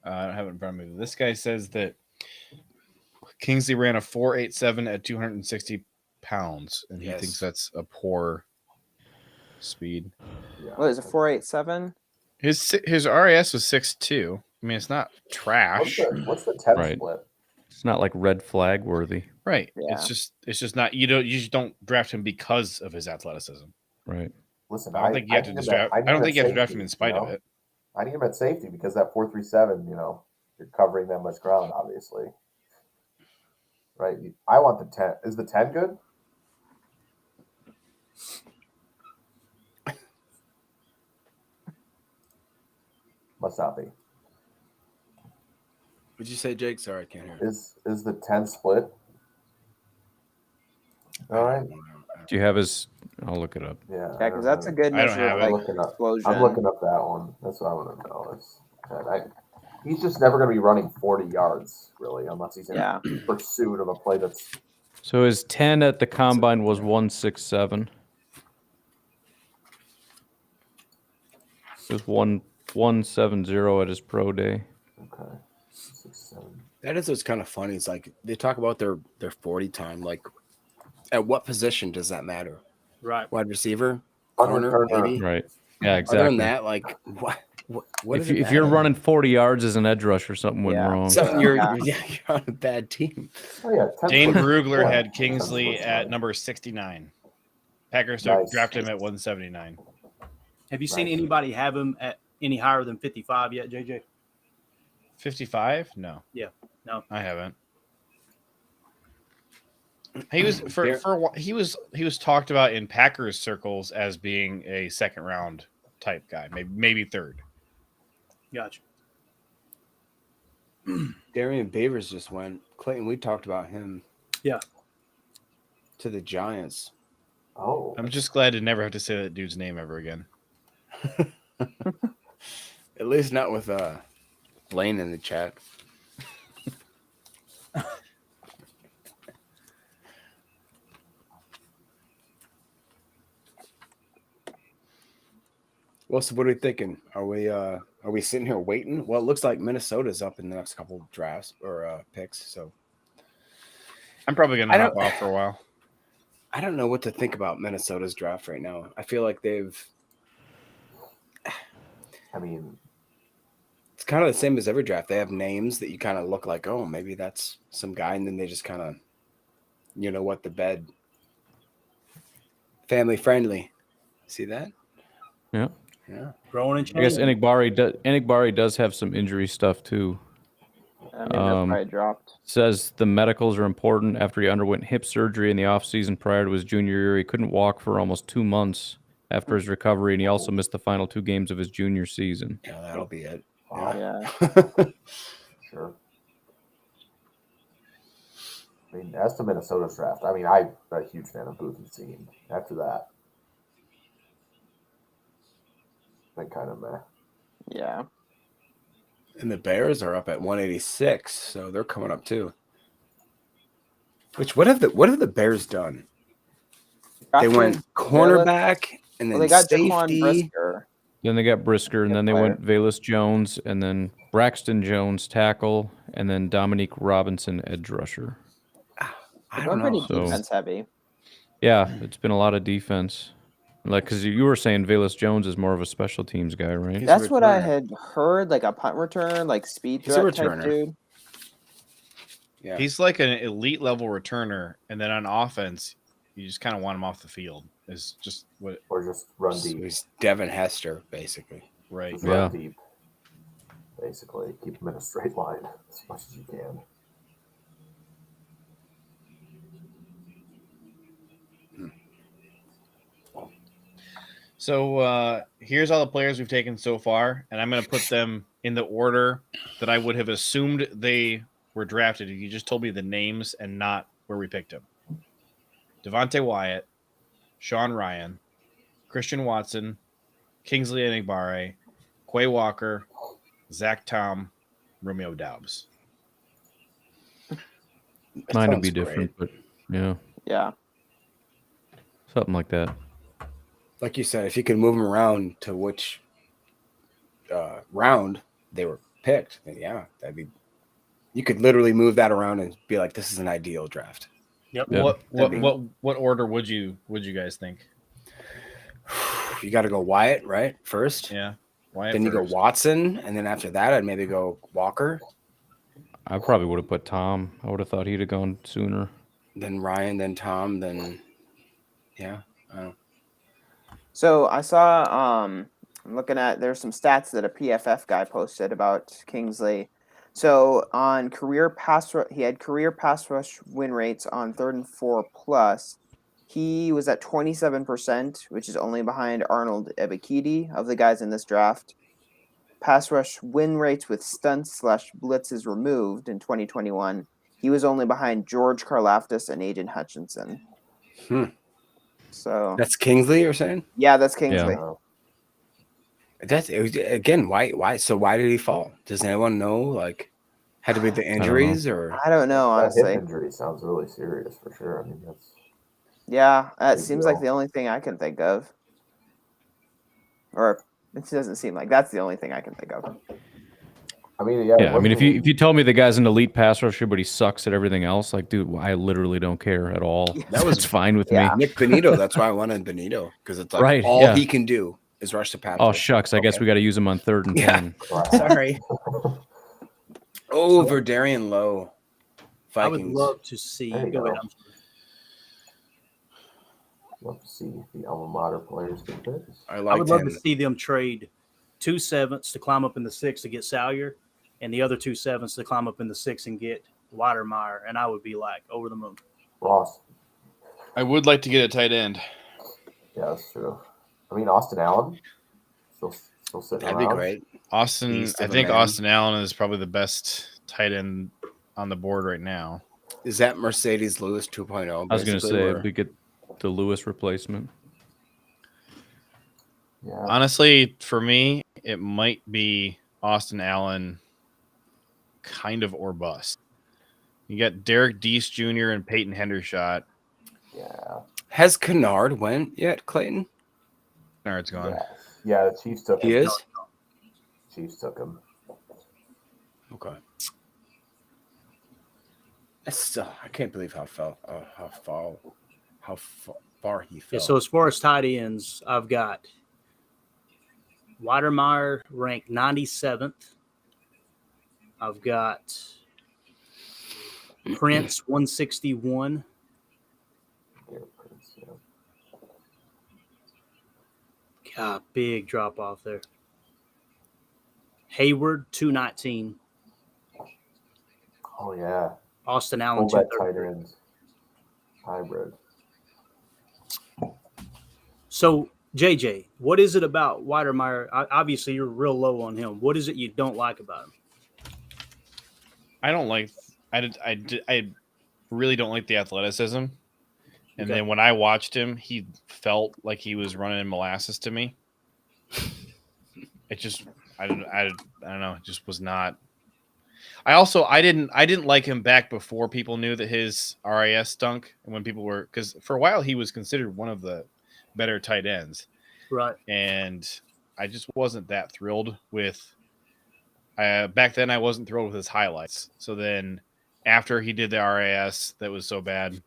I don't have it in front of me. This guy says that Kingsley ran a 4.87 at 260 pounds, and he Yes. thinks that's a poor speed. What is it? 4.87. His RAS was 6.2. I mean, it's not trash. What's the 10 Right. split? It's not like red flag worthy. Right. Yeah. It's just not you just don't draft him because of his athleticism. Right. Listen, I don't think you have to just draft. I don't think you have to draft him in spite of it. I need him at safety because that 4.37, you're covering that much ground, obviously. Right. I want the 10. Is the 10 good? Must not be. what'd you say, Jake? Sorry, I can't hear. Is the 10 split? All right. Do you have his? I'll look it up. Yeah. Yeah, because that's a good I don't measure have of it. I'm like looking up. explosion. I'm looking up that one. That's what I want to know. He's just never going to be running 40 yards, really, unless he's in Yeah. pursuit of a play that's. So his 10 at the combine was 167. It was 170 at his pro day. Okay. 6, 7. That is what's kind of funny. It's like they talk about their 40 time. Like, at what position does that matter? Right. Wide receiver, corner, maybe. Right. Yeah, Other exactly. than that, like, what If, does it if you're matter? running 40 yards as an edge rusher, something went Yeah. wrong. Something you're on a bad team. Oh, yeah. 10 Dane split. Brugler Yeah. had 10 Kingsley split's at fine. number 69. Packers Nice. drafted him at 179. Have you seen Nice. anybody have him at any higher than 55 yet, JJ? 55? No. Yeah. No. I haven't. He was he was talked about in Packers circles as being a second round type guy, maybe third. Gotcha. Darian Beavers just went. Clayton, we talked about him. Yeah. To the Giants. Oh. I'm just glad to never have to say that dude's name ever again. At least not with Blaine in the chat. Well, so what are we thinking? Are we sitting here waiting? Well, it looks like Minnesota's up in the next couple of drafts or picks. So I'm probably gonna hop off for a while. I don't know what to think about Minnesota's draft right now. I feel like I mean, it's kind of the same as every draft. They have names that you kind of look like, oh, maybe that's some guy, and then they just kind of, the bed. Family friendly. See that? Yeah. Yeah. Growing and I guess changing. Enigbari does have some injury stuff too. I mean, that's probably dropped. Says the medicals are important after he underwent hip surgery in the offseason prior to his junior year. He couldn't walk for almost 2 months after his recovery, and he also missed the final 2 games of his junior season. Yeah, that'll be it. Yeah. sure. I mean, as to Minnesota's draft, I mean, I'm a huge fan of Booth and Scene. After that, been kind of meh. Yeah. And the Bears are up at 186, so they're coming up too. Which what have the Bears done? They went cornerback and then they got safety. Jaquan Brisker. Then they got Brisker, and then they went Valus Jones, and then Braxton Jones, tackle, and then Dominique Robinson, edge rusher. They're going pretty So- defense heavy. Yeah, it's been a lot of defense. Like, because you were saying Valus Jones is more of a special teams guy, right? That's what I had heard, like a punt return, like speed He's a threat type returner. dude. Yeah. He's like an elite level returner, and then on offense, you just kind of want him off the field. Is just what Or just run So deep. he's Devin Hester, basically. right. Just run deep. basically. Keep them in a straight line as much as you can. So here's all the players we've taken so far, and I'm going to put them in the order that I would have assumed they were drafted if you just told me the names and not where we picked them. Devontae Wyatt, Sean Ryan, Christian Watson, Kingsley Enagbare, Quay Walker, Zach Tom, Romeo Doubs. Mine would be different, but yeah, Yeah. something like that. Like you said, if you could move them around to which round they were picked, then yeah, that'd be. You could literally move that around and be like, "This is an ideal draft." Yep. Yeah. What order would you guys think? You got to go Wyatt right first. Yeah, Wyatt. Then you go first. Watson, and then after that, I'd maybe go Walker. I probably would have put Tom. I would have thought he'd have gone sooner. Then Ryan, then Tom, then yeah. I don't know. So I saw, I'm looking at, there's some stats that a PFF guy posted about Kingsley. So on he had career pass rush win rates on 3rd and 4 plus. He was at 27%, which is only behind Arnold Ebiketie of the guys in this draft. Pass rush win rates with stunts / blitzes removed in 2021. He was only behind George Karlaftis and Aiden Hutchinson. So That's Kingsley, you're saying? yeah, that's Kingsley. Yeah. That's again. Why? So why did he fall? Does anyone know? Like, had to be the injuries, or I don't know, That hip honestly. injury sounds really serious for sure. I mean, that's Yeah, that Big seems like deal. the only thing I can think of. Or it doesn't seem like that's the only thing I can think of. I mean, yeah. Yeah, I mean, if luckily- you tell me the guy's an elite pass rusher, but he sucks at everything else, like, dude, I literally don't care at all. That was- That's fine with Yeah. me. Nick Benito? That's why I wanted Benito, because it's like Right, all yeah. he can do is rush the passer. Oh shucks, I guess we got to use him on 3rd and Yeah. 10. Sorry. Oh, Verdarian Lowe. I would Vikings. love to see. There you Go ahead. go. Love to see the alma mater players get picks. I I liked would love him. to see them trade 2 7s to climb up in the 6 to get Salyer, and the other 2 7s to climb up in the 6 and get Weidermeyer, and I would be like over the moon. Ross. I would like to get a tight end. Yeah, that's true. I mean, Austin Allen still sitting That'd be around. great. Austin, Beast I of a think man. Austin Allen is probably the best tight end on the board right now. Is that Mercedes Lewis 2.0? I was gonna basically, say where- we get the Lewis replacement. Yeah. Honestly, for me, it might be Austin Allen, kind of or bust. You got Derek Deese Jr. and Peyton Hendershot. Yeah. Has Kennard went yet, Clayton? Kennard's gone. Yeah, the Chiefs took him. He is? Chiefs took him. Okay. That's still, I can't believe how far he fell. Yeah, so as far as tight ends, I've got Weidermeyer ranked 97th. I've got Prince 161. Yeah, Prince, yeah. God, big drop off there. Hayward 219. Oh yeah. Austin Allen Fullback 230. tight end hybrid. So JJ, what is it about Weidermeyer? Obviously, you're real low on him. What is it you don't like about him? I don't like. I really don't like the athleticism. And Okay. then when I watched him, he felt like he was running molasses to me. It just, I don't know. It just was not. I didn't like him back before people knew that his RAS stunk, and when people were, because for a while he was considered one of the better tight ends, Right. and I just wasn't that thrilled with. Back then, I wasn't thrilled with his highlights. So then, after he did the RAS that was so bad,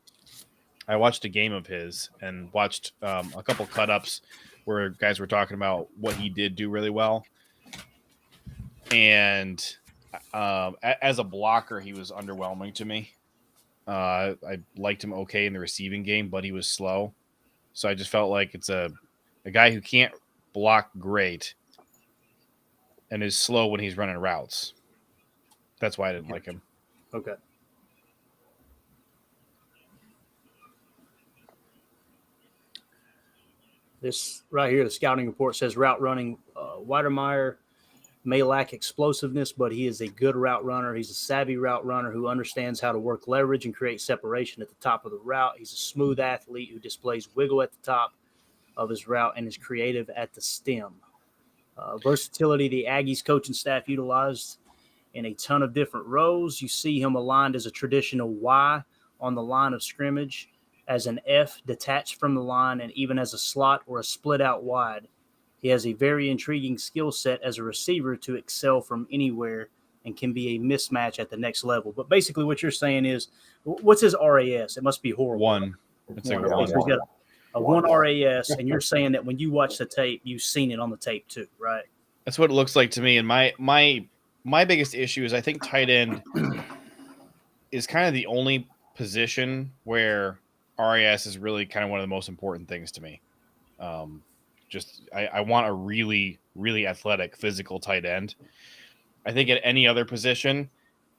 I watched a game of his and watched a couple cut-ups where guys were talking about what he did do really well. And as a blocker, he was underwhelming to me. I liked him okay in the receiving game, but he was slow. So I just felt like it's a guy who can't block great. and is slow when he's running routes. That's why I didn't like him. Okay. This right here, the scouting report says route running. Weidermeyer may lack explosiveness, but he is a good route runner. He's a savvy route runner who understands how to work leverage and create separation at the top of the route. He's a smooth athlete who displays wiggle at the top of his route and is creative at the stem. Versatility the Aggies coaching staff utilized in a ton of different roles. You see him aligned as a traditional Y on the line of scrimmage, as an F detached from the line, and even as a slot or a split out wide. He has a very intriguing skill set as a receiver to excel from anywhere and can be a mismatch at the next level. But basically what you're saying is, what's his RAS? It must be horrible. 1. It's like Okay, so he's got a 1 RAS, and you're saying that when you watch the tape, you've seen it on the tape too, right? That's what it looks like to me. And my biggest issue is I think tight end is kind of the only position where RAS is really kind of one of the most important things to me. I want a really, really athletic, physical tight end. I think at any other position,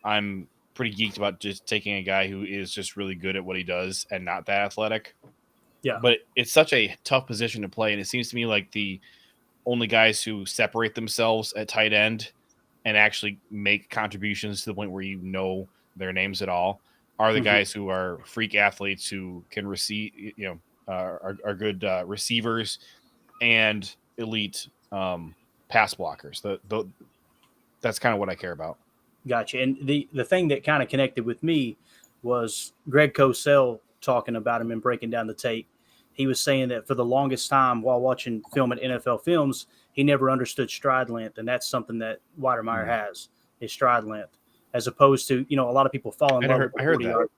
I'm pretty geeked about just taking a guy who is just really good at what he does and not that athletic. Yeah. But it's such a tough position to play, and it seems to me like the only guys who separate themselves at tight end and actually make contributions to the point where you know their names at all are the guys who are freak athletes who can receive, are good receivers and elite pass blockers. That's kind of what I care about. Gotcha. And the thing that kind of connected with me was Greg Cosell talking about him and breaking down the tape. He was saying that for the longest time while watching film at NFL Films, he never understood stride length, and that's something that Weidermeyer has, is stride length, as opposed to, a lot of people fall in love with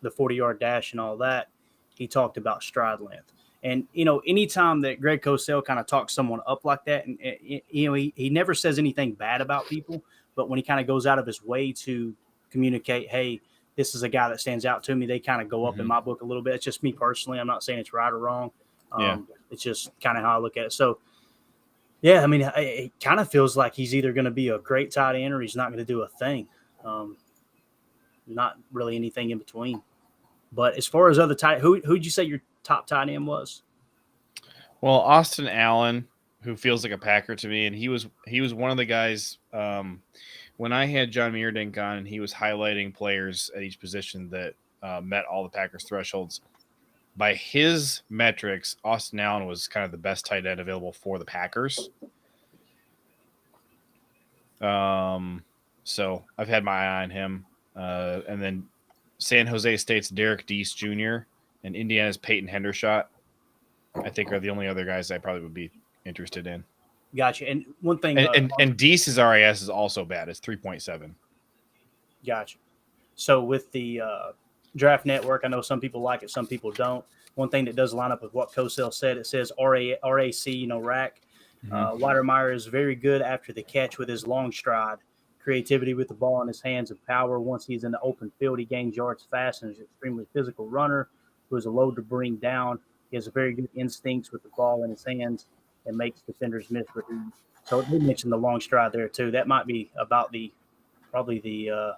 the 40-yard dash and all that. He talked about stride length. And, anytime that Greg Cosell kind of talks someone up like that, and, he never says anything bad about people, but when he kind of goes out of his way to communicate, hey, this is a guy that stands out to me, they kind of go up in my book a little bit. It's just me personally. I'm not saying it's right or wrong. It's just kind of how I look at it. So, yeah, I mean, it kind of feels like he's either going to be a great tight end or he's not going to do a thing. Not really anything in between. But as far as other tight, who'd you say your top tight end was? Well, Austin Allen, who feels like a Packer to me, and he was one of the guys when I had John Meerdink on, and he was highlighting players at each position that met all the Packers thresholds. By his metrics, Austin Allen was kind of the best tight end available for the Packers. So I've had my eye on him. And then San Jose State's Derek Deese Jr. and Indiana's Peyton Hendershot, I think, are the only other guys I probably would be interested in. Gotcha. And one thing, and Deese's RAS is also bad. It's 3.7. Gotcha. So with the Draft Network, I know some people like it, some people don't. One thing that does line up with what Cosell said, it says RAC, rack. Weidermeyer is very good after the catch with his long stride, creativity with the ball in his hands, and power. Once he's in the open field, he gains yards fast and is an extremely physical runner who is a load to bring down. He has a very good instincts with the ball in his hands and makes defenders miss with him. So he mentioned the long stride there too. That might be about probably the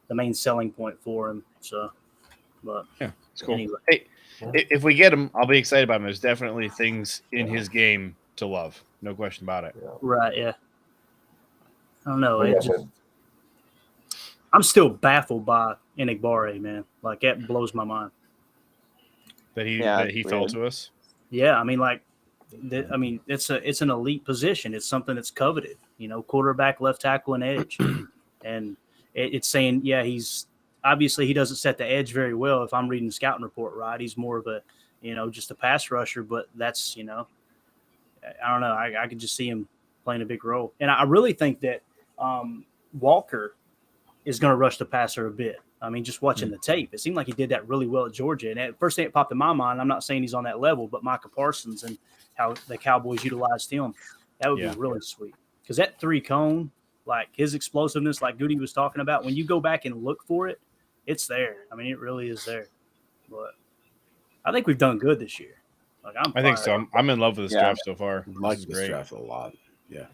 main selling point for him. So, but yeah, it's cool. Anyway. Hey, if we get him, I'll be excited about him. There's definitely things in his game to love. No question about it. Right. Yeah. I don't know. I'm still baffled by Enigbare, man. Like, that blows my mind. That he fell to us. Yeah, I mean, it's an elite position. It's something that's coveted. Quarterback, left tackle, and edge. And it's saying, yeah, he doesn't set the edge very well. If I'm reading the scouting report right, he's more of a, just a pass rusher. But that's, I don't know. I could just see him playing a big role. And I really think that Walker is going to rush the passer a bit. I mean, just watching the tape, it seemed like he did that really well at Georgia. And at first thing that popped in my mind, I'm not saying he's on that level, but Micah Parsons and how the Cowboys utilized him, that would be really sweet. Because that 3-cone, like his explosiveness, like Goody was talking about, when you go back and look for it, it's there. I mean, it really is there. But I think we've done good this year. I think so. I'm in love with this draft so far. I like this draft a lot. Yeah.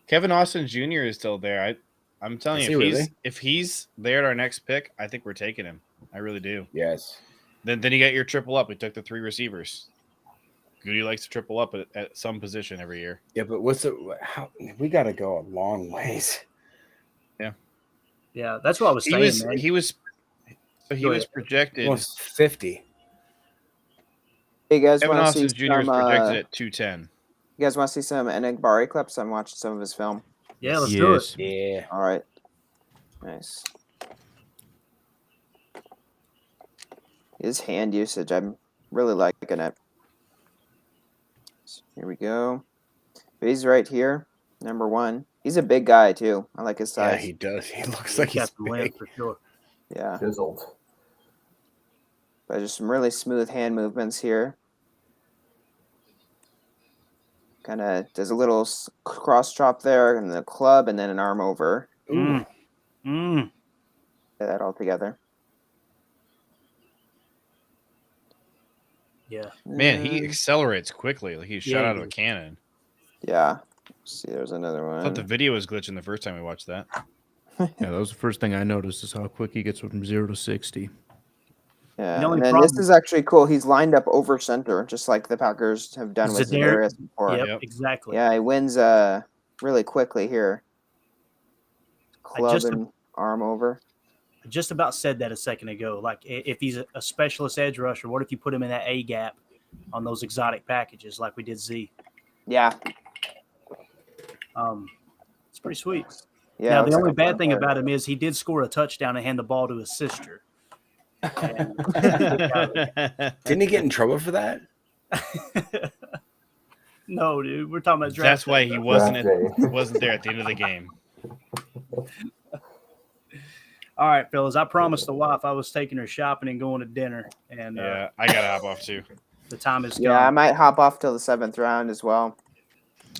Kevin Austin Jr. is still there. I'm telling Is you, he really? if he's there at our next pick, I think we're taking him. I really do. Yes. Then you got your triple up. We took the 3 receivers. Goody likes to triple up at some position every year. Yeah, but how we got to go a long ways. Yeah, that's what I was saying, man. He was projected Almost 50. Hey, you guys Kevin want to see Austin Jr. is some? projected at 210. You guys want to see some Enagbari clips? I'm watching some of his film. Yeah, let's do it. Yeah. All right. Nice. His hand usage, I'm really liking it. So here we go. But he's right here, number 1. He's a big guy too. I like his Yeah, size. he does. He looks like he's got some length big. for sure. Yeah. Chiseled. But just some really smooth hand movements here. Kind of does a little cross chop there and the club and then an arm over. Mm. Get that all together. Yeah. Man, he accelerates quickly. Like he's shot Yeah, out he of a is. cannon. Yeah. See, there's another I one. thought the video was glitching the first time we watched that. Yeah, that was the first thing I noticed is how quick he gets from 0 to 60. Yeah, The only and then problem- this is actually cool. He's lined up over center, just like the Packers have done with Za'Darius- Za'Darius before. Yep, exactly. Yeah, he wins really quickly here. Club just- and arm over. I just about said that a second ago. Like, if he's a specialist edge rusher, what if you put him in that A gap on those exotic packages like we did Z? Yeah. It's pretty sweet. Yeah. Now, looks the like only a bad fun thing player. about him is he did score a touchdown and hand the ball to his sister. And- Didn't he get in trouble for that? No, dude. We're talking about draft. That's why day, he bro. wasn't there at the end of the game. All right, fellas. I promised the wife I was taking her shopping and going to dinner. And Yeah, I gotta hop off too. the time is Yeah, I gone. might hop off till the 7th round as well.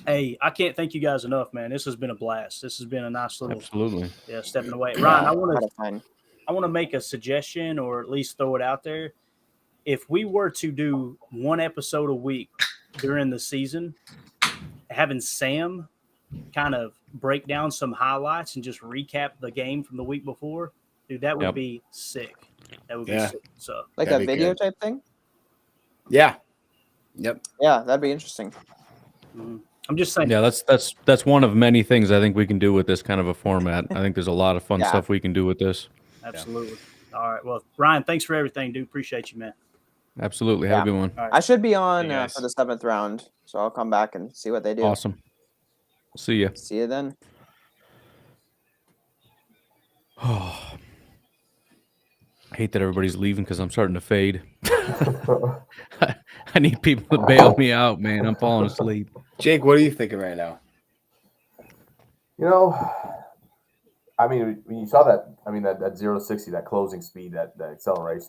Hey, I can't thank you guys enough, man. This has been a blast. This has been a nice little Absolutely. stepping away. Ryan, I want Had to a fun. I want to make a suggestion or at least throw it out there. If we were to do one episode a week during the season, having Sam kind of break down some highlights and just recap the game from the week before, dude, that would Yep. be sick. That would be Yeah. sick. So, Like That'd a be video good. type thing? Yeah. Yep. Yeah, that'd be interesting. I'm just saying. Yeah, that's one of many things I think we can do with this kind of a format. I think there's a lot of fun Yeah. stuff we can do with this. Absolutely. All right. Well, Ryan, thanks for everything, dude. Appreciate you, man. Absolutely. Have a good one. All right. I should be on Hey, guys. for the 7th round, so I'll come back and see what they do. Awesome. See ya. See you then. I hate that everybody's leaving because I'm starting to fade. I need people to bail me out, man. I'm falling asleep. Jake, what are you thinking right now? You know, I mean, when you saw that, I mean, that 0 to 60, that closing speed, that acceleration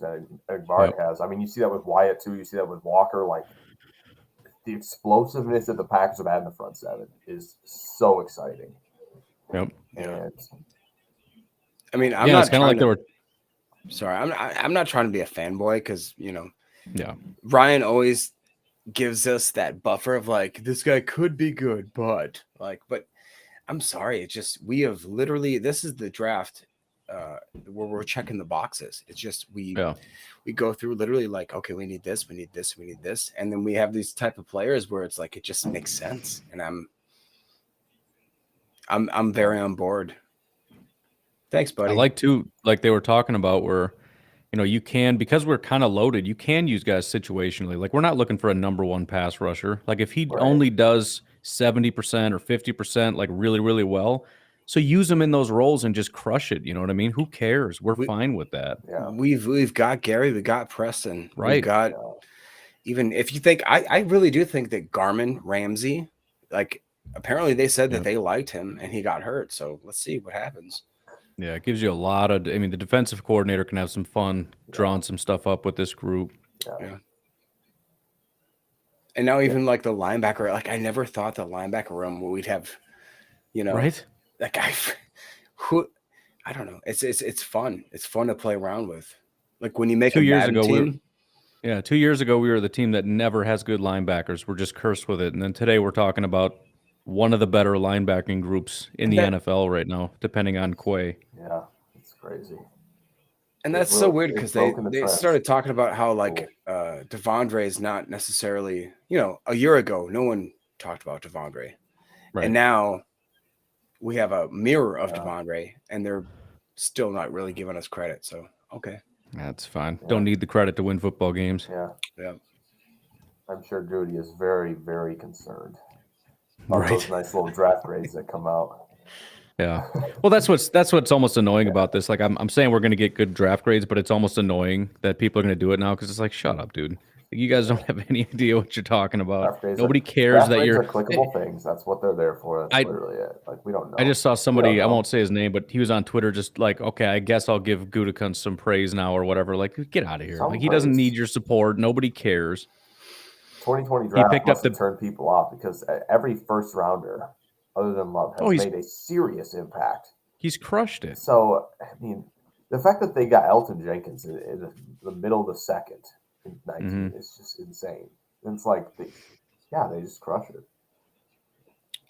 that Egbard has. I mean, you see that with Wyatt too. You see that with Walker. Like the explosiveness that the Packers have had in the front seven is so exciting. Yep. And I mean, I'm Yeah, not it's kind of like they trying were. Sorry, I'm not trying to be a fanboy because Yeah. Ryan always gives us that buffer of like this guy could be good, but I'm sorry, it's just we have literally this is the draft where we're checking the boxes. It's just we go through literally like, okay, we need this, we need this, we need this, and then we have these type of players where it's like it just makes sense, and I'm very on board. Thanks, buddy. I like to, like they were talking about where, you can, because we're kind of loaded, you can use guys situationally. Like we're not looking for a number one pass rusher. Like if he only does 70% or 50%, like really, really well. So use him in those roles and just crush it. You know what I mean? Who cares? We're fine with that. Yeah. We've got Gary, we got Preston, Right. We've got even if you think I really do think that Garmin Ramsey, like apparently they said that they liked him and he got hurt. So let's see what happens. Yeah, it gives you a lot of. I mean, the defensive coordinator can have some fun drawing some stuff up with this group. Yeah. And now even like the linebacker, like I never thought the linebacker room we'd have, Right? that guy who I don't know. It's fun. It's fun to play around with. Like when you make 2 a years Madden ago, team. 2 years ago, we were the team that never has good linebackers. We're just cursed with it. And then today we're talking about one of the better linebacking groups in the NFL right now, depending on Quay. Yeah, it's crazy. And that's It's so real- weird it's because broken the they trend. started talking about how like Devondre is not necessarily, a year ago, no one talked about Devondre. Right. And now we have a mirror of Devondre, and they're still not really giving us credit. So, okay. That's fine. Don't need the credit to win football games. Yeah. I'm sure Goody is very, very concerned about Right. those nice little draft grades that come out. Yeah. Well, that's what's almost annoying about this. Like I'm saying we're going to get good draft grades, but it's almost annoying that people are going to do it now because it's like, shut up, dude. Like, you guys don't have any idea what you're talking about. Draft grades Nobody are, cares draft that grades you're are clickable things. That's what they're there for. That's literally it. Like we don't know. I just saw We somebody, don't I know. won't say his name, but he was on Twitter just like, okay, I guess I'll give Gutekunst some praise now or whatever. Like, get out of here. Some Like, he doesn't praise. need your support. Nobody cares. 2020 He draft picked up must have turned people off because every first rounder, other than Love, has he's- made a serious impact. He's crushed it. So, I mean, the fact that they got Elton Jenkins in the middle of the second in 19 is just insane. And it's like, they just crush it.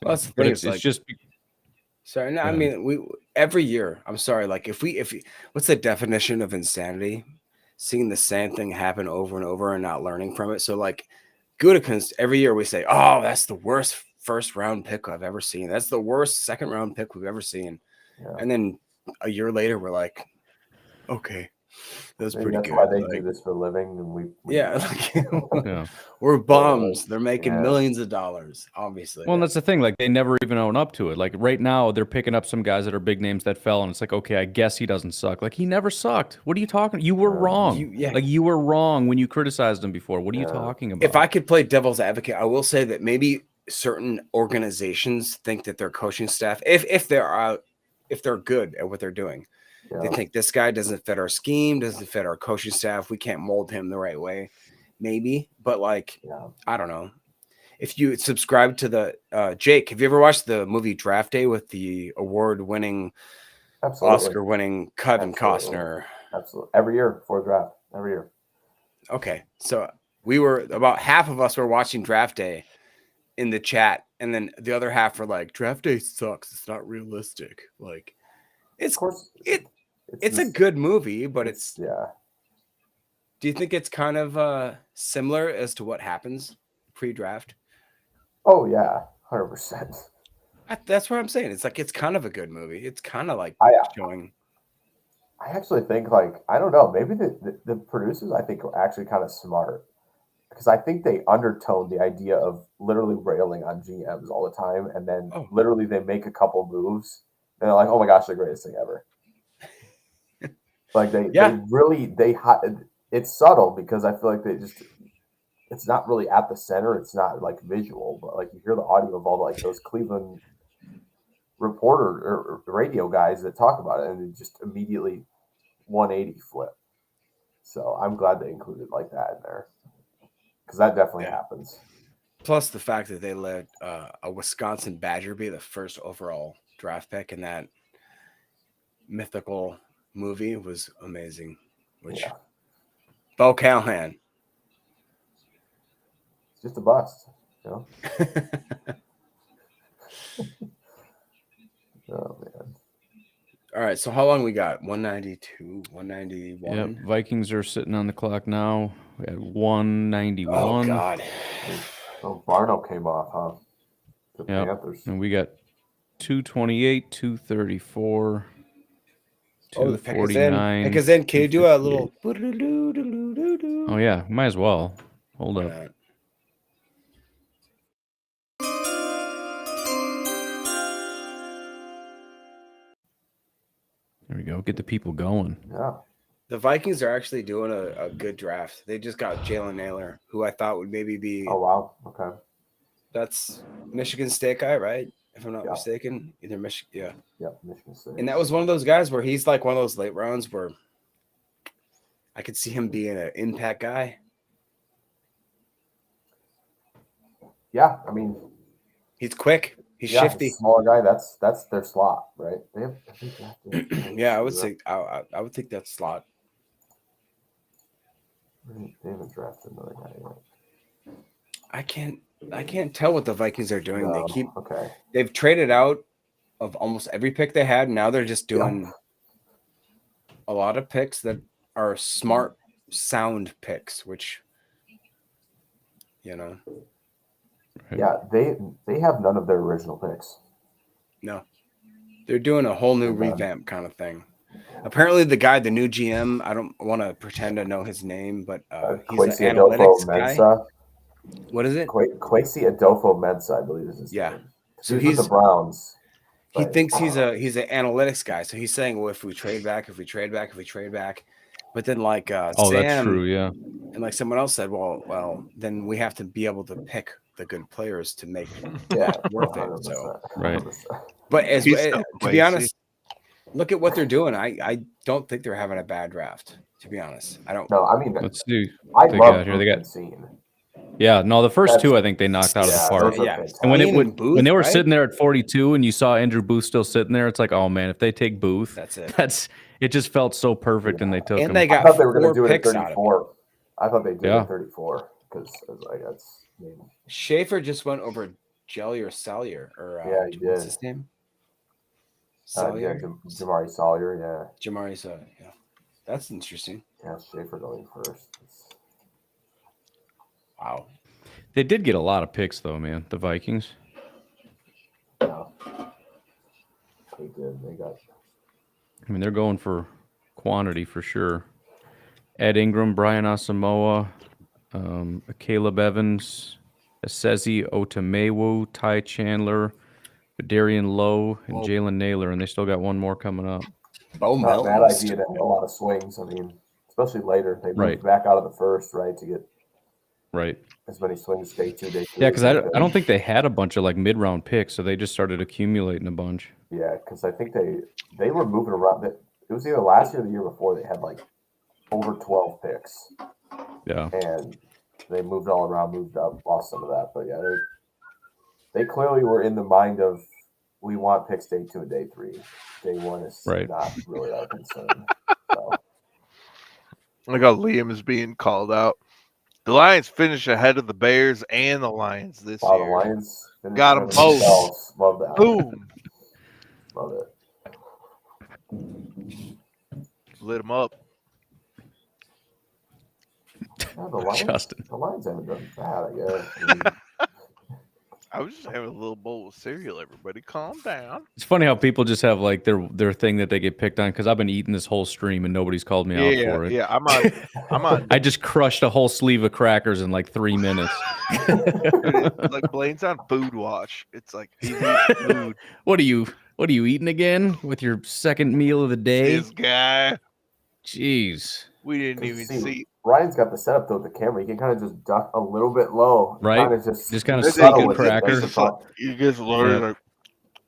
Well, that's the But thing. it's like, just sorry. No, I Yeah. mean, we every year. I'm sorry. Like, if what's the definition of insanity? Seeing the same thing happen over and over and not learning from it. So, like, Gutekunst, every year we say, "Oh, that's the worst first round pick I've ever seen. That's the worst second round pick we've ever seen." Yeah. And then a year later, we're like, "Okay, that was Maybe pretty that's good." why they Like, do this for a living, and we yeah, Yeah. we're bums. They're making Yeah. millions of dollars, obviously. Well, and that's the thing. Like, they never even own up to it. Like, right now, they're picking up some guys that are big names that fell, and it's like, okay, I guess he doesn't suck. Like, he never sucked. What are you talking? You were wrong. You were wrong when you criticized him before. What are you talking about? If I could play devil's advocate, I will say that maybe certain organizations think that their coaching staff, if they're good at what they're doing, they think this guy doesn't fit our scheme, doesn't fit our coaching staff. We can't mold him the right way. Maybe, but like, I don't know. If you subscribe to the Jake, have you ever watched the movie Draft Day with the award-winning, Oscar-winning Kevin Costner? Absolutely. Every year before draft. Every year. Okay, so we were about half of us were watching Draft Day in the chat, and then the other half were like, "Draft Day sucks. It's not realistic." Like, it's a good movie, but it's Do you think it's kind of similar as to what happens pre-draft? Oh yeah, 100%. That's what I'm saying. It's like it's kind of a good movie. It's kind of like showing. I actually think, like, I don't know, maybe the producers, I think, are actually kind of smart because I think they undertone the idea of literally railing on GMs all the time, and then literally they make a couple moves, and they're like, "Oh my gosh, the greatest thing ever!" Like they really it's subtle because I feel like it's not really at the center. It's not like visual, but like you hear the audio of all like those Cleveland reporter or radio guys that talk about it, and it just immediately 180 flip. So I'm glad they included like that in there because that definitely happens. Plus the fact that they let a Wisconsin Badger be the first overall draft pick in that mythical movie was amazing. Which Bo Callahan, it's just a bust, you know. Oh man. All right, so how long we got? 192, 191. Yep, Vikings are sitting on the clock now at 191. Oh God. Oh, Barno came off, huh? The Yep. Panthers. And we got 228, 234, Oh, the pick is in. 249. Pick is in. Can you do a 258. little? Oh yeah, might as well. Hold up. There we go. Get the people going. Yeah. The Vikings are actually doing a good draft. They just got Jalen Naylor, who I thought would maybe be. Oh wow. Okay. That's Michigan State guy, right? If I'm not mistaken, either Michigan. Yeah. Yeah, Michigan State. And that was one of those guys where he's like one of those late rounds where I could see him being an impact guy. Yeah, I mean, he's quick. He's yeah, shifty. he's a smaller guy. That's their slot, right? They have, I think they have to, Yeah, I would say I would think that slot. They haven't drafted another guy yet. I can't. I can't tell what the Vikings are doing. No, They keep okay. they've traded out of almost every pick they had. Now they're just doing a lot of picks that are smart, sound picks, which Yeah, they have none of their original picks. No. They're doing a whole new revamp kind of thing. Apparently the new GM, I don't want to pretend to know his name, but he's an analytics guy. What is it? Kwesi Adolfo-Mensah, I believe is his name. So he's with the Browns. He thinks he's an analytics guy. So he's saying, well, if we trade back, but then Sam, that's true, yeah. And like someone else said, well, then we have to be able to pick the good players to make that worth it. So right. But He's so to be crazy. honest, look at what they're doing. I don't think they're having a bad draft. To be honest, I don't. No, I mean, Let's see. I They love got here. They got. Scene. Yeah, no, the first That's- two I think they knocked out of the yeah, park. those are Yeah. fantastic. And when Ian when Booth, they were right? sitting there at 42, and you saw Andrew Booth still sitting there, it's like, oh man, if they take Booth, That's it. It just felt so perfect, and they took And him. they I got thought they were going to 4 do it at picks out of it. 34. I thought they did it Yeah. at 34 because I was like, that's. I mean, Schaefer just went over Jelly or Salyer or Yeah, he what's did. his name? yeah, Salyer, Jamari Sawyer, Jamari Salyer. Yeah, that's interesting. yeah, Schaefer going first. Wow. They did get a lot of picks though, man. The Vikings. Yeah, they did. They got. I mean, they're going for quantity for sure. Ed Ingram, Brian Asamoah, Caleb Evans, Asezi Otomewu, Ty Chandler, Darian Lowe, and Whoa. Jalen Naylor, and they still got one more coming up. Bo Not a bad Melton's idea to have a lot of swings. I mean, especially later. They moved Right. back out of the first, right, to get Right. as many swings day 2, day 3. Yeah, because I don't think they had a bunch of like mid-round picks, so they just started accumulating a bunch. Yeah, because I think they were moving around. It was either last year or the year before. They had like over 12 picks, Yeah. and they moved all around, moved up, lost some of that. But yeah, they clearly were in the mind of we want picks day 2 and day 3. Day 1 is Right. not really our concern. So, Look how Liam is being called out. The Lions finish ahead of the Bears and the Lions this wow, the year. Lions finished Got 'em ahead of both. themselves. Love that. Boom. Love it. Lit them up. Yeah, the Lions, Justin. the Lions haven't done bad, I guess. I mean, I was just having a little bowl of cereal. Everybody, calm down. It's funny how people just have like their thing that they get picked on because I've been eating this whole stream and nobody's called me out Yeah, for it. yeah. I'm on. I'm on. I just crushed a whole sleeve of crackers in like 3 minutes. Like Blaine's on food watch. It's like he's eating food. What are you eating again with your second meal of the day? This guy. Jeez. We didn't even see. Ryan's got the setup though with the camera. He can kind of just duck a little bit low, Right. Kind of just Just kinda subtle sneaking with it. That's crackers. the fun. You guys learn. Yeah. Like,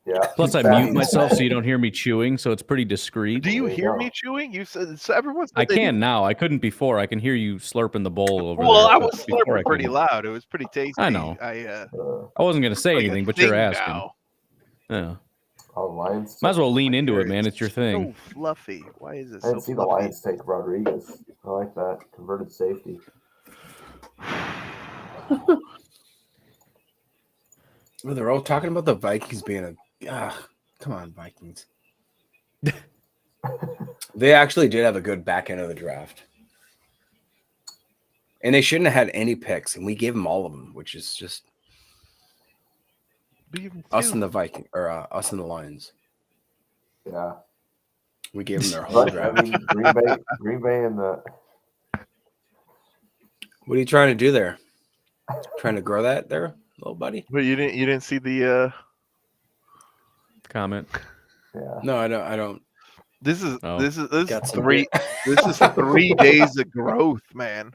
Yeah. Plus, I Fatty. mute myself so you don't hear me chewing, so it's pretty discreet. do you There you hear go. me chewing? You said so everyone. Said I they can now. I couldn't before. I can hear you slurping the bowl over Well, there. I but was before slurping pretty couldn't. loud. It was pretty tasty. I know. Uh, I wasn't gonna say Like a anything, but you're thing asking. now. Yeah. oh, Lions. Might as well lean into it, man. It's your thing. So fluffy. Why is it I so didn't see the fluffy? Lions take Rodriguez. I like that converted safety. Well, they're all talking about the Vikings being come on, Vikings. They actually did have a good back end of the draft. And they shouldn't have had any picks, and we gave them all of them, which is just us and the Viking or us and the Lions. Yeah. We gave them their whole But I draft. mean, Green Bay, and the What are you trying to do there? Trying to grow that there, little buddy? But you didn't see the Comment. yeah. No, I don't. this is Oh. this is Got some- 3 days of growth, man.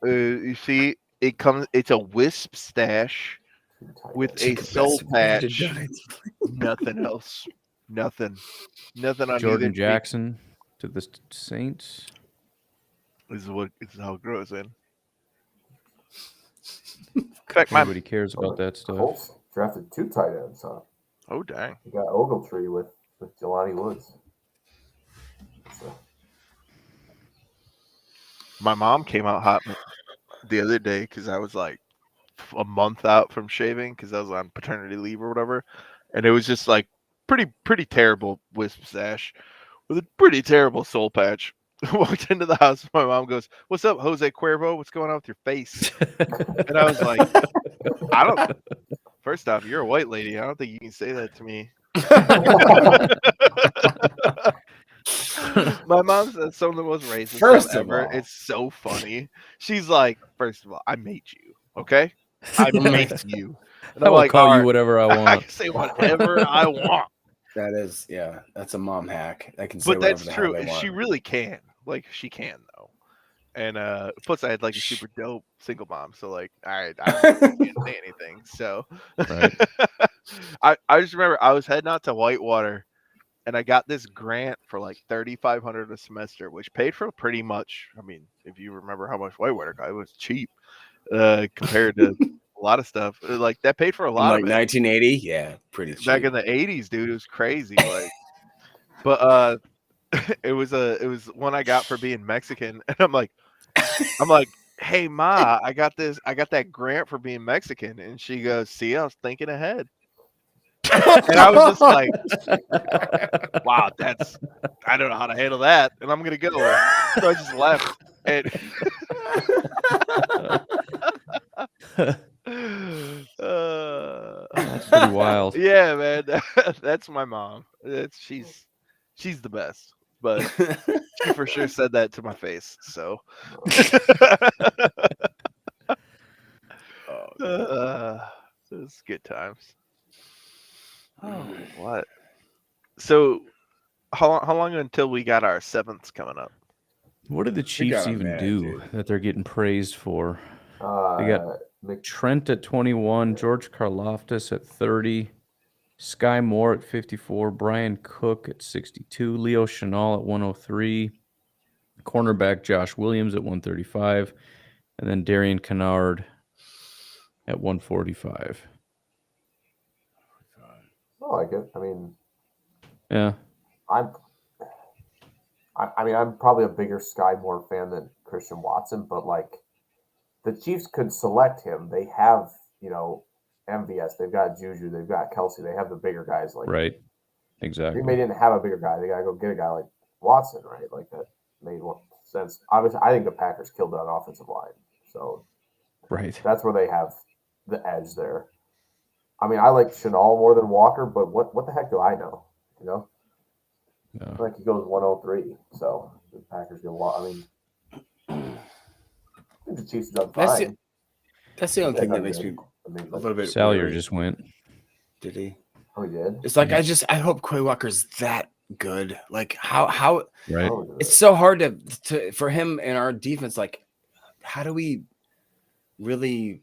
You see, it's a wisp stash with a soul patch. Nothing else. Nothing on Jordan either cheek. Jackson to the Saints. This is how it grows in. In fact, my Nobody cares about that stuff. Colts drafted 2 tight ends, huh? oh dang. You got Ogletree with Jelani Woods. So, My mom came out hot the other day because I was like, a month out from shaving because I was on paternity leave or whatever, and it was just like pretty terrible wisp stash with a pretty terrible soul patch. Walked into the house. My mom goes, "What's up, Jose Cuervo? What's going on with your face?" And I was like, "I don't." First off, you're a white lady. I don't think you can say that to me. My mom said some of the most racist First stuff of ever. all. It's so funny. She's like, first of all, I made you, okay? I made you. And I I'm will like, call all you right, whatever I I want. can say whatever I want. That is, yeah, that's a mom hack. I can say But whatever that's the hell true. they want. She really can. Like, she can, though. And plus, I had like a super dope single mom. So, like, I can't say anything. So, Right. I just remember I was heading out to Whitewater. And I got this grant for like $3,500 a semester, which paid for pretty much. I mean, if you remember how much Whitewater got, it was cheap compared to a lot of stuff. Like that paid for a In lot like of it. 1980, yeah, pretty cheap. Back in the 80s, dude, it was crazy. Like, but it was one I got for being Mexican, and I'm like, hey Ma, I got that grant for being Mexican, and she goes, see, I was thinking ahead. And I was just like, wow, I don't know how to handle that. And I'm going to go. So I just left. And That's pretty wild. Yeah, man. That's my mom. She's the best. But she for sure said that to my face. So it's good times. Oh, what? So, how long until we got our sevenths coming up? What did the Chiefs got 'em even bad, do dude. that they're getting praised for? They got Trent at 21, George Karlaftis at 30, Sky Moore at 54, Brian Cook at 62, Leo Chenal at 103, cornerback Josh Williams at 135, and then Darian Kennard at 145. I like it. I mean, Yeah. I'm probably a bigger Sky Moore fan than Christian Watson, but like the Chiefs could select him. They have, MVS, they've got Juju, they've got Kelsey, they have the bigger guys. Like Right. Exactly. Green Bay didn't have a bigger guy. They gotta go get a guy like Watson, right? Like that made sense. Obviously, I think the Packers killed that offensive line, so Right. that's where they have the edge there. I mean, I like Chenal more than Walker, but what the heck do I know? No. I think he goes 103. So the Packers get a lot. I mean, I think the Chiefs done fine. That's the only thing that makes me a little bit. Salyer worried. just went. Did he? Oh, he did. It's like I hope Quay Walker's that good. Like how Right. it's so hard to for him in our defense. Like, how do we really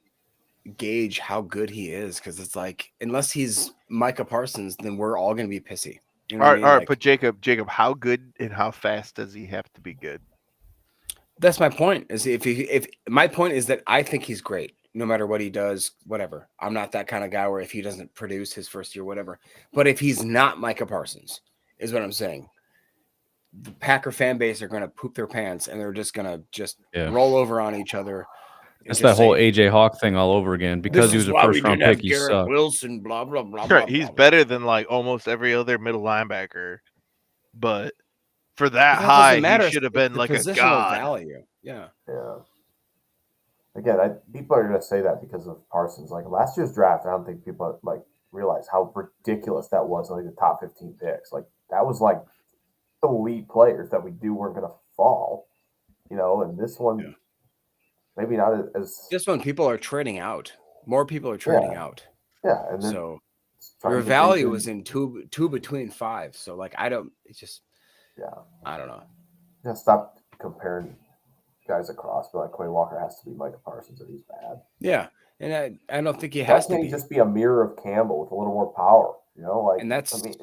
gauge how good he is? Because it's like unless he's Micah Parsons, then we're all gonna be pissy. You know All what I right, mean? all right. Like, But Jacob, how good and how fast does he have to be good? that's my point. Is if my point is that I think he's great no matter what he does, whatever. I'm not that kind of guy where if he doesn't produce his first year, whatever. But if he's not Micah Parsons, is what I'm saying. The Packer fan base are going to poop their pants and they're just going to roll over on each other. It's that whole AJ Hawk thing all over again. Because he was a first round pick, he sucked. Wilson, blah blah blah. Right, blah he's blah. better than like almost every other middle linebacker, but for that That high, doesn't matter. he should have It's been the like a positional god. value. Yeah. Yeah. Again, people are going to say that because of Parsons. Like last year's draft, I don't think people like realize how ridiculous that was. Like the top 15 picks, like that was like elite players that we knew weren't going to fall. And this one, maybe not as. Just when people are trading out, more people are trading out. Yeah, and then so trying your to get value things is in two between five. So like I don't. It's just. Yeah. I don't know. Yeah, stop comparing guys across. But like Quay Walker has to be Micah Parsons, and he's bad. Yeah, and I don't think he Why has to can't be. he just be a mirror of Campbell with a little more power? Like And that's I mean,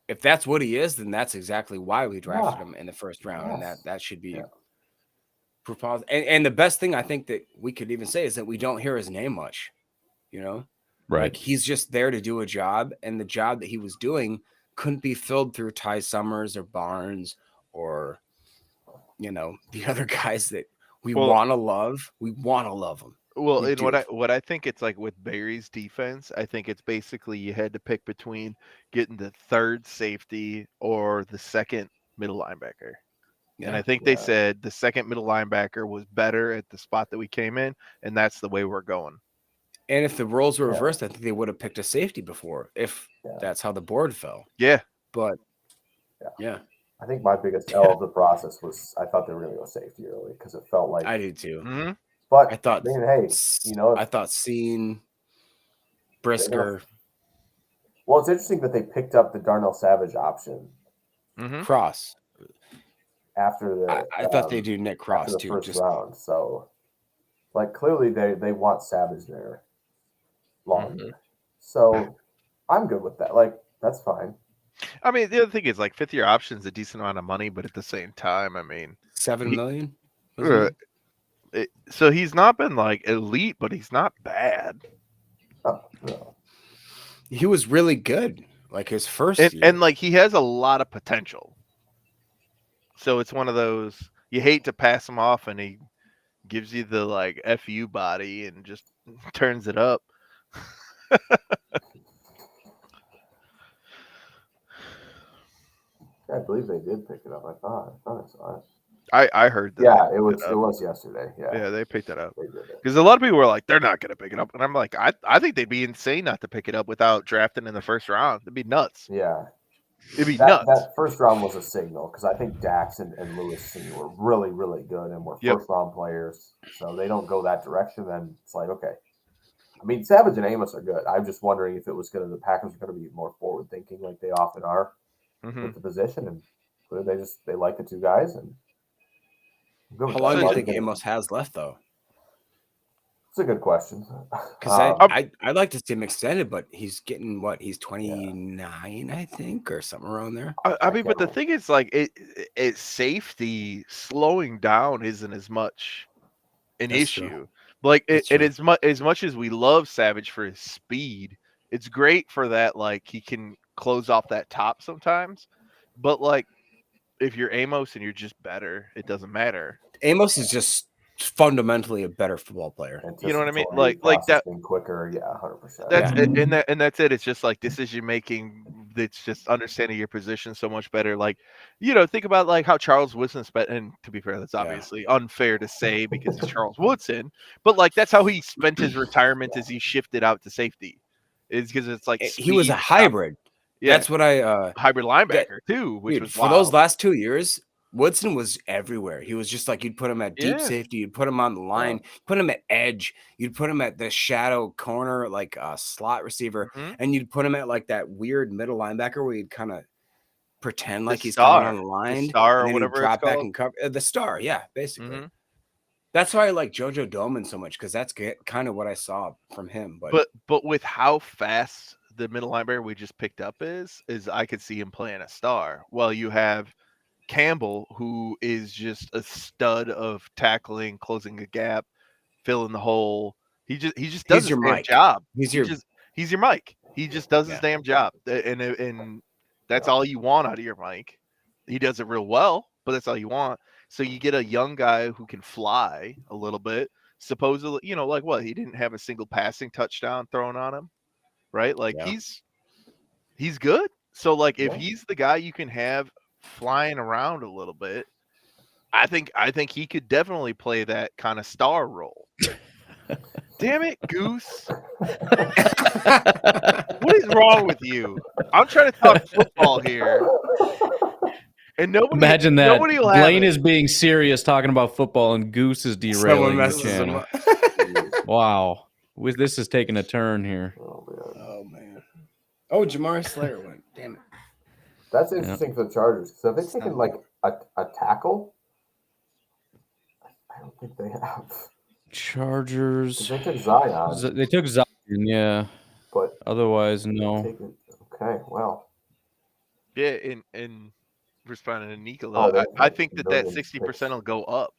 if that's what he is, then that's exactly why we drafted him in the first round, and that should be proof positive. And the best thing I think that we could even say is that we don't hear his name much. Right. Like he's just there to do a job, and the job that he was doing couldn't be filled through Ty Summers or Barnes or the other guys that we want to love. We want to love them. Well, You in do. what I think it's like with Barry's defense, I think it's basically you had to pick between getting the third safety or the second middle linebacker. And I think they said the second middle linebacker was better at the spot that we came in, and that's the way we're going. And if the roles were reversed, I think they would have picked a safety before, if that's how the board fell. Yeah. But yeah. I think my biggest L of the process was I thought they were going to go safety early because it felt like I do too. Mm-hmm. But I thought, man, hey, you know, I thought seeing Brisker, well, it's interesting that they picked up the Darnell Savage option Cross after the. I thought they do Nick Cross after the too. first Just round. So, like, clearly they want Savage there longer. So, I'm good with that. Like, that's fine. I mean, the other thing is like fifth year option's a decent amount of money, but at the same time, I mean, $7 million. So he's not been like elite, but he's not bad. Oh, no. He was really good, like his first year. And like he has a lot of potential. So it's one of those you hate to pass him off, and he gives you the like FU body and just turns it up. I believe they did pick it up. I thought I saw it. I heard that. Yeah, it was yesterday. Yeah, they picked it up. They did it. Because a lot of people were like, they're not going to pick it up. And I'm like, I think they'd be insane not to pick it up without drafting in the first round. It'd be nuts. Yeah. It'd be nuts. That first round was a signal because I think Dax and Lewis Senior were really, really good and were first round players. So they don't go that direction, then it's like, okay. I mean, Savage and Amos are good. I'm just wondering if it was the Packers are going to be more forward thinking like they often are with the position, and they like the two guys. And how long do you think Amos has left, though? It's a good question. Because I'd like to see him extended, but he's getting what? He's 29, I think, or something around there. I mean, but the thing is, like, it's safety slowing down isn't as much an issue. True. Like, as much as we love Savage for his speed, it's great for that. Like, he can close off that top sometimes. But like, if you're Amos and you're just better, it doesn't matter. Amos is just fundamentally a better football player. You know what I mean? Like that. Quicker, yeah, 100%. That's and that's it. It's just like decision making. It's just understanding your position so much better. Like, you know, think about like how Charles Woodson spent. And to be fair, that's obviously unfair to say because he's Charles Woodson. But like that's how he spent his retirement as he shifted out to safety. Is because it's like he was a hybrid. Yeah, that's what I hybrid linebacker too. Which was for those last 2 years. Woodson was everywhere. He was just like you'd put him at deep safety, you'd put him on the line, put him at edge, you'd put him at the shadow corner, like a slot receiver, and you'd put him at like that weird middle linebacker where you'd kind of pretend like he's coming on the line, the star, and or whatever drop it's back called. and cover the star. Yeah, basically. That's why I like JoJo Domann so much because that's kind of what I saw from him. But with how fast the middle linebacker we just picked up is I could see him playing a star. Well, you have Campbell, who is just a stud of tackling, closing a gap, filling the hole. He just does his damn job. He's your Mike. He just does his damn job, and that's all you want out of your Mike. He does it real well, but that's all you want. So you get a young guy who can fly a little bit. Supposedly, you know, like what? He didn't have a single passing touchdown thrown on him, right? Like he's good. So like if he's the guy you can have flying around a little bit, I think he could definitely play that kind of star role. Damn it, Goose. What is wrong with you? I'm trying to talk football here. And nobody imagine that nobody will have Blaine it. is being serious talking about football and Goose is derailing the channel. Wow. This is taking a turn here. Oh man. Oh, Jamari Slayer went. Damn it. That's interesting for the Chargers. So if they taken like a tackle, I don't think they have. Chargers. They took Zion. They took Zion, yeah. But otherwise, no. Okay, well. Yeah, and responding to Nicola, I think that 60% will go up.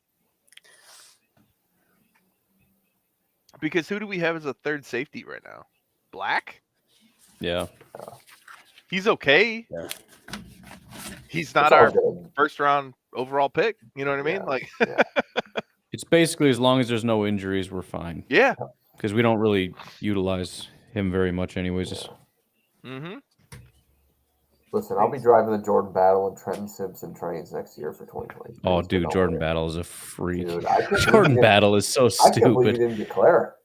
Because who do we have as a third safety right now? Black? Yeah. He's okay. Yeah. He's not our first round overall pick. You know what I mean? Like It's basically as long as there's no injuries, we're fine. Yeah. Because we don't really utilize him very much, anyways. Mm-hmm. Listen, I'll be driving the Jordan Battle and Trenton Simpson trains next year for 2020. Oh, dude, Jordan Battle is a freak. Dude, I can't believe he Jordan didn't- Battle is so I can't believe he stupid. didn't declare.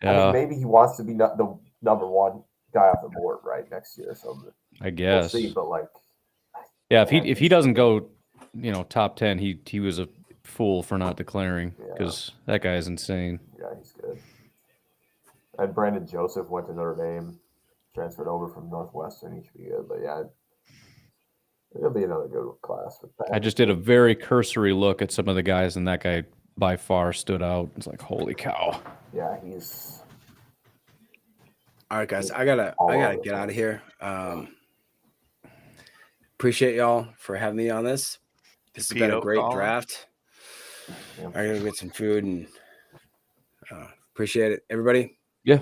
I Yeah, mean, maybe he wants to be the number one guy off the board right next year. So I guess. we'll see. But like, Yeah, if he doesn't go, top 10, he was a fool for not declaring because that guy is insane. yeah, he's good. And Brandon Joseph went to Notre Dame, transferred over from Northwestern. He should be good. But yeah, it'll be another good class. I just did a very cursory look at some of the guys, and that guy by far stood out. It's like, holy cow. Yeah, he's. All right, guys, I gotta get out of here. Appreciate y'all for having me on this. This has been a Pito great Colin. draft. I gotta get some food and appreciate it, everybody. Yeah,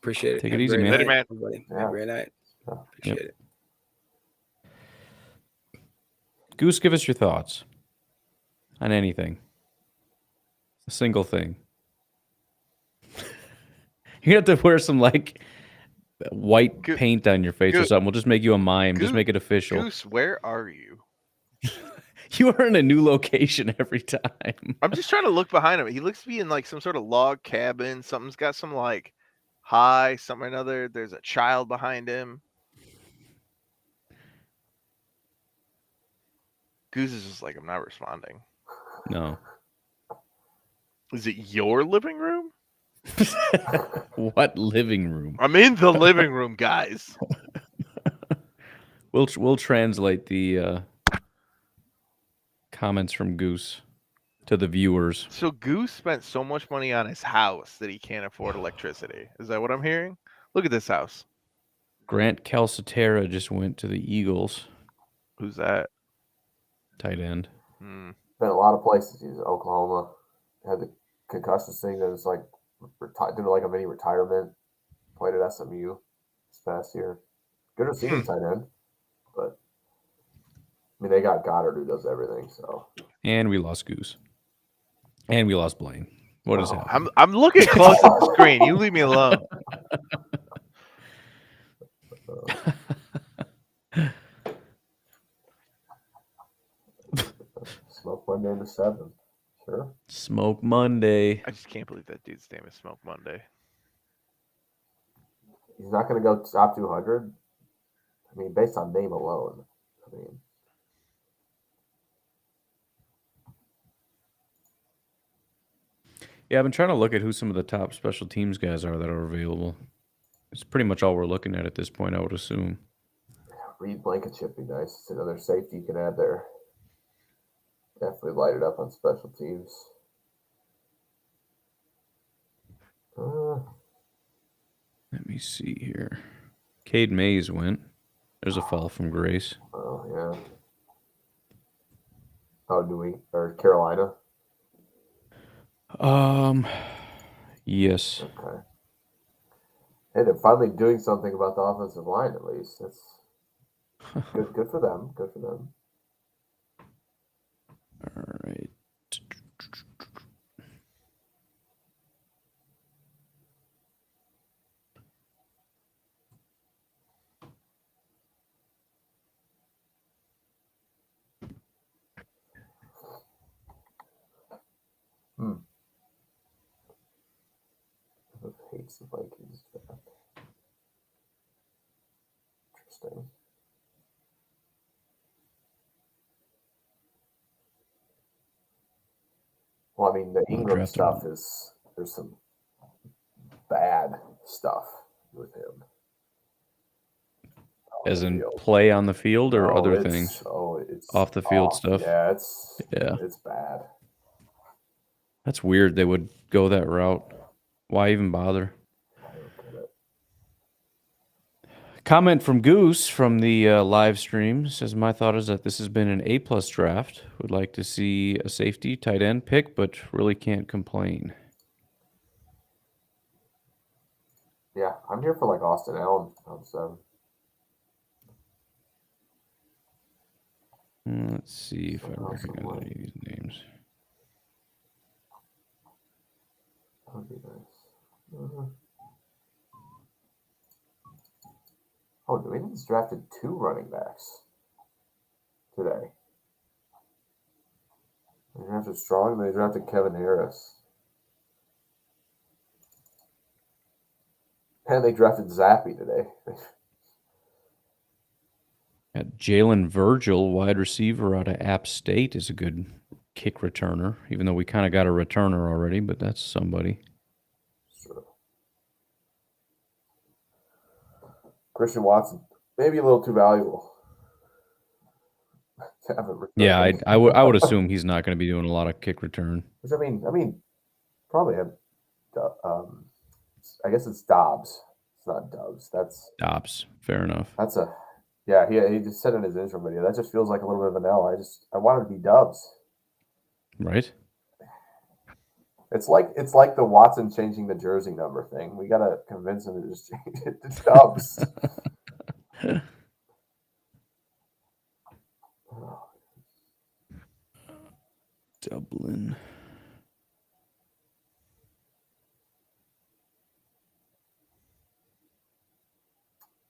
appreciate it. Take Have it a easy, great man. night, Later, man. everybody. Have a great night. Appreciate it. Goose, give us your thoughts on anything. A single thing. You have to wear some white paint on your face or Goose- something. We'll just make you a mime. Just make it official. Goose, where are you? You are in a new location every time. I'm just trying to look behind him. He looks to be in some sort of log cabin. Something's got some high, something or another. There's a child behind him. Goose is just I'm not responding. No. Is it your living room? What living room? I'm in the living room, guys. We'll translate the comments from Goose to the viewers. So Goose spent so much money on his house that he can't afford electricity. Is that what I'm hearing? Look at this house. Grant Calcaterra just went to the Eagles. Who's that? Tight end. Been a lot of places. He's in Oklahoma. Had the concussion thing that was did a mini retirement. Played at SMU this past year. Good receiving tight end, but I mean they got Goddard who does everything. So And we lost Goose. And we lost Blaine. What is happening? I'm looking close at the screen. You leave me alone. Smoke Monday into 7. Sure. Smoke Monday. I just can't believe that dude's name is Smoke Monday. He's not going to go top 200. I mean, based on name alone. I mean, Yeah, I've been trying to look at who some of the top special teams guys are that are available. It's pretty much all we're looking at this point, I would assume. Reed Blankenship be nice. It's another safety you can add there. Definitely light it up on special teams. Let me see here. Cade Mays went. There's a fall from grace. Oh, yeah. Or Carolina? Yes. Okay. Hey, they're finally doing something about the offensive line, at least. That's good. Good for them. Good for them. All right. Hates the Vikings. Interesting. Well, I mean, the Ingram stuff there's some bad stuff with him. As in play on the field or Oh, other it's- things? oh, it's Off the field off. stuff? Yeah, Yeah. it's bad. That's weird they would go that route. Why even bother? Comment from Goose from the live stream says, my thought is that this has been an A+ draft. Would like to see a safety, tight end pick, but really can't complain. Yeah, I'm here for Austin Allen on 7. Let's see if I recognize any of these names. Oh, the Ravens drafted 2 running backs today. They drafted Strong and they drafted Kevin Harris. And they drafted Zappy today. Jalen Virgil, wide receiver out of App State, is a good kick returner, even though we kind of got a returner already, but that's somebody. Sure. Christian Watson, maybe a little too valuable. Yeah, I would assume he's not going to be doing a lot of kick return. Which I mean, probably have. I guess it's Dobbs. It's not Dubs. That's Dobbs. Fair enough. That's a. Yeah, he just said in his intro video. That just feels like a little bit of an L. I want it to be Dubs. Right. It's like the Watson changing the jersey number thing. We gotta convince him to just change it to Dubs. Dublin.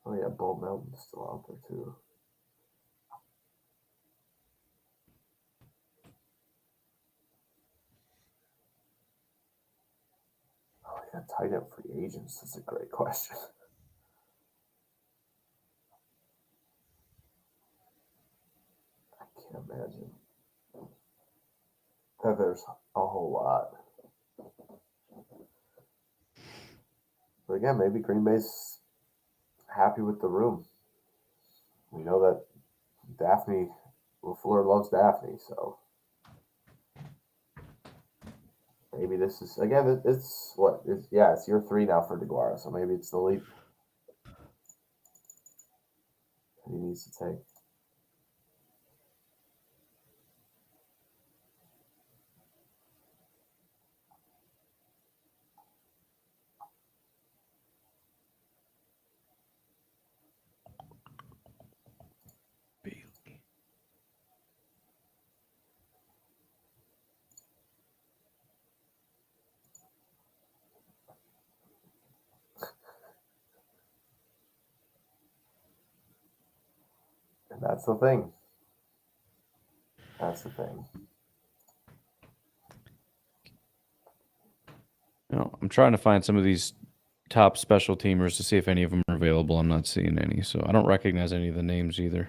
Oh yeah, Bolt Melton's still out there too. Oh yeah, tight end free agents. That's a great question. I can't imagine that there's a whole lot. But again, maybe Green Bay's happy with the room. We know that Daphne, LaFleur loves Daphne, so maybe this is again. It's it's year 3 now for DeGuara, so maybe it's the leap that he needs to take. And that's the thing. That's the thing. I'm trying to find some of these top special teamers to see if any of them are available. I'm not seeing any, so I don't recognize any of the names either.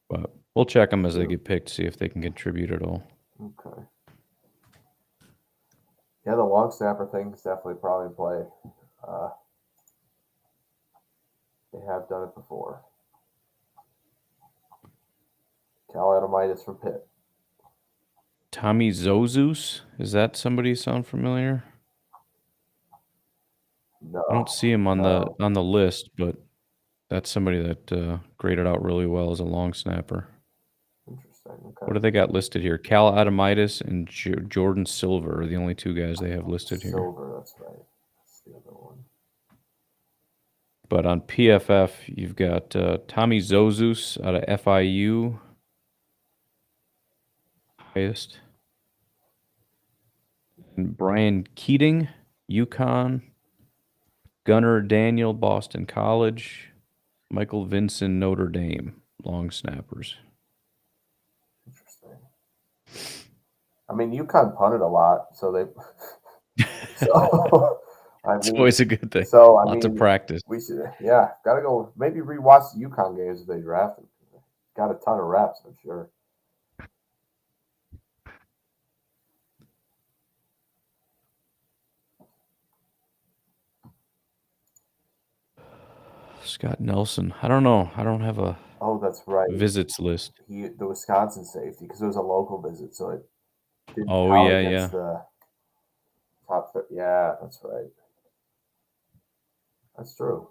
But we'll check them as they get picked, see if they can contribute at all. Okay. Yeah, the long snapper thing is definitely probably in play. They have done it before. Cal Adamitis from Pitt. Tommy Zozus, is that somebody sound familiar? No, I don't see him on the list, but that's somebody that graded out really well as a long snapper. Interesting. Okay. What do they got listed here? Cal Adamitis and Jordan Silver are the only 2 guys they have listed here. Silver, that's right. That's the other one. But on PFF, you've got Tommy Zozus out of FIU. Highest. And Brian Keating, UConn. Gunnar Daniel, Boston College. Michael Vincent, Notre Dame. Long snappers. Interesting. I mean, UConn punted a lot, so they. So, It's always a good thing. So Lots of practice. We should, gotta go. Maybe rewatch the UConn games if they drafted. Got a ton of reps, I'm sure. Scott Nelson. I don't know. I don't have a that's right. visits list. The Wisconsin safety, because it was a local visit, so it didn't Oh, count yeah, against the top 30. Yeah, that's right. That's true.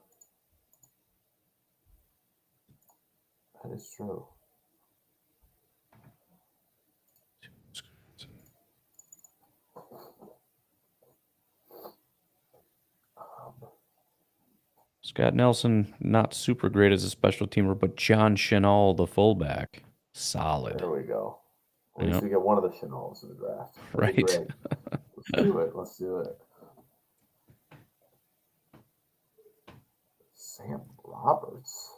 That is true. Scott Nelson, not super great as a special teamer, but John Chenal, the fullback, solid. There we go. At least Yep. we get one of the Chenals in the draft. That'd be Right. great. Let's do it. Let's do it. Sam Roberts.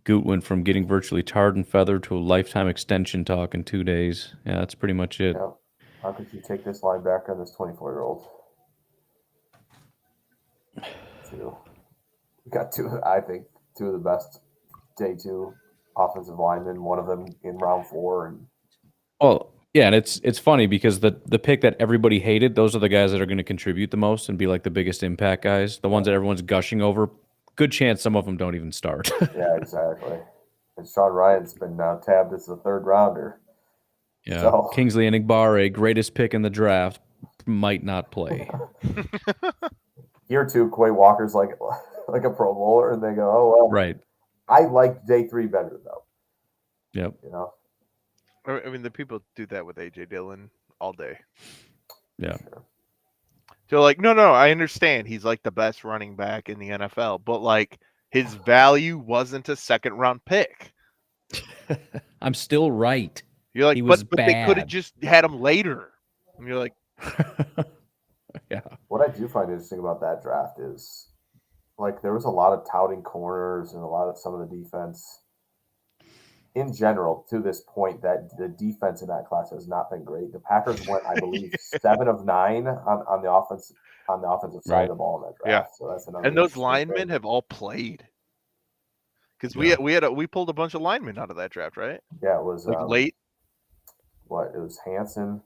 Goot went from getting virtually tarred and feathered to a lifetime extension talk in 2 days. Yeah, that's pretty much it. Yeah. How could you take this linebacker and this 24-year-old? We got I think two of the best day 2 offensive linemen, one of them in round 4. And Well, yeah, and it's funny because the pick that everybody hated, those are the guys that are going to contribute the most and be like the biggest impact guys. The ones that everyone's gushing over, good chance some of them don't even start. yeah, exactly. And Sean Ryan's been tabbed as the 3rd rounder. Yeah, So. Kingsley Enagbare, greatest pick in the draft, might not play. Year 2, Quay Walker's like a Pro Bowler, and they go, "Oh well." Right. I like day 3 better though. Yep. You know. I mean, the people do that with AJ Dillon all day. Yeah. So like, no, I understand he's like the best running back in the NFL, but like his value wasn't a 2nd round pick. I'm still right. You're like, he was but they could have just had him later. And you're like, yeah. What I do find interesting about that draft is, like, there was a lot of touting corners and a lot of some of the defense. In general, to this point, that the defense in that class has not been great. The Packers went, I believe, 7 of 9 on the offensive side of the ball in that draft. yeah. So that's another. And those interesting linemen thing. have all played. Because we pulled a bunch of linemen out of that draft, right? Yeah, it was like late. It was Hanson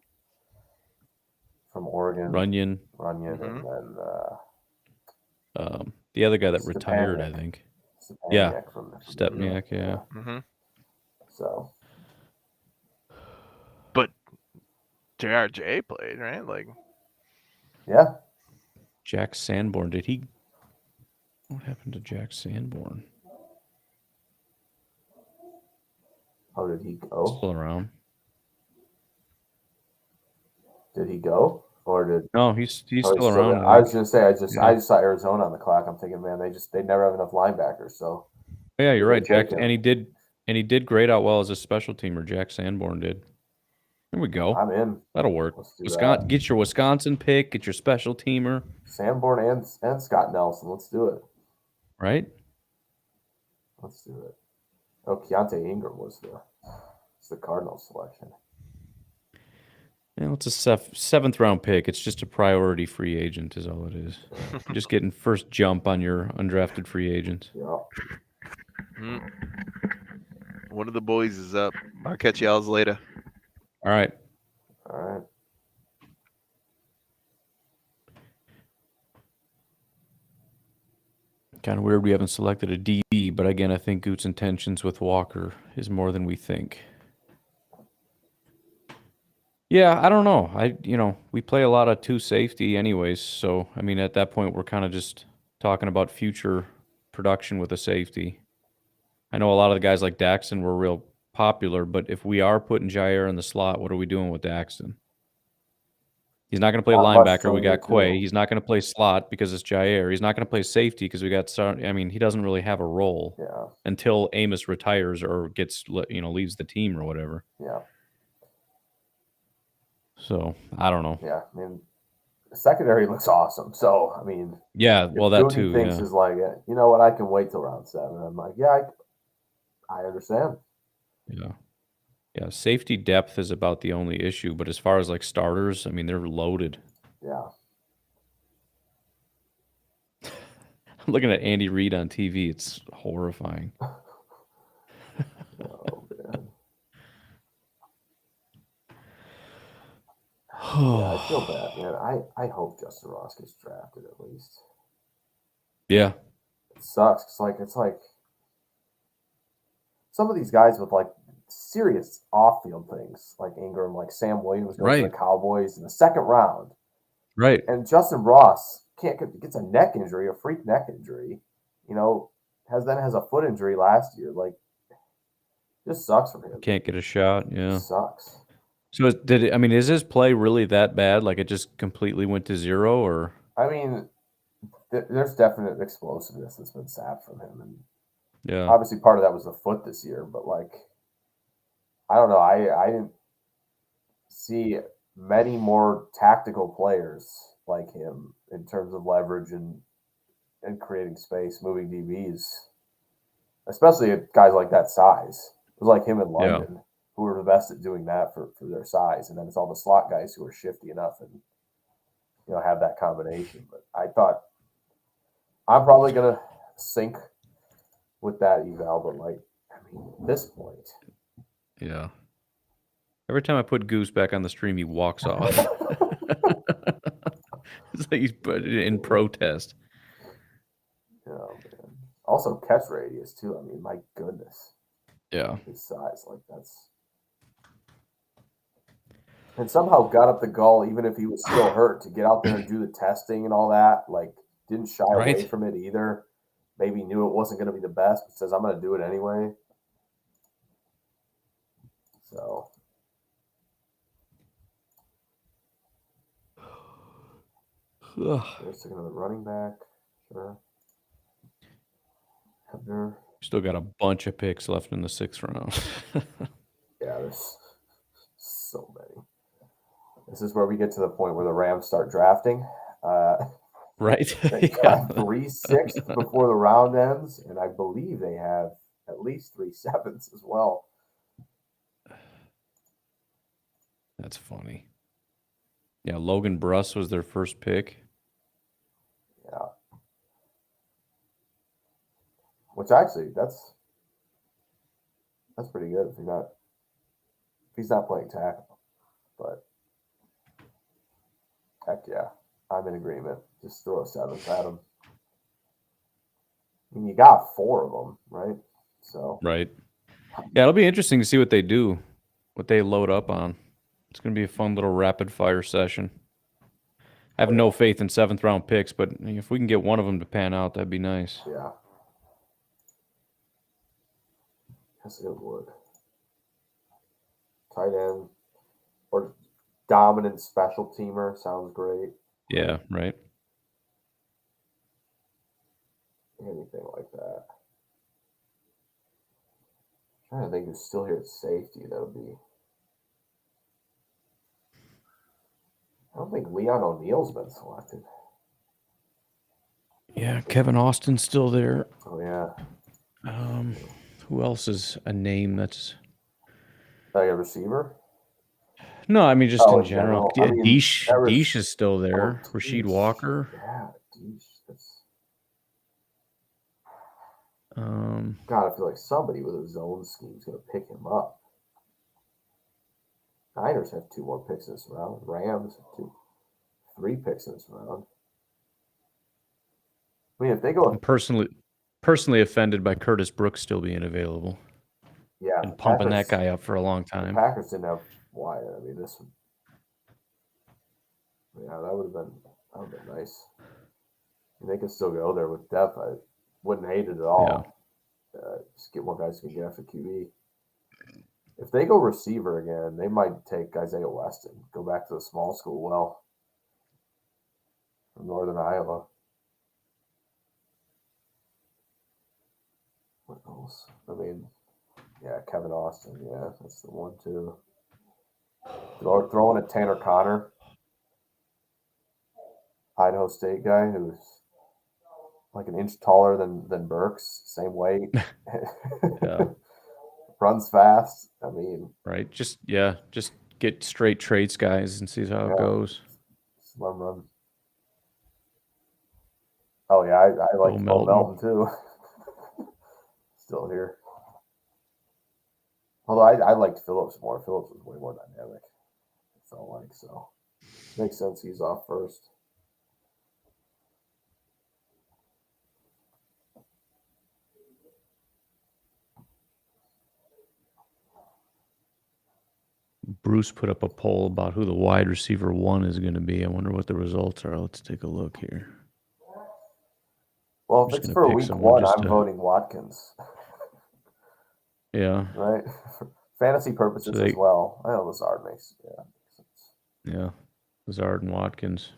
from Oregon, Runyon, and then the other guy that retired, I think. Stepaniak from Stepaniak, yeah. Mm-hmm. So, but JRJ played, right? Like, yeah. Jack Sanborn, did he? What happened to Jack Sanborn? How did he go? Still around. Did he go, or did? No, he's still there? around. I was gonna say I just saw Arizona on the clock. I'm thinking, man, they never have enough linebackers. So Yeah, you're right, take Jack, him. and he did great out well as a special teamer. Jack Sanborn did. There we go. I'm in. That'll work. Let's do Wisconsin, that. get your Wisconsin pick. Get your special teamer. Sanborn and Scott Nelson. Let's do it. Right. Let's do it. Oh, Keontae Ingram was the Cardinals selection. Yeah, it's a 7th round pick. It's just a priority free agent, is all it is. Just getting first jump on your undrafted free agents. Yeah. One of the boys is up. I'll catch y'all's later. All right. All right. Kind of weird we haven't selected a DB, but again, I think Goot's intentions with Walker is more than we think. Yeah, I don't know. We play a lot of 2 safety anyways, so I mean at that point we're kind of just talking about future production with a safety. I know a lot of the guys like Daxton were real popular, but if we are putting Jair in the slot, what are we doing with Daxton? He's not going to play Not much linebacker. We got from you, Quay. too. He's not going to play slot because it's Jair. He's not going to play safety because we got. I mean, he doesn't really have a role until Amos retires or leaves the team or whatever. Yeah. So I don't know. Yeah. I mean, the secondary looks awesome. So I mean. Yeah. Well, that Goody too. thinks Yeah. is like, you know what? I can wait till round 7. I'm like, yeah, I understand. Yeah. Yeah. Safety depth is about the only issue, but as far as like starters, I mean, they're loaded. Yeah. I'm looking at Andy Reid on TV. It's horrifying. Oh man. Yeah, I feel bad, man. I hope Justin Ross gets drafted at least. Yeah. It sucks. It's like some of these guys with like serious off-field things, like Ingram, like Sam Williams goes to the Cowboys in the 2nd round. Right. And Justin Ross gets a neck injury, a freak neck injury. Has a foot injury last year. Like, this sucks for him. Can't get a shot. Yeah. It sucks. So is his play really that bad? Like it just completely went to 0 or? I mean, there's definite explosiveness that's been sapped from him. And yeah, obviously part of that was the foot this year, but like, I don't know. I didn't see many more tactical players like him in terms of leverage and creating space, moving DBs, especially at guys like that size. It was like him in London, who were the best at doing that for their size. And then it's all the slot guys who are shifty enough and, have that combination. But I thought I'm probably going to sink with that eval, but at this point. Yeah. Every time I put Goose back on the stream, he walks off. It's like he's put it in protest. Oh, man. Also, catch radius, too. I mean, my goodness. Yeah. His size, that's. And somehow got up the gall, even if he was still hurt, to get out there and do the testing and all that. Didn't shy away from it either. Maybe knew it wasn't going to be the best, but says, I'm going to do it anyway. So. There's another running back. Sure. Hebner. Still got a bunch of picks left in the 6th round. Yeah, there's so many. This is where we get to the point where the Rams start drafting. Right. They got 3 6th before the round ends, and I believe they have at least 3 7s as well. That's funny. Yeah, Logan Bruss was their first pick. Yeah. Which actually, that's pretty good if he's not playing tackle. But heck yeah, I'm in agreement. Just throw a 7th at him. I mean, you got 4 of them, right? So Right. Yeah, it'll be interesting to see what they do, what they load up on. It's going to be a fun little rapid fire session. I have no faith in 7th round picks, but if we can get one of them to pan out, that'd be nice. yeah. That's a good word. Tight end or dominant special teamer sounds great. Yeah, right. Anything like that. I'm trying to think who's still here at safety. That would be. I don't think Leon O'Neal's been selected. Yeah, Kevin Austin's still there. Oh yeah. Who else is a name that's Like a receiver? No, I mean just Oh, in general. I mean, Deesh, that was- Deesh is still there. Oh, Rasheed Deesh. Walker. Yeah, Deesh. Um, God, I feel like somebody with a zone scheme is going to pick him up. Niners have 2 more picks in this round. Rams have 3 picks in this round. I mean, if they go, I'm personally offended by Curtis Brooks still being available. yeah, Been pumping that Packers- guy up for a long the time. Packers didn't have Wyatt. I mean, this would, yeah, that would have been nice. And they could still go there with depth. I wouldn't hate it at all. Just get more guys who can get after QB. If they go receiver again, they might take Isaiah Weston, go back to the small school well from Northern Iowa. What else? I mean, yeah, Kevin Austin. Yeah, that's the one too. Throwing a Tanner Connor, Idaho State guy who's like an inch taller than Burks, same weight. Yeah. Runs fast. I mean, Right? Just get straight traits guys and see how it Yeah. goes. just let 'em run. Oh yeah, I like Bo Bo Melton. Melton too. Still here. Although I liked Phillips more. Phillips was way more dynamic. It felt like so. Makes sense he's off first. Bruce put up a poll about who the wide receiver 1 is going to be. I wonder what the results are. Let's take a look here. Well, I'm if just it's gonna for pick week someone 1, just I'm to- voting Watkins. Yeah. Right? For fantasy purposes So they- as well. I know Lazard makes sense. Yeah. Lazard and Watkins.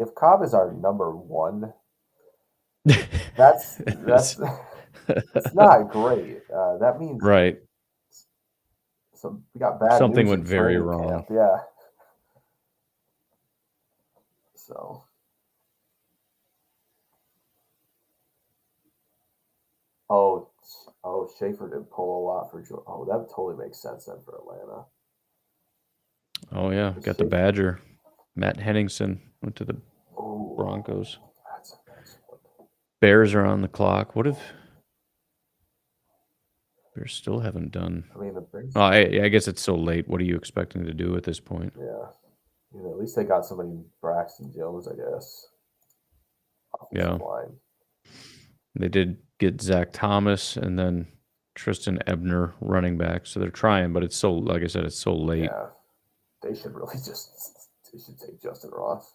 If Cobb is our number 1, that's it's not great. That means Right. so we got bad Something news went in very training wrong. camp. Yeah. So. Oh, Schaefer did pull a lot for Georgia. Oh, that totally makes sense then for Atlanta. Oh yeah, got the Badger. Matt Henningsen went to the Oh, Broncos. that's a nice one. Bears are on the clock. What if Bears still haven't done? I mean, the Bears. Oh, I guess it's so late. What are you expecting to do at this point? Yeah. At least they got somebody, Braxton Jones, I guess. Yeah. Line. They did get Zach Thomas and then Tristan Ebner running back. So they're trying, but it's so, like I said, it's so late. Yeah. They should really take Justin Ross.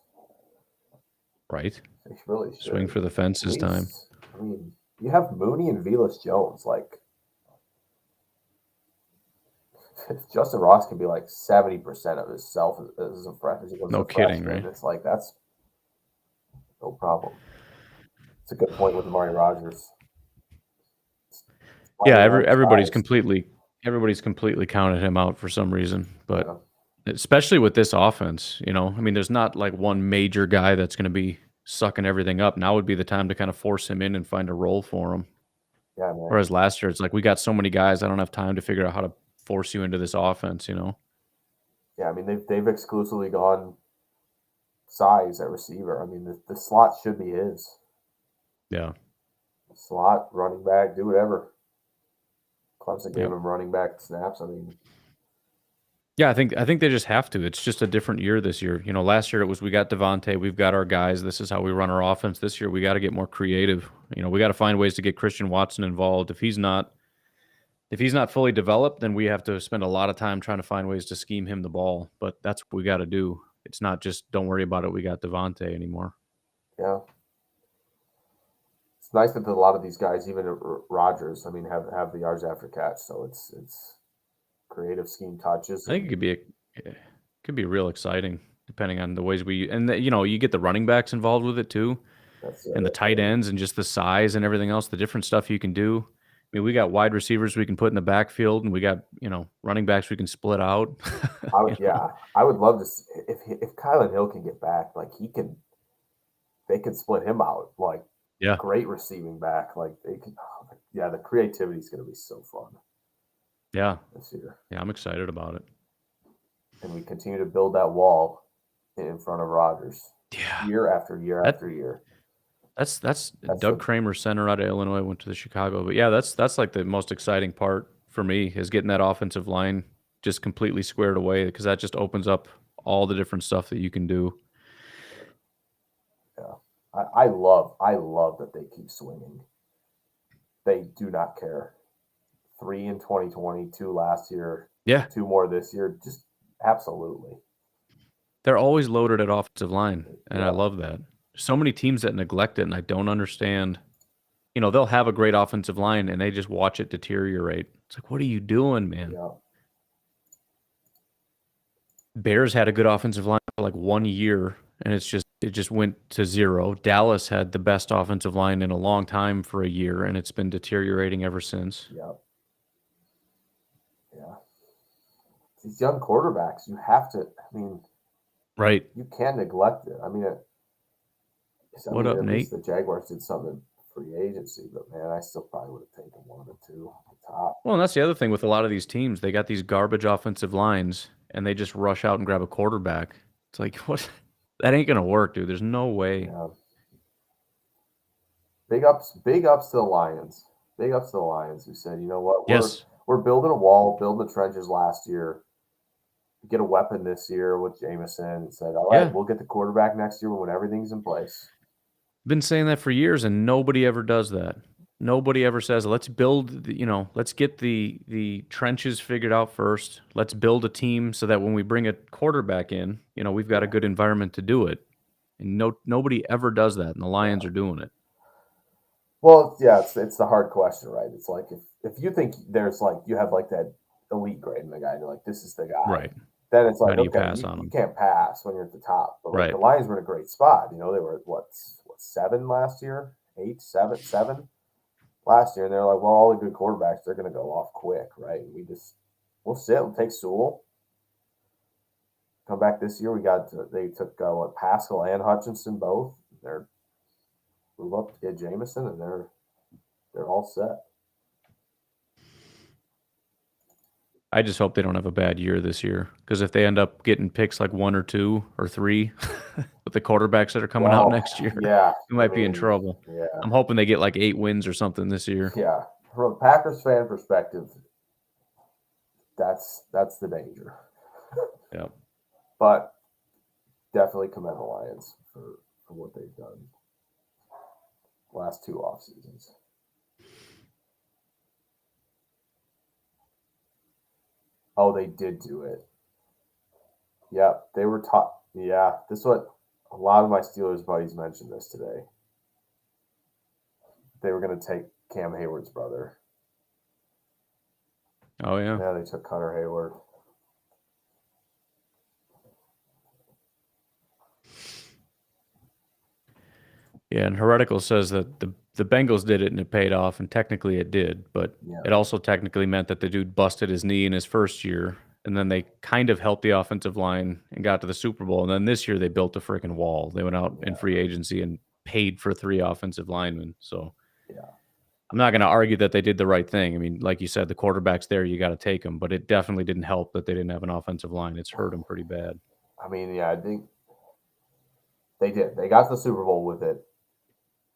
Right. They really should. Swing for the fences time. I mean, you have Mooney and Velas Jones. Like, if Justin Ross can be like 70% of himself as a freshman. No kidding, right? It's like, that's no problem. It's a good point with Amari Rogers. Yeah, everybody's completely counted him out for some reason, but especially with this offense, I mean, there's not like one major guy that's going to be sucking everything up. Now would be the time to kind of force him in and find a role for him. Yeah, man. Whereas last year, it's like we got so many guys, I don't have time to figure out how to force you into this offense. Yeah, I mean they've exclusively gone size at receiver. I mean the slot should be his. Yeah. Slot, running back, do whatever. Clemson gave him running back snaps. I mean, yeah, I think they just have to. It's just a different year this year. Last year it was we got Devontae, we've got our guys. This is how we run our offense. This year we got to get more creative. We got to find ways to get Christian Watson involved. If he's not fully developed, then we have to spend a lot of time trying to find ways to scheme him the ball. But that's what we got to do. It's not just don't worry about it. We got Devontae anymore. Yeah. It's nice that a lot of these guys, even Rodgers, I mean, have the yards after catch. So it's creative scheme touches. I think it could be real exciting depending on the ways you get the running backs involved with it too, and the tight ends and just the size and everything else, the different stuff you can do. I mean, we got wide receivers we can put in the backfield, and we got running backs we can split out. I would love to see, if Kylan Hill can get back, like they can split him out, like great receiving back, like they can. The creativity is going to be so fun. Yeah, this year. Yeah, I'm excited about it. And we continue to build that wall in front of Rodgers. Yeah, year after year after year. That's Doug Kramer, center out of Illinois, went to the Chicago. But yeah, that's like the most exciting part for me is getting that offensive line just completely squared away, because that just opens up all the different stuff that you can do. Yeah, I love that they keep swinging. They do not care. 3 in 2020, 2 last year, 2 more this year. Just absolutely. They're always loaded at offensive line, and I love that. So many teams that neglect it, and I don't understand. They'll have a great offensive line, and they just watch it deteriorate. It's like, what are you doing, man? Yeah. Bears had a good offensive line for like 1 year, and it just went to 0. Dallas had the best offensive line in a long time for a year, and it's been deteriorating ever since. Yeah. Yeah. These young quarterbacks, you have to, I mean, right. You can't neglect it. I mean, what up, Nate? The Jaguars did something in free agency, but man, I still probably would have taken 1 or 2 at the top. Well, and that's the other thing with a lot of these teams. They got these garbage offensive lines, and they just rush out and grab a quarterback. It's like, what? That ain't gonna work, dude. There's no way. Yeah. Big ups to the Lions. Big ups to the Lions who said, you know what? We're building a wall, building the trenches last year. Get a weapon this year with Jameson, and said, all right, we'll get the quarterback next year when everything's in place. Been saying that for years, and nobody ever does that. Nobody ever says, let's build, let's get the trenches figured out first. Let's build a team so that when we bring a quarterback in, we've got a good environment to do it. And nobody ever does that, and the Lions are doing it. Well, yeah, it's the hard question, right? It's like if you think there's like you have like that elite grade in the guy, and you're like, this is the guy, right? Then it's like, how do you okay, pass on him? You can't pass when you're at the top. But right. The Lions were in a great spot. They were at what 7 last year, 8, 7 last year, and they're like, well, all the good quarterbacks, they're going to go off quick, right? We'll sit, we'll take Sewell. come back this year. They took Pascal and Hutchinson both. They're move up to get Jameson, and they're all set. I just hope they don't have a bad year this year, because if they end up getting picks like 1 or 2 or 3 with the quarterbacks that are coming out next year, we might be in trouble. Yeah. I'm hoping they get like 8 wins or something this year. Yeah, from a Packers fan perspective, that's the danger. Yeah. But definitely commend the Lions for what they've done last 2 off seasons. Oh, they did do it. Yep, they were taught. Yeah, this is what a lot of my Steelers buddies mentioned this today. They were going to take Cam Hayward's brother. Oh, yeah. Yeah, they took Connor Hayward. Yeah, and Heretical says that the Bengals did it and it paid off, and technically it did, but it also technically meant that the dude busted his knee in his first year, and then they kind of helped the offensive line and got to the Super Bowl, and then this year they built a freaking wall. They went out in free agency and paid for 3 offensive linemen. So I'm not going to argue that they did the right thing. I mean, like you said, the quarterback's there, you got to take them, but it definitely didn't help that they didn't have an offensive line. It's hurt them pretty bad. I mean, yeah, I think they did. They got to the Super Bowl with it.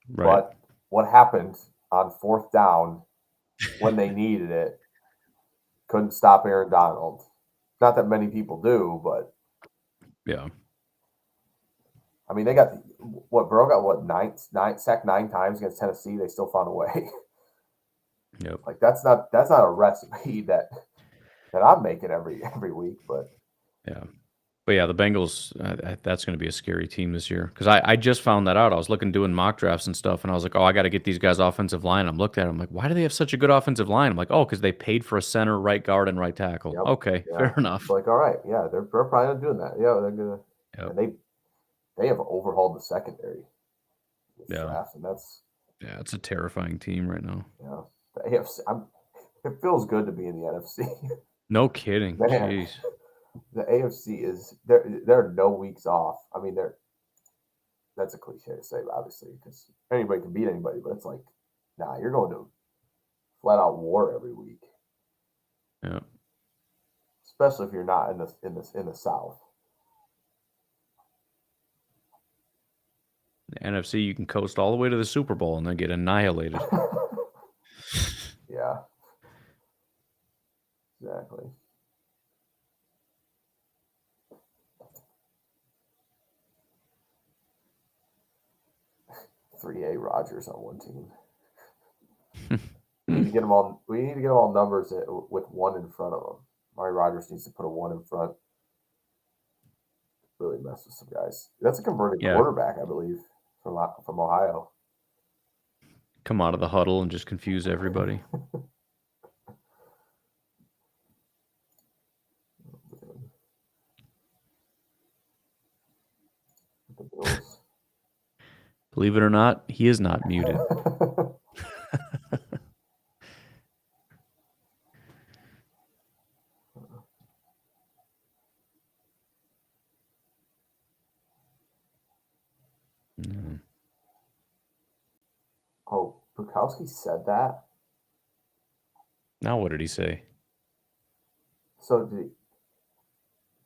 Right. But what happened on 4th down when they needed it? Couldn't stop Aaron Donald. Not that many people do, but yeah. I mean, they got Burrow got nine sacked 9 times against Tennessee. They still found a way. Yep. Like that's not a recipe that I'm making every week, but yeah. But yeah, the Bengals, that's going to be a scary team this year, because I just found that out. I was doing mock drafts and stuff, and I was like, oh, I got to get these guys offensive line. I'm looking at them, I'm like, why do they have such a good offensive line? I'm like, oh, because they paid for a center, right guard, and right tackle. Yep. Okay, Yeah. fair enough. It's like, all right, yeah, they're probably not doing that. Yeah, they're gonna. Yep. And they have overhauled the secondary. Yeah. Draft, and It's a terrifying team right now. Yeah, the AFC. It feels good to be in the NFC. No kidding. Man. Jeez. The AFC is there are no weeks off. I mean, that's a cliche to say, obviously, because anybody can beat anybody, but it's like, nah, you're going to flat out war every week. Yeah. Especially if you're not in the South. The NFC, you can coast all the way to the Super Bowl and then get annihilated. Yeah. Exactly. 3A Rodgers on one team. We need to get them all numbers with 1 in front of them. Amari Rodgers needs to put a 1 in front. Really mess with some guys. That's a converted quarterback, I believe, from Ohio. Come out of the huddle and just confuse everybody. The Bills. Believe it or not, he is not muted. Oh, Bukowski said that? Now what did he say? So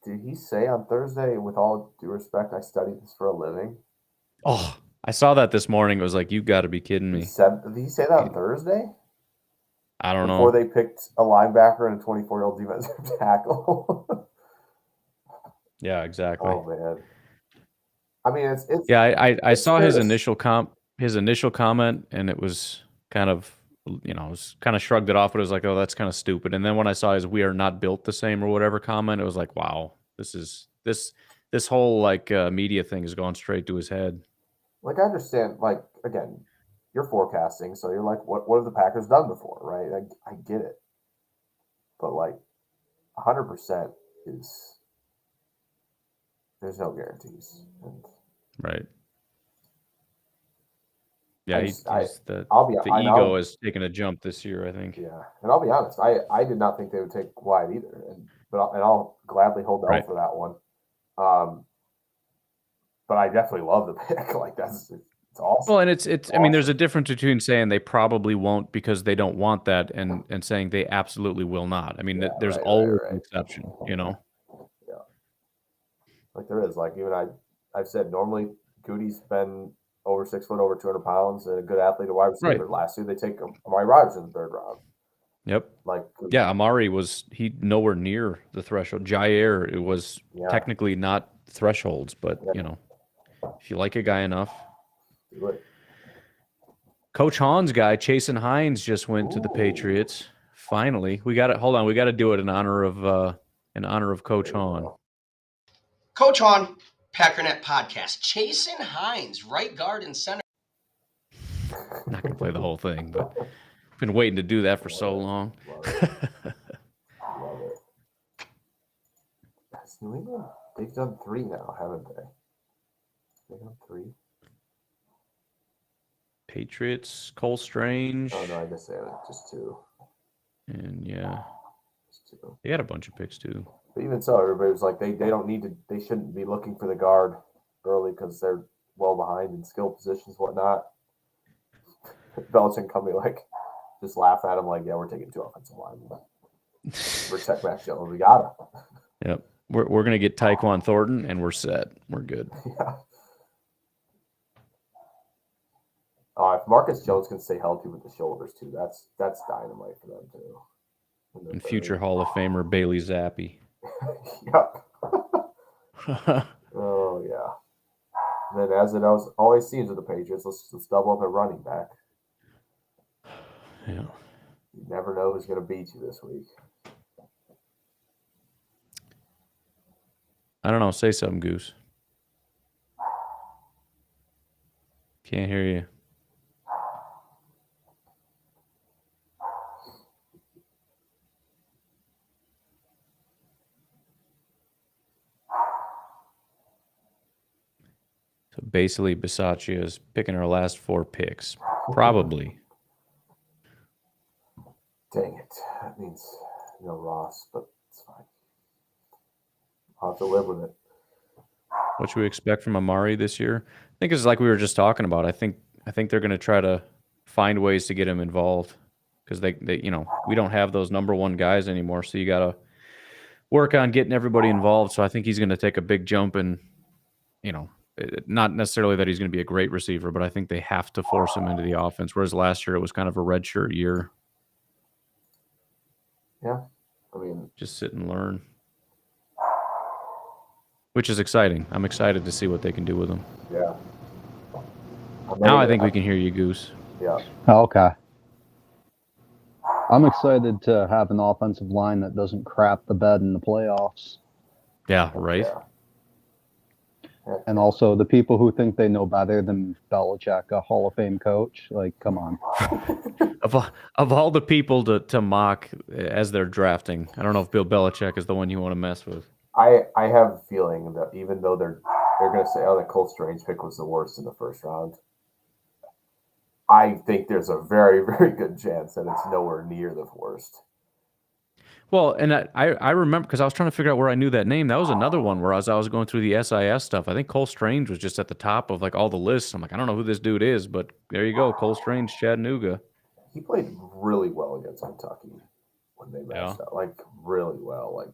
did he say on Thursday, with all due respect, I studied this for a living? Oh, I saw that this morning. It was like, you got to be kidding me. Did he say that on Thursday? I don't know. Before they picked a linebacker and a 24-year-old defensive tackle. Yeah, exactly. Oh man. I mean, it's yeah. I saw his fair to- initial comment, and it was kind of, I was kind of shrugged it off, but it was like, oh, that's kind of stupid. And then when I saw his "we are not built the same" or whatever comment, it was like, wow, this whole like media thing is going straight to his head. Like, I understand, like, again, you're forecasting, so you're like, what have the Packers done before, right? I get it. But, like, 100% is, there's no guarantees. And Right. Yeah, the I'll be- the I ego know. has taken a jump this year, I think. Yeah, and I'll be honest, I did not think they would take Wyatt either, but I'll gladly hold out Right. for that one. But I definitely love the pick. Like it's awesome. Well, and it's I mean, there's a difference between saying they probably won't because they don't want that, and saying they absolutely will not. I mean, there's always an exception, you know. Yeah, like there is. Like even I've said normally Goody's been over 6 foot, over 200 pounds, and a good athlete, a wide receiver. Right. Last year they take Amari Rodgers in the 3rd round. Yep. Like Yeah, Amari was nowhere near the threshold. Jair, it was technically not thresholds, but you know, if you like a guy enough. do it. Coach Hahn's guy, Chasen Hines, just went to the Patriots. Finally, we got it. Hold on, we got to do it in honor of Coach Hahn. Coach Hahn, Packernet Podcast. Chasen Hines, right guard and center. I'm not gonna play the whole thing, but I've been waiting to do that for so long. Love it. That's New England. They've done 3 now, haven't they? They've done 3. Patriots, Cole Strange. Oh no, I guess they have just 2. And yeah, Just 2. they had a bunch of picks too. But even so, everybody was like, they don't need to. They shouldn't be looking for the guard early because they're well behind in skill positions, whatnot. Belichick coming like just laugh at him like, yeah, we're taking 2 offensive linemen. Protect Mac Jones. We got him. Yep, we're gonna get Tyquan Thornton, and we're set. We're good. Yeah. If Marcus Jones can stay healthy with the shoulders too, that's dynamite for them too. And future Hall of Famer Bailey Zappi. Yep. Oh yeah. And then as it always seems with the Patriots, let's double up at running back. Yeah. You never know who's going to beat you this week. I don't know. Say something, Goose. Can't hear you. So basically, Bisaccia is picking our last 4 picks. Probably. Dang it. That means no Ross, but it's fine. I'll have to live with it. What should we expect from Amari this year? I think it's like we were just talking about. I think they're going to try to find ways to get him involved because they you know, we don't have those number 1 guys anymore. So you got to work on getting everybody involved. So I think he's going to take a big jump and, you know, not necessarily that he's going to be a great receiver, but I think they have to force him into the offense. Whereas last year it was kind of a redshirt year. Yeah. I mean, just sit and learn. Which is exciting. I'm excited to see what they can do with him. Yeah. Now I think we can hear you, Goose. Yeah. Okay. I'm excited to have an offensive line that doesn't crap the bed in the playoffs. Yeah, right. Yeah. And also the people who think they know better than Belichick, a Hall of Fame coach, like, come on. Of all the people to mock as they're drafting, I don't know if Bill Belichick is the one you want to mess with. I have a feeling that even though they're going to say, oh, that Cole Strange pick was the worst in the 1st round, I think there's a very, very good chance that it's nowhere near the worst. Well, and I remember because I was trying to figure out where I knew that name. That was another one where as I was going through the SIS stuff, I think Cole Strange was just at the top of like all the lists. I'm like, I don't know who this dude is, but there you go, Cole Strange, Chattanooga. He played really well against Kentucky when they matched up, like really well. Like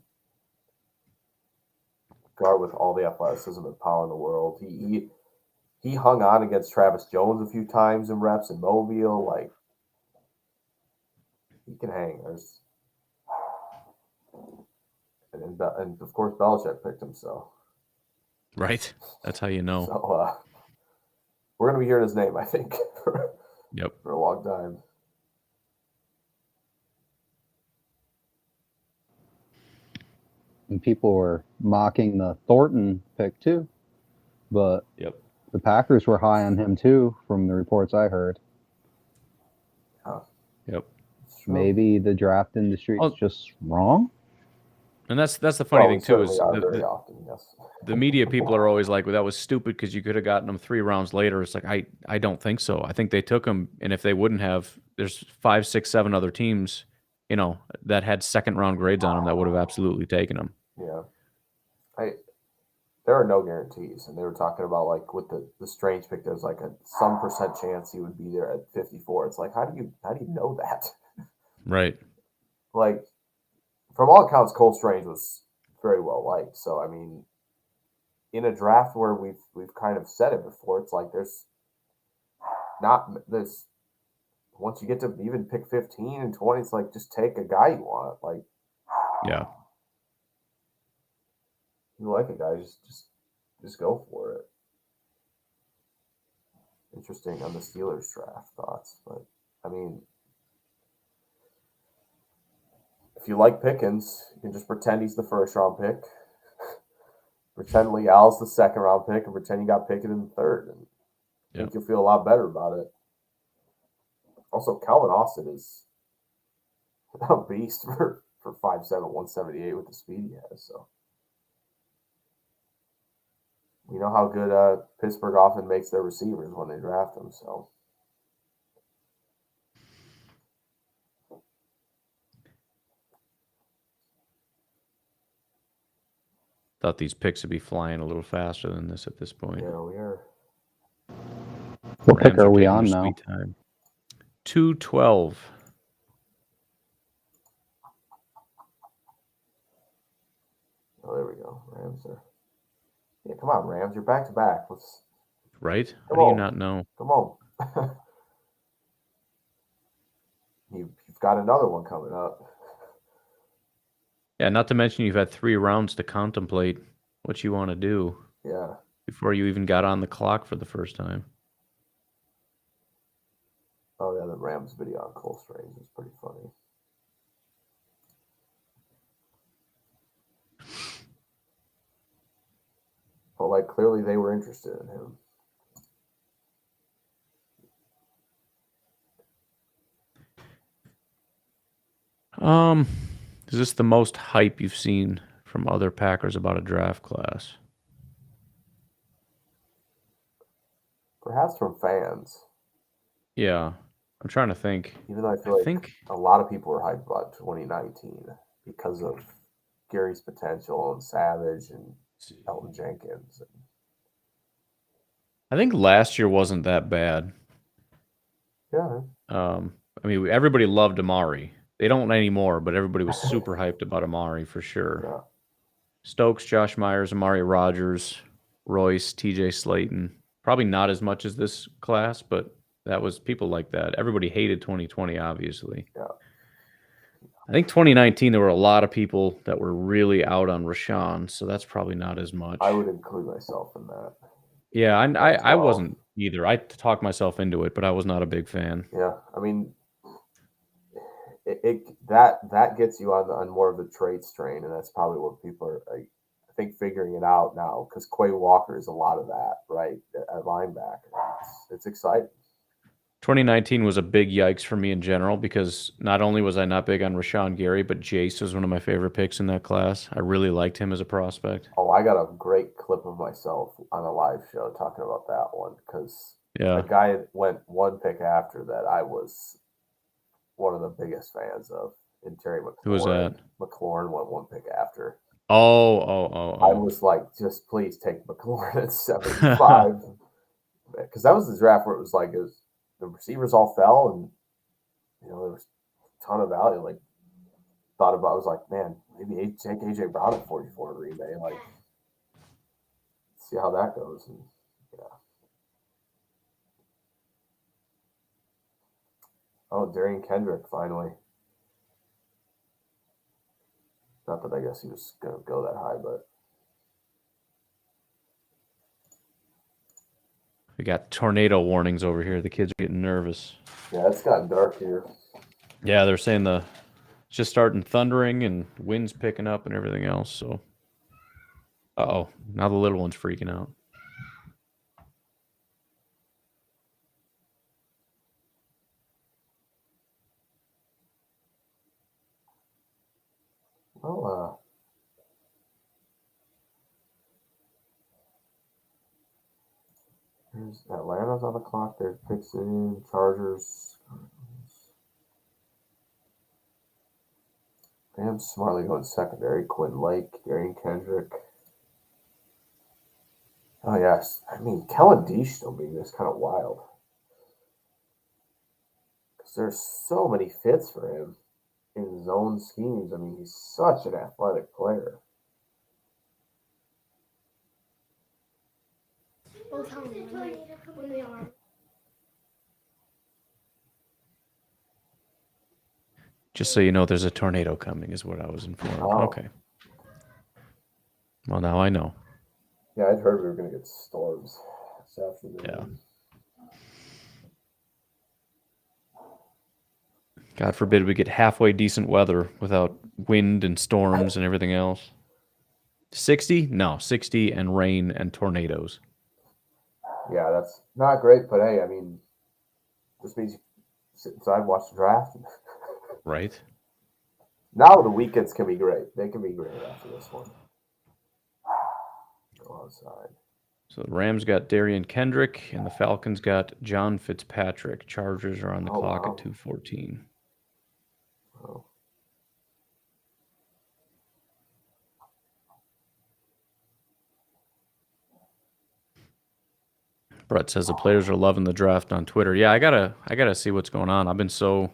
guard with all the athleticism and power in the world. He hung on against Travis Jones a few times in reps in Mobile. Like he can hang. And of course Belichick picked him. So right, that's how you know. So we're gonna be hearing his name, I think. Yep. For a long time. And people were mocking the Thornton pick too, but the Packers were high on him too, from the reports I heard. Yep. Maybe the draft industry is just wrong. And that's the funny thing too is very often, yes. The media people are always like, well, that was stupid because you could have gotten him 3 rounds later. It's like I don't think so. I think they took him, and if they wouldn't have, there's 5, 6, 7 other teams, you know, that had 2nd round grades on him that would have absolutely taken him. Yeah. there are no guarantees, and they were talking about like with the Strange pick, there's like some percent chance he would be there at 54. It's like how do you know that? Right. Like from all accounts, Cole Strange was very well liked. So I mean, in a draft where we've kind of said it before, it's like there's once you get to even pick 15 and 20, it's like just take a guy you want. Like Yeah. you like a guy, just go for it. Interesting on the Steelers draft thoughts, but I mean, if you like Pickens, you can just pretend he's the first round pick, pretend Leal's the second round pick, and pretend you got Pickett in the third, and I think you'll feel a lot better about it. Also, Calvin Austin is a beast for 5'7", 178 with the speed he has. So we know how good Pittsburgh often makes their receivers when they draft them. So Thought these picks would be flying a little faster than this at this point. yeah, we are. What pick Rams are we taking on their now? sweet time. 212. Oh, there we go. Rams are. Yeah, come on, Rams. You're back to back. Let's. Right? How Come do you on. not know? Come on. You've got another one coming up. Yeah, not to mention you've had 3 rounds to contemplate what you want to do Yeah. before you even got on the clock for the first time. Oh, yeah, the Rams video on Cole Strange is pretty funny. But, like, clearly they were interested in him. Is this the most hype you've seen from other Packers about a draft class? Perhaps from fans. Yeah, I'm trying to think. Even though I feel like a lot of people were hyped about 2019 because of Gary's potential and Savage and Elton Jenkins. I think last year wasn't that bad. Yeah. I mean, everybody loved Amari. They don't anymore, but everybody was super hyped about Amari for sure. Yeah. Stokes, Josh Myers, Amari Rogers, Royce, TJ Slayton. Probably not as much as this class, but that was people like that. Everybody hated 2020, obviously. Yeah. I think 2019 there were a lot of people that were really out on Rashawn, so that's probably not as much. I would include myself in that. Yeah, I wasn't either. I talked myself into it, but I was not a big fan. Yeah, I mean, that gets you on more of the trade strain, and that's probably what people are, I think, figuring it out now because Quay Walker is a lot of that, right, at linebacker. It's exciting. 2019 was a big yikes for me in general because not only was I not big on Rashawn Gary, but Jace was one of my favorite picks in that class. I really liked him as a prospect. Oh, I got a great clip of myself on a live show talking about that one because the guy went one pick after that I was one of the biggest fans of in Terry McLaurin. Who was that? McLaurin went one pick after. Oh. I was like, just please take McLaurin at 75. Because that was the draft where it was like, the receivers all fell and, there was a ton of value. Like, I was like, man, maybe take AJ Brown at 44 Green Bay. Like, see how that goes. And, yeah. Oh, Darian Kendrick finally. Not that I guess he was going to go that high, but. We got tornado warnings over here. The kids are getting nervous. Yeah, it's gotten dark here. Yeah, they're saying it's just starting thundering and winds picking up and everything else. So, now the little one's freaking out. Well, there's Atlanta's on the clock. There's picks in Chargers. Damn, Smartly going secondary. Quinn Lake, Darian Kendrick. Oh yes, I mean Kellen Deesh still being this kind of wild because there's so many fits for him in zone schemes. I mean, he's such an athletic player. Don't tell me when they are. Just so you know, there's a tornado coming, is what I was informed. Oh. Okay. Well, now I know. Yeah, I'd heard we were going to get storms this afternoon. Yeah. God forbid we get halfway decent weather without wind and storms and everything else. 60? No, 60 and rain and tornadoes. Yeah, that's not great, but hey, I mean, this means you sit inside and watch the draft. Right. Now the weekends can be great. They can be great after this one. Go outside. So the Rams got Darian Kendrick, and the Falcons got John Fitzpatrick. Chargers are on the clock at 2:14. Oh. Brett says the players are loving the draft on Twitter. Yeah, I gotta see what's going on. I've been so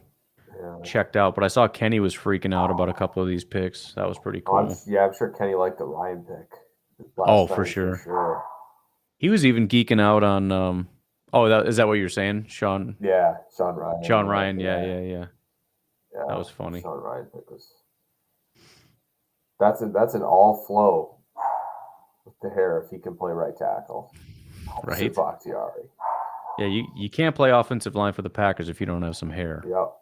checked out, but I saw Kenny was freaking out about a couple of these picks. That was pretty cool. I'm sure Kenny liked the Ryan pick. Oh, for sure. He was even geeking out on. Is that what you're saying, Sean? Yeah, Sean Ryan. Sean Ryan. Yeah. That was funny. Sean Ryan pick was. That's an all flow with the hair if he can play right tackle. Right. Bakhtiari. Yeah, you can't play offensive line for the Packers if you don't have some hair. Yep.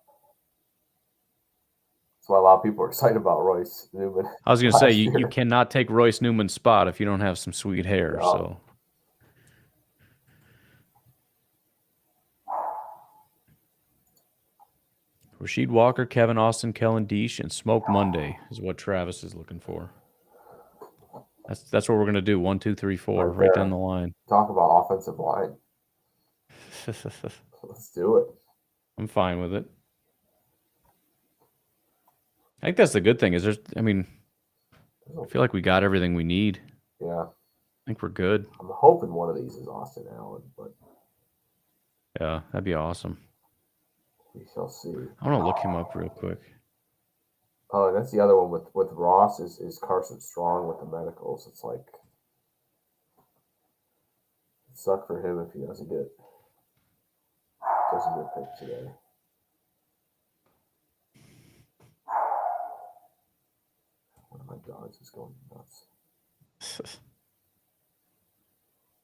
That's why a lot of people are excited about Royce Newman. I was going to say, you cannot take Royce Newman's spot if you don't have some sweet hair. Yep. So. Rasheed Walker, Kevin Austin, Kellen Deesh, and Smoke Monday is what Travis is looking for. That's what we're going to do. 1, 2, 3, 4, right down the line. Talk about offensive line. Let's do it. I'm fine with it. I think that's the good thing is I feel like we got everything we need. Yeah. I think we're good. I'm hoping one of these is Austin Allen, but yeah, that'd be awesome. We shall see. I want to look him up real quick. Oh, and that's the other one with Ross is Carson Strong with the medicals. It's like it suck for him if he doesn't get picked today. One of my dogs is going nuts.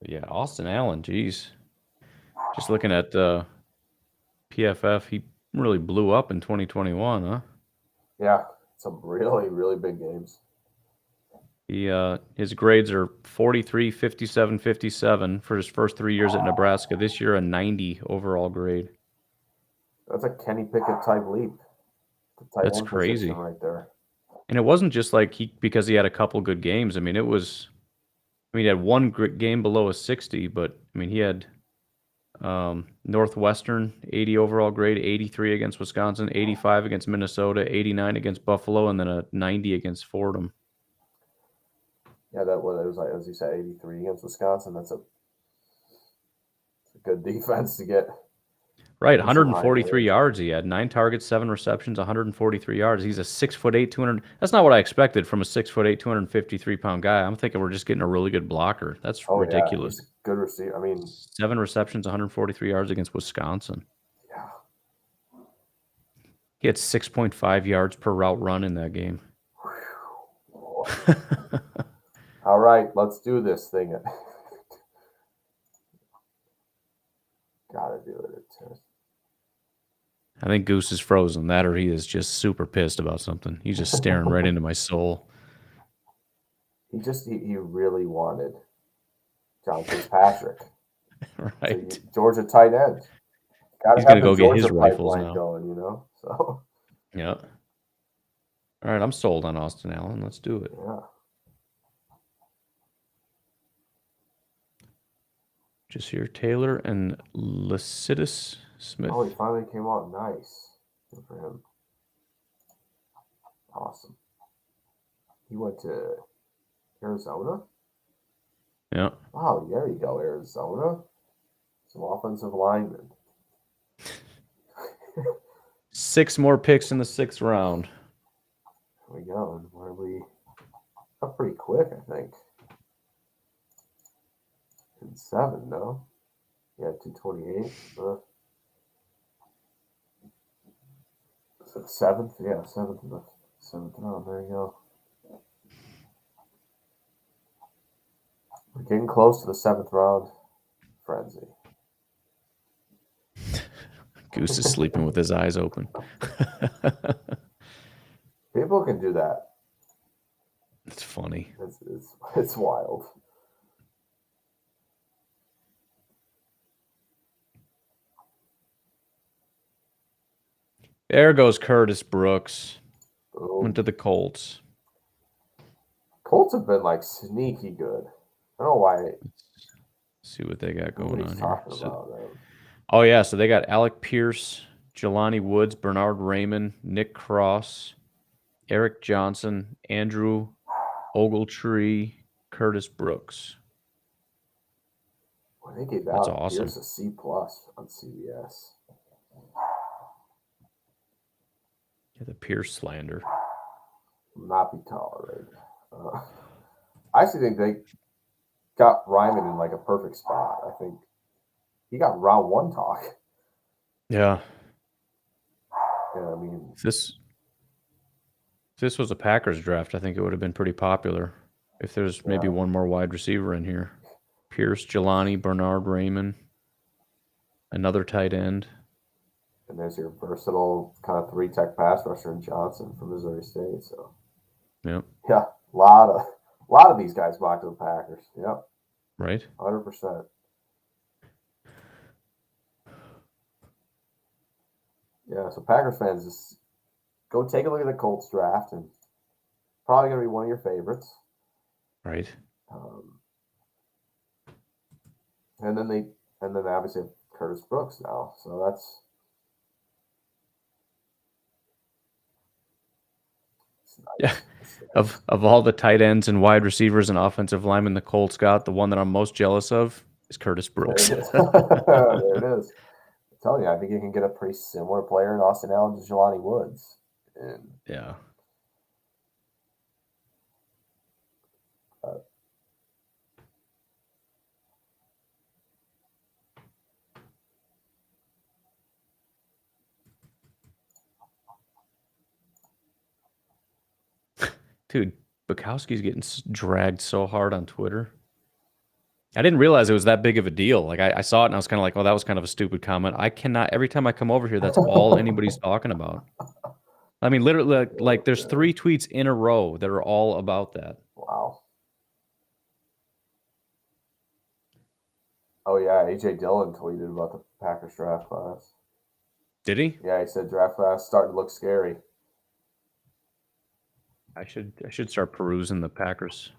Yeah, Austin Allen, geez. Just looking at PFF, he really blew up in 2021, huh? Yeah, some really, really big games. His grades are 43, 57, 57 for his first 3 years at Nebraska. This year, a 90 overall grade. That's a Kenny Pickett type leap. That's crazy right there. And it wasn't just like because he had a couple good games. He had one game below a 60, but he had Northwestern 80 overall grade, 83 against Wisconsin, 85 against Minnesota, 89 against Buffalo, and then a 90 against Fordham. Yeah, it was like, as you said, 83 against Wisconsin. That's a good defense to get. Right, 143 yards he had, 9 targets, 7 receptions, 143 yards. He's a 6'8", 200. That's not what I expected from a 6'8", 253-pound guy. I'm thinking we're just getting a really good blocker. That's ridiculous. Yeah, good receiver. 7 receptions, 143 yards against Wisconsin. Yeah. He had 6.5 yards per route run in that game. All right, let's do this thing. Gotta do it. I think Goose is frozen. That or he is just super pissed about something. He's just staring right into my soul. He really wanted John Fitzpatrick. Right. So Georgia tight end. He's going to go get his rifles now. Going, So. Yeah. All right, I'm sold on Austin Allen. Let's do it. Yeah. Jasir Taylor and Lycidas Smith. Oh, he finally came out nice. Good for him. Awesome. He went to Arizona? Yeah. Oh, there you go, Arizona. Some offensive linemen. 6 more picks in the 6th round. Here we go. And where we up pretty quick, I think. And 7, no? Yeah, 228. So 7th? Yeah, 7th in the 7th round. There you go. We're getting close to the 7th round. Frenzy. Goose is sleeping with his eyes open. People can do that. It's funny. It's wild. There goes Curtis Brooks. Boom. Went to the Colts. Colts have been like sneaky good. I don't know why. See what they got going Nobody's on here. talking about them. Oh, yeah. So they got Alec Pierce, Jelani Woods, Bernard Raymond, Nick Cross, Eric Johnson, Andrew Ogletree, Curtis Brooks. Well, they gave That's Alec awesome. Pierce a C+ on CBS. Yeah, the Pierce slander. Will not be tolerated. I actually think they got Ryman in like a perfect spot. I think he got round 1 talk. Yeah. Yeah, I mean, If this was a Packers draft, I think it would have been pretty popular. If there's maybe one more wide receiver in here. Pierce, Jelani, Bernard Raymond, another tight end. and there's your versatile kind of 3-tech pass rusher in Johnson from Missouri State. So Yep. yeah, a lot of these guys mocked to the Packers. Yep, Right? 100%. Yeah, so Packers fans, just go take a look at the Colts draft, and probably going to be one of your favorites. Right. And then they obviously have Curtis Brooks now, so that's Yeah. Of all the tight ends and wide receivers and offensive linemen the Colts got, the one that I'm most jealous of is Curtis Brooks. There it is. There it is. I'm telling you, I think you can get a pretty similar player in Austin Allen to Jelani Woods. And Yeah. Dude, Bukowski's getting dragged so hard on Twitter. I didn't realize it was that big of a deal. Like I saw it and I was kind of like, oh, that was kind of a stupid comment. I cannot. Every time I come over here, that's all anybody's talking about. I mean, literally, like there's 3 tweets in a row that are all about that. wow. Oh yeah, AJ Dillon tweeted about the Packers draft class. Did he? Yeah, he said draft class starting to look scary. I should start perusing the Packers.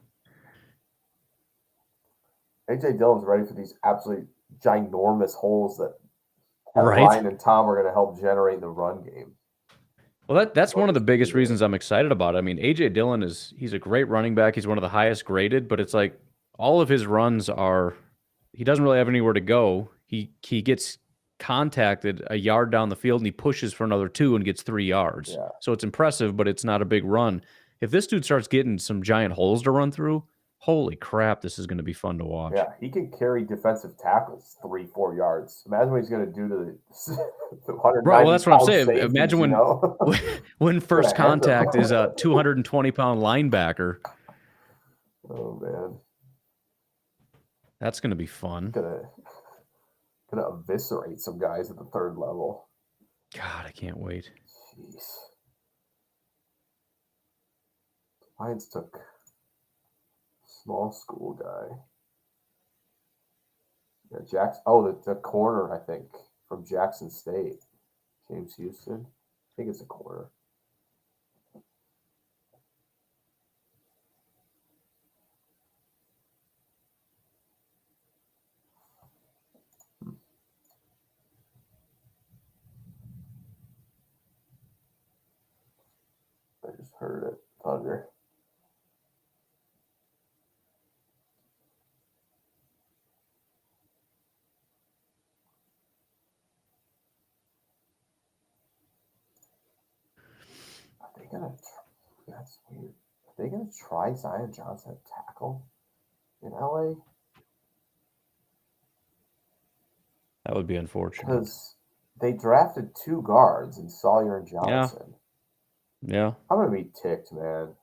AJ Dillon's ready for these absolutely ginormous holes that Right. Ryan and Tom are going to help generate the run game. Well, that's one of the biggest reasons I'm excited about it. I mean, AJ Dillon he's a great running back. He's one of the highest graded, but it's like all of his runs he doesn't really have anywhere to go. He gets contacted a yard down the field and he pushes for another 2 and gets 3 yards. Yeah. So it's impressive, but it's not a big run. If this dude starts getting some giant holes to run through, holy crap, this is going to be fun to watch. Yeah, he can carry defensive tackles 3-4 yards. Imagine what he's going to do to the 190 Right, well, that's what I'm saying. safeties, Imagine when when first contact is a 220-pound linebacker. Oh man, that's going to be fun. Gonna eviscerate some guys at the 3rd level. God, I can't wait. Jeez. Lions took small school guy. Yeah, Jackson. Oh, the corner, I think, from Jackson State. James Houston. I think it's a corner. I just heard it. Thunder. gonna? That's weird. Are they gonna try Zion Johnson at tackle in LA? That would be unfortunate. Because they drafted 2 guards in Sawyer and Johnson. Yeah. I'm gonna be ticked, man.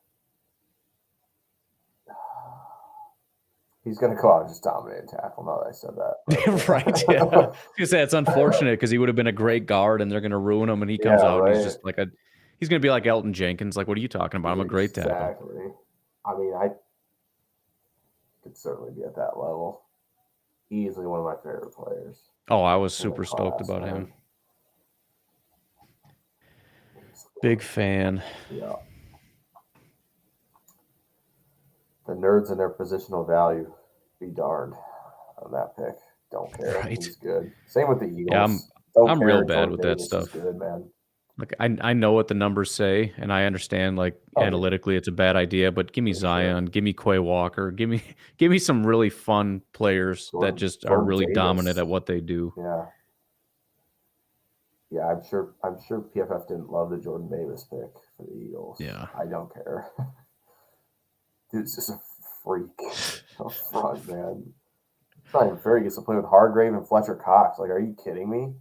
He's gonna go out and just dominate and tackle. Now that I said that, Right. Yeah. You say it's unfortunate because he would have been a great guard, and they're gonna ruin him. And he comes out, and he's just like he's gonna be like Elton Jenkins. Like, what are you talking about? I'm a great tackle. Exactly. I mean, I could certainly be at that level. Easily one of my favorite players. Oh, I was super stoked about him. Big fan. Yeah. The nerds and their positional value, be darned on that pick. Don't care. Right. He's good. Same with the Eagles. Yeah, I'm real bad with that Davis stuff. is good, man. Like I know what the numbers say, and I understand analytically it's a bad idea. But give me Zion, give me Quay Walker, give me some really fun players that just are really dominant at what they do. Yeah. Yeah, I'm sure PFF didn't love the Jordan Davis pick for the Eagles. Yeah. I don't care. Dude's just a freak up front, man. It's not even fair. He gets to play with Hargrave and Fletcher Cox. Like, are you kidding me?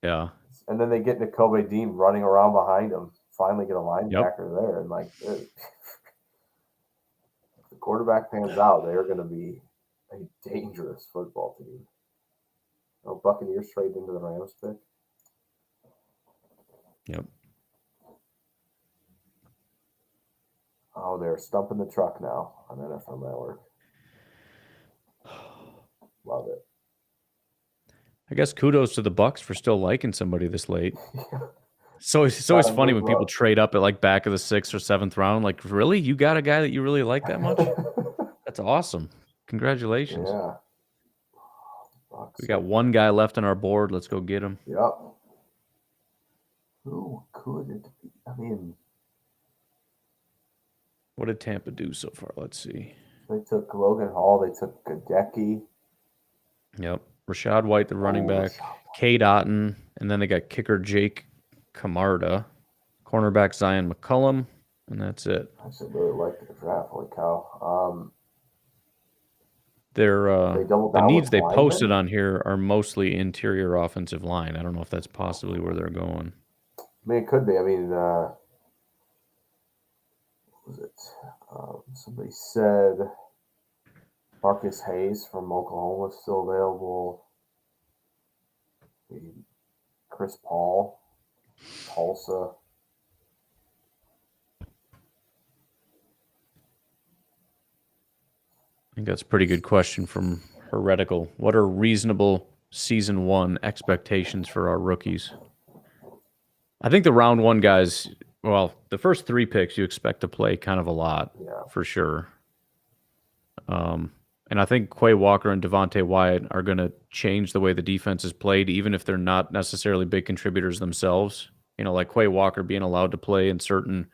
Yeah. And then they get Nakobe Dean running around behind him. Finally get a linebacker there. And, like, if the quarterback pans out, they are going to be a dangerous football team. Oh, Buccaneers trade into the Rams pick. Yep. Oh, they're stumping the truck now on NFL Network. Love it. I guess kudos to the Bucks for still liking somebody this late. So it's always funny when people trade up at like back of the 6th or 7th round. Like, really? You got a guy that you really like that much? That's awesome. Congratulations. Yeah. We got one guy left on our board. Let's go get him. Yep. Who could it be? I mean, what did Tampa do so far? Let's see. They took Logan Hall. They took Gadecki. Yep. Rashad White, the running back. Cade Otton. And then they got kicker Jake Camarda. Cornerback Zion McCullum. And that's it. I actually really like the draft. Holy cow. The needs they posted on here are mostly interior offensive line. I don't know if that's possibly where they're going. I mean, it could be. I mean, what was it? Somebody said Marcus Hayes from Oklahoma is still available. Chris Paul, Tulsa. I think that's a pretty good question from Heretical. What are reasonable season 1 expectations for our rookies? I think the round 1 guys, well, the first 3 picks you expect to play kind of a lot, for sure. And I think Quay Walker and Devontae Wyatt are going to change the way the defense is played, even if they're not necessarily big contributors themselves. You know, like Quay Walker being allowed to play in certain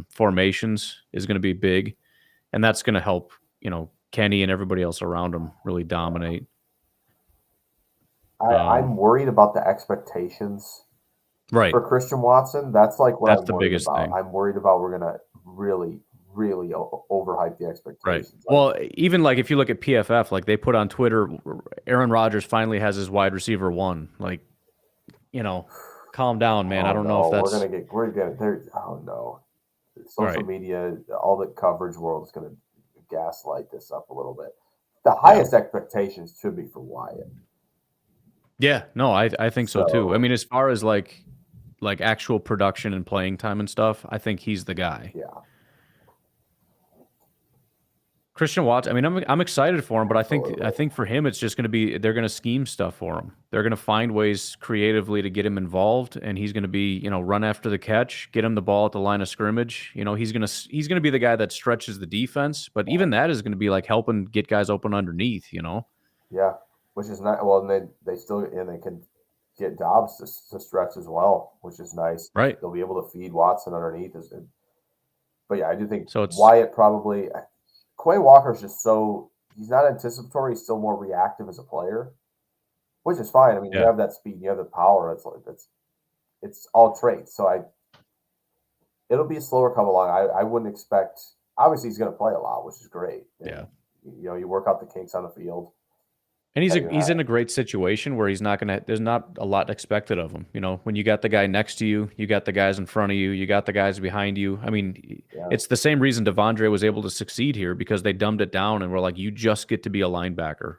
formations is going to be big. And that's going to help, you know, Kenny and everybody else around him really dominate. I'm worried about the expectations for Christian Watson. That's like what I'm worried about. I'm worried about we're going to really overhype the expectations. Right. Well, even like if you look at PFF, like they put on Twitter, Aaron Rodgers finally has his wide receiver 1. Like, you know, calm down, man. I don't know if that's. We're gonna there. Oh no, social media, all the coverage world is gonna gaslight this up a little bit. The highest expectations should be for Wyatt. Yeah, no, I think so too. I mean, as far as like actual production and playing time and stuff, I think he's the guy. Yeah. Christian Watson, I mean, I'm excited for him, but I think for him it's just going to be they're going to scheme stuff for him. They're going to find ways creatively to get him involved, and he's going to be, you know, run after the catch, get him the ball at the line of scrimmage. You know, he's going to be the guy that stretches the defense, but even that is going to be like helping get guys open underneath. You know. Yeah, which is not well. And they can get Dobbs to stretch as well, which is nice. Right. They'll be able to feed Watson underneath. But yeah, I do think so. It's Wyatt probably. Quay Walker's just he's not anticipatory, he's still more reactive as a player, which is fine. I mean, you have that speed, you have the power. It's all traits. So it'll be a slower come along. I wouldn't expect. Obviously, he's going to play a lot, which is great. Yeah. You work out the kinks on the field. And he's in a great situation where he's not gonna. There's not a lot expected of him. When you got the guy next to you, you got the guys in front of you, you got the guys behind you. I mean, it's the same reason Devondre was able to succeed here because they dumbed it down and were like, you just get to be a linebacker.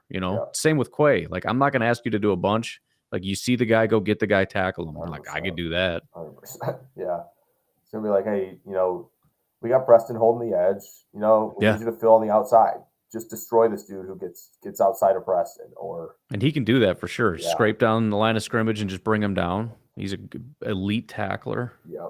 Same with Quay. Like, I'm not gonna ask you to do a bunch. Like, you see the guy, go get the guy, tackle him. I'm like, I could do that. 100%. Yeah, it's gonna be like, hey, we got Preston holding the edge. We need you to fill on the outside. Just destroy this dude who gets outside of Preston, and he can do that for sure. Yeah. Scrape down the line of scrimmage and just bring him down. He's an elite tackler. Yep.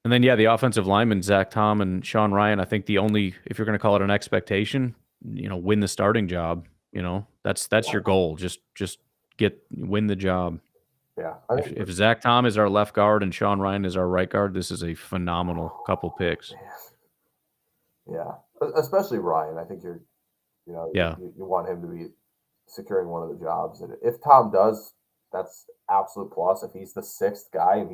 And then the offensive linemen, Zach Tom and Sean Ryan. I think if you're going to call it an expectation, win the starting job. That's your goal. Just win the job. Yeah. If Zach Tom is our left guard and Sean Ryan is our right guard, this is a phenomenal couple picks. Yeah, especially Ryan. I think you want him to be securing one of the jobs. And if Tom does, that's absolute plus. If he's the sixth guy and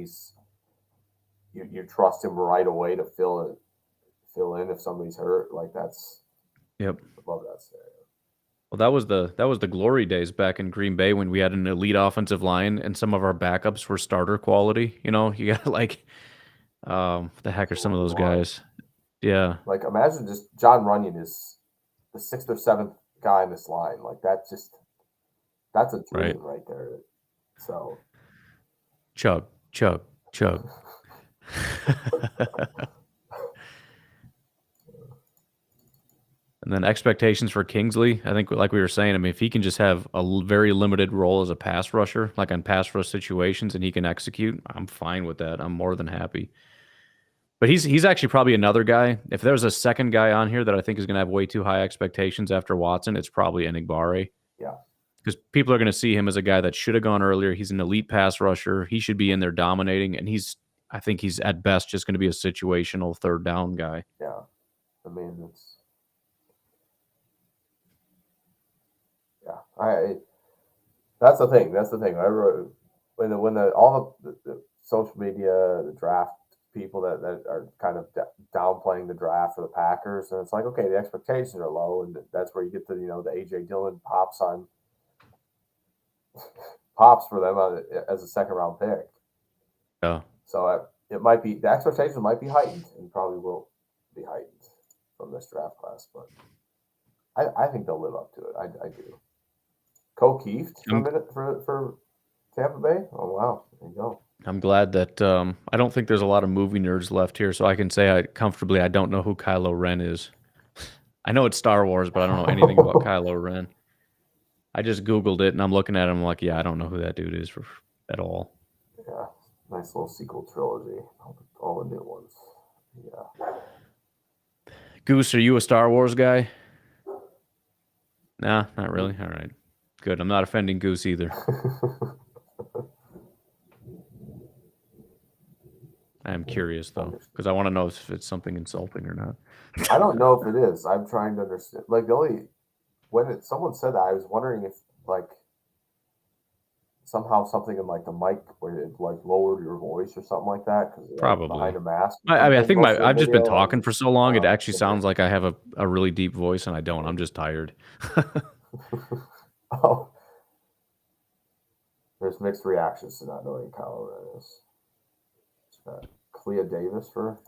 you trust him right away to fill in if somebody's hurt, like that's. Yep. I love that scenario. Well, that was the glory days back in Green Bay when we had an elite offensive line and some of our backups were starter quality. You got like, the heck are some of those guys? Yeah. Like, imagine just John Runyon is the sixth or seventh guy in this line. Like, that's a dream right there. So. Chug. And then expectations for Kingsley. I think, like we were saying, if he can just have a very limited role as a pass rusher, like on pass rush situations, and he can execute, I'm fine with that. I'm more than happy. But he's actually probably another guy. If there's a second guy on here that I think is going to have way too high expectations after Watson, it's probably Enigbare. Yeah. Because people are going to see him as a guy that should have gone earlier. He's an elite pass rusher. He should be in there dominating. And I think he's at best just going to be a situational third down guy. Yeah. I mean, that's the thing. When all the social media, the draft people that are kind of downplaying the draft for the Packers, and it's like, okay, the expectations are low, and that's where you get the the AJ Dillon pops for them as a second round pick. Yeah. So it might be, the expectations might be heightened, and probably will be heightened from this draft class, but I think they'll live up to it. I do. Cole Keith for a minute for Tampa Bay. Oh wow, there you go. I'm glad that I don't think there's a lot of movie nerds left here, so I can say comfortably I don't know who Kylo Ren is. I know it's Star Wars, but I don't know anything about Kylo Ren. I just Googled it, and I'm looking at him like, I don't know who that dude is at all. Yeah, nice little sequel trilogy. All the new ones. Yeah. Goose, are you a Star Wars guy? Nah, not really. All right. Good. I'm not offending Goose either. I'm curious, though, because I want to know if it's something insulting or not. I don't know if it is. I'm trying to understand. Like, someone said that, I was wondering if, like, somehow something in, like, the mic where it, like, lowered your voice or something like that. Probably. Behind a mask. I think I've just been talking for so long, it actually sounds like I have a really deep voice, and I don't. I'm just tired. Oh. There's mixed reactions to not knowing Kylo Ren is. Clea Davis for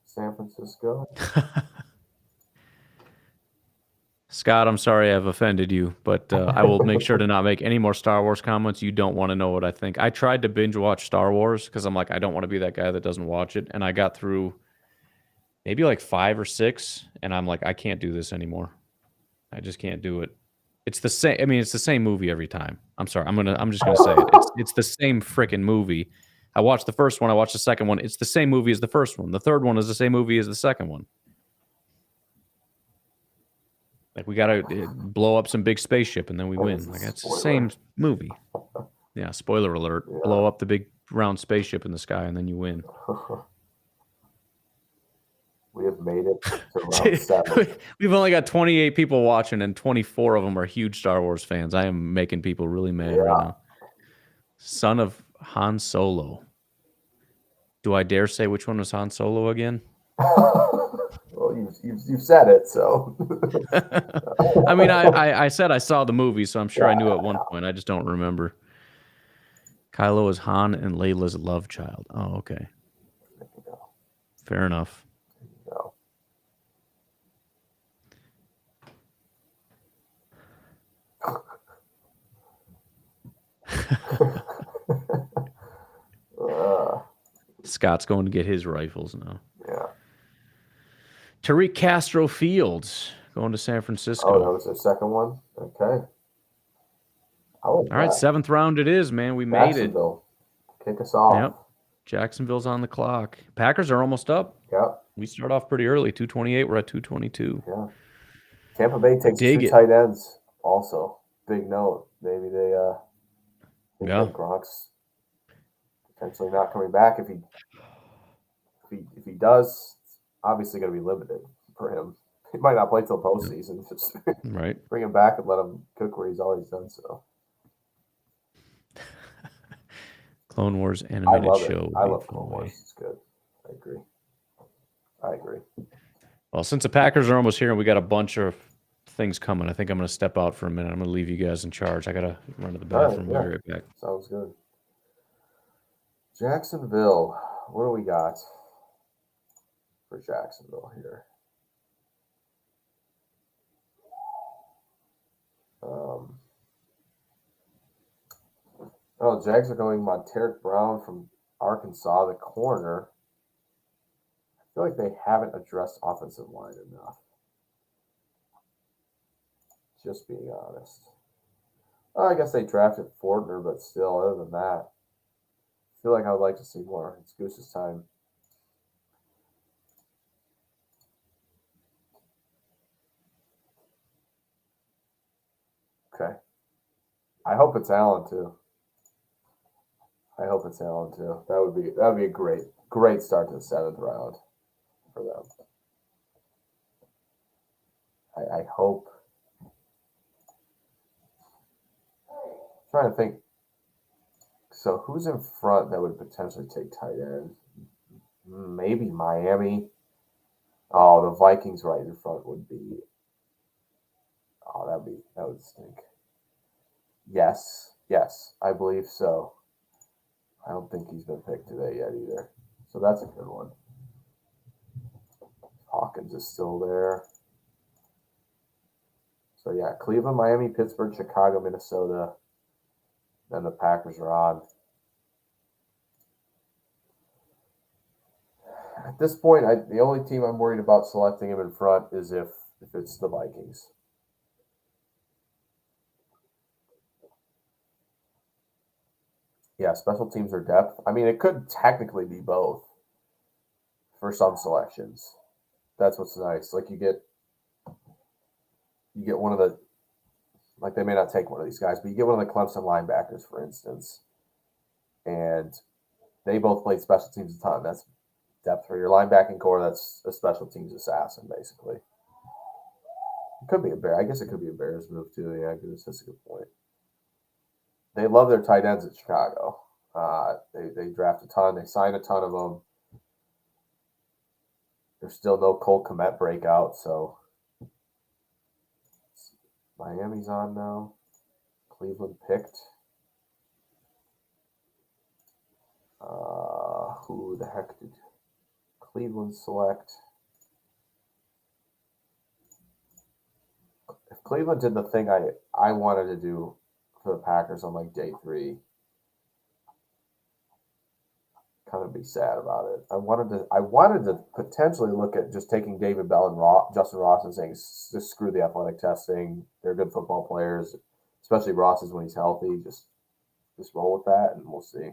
San Francisco. Scott, I'm sorry I've offended you, but I will make sure to not make any more Star Wars comments. You don't want to know what I think. I tried to binge watch Star Wars because I'm like, I don't want to be that guy that doesn't watch it. And I got through maybe like 5 or 6, and I'm like, I can't do this anymore. I just can't do it. It's the same. I mean, it's the same movie every time. I'm sorry. I'm just gonna say it. It's the same freaking movie. I watched the first one. I watched the second one. It's the same movie as the first one. The third one is the same movie as the second one. Like, we gotta blow up some big spaceship and then we win. Like, it's the same movie. Yeah. Spoiler alert. Yeah. Blow up the big round spaceship in the sky and then you win. We have made it to round 7. We've only got 28 people watching, and 24 of them are huge Star Wars fans. I am making people really mad right now. Son of Han Solo. Do I dare say which one was Han Solo again? Well, you've said it, so. I mean, I said I saw the movie, so I'm sure I knew at one point. I just don't remember. Kylo is Han and Layla's love child. Oh, okay. Fair enough. No. Scott's going to get his rifles now. Yeah. Tariq Castro Fields going to San Francisco. Oh, that was their second one? Okay. All right, 7th round it is, man. We made it. Jacksonville. Kick us off. Yep. Jacksonville's on the clock. Packers are almost up. Yep. We start off pretty early, 228. We're at 222. Yeah. Tampa Bay takes two tight ends also. Big note. Maybe they Gronk's potentially not coming back. If he does, it's obviously going to be limited for him. He might not play till postseason. Just right. Bring him back and let him cook where he's always done so. Clone Wars animated show. I love Clone Wars. It's good. I agree. Well, since the Packers are almost here and we got a bunch of things coming, I think I'm going to step out for a minute. I'm going to leave you guys in charge. I got to run to the bathroom. We'll be right back. Sounds good. Jacksonville. What do we got for Jacksonville here? Jags are going Monteric Brown from Arkansas, the corner. I feel like they haven't addressed offensive line enough. Just being honest. Well, I guess they drafted Fortner, but still, other than that, I feel like I would like to see more. It's Goose's time. Okay. I hope it's Allen too. That would be a great start to the 7th round for them. I hope. I'm trying to think. So who's in front that would potentially take tight end? Maybe Miami. Oh, the Vikings right in front would be. Oh, that would stink. Yes, I believe so. I don't think he's been picked today yet either. So that's a good one. Hawkins is still there. So yeah, Cleveland, Miami, Pittsburgh, Chicago, Minnesota. Then the Packers are on. At this point, the only team I'm worried about selecting him in front is if it's the Vikings. Yeah, special teams are depth. I mean, it could technically be both for some selections. That's what's nice. Like you get one of the, like they may not take one of these guys, but you get one of the Clemson linebackers, for instance, and they both played special teams a ton. That's depth for your linebacking core. That's a special teams assassin, basically. It could be a Bear. I guess it could be a Bears move too. Yeah, that's a good point. They love their tight ends at Chicago. They draft a ton. They sign a ton of them. There's still no Cole Kmet breakout, so Miami's on now. Cleveland picked. Who the heck did Cleveland select? If Cleveland did the thing I wanted to do for the Packers on like day 3, kind of be sad about it. I wanted to potentially look at just taking David Bell and Justin Ross and saying just screw the athletic testing. They're good football players, especially Ross is when he's healthy. Just roll with that, and we'll see.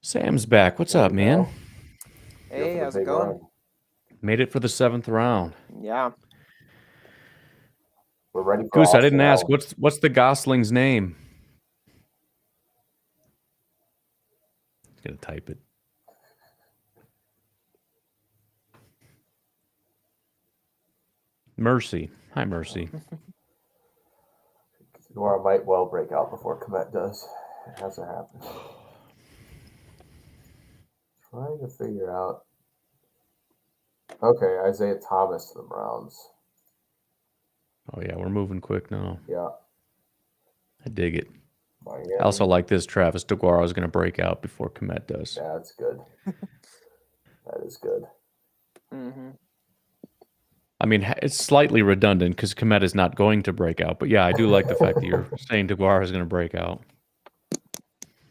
Sam's back. What's up, man? Hey, how's it going? Made it for the 7th round. Yeah. We're ready for Goose, I didn't ask. Allen. What's the Gosling's name? Gonna type it. Mercy. Hi, Mercy. Nora might well break out before Kmet does. It hasn't happened. Trying to figure out. Okay, Isaiah Thomas to the Browns. Oh yeah, we're moving quick now. Yeah. I dig it. Miami. I also like this. Travis DeGuara is going to break out before Komet does. Yeah, that's good. That is good. Mm-hmm. I mean, it's slightly redundant because Komet is not going to break out. But yeah, I do like the fact that you're saying DeGuara is going to break out.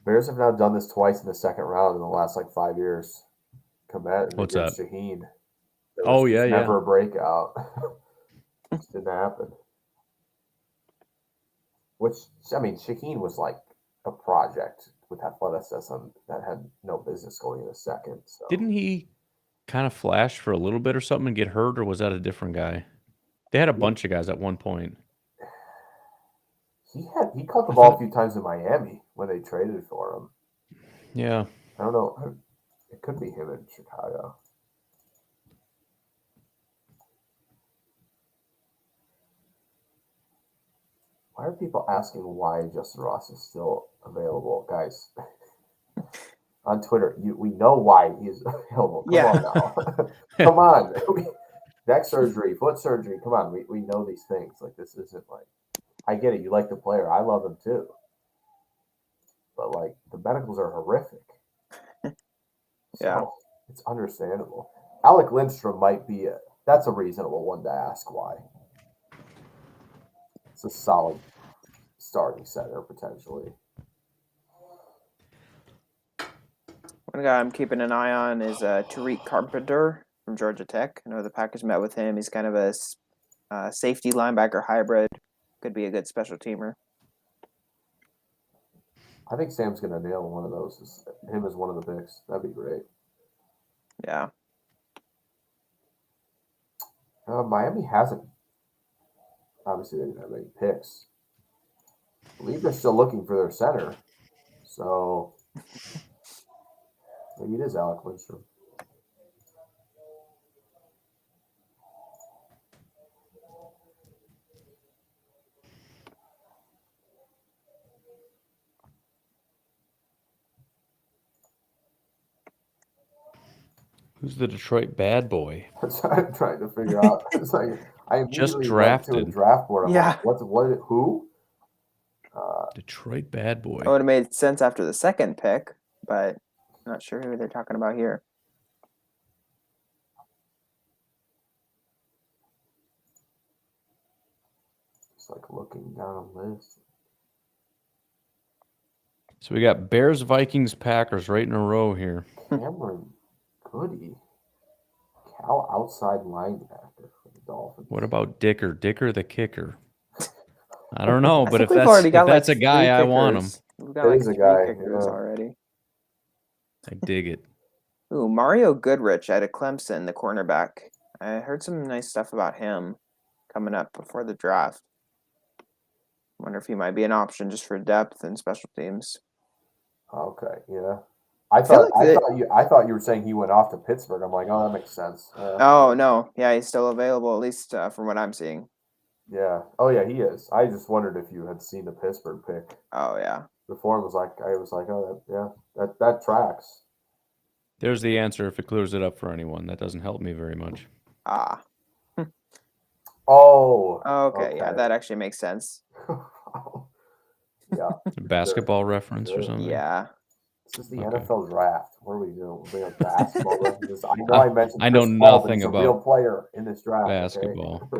Bears have now done this twice in the second round in the last like 5 years. Komet and What's against that? Shaheen. Oh, yeah, yeah. Never a breakout. Just didn't happen. Which, I mean, Shaheen was like a project with athleticism that had no business going in a second. So. Didn't he kind of flash for a little bit or something and get hurt, or was that a different guy? They had a bunch of guys at one point. He caught the ball a few times in Miami when they traded for him. Yeah. I don't know. It could be him in Chicago. Why are people asking why Justin Ross is still available, guys? On Twitter, we know why he's available. Come on now. Come on. Neck surgery, foot surgery. Come on. We know these things. Like, this isn't like, I get it. You like the player. I love him too. But like, the medicals are horrific. Yeah. So it's understandable. Alec Lindstrom might be that's a reasonable one to ask why. It's a solid starting center potentially. One guy I'm keeping an eye on is Tariq Carpenter from Georgia Tech. I know the Packers met with him. He's kind of a safety linebacker hybrid. Could be a good special teamer. I think Sam's going to nail one of those. Him as one of the picks. That'd be great. Yeah. Miami hasn't. Obviously, they didn't have any picks. I believe they're still looking for their center. So maybe it is Alec Lindstrom. Who's the Detroit bad boy? That's what I'm trying to figure out. It's like I Just immediately drafted. went to a draft board. I'm Yeah. like, what? Who? Detroit bad boy. It would have made sense after the second pick, but I'm not sure who they're talking about here. It's like looking down a list. So we got Bears, Vikings, Packers right in a row here. Cameron Goody, Cal outside linebacker for the Dolphins. What about Dicker? Dicker the kicker. I don't know, but if we've that's already if got that's like a guy, three I want him. kickers. We've got It like is a three guy, kickers yeah. already. I dig it. Ooh, Mario Goodrich out of Clemson, the cornerback. I heard some nice stuff about him coming up before the draft. Wonder if he might be an option just for depth and special teams. Okay, yeah. I feel thought you were saying he went off to Pittsburgh. I'm like, oh, that makes sense. Oh no, yeah, he's still available at least from what I'm seeing. Yeah. Oh yeah, he is. I just wondered if you had seen the Pittsburgh pick. Oh yeah. Before I was like, oh, that tracks. There's the answer if it clears it up for anyone. That doesn't help me very much. Ah. Oh. Okay, yeah, that actually makes sense. Yeah. A basketball reference or something? Yeah. This is the Okay. NFL draft. What are we doing? We're doing basketball references. I know I mentioned I know Chris Paul, but nothing he's a about real player in this draft. okay? basketball.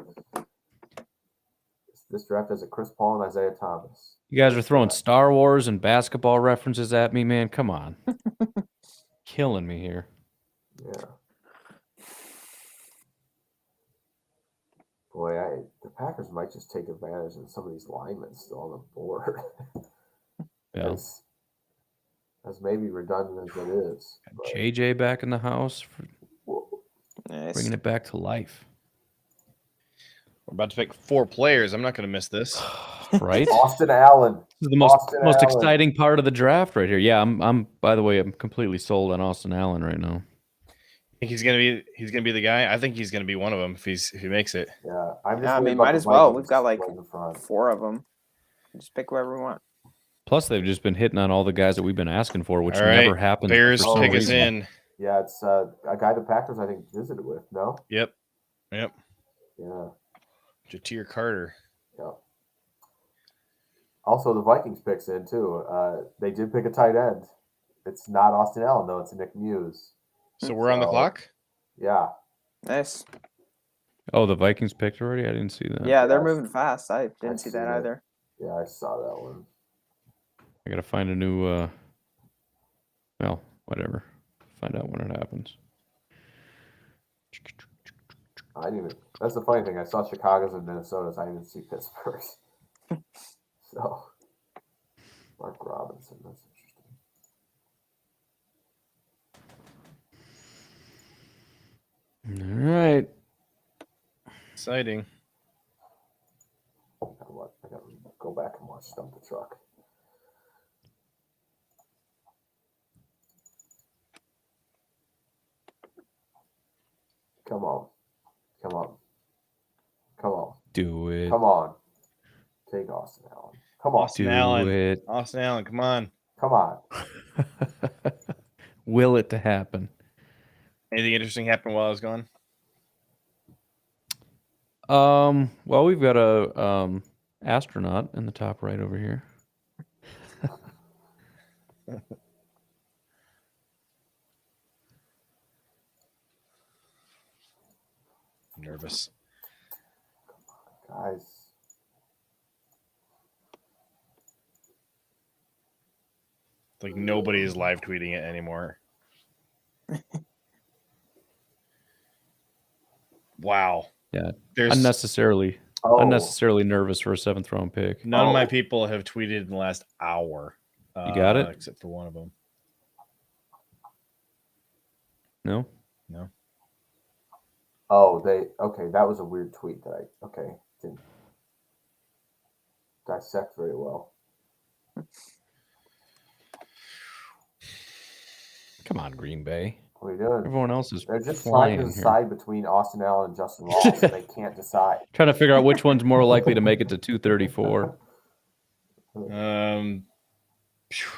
This draft has a Chris Paul and Isaiah Thomas. You guys are throwing Star Wars and basketball references at me, man. Come on. Killing me here. Yeah. Boy, the Packers might just take advantage of some of these linemen still on the board. Yeah. As maybe redundant as it is. but- JJ back in the house, Nice. bringing it back to life. We're about to pick 4 players. I'm not going to miss this. Right? Austin Allen. This is the most Austin Allen. exciting part of the draft right here. Yeah, I'm by the way, I'm completely sold on Austin Allen right now. Think he's gonna be the guy. I think he's gonna be one of them if he makes it. Yeah, I'm just Yeah, I worried mean, about might the as well. Vikings We've got like right in front. 4 of them. Just pick whoever we want. Plus, they've just been hitting on all the guys that we've been asking for, which All right, never happens. Bears for some pick us reason. in. Yeah, it's a guy the Packers I think visited with. No. Yep. Yeah. Jatir Carter. Yeah. Also, the Vikings picks in too. They did pick a tight end. It's not Austin Allen though. It's Nick Muse. So we're on the clock. Yeah. Nice. Oh, the Vikings picked already? I didn't see that. Yeah, they're moving fast. I didn't see that seen it. either. Yeah, I saw that one. I gotta find a new well, whatever. Find out when it happens. I didn't even. That's the funny thing. I saw Chicago's and Minnesota's. I didn't even see Pittsburgh's. So, Mark Robinson. That's interesting. All right. Exciting. I gotta go back and watch Stump the Truck. Come on. Come on. Come on. Do it. Come on. Take Austin Allen. Come on. Austin Do Allen. it. Austin Allen, come on. Come on. Will it to happen? Anything interesting happened while I was gone? Well, we've got a astronaut in the top right over here. Nervous. Guys. Like nobody is live tweeting it anymore. Wow. Yeah. There's Unnecessarily nervous for a 7th round pick. none of my people have tweeted in the last hour. You got it? Except for one of them. No? No. Oh, that was a weird tweet that didn't dissect very well. Come on, Green Bay. What are you doing? Everyone else is They're just flying trying to here. decide between Austin Allen and Justin Ross, and they can't decide. Trying to figure out which one's more likely to make it to 234.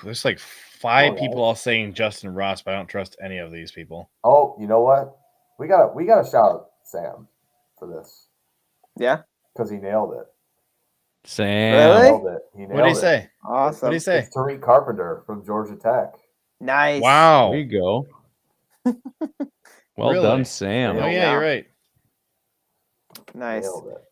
There's like 5 people all saying Justin Ross, but I don't trust any of these people. Oh, you know what? We gotta shout out Sam for this. Yeah. Because he nailed it. Sam. Really? Nailed it. He nailed What did he it. say? Awesome. What did he say? It's Tariq Carpenter from Georgia Tech. Nice. Wow. There you go. Well Really? done, Sam. Oh yeah, you're right. Nice. Nailed it.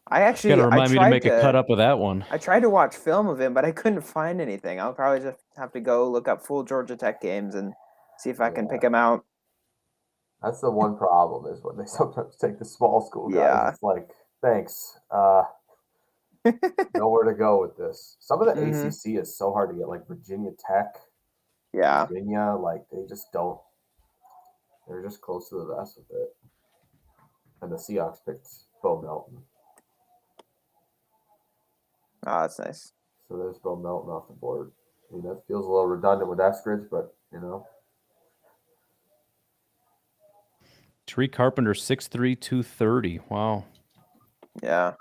I actually Got to remind me to tried make a cut up of that one. I tried to watch film of him, but I couldn't find anything. I'll probably just have to go look up full Georgia Tech games and see if I can pick him out. That's the one problem is when they sometimes take the small school guys. Yeah. It's like, thanks. Nowhere to go with this. Some of the Mhm. ACC is so hard to get, like Virginia Tech. Yeah. Virginia, like they just don't. They're just close to the vest with it. And the Seahawks picked Bo Melton. Oh, that's nice. So there's Bo Melton off the board. I mean, that feels a little redundant with Eskridge, but you know. Tariq Carpenter, 6'3", 230. Wow. Yeah.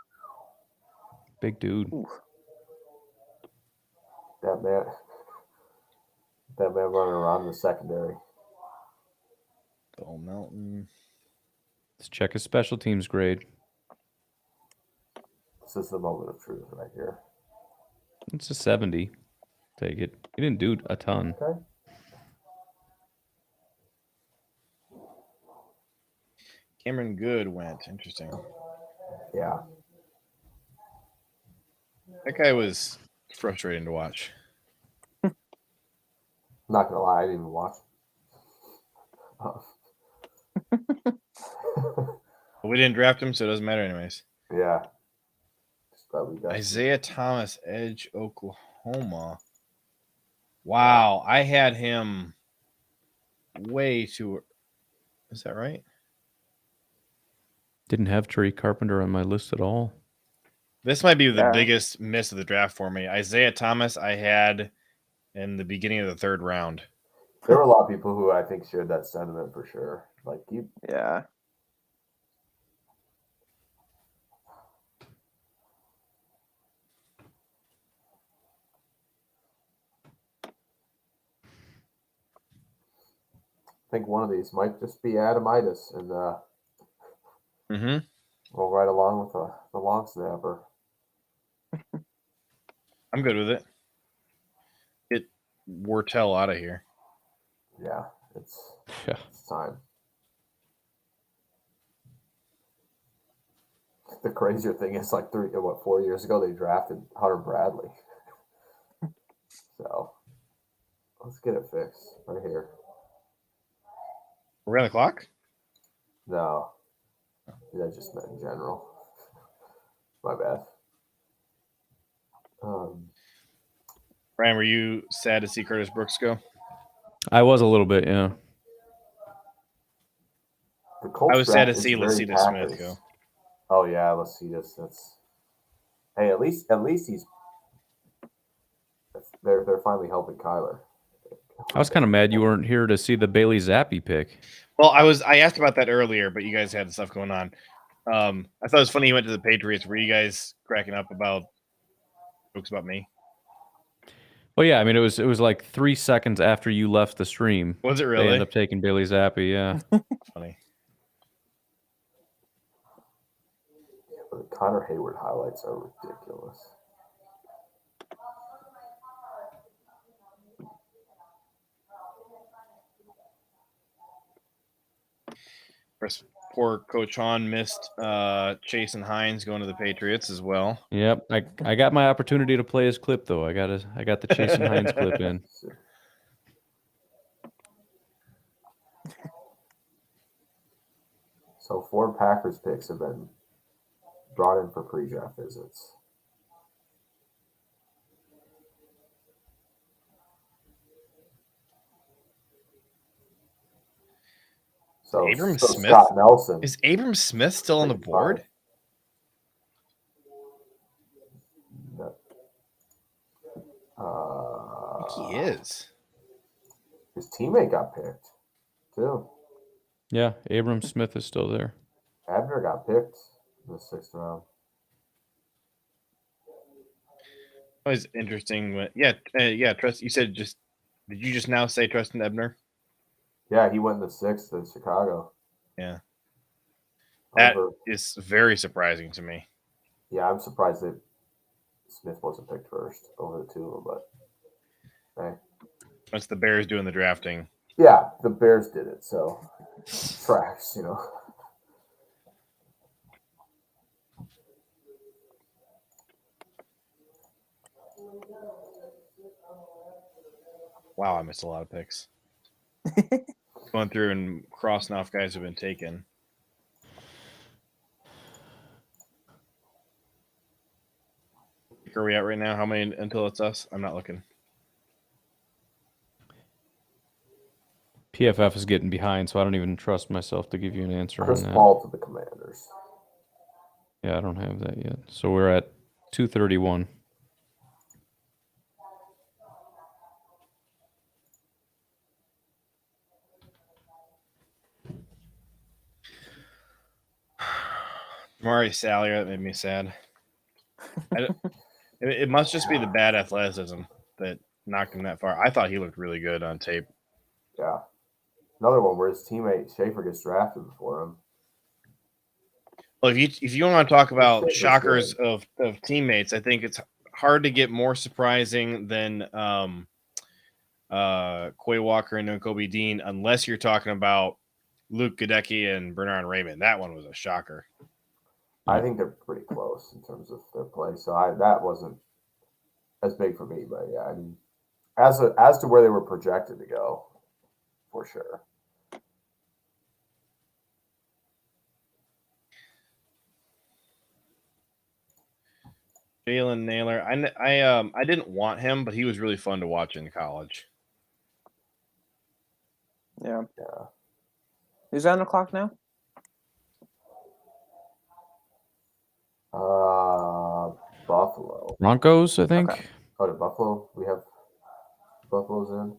Big dude. Ooh. That man running around in the secondary. Bo Melton. Let's check his special teams grade. This is the moment of truth right here. It's a 70. Take it. He didn't do a ton. Okay. Cameron Good went. Interesting. Yeah. That guy was frustrating to watch. I'm not gonna lie, I didn't even watch. But we didn't draft him, so it doesn't matter anyways. Yeah. Just glad we got Isaiah Thomas, Edge, Oklahoma. Wow, I had him way too. Is that right? Didn't have Tariq Carpenter on my list at all. This might be the biggest miss of the draft for me. Isaiah Thomas, I had in the beginning of the 3rd round. There were a lot of people who I think shared that sentiment for sure. Like you, Yeah. think one of these might just be Adamitis and Mm-hmm. roll right along with the long snapper. I'm good with it. Get Wartell out of here. Yeah, it's time. The crazier thing is, like 4 years ago, they drafted Hunter Bradley. So let's get it fixed right here. We're on the clock? No, I just meant in general. My bad. Ryan, were you sad to see Curtis Brooks go? I was a little bit, yeah. The Colts I was sad to draft is see very Lacita Smith Packers. go. Oh yeah, Lacita's. That's hey, at least he's. They're finally helping Kyler. I was kind of mad you weren't here to see the Bailey Zappi pick. Well, I asked about that earlier, but you guys had stuff going on. I thought it was funny you went to the Patriots. Were you guys cracking up about jokes about me? Well, yeah, I mean, it was like 3 seconds after you left the stream. Was it They really? ended up taking Bailey Zappi, yeah. Funny. But the Connor Hayward highlights are ridiculous. Poor Coach Hahn missed Chase and Hines going to the Patriots as well. Yep, I got my opportunity to play his clip though. I got the Chase and Hines clip in. So 4 Packers picks have been brought in for pre-draft visits. So, Abram so Smith? Scott Nelson Is Abram Smith still on the board? I think he is. His teammate got picked too. Yeah, Abram Smith is still there. Abner got picked in the 6th round. Always interesting. Yeah. Trust. You said just. Did you just now say Tristan Ebner? Yeah, he went in the 6th in Chicago. Yeah. That Over- is very surprising to me. Yeah, I'm surprised that Smith wasn't picked first over the two of them, but hey. Once the Bears doing the drafting. Yeah, the Bears did it, so tracks, you know. Wow, I missed a lot of picks. Going through and crossing off guys who've been taken. Where are we at right now? How many until it's us? I'm not looking. PFF is getting behind, so I don't even trust myself to give you an answer Chris on that. Paul to the Commanders. Yeah, I don't have that yet. So we're at 231. Jamari Salyer, that made me sad. It must just be the bad athleticism that knocked him that far. I thought he looked really good on tape. Yeah. Another one where his teammate Schaefer gets drafted before him. Well, if you want to talk about Schaefer's shockers of teammates, I think it's hard to get more surprising than Quay Walker and Kobe Dean, unless you're talking about Luke Gadecki and Bernard Raymond. That one was a shocker. I think they're pretty close in terms of their play. So that wasn't as big for me, but yeah, I mean, as to where they were projected to go, for sure. Jalen Naylor, I didn't want him, but he was really fun to watch in college. Yeah. Who's on the clock now? Buffalo. Broncos, I think. Okay. Oh, to Buffalo? We have Buffalo's in?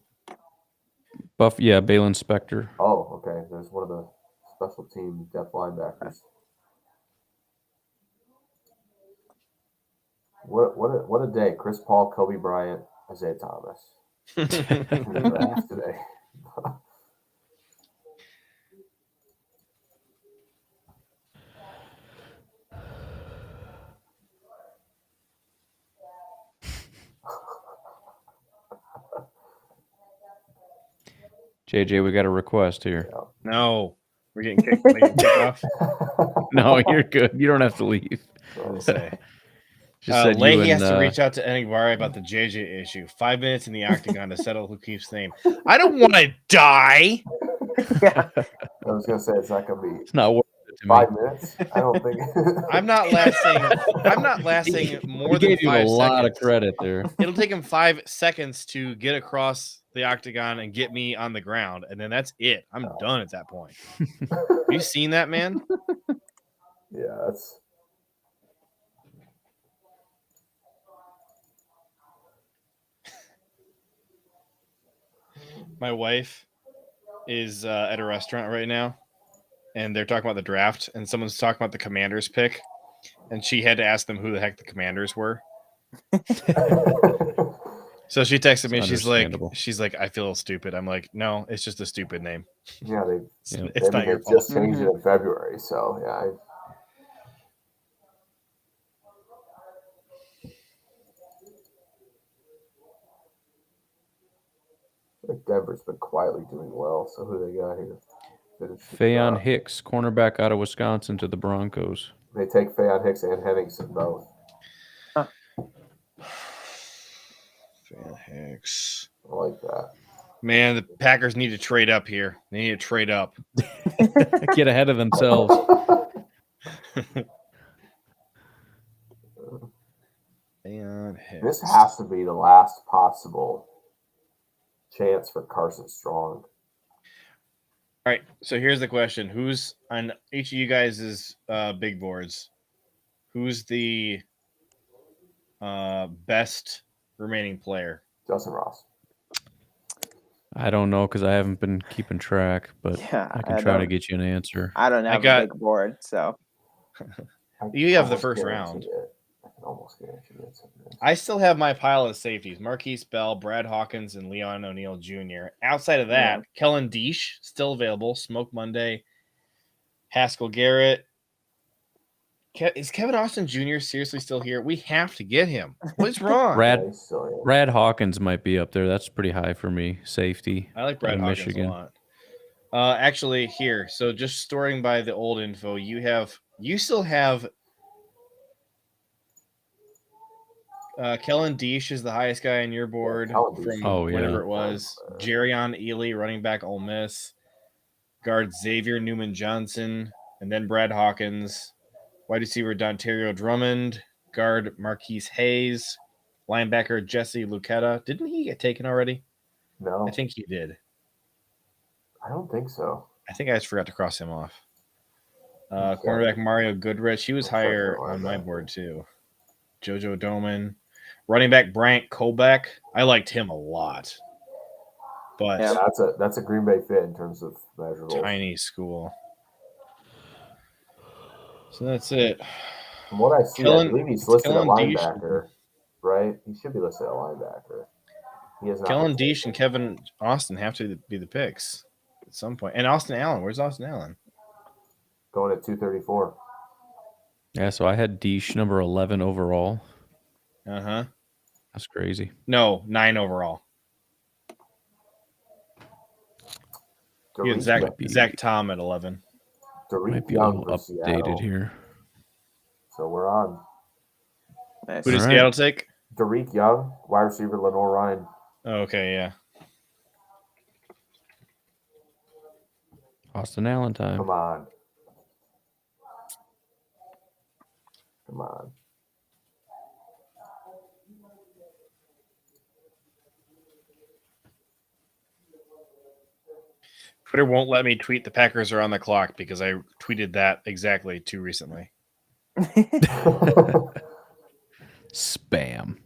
Yeah, Balin Spector. Oh, okay. There's one of the special team depth linebackers. What a day. Chris Paul, Kobe Bryant, Isaiah Thomas. In the draft today. JJ, we got a request here. No, we're getting kicked off. No, you're good. You don't have to leave. Just said you Leahy and, has to reach out to Enigbari about the JJ issue. 5 minutes in the octagon to settle who keeps name. I don't want to die. I was gonna say it's not gonna be. It's not worth it to 5 me. minutes. I don't think. I'm not lasting more He than gave you 5 a lot of seconds. credit there. It'll take him 5 seconds to get across the octagon and get me on the ground, and then that's it. I'm done at that point. Have you seen that, man? Yeah, that's. My wife is at a restaurant right now, and they're talking about the draft, and someone's talking about the Commanders pick, and she had to ask them who the heck the Commanders were. So she texted me. It's She's like, I feel stupid. I'm like, no, it's just a stupid name. Yeah, It's not your just fault. changed it in February, so yeah. I think Denver's been quietly doing well. So who they got here? Fayon Hicks, cornerback out of Wisconsin, to the Broncos. They take Fayon Hicks and Henningsen both. Fayon Hicks. I like that. Man, the Packers need to trade up here. They need to trade up. Get ahead of themselves. Fayon Hicks. This has to be the last possible chance for Carson Strong. All right, so here's the question: who's on each of you guys' big boards? Who's the best remaining player? Justin Ross. I don't know because I haven't been keeping track, but Yeah, I can try to get you an answer. I don't have a big board, so You have the first round. I can almost guarantee it. I still have my pile of safeties: Marquise Bell, Brad Hawkins, and Leon O'Neal Jr. Outside of that, Kellen Deesh still available. Smoke Monday, Haskell Garrett. Is Kevin Austin Jr. seriously still here? We have to get him. What's wrong? Brad Hawkins might be up there. That's pretty high for me. Safety. I like Brad in Hawkins Michigan. a lot. Actually, here. So just storing by the old info, you still have Kellen Deesh is the highest guy on your board from whatever it was. Jerrion Ely, running back, Ole Miss. Guard Xavier Newman Johnson, and then Brad Hawkins. Wide receiver Dontario Drummond. Guard Marquise Hayes. Linebacker Jesse Lucetta. Didn't he get taken already? No. I think he did. I don't think so. I think I just forgot to cross him off. Cornerback Mario Goodrich. He was higher on my board too. Jojo Doman. Running back Bryant Kobeck. I liked him a lot. But yeah, that's a Green Bay fit in terms of measurables. Tiny school. So that's it. From what I see, I believe he's listed at linebacker, right? He should be listed at linebacker. He has Kellen Deesh and Kevin Austin have to be the picks at some point. And Austin Allen. Where's Austin Allen? Going at 234. Yeah, so I had Deesh number 11 overall. Uh-huh. That's crazy. No, 9 overall. You had Zach Tom at 11. Might be a little updated here. So we're on. Nice. Who does Seattle take? Derek Young, wide receiver Lenore Ryan. Oh, okay, yeah. Austin Allen time. Come on. Come on. Twitter won't let me tweet the Packers are on the clock because I tweeted that exactly too recently. Spam.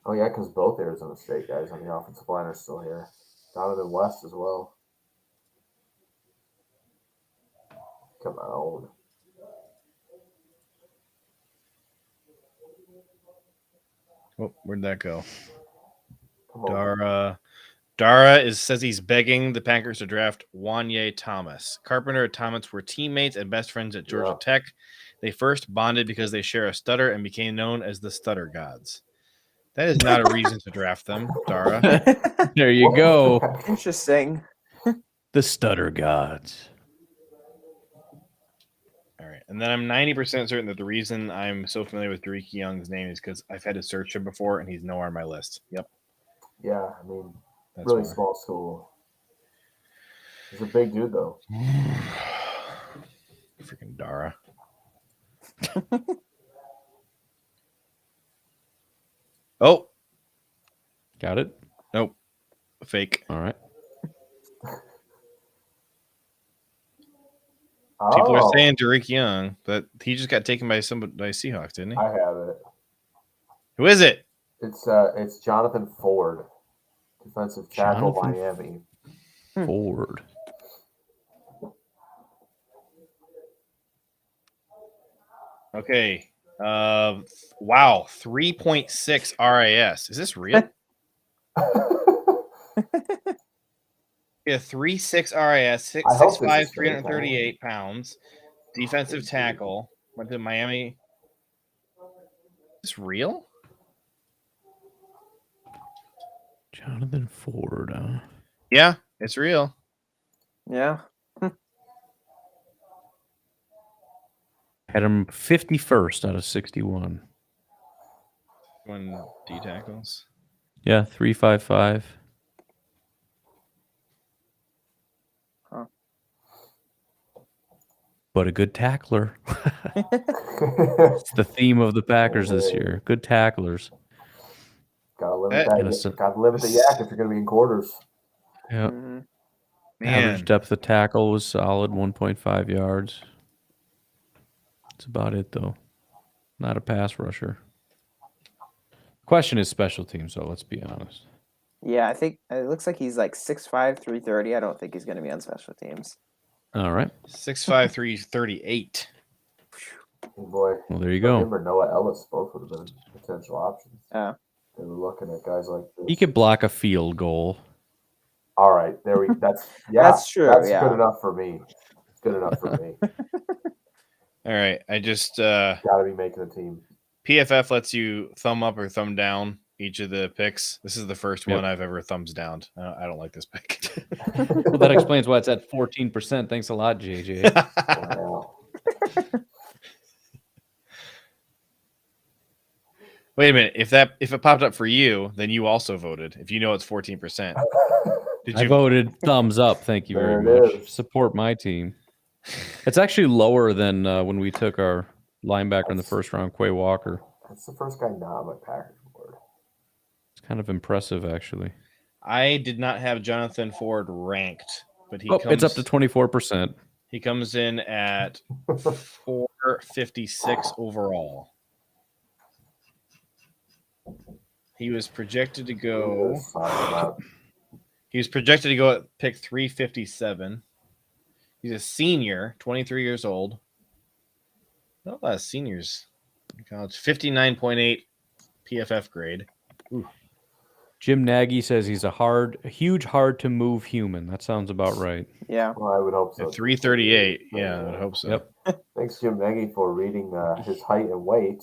Oh, yeah, because both Arizona State guys on the offensive line are still here. Donovan West as well. Come on. Oh, where'd that go? Dara says he's begging the Packers to draft Wanye Thomas. Carpenter and Thomas were teammates and best friends at Georgia Tech. They first bonded because they share a stutter and became known as the Stutter Gods. That is not a reason to draft them, Dara. There you go. Interesting. The stutter gods. All right. And then I'm 90% certain that the reason I'm so familiar with Derek Young's name is because I've had to search him before and he's nowhere on my list. Yep. Yeah, I mean, That's really why. small school. He's a big dude, though. Freaking Dara. Oh. Got it? Nope. Fake. All right. People are Oh. saying Derek Young, but he just got taken by Seahawks, didn't he? I have it. Who is it? It's Jonathan Ford, defensive tackle, Jonathan Miami. Ford. Okay. Wow. 3.6 RAS. Is this real? Yeah, 3.6 RAS, I hope this 6'5", is fake, 338 pounds. Defensive tackle. Went to Miami. Is this real? Jonathan Ford. Yeah, it's real. Yeah. Had him 51st out of 61. One D tackles. Yeah, 355. Huh. But a good tackler. It's the theme of the Packers this year. Good tacklers. Gotta live That- with and a that. Gotta live with the yak if you're gonna be in quarters. Yeah. Mhm. Average Man. depth of tackle was solid, 1.5 yards. That's about it, though. Not a pass rusher. Question is special teams, so let's be honest. Yeah, I think it looks like he's like 6'5", 330. I don't think he's going to be on special teams. All right. 6'5", 338. Oh boy. Well, there you Him go. or Noah Ellis both would have been potential options. Yeah. They were looking at guys like this. He could block a field goal. All right, there we. That's yeah. That's true, That's yeah. good enough for me. It's good enough for me. All right. I just Gotta be making a team. PFF lets you thumb up or thumb down each of the picks. This is the first Yep. one I've ever thumbs down. I don't like this pick. Well, that explains why it's at 14%. Thanks a lot, JJ. Wow. Wait a minute. If it popped up for you, then you also voted. If you know it's 14%. Did I you voted thumbs up. Thank you very There it much. is. Support my team. It's actually lower than when we took our linebacker in the first round, Quay Walker. That's the first guy not on my Packers board. It's kind of impressive, actually. I did not have Jonathan Ford ranked, but It's up to 24%. He comes in at 456 overall. He was projected to go. He was projected to go at pick 357. He's a senior, 23 years old. Not a lot of seniors in college. 59.8 PFF grade. Ooh. Jim Nagy says he's a huge, hard to move human. That sounds about right. Yeah. Well, I would hope so. At 338. Yeah, I would hope so. Yep. Thanks, Jim Nagy, for reading his height and weight.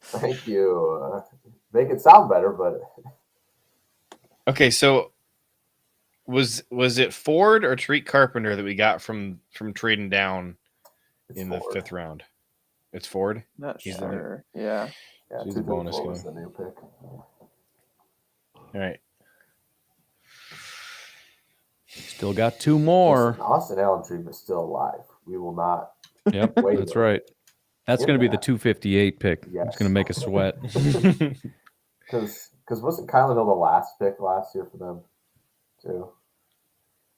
Thank you. Make it sound better, but Okay, so was it Ford or Tariq Carpenter that we got from trading down in the Ford. 5th round? It's Ford. Not He's sure. Yeah. Yeah, He's a bonus guy. was the new pick. All right. Still got two more. Listen, Austin Allen Dream is still alive. We will not. Yep, Wait, that's right. That's going to be the 258 pick. Yes. It's going to make us sweat. Because wasn't Kylan Hill the last pick last year for them, too?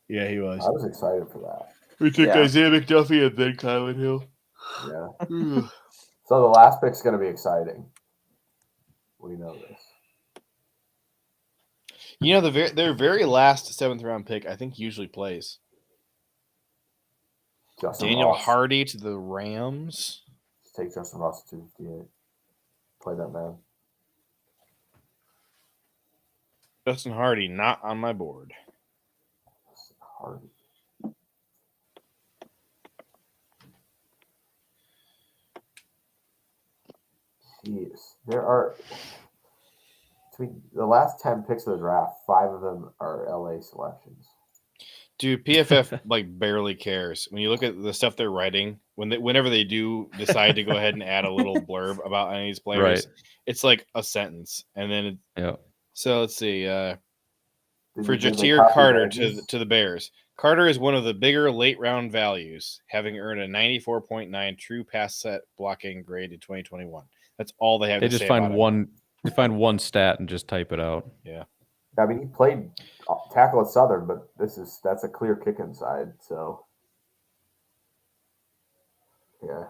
Yeah, he was. I was excited for that. We took Yeah. Isaiah McDuffie and then Kylan Hill. Yeah. So the last pick's going to be exciting. We know this. You know, their very last 7th round pick, I think, usually plays. Justin Daniel Ross. Hardy to the Rams. Just take Justin Ross at 258. Play that man. Justin Hardy, not on my board. Hardy. Jeez, there are between the last 10 picks of the draft, 5 of them are LA selections. Dude, PFF like barely cares. When you look at the stuff they're writing, whenever they do decide to go ahead and add a little blurb about any of these players, Right. it's like a sentence, and then Yeah. So let's see. For Did they Jatir copy Carter Vegas? to the Bears. Carter is one of the bigger late round values, having earned a 94.9 true pass set blocking grade in 2021. That's all they have They to just say find about him. one. They find one stat and just type it out. Yeah. I mean, he played tackle at Southern, but that's a clear kick inside. So, yeah.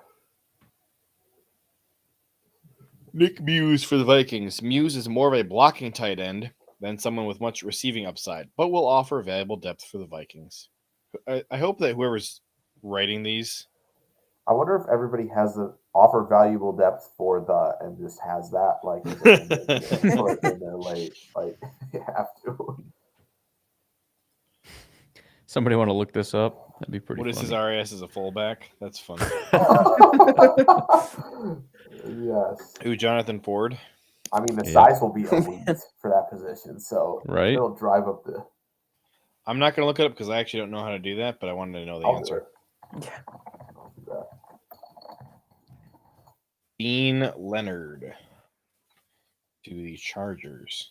Nick Muse for the Vikings. Muse is more of a blocking tight end than someone with much receiving upside, but will offer valuable depth for the Vikings. I hope that whoever's writing these, I wonder if everybody has the offer valuable depth for the and just has that like in their late, like you have to. Somebody want to look this up? That'd be pretty. what is his funny. RAS as a fullback? That's funny. Yes. Ooh, Jonathan Ford. I mean, the Yeah. size will be elite for that position, so Right. it'll drive up the. I'm not going to look it up because I actually don't know how to do that, but I wanted to know the I'll do answer. it. I'll do that. Dean Leonard to the Chargers.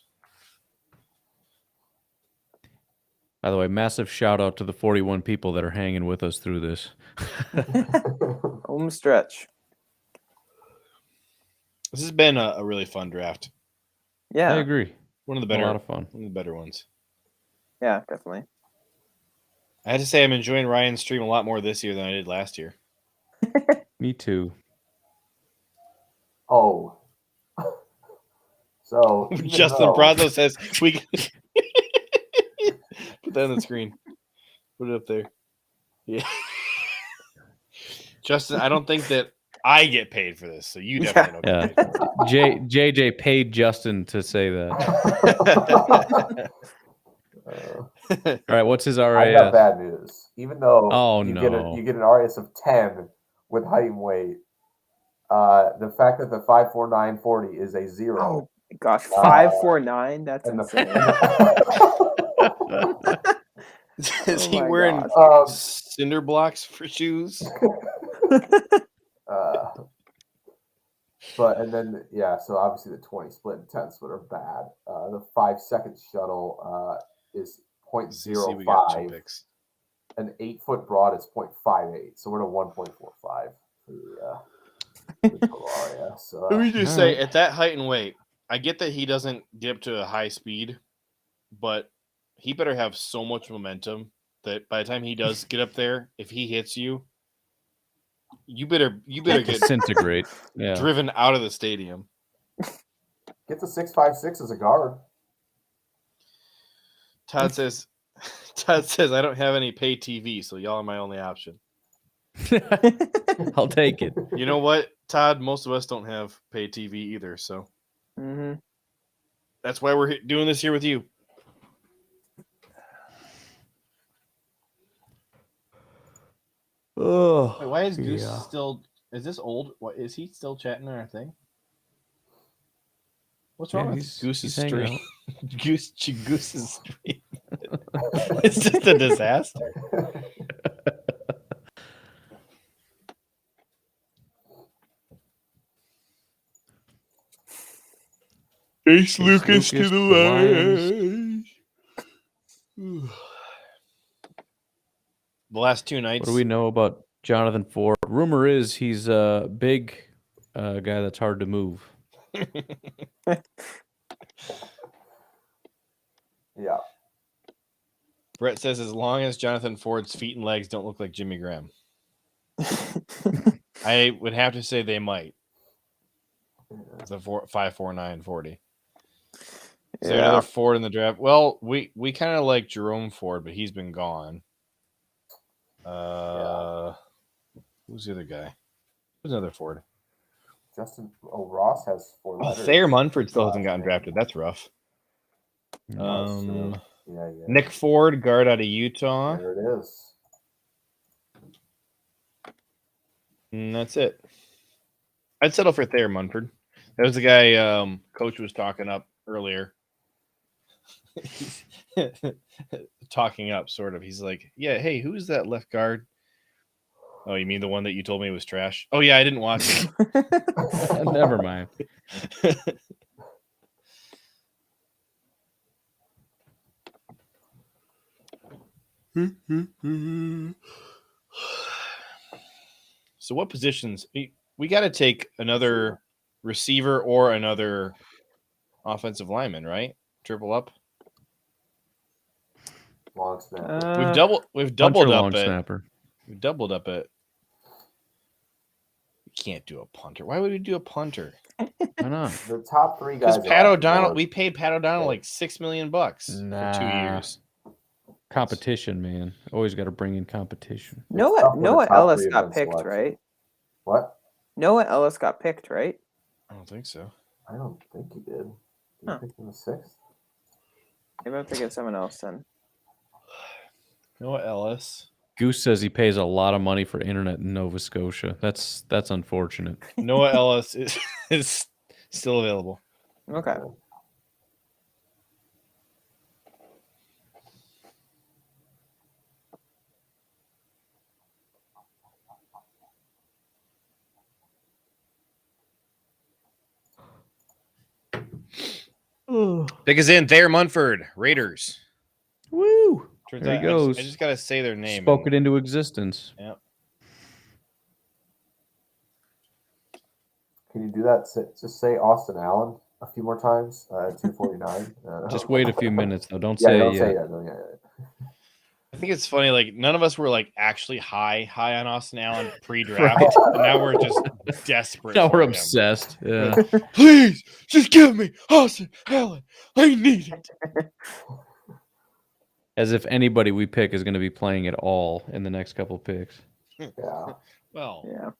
By the way, massive shout out to the 41 people that are hanging with us through this. Home stretch. This has been a really fun draft. Yeah. I agree. One of the A better, lot of fun. one of the better ones. Yeah, definitely. I had to say I'm enjoying Ryan's stream a lot more this year than I did last year. Me too. Oh. So even Justin though- Prazo says we put that on the screen. Put it up there. Yeah. Justin, I don't think that I get paid for this, so you definitely don't Yeah. get paid for it. JJ paid Justin to say that. All right, what's his I got RAS? bad news. Even though Oh, you no. get an RAS of 10 with height and weight, the fact that the 54940 is a 0. Oh my gosh, 549. That's and insane. Is Oh he my wearing gosh. cinder blocks for shoes? But and then so obviously the 20 split and 10 split are bad. The 5-second shuttle is See, we got 2 0.05. picks. An 8-foot broad is 0.58. So we're at a 1.45 for the total RAS. So, Let me just say, at that height and weight, I get that he doesn't get up to a high speed, but he better have so much momentum that by the time he does get up there, if he hits you, you better get Disintegrate. Yeah. driven out of the stadium. gets a 6.56 as a guard. Todd says I don't have any pay TV, so y'all are my only option. I'll take it. You know what, Todd? Most of us don't have pay TV either, so Mm-hmm. that's why we're doing this here with you. Oh, Wait, why is Goose yeah. still? Is this old? What is he still chatting on our thing? What's wrong Yeah, with Goose's he's hanging stream? Goose's stream. It's just a disaster. Ace Lucas to the Lions. The last 2 nights. What do we know about Jonathan Ford? Rumor is he's a big guy that's hard to move. Yeah. Brett says as long as Jonathan Ford's feet and legs don't look like Jimmy Graham. I would have to say they might. It's a 5.4940. Is there another Ford in the draft? Well, we kind of like Jerome Ford, but he's been gone. Who's the other guy? Who's another Ford? Justin Ross has 4 Oh, letters. Thayer Munford still hasn't gotten drafted. That's rough. No, that's true. Yeah. Nick Ford, guard out of Utah. There it is. And that's it. I'd settle for Thayer Munford. That was the guy Coach was talking up earlier. Talking up, sort of. He's like, yeah, hey, who's that left guard? Oh, you mean the one that you told me was trash? Oh, yeah, I didn't watch it. Never mind. So what positions? We got to take another receiver or another offensive lineman, right? Triple up. Long snapper. We've doubled long up at snapper. We've doubled up at. We can't do a punter. Why would we do a punter? Why not? The top three guys. Because Pat O'Donnell, we paid Pat O'Donnell like $6 million for 2 years. Competition, man. Always got to bring in competition. Noah Ellis got picked, right? What? Noah Ellis got picked, right? I don't think so. I don't think he did. Did he pick him the 6th? Maybe I'm thinking of someone else then. Noah Ellis. Goose says he pays a lot of money for internet in Nova Scotia. That's unfortunate. Noah Ellis is still available. Okay. Pick us in. Thayer Munford, Raiders. Woo! Turns There out he goes. I just got to say their name. Spoke it into existence. Yep. Can you do that? Just say Austin Allen a few more times at 249. Just wait a few minutes, though. Don't Yeah, say don't it say yet. yeah. No, yeah. I think it's funny. Like none of us were like actually high on Austin Allen pre-draft, and now we're just desperate. Now for we're him. obsessed. Yeah. Please, just give me Austin Allen. I need it. As if anybody we pick is going to be playing at all in the next couple picks. Yeah. Well, yeah.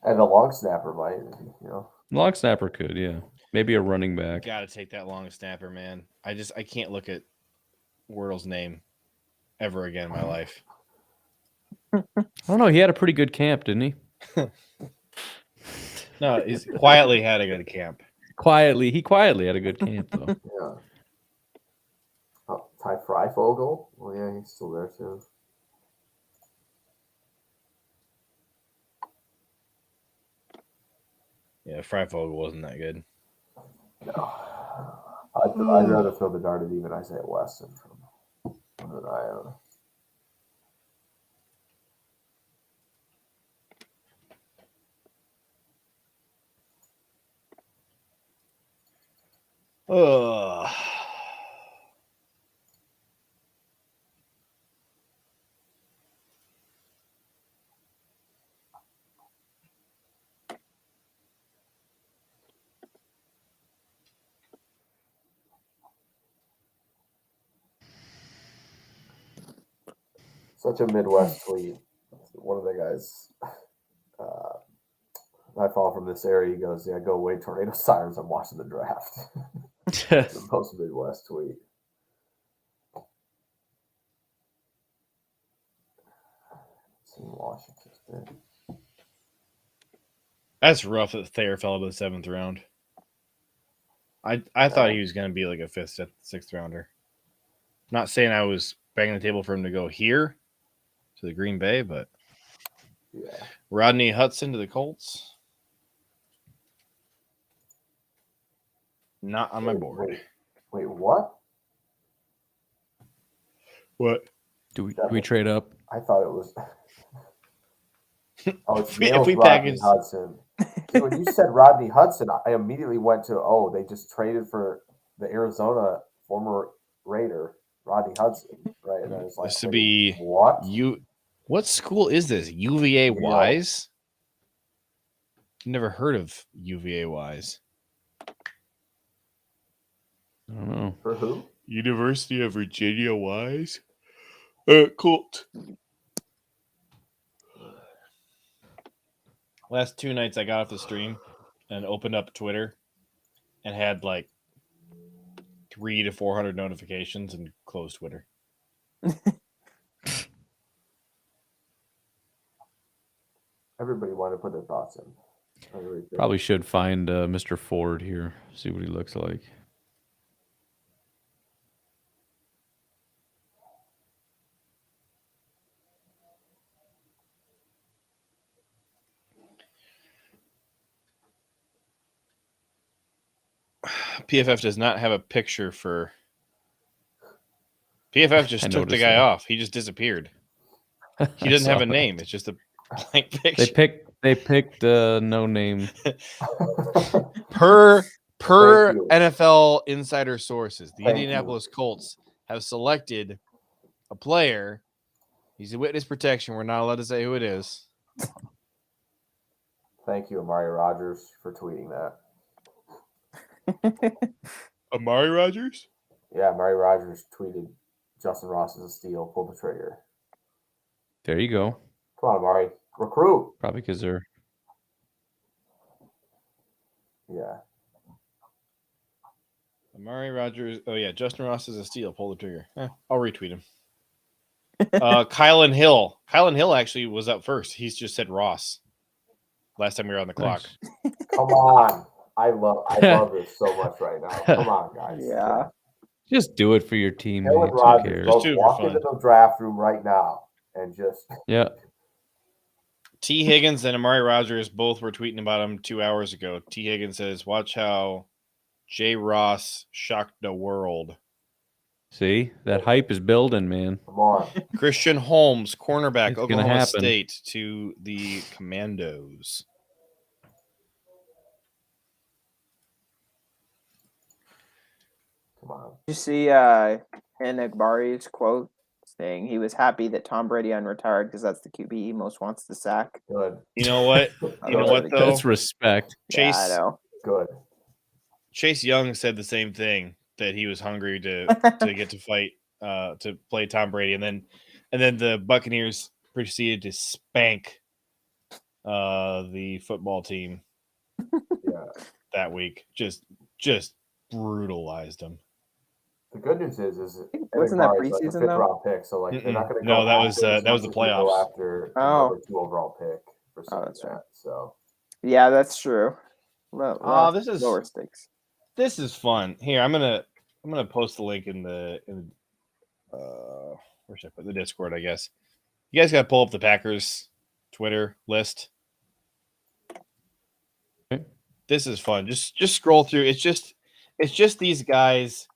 And the long snapper might, you know. Long snapper could, yeah. Maybe a running back. Got to take that long snapper, man. I can't look at Wordle's name ever again in my life. I don't know. He had a pretty good camp, didn't he? No, he's quietly had a good camp. He quietly had a good camp, though. Yeah. Oh, Ty Freifogel. Well, yeah, he's still there too. Yeah, Freifogel wasn't that good. No. I'd rather throw the dart at even Isaiah Weston from Northern Iowa. Ugh. Such a Midwest tweet. One of the guys I follow from this area, he goes, "Yeah, go away, tornado sirens. I'm watching the draft." The most Midwest tweet. Team Washington State. That's rough that Thayer fell to the 7th round. I thought he was going to be like a 5th, 6th rounder. Not saying I was banging the table for him to go here to the Green Bay, but yeah. Rodney Hudson to the Colts. Not on my board. Wait, what? What? Do we trade up? I thought it was. Oh, it's If Nails we Rodney package- Hudson. See, when you said Rodney Hudson, I immediately went to, they just traded for the Arizona former Raider, Rodney Hudson, right? And I was like, This would be what? What school is this? UVA Wise? Never heard of UVA Wise. I don't know. For who? University of Virginia Wise? Colt. Last 2 nights I got off the stream and opened up Twitter and had like 300 to 400 notifications and closed Twitter. Everybody wanted to put their thoughts in. Probably should find Mr. Ford here. See what he looks like. PFF does not have a picture for. PFF just took the guy off. He just disappeared. He doesn't have a name. It's just a blank picture. They picked no name. Per NFL insider sources, the Indianapolis Colts have selected a player. He's a witness protection. We're not allowed to say who it is. Thank you, Amari Rogers, for tweeting that. Amari Rogers? Yeah, Amari Rogers tweeted Justin Ross is a steal. Pull the trigger. There you go. Come on, Amari. Recruit. Probably because they're. Yeah. Amari Rogers. Oh, yeah. Justin Ross is a steal. Pull the trigger. I'll retweet him. Kylan Hill. Kylan Hill actually was up first. He's just said Ross last time we were on the clock. Come on. I love this so much right now. Come on, guys. Yeah. Just do it for your teammates. Hill and Who Rogers, cares? both walk into the draft room right now and just. Yeah. T. Higgins and Amari Rogers both were tweeting about him 2 hours ago. T. Higgins says, "Watch how J. Ross shocked the world." See, that hype is building, man. Come on. Christian Holmes, cornerback, It's gonna Oklahoma happen. State to the Commandos. Come on. Did you see Enagbari's quote saying he was happy that Tom Brady unretired because that's the QB he most wants to sack? Good. You know what? You know what, though? That's respect. Chase, Yeah, I know. Good. Chase Young said the same thing, that he was hungry to get to fight, to play Tom Brady. And then the Buccaneers proceeded to spank the football team that week. Just brutalized them. The good news is Wasn't that Amari's like a preseason, fifth though? round pick, so like they're not going to go. No, that was after the as much as they go playoffs. After the Oh. number 2 overall pick for Oh, that's that. So Yeah, that's true. This is lower stakes. This is fun. Here, I'm gonna post the link in the where should I put the Discord? I guess you guys got to pull up the Packers Twitter list. Okay. This is fun. Just scroll through. It's just these guys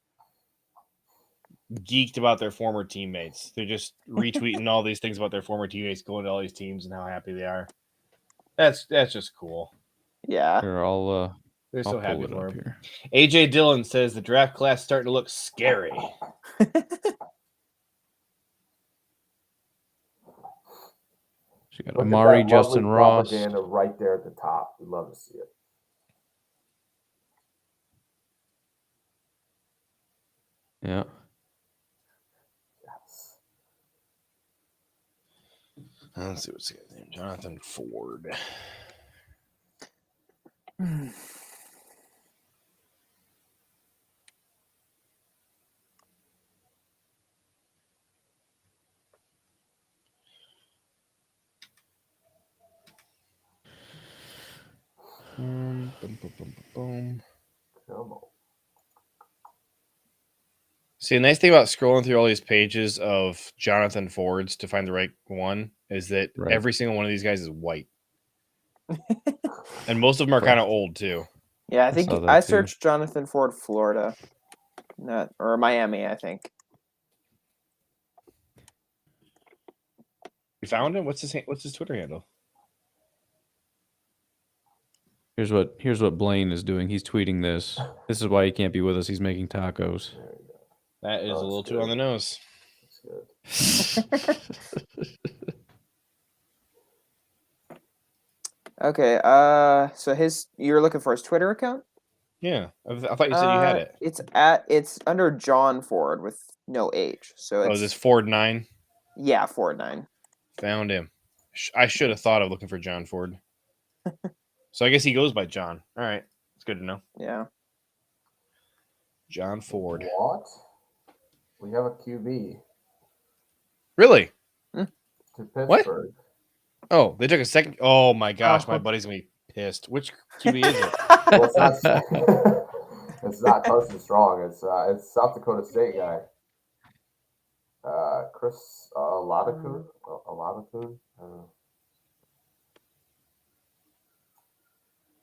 geeked about their former teammates. They're just retweeting all these things about their former teammates, going to all these teams and how happy they are. That's just cool. Yeah. Here, I'll They're so pull happy it for up him. here. AJ Dillon says the draft class starting to look scary. So you got look at Amari, that Justin lovely Ross. propaganda right there at the top. We'd love to see it. Yeah. Yes. Let's see what's his name. Jonathan Ford. Boom, boom, boom, boom, boom. Come on. See, the nice thing about scrolling through all these pages of Jonathan Fords to find the right one is that Right. every single one of these guys is white. And most of them are kind of old, too. Yeah, I think saw that I too. searched Jonathan Ford, Florida, or Miami. I think. You found him? What's his Twitter handle? Here's what Blaine is doing. He's tweeting this. This is why he can't be with us. He's making tacos. That is a That's little too good. on the nose. That's good. Okay. So you're looking for his Twitter account? Yeah, I thought you said you had it. It's under John Ford with no H. So Oh, it's is this Ford 9? yeah, Ford 9. Found him. I should have thought of looking for John Ford. So I guess he goes by John. All right, it's good to know. Yeah. John Ford. What? We have a QB Really? to Pittsburgh. What? Oh, they took a second. Oh my gosh, my Oh. buddy's gonna be pissed. Which QB is it? Well, it's not. It's not Carson Strong. It's South Dakota State guy. Chris Oladapoon.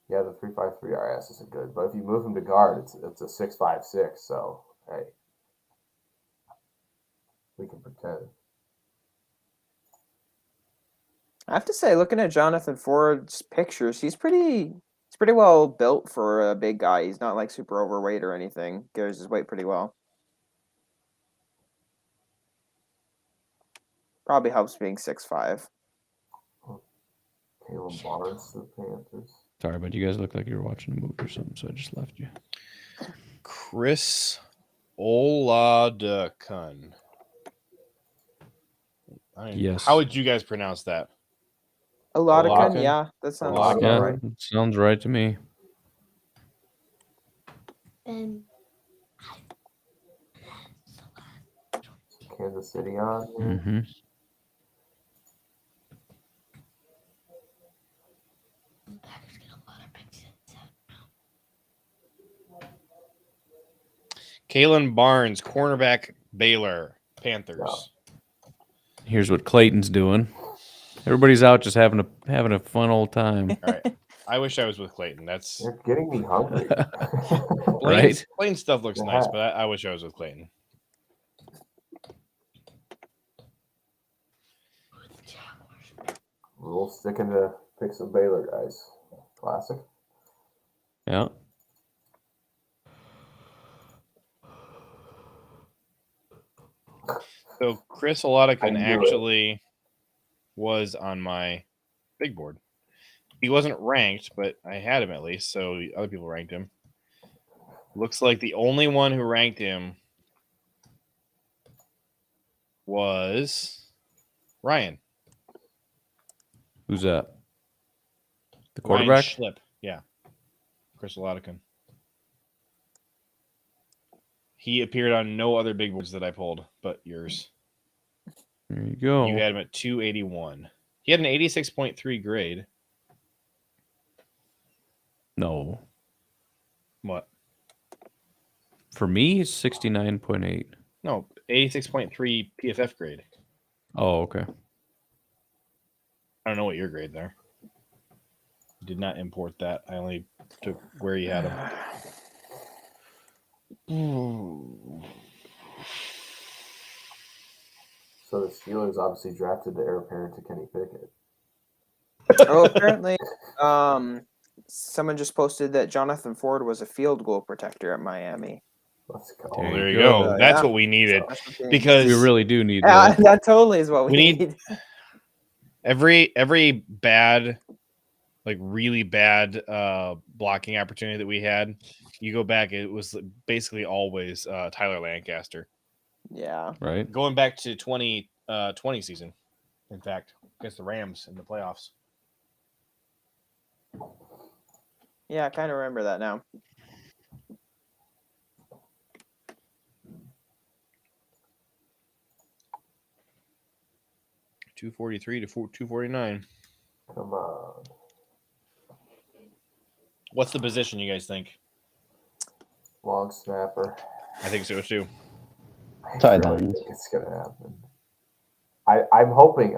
Yeah, the 3.53 RS isn't good, but if you move him to guard, it's a 6.56. So hey, we can pretend. I have to say, looking at Jonathan Ford's pictures, he's pretty well built for a big guy. He's not like super overweight or anything. Carries his weight pretty well. Probably helps being 6'5". Caleb Barnes, the Panthers. Sorry, but you guys look like you were watching a movie or something, so I just left you. Chris Oladokun. Yes. How would you guys pronounce that? Oladapoon, yeah, that sounds Yeah, right. sounds right to me. And Kansas City on. Mm-hmm. Kalen Barnes, cornerback, Baylor Panthers. Here's what Clayton's doing. Everybody's out just having a fun old time. All right. I wish I was with Clayton. That's You're getting me hungry. Right? Plain stuff looks nice, but I wish I was with Clayton. We'll sticking to pick some Baylor guys. Classic. Yeah. So Chris Oladapoon I knew it. actually was on my big board. He wasn't ranked, but I had him at least, so other people ranked him. Looks like the only one who ranked him was Ryan. Who's that? The Ryan quarterback? Schlip. Yeah. Chris Oladapoon. He appeared on no other big boards that I pulled but yours. There you go. You had him at 281. He had an 86.3 grade. No. What? For me, it's 69.8. No, 86.3 PFF grade. Oh, okay. I don't know what your grade there. Did not import that. I only took where you had him. So the Steelers obviously drafted the heir apparent to Kenny Pickett. Oh, apparently, someone just posted that Jonathan Ford was a field goal protector at Miami. Let's go. Oh, there you go. That's yeah. what we needed. So, Because We really do need yeah, that. that totally is what we we need need. every bad, like really bad blocking opportunity that we had. You go back, it was basically always Tyler Lancaster. Yeah. Right? Going back to 2020 season, in fact, against the Rams in the playoffs. Yeah, I kind of remember that now. $243 to $249. Come on. What's the position you guys think? Long snapper. I think so too. I Tight really end. think it's gonna happen. I'm hoping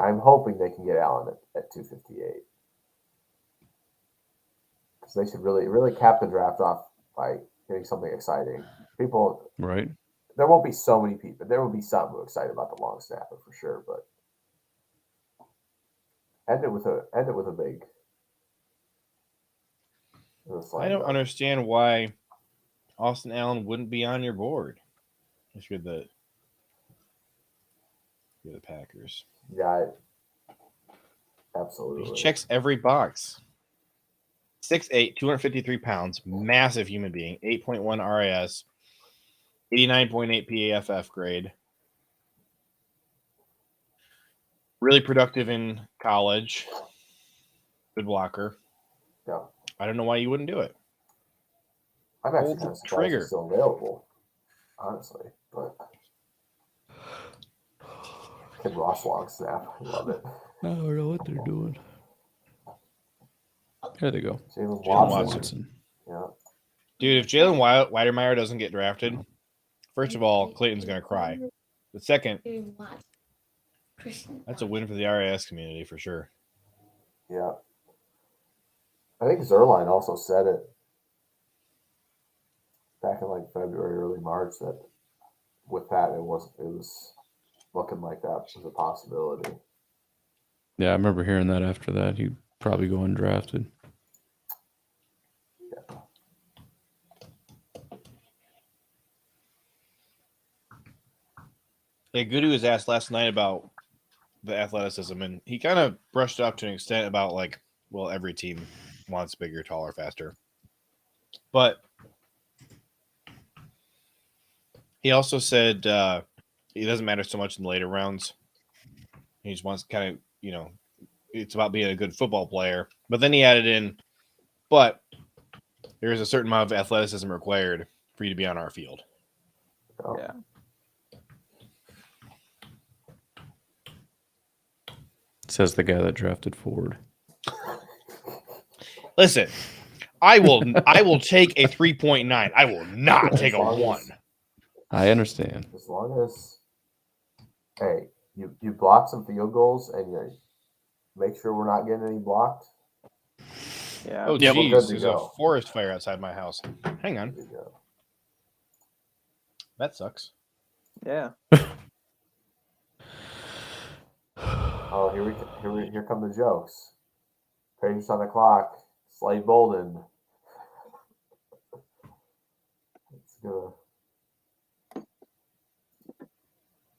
they can get Allen at 258. Because they should really cap the draft off by getting something exciting. People, Right? there won't be so many people. There will be some who are excited about the long snapper for sure, but end it with a big. I don't understand why Austin Allen wouldn't be on your board if you're the Packers. Yeah, absolutely. He checks every box. 6'8", 253 pounds, massive human being, 8.1 RAS, 89.8 PAFF grade. Really productive in college. Good blocker. Yeah. I don't know why you wouldn't do it. I'm actually Pull kind the of surprised trigger. it's still available, honestly. But Kid Ross long snap, I love it. I don't know what they're doing. There they go. Jalen Jalen Watson. Watson. Yeah. Dude, if Jalen Weidermeyer doesn't get drafted, first of all, Clayton's going to cry. The second, that's a win for the RAS community for sure. Yeah. I think Zerline also said it back in like February, early March, that with that it was looking like that was a possibility. Yeah, I remember hearing that after that. He'd probably go undrafted. Yeah. Yeah, Goody was asked last night about the athleticism, and he kind of brushed up to an extent about like, well, every team wants bigger, taller, faster. But he also said it doesn't matter so much in the later rounds. He just wants kind of, it's about being a good football player. But then he added in, but there is a certain amount of athleticism required for you to be on our field. Oh. Yeah. Says the guy that drafted Ford. Listen, I will take a 3.9. I will not take a 1. I understand. As long as, hey, you block some field goals and you make sure we're not getting any blocked. Yeah. Oh, We're geez, good to there's go. a forest fire outside my house. Hang on. That sucks. Yeah. Oh, here come the jokes. Patriots on the clock. Slade Bolden. It's gonna.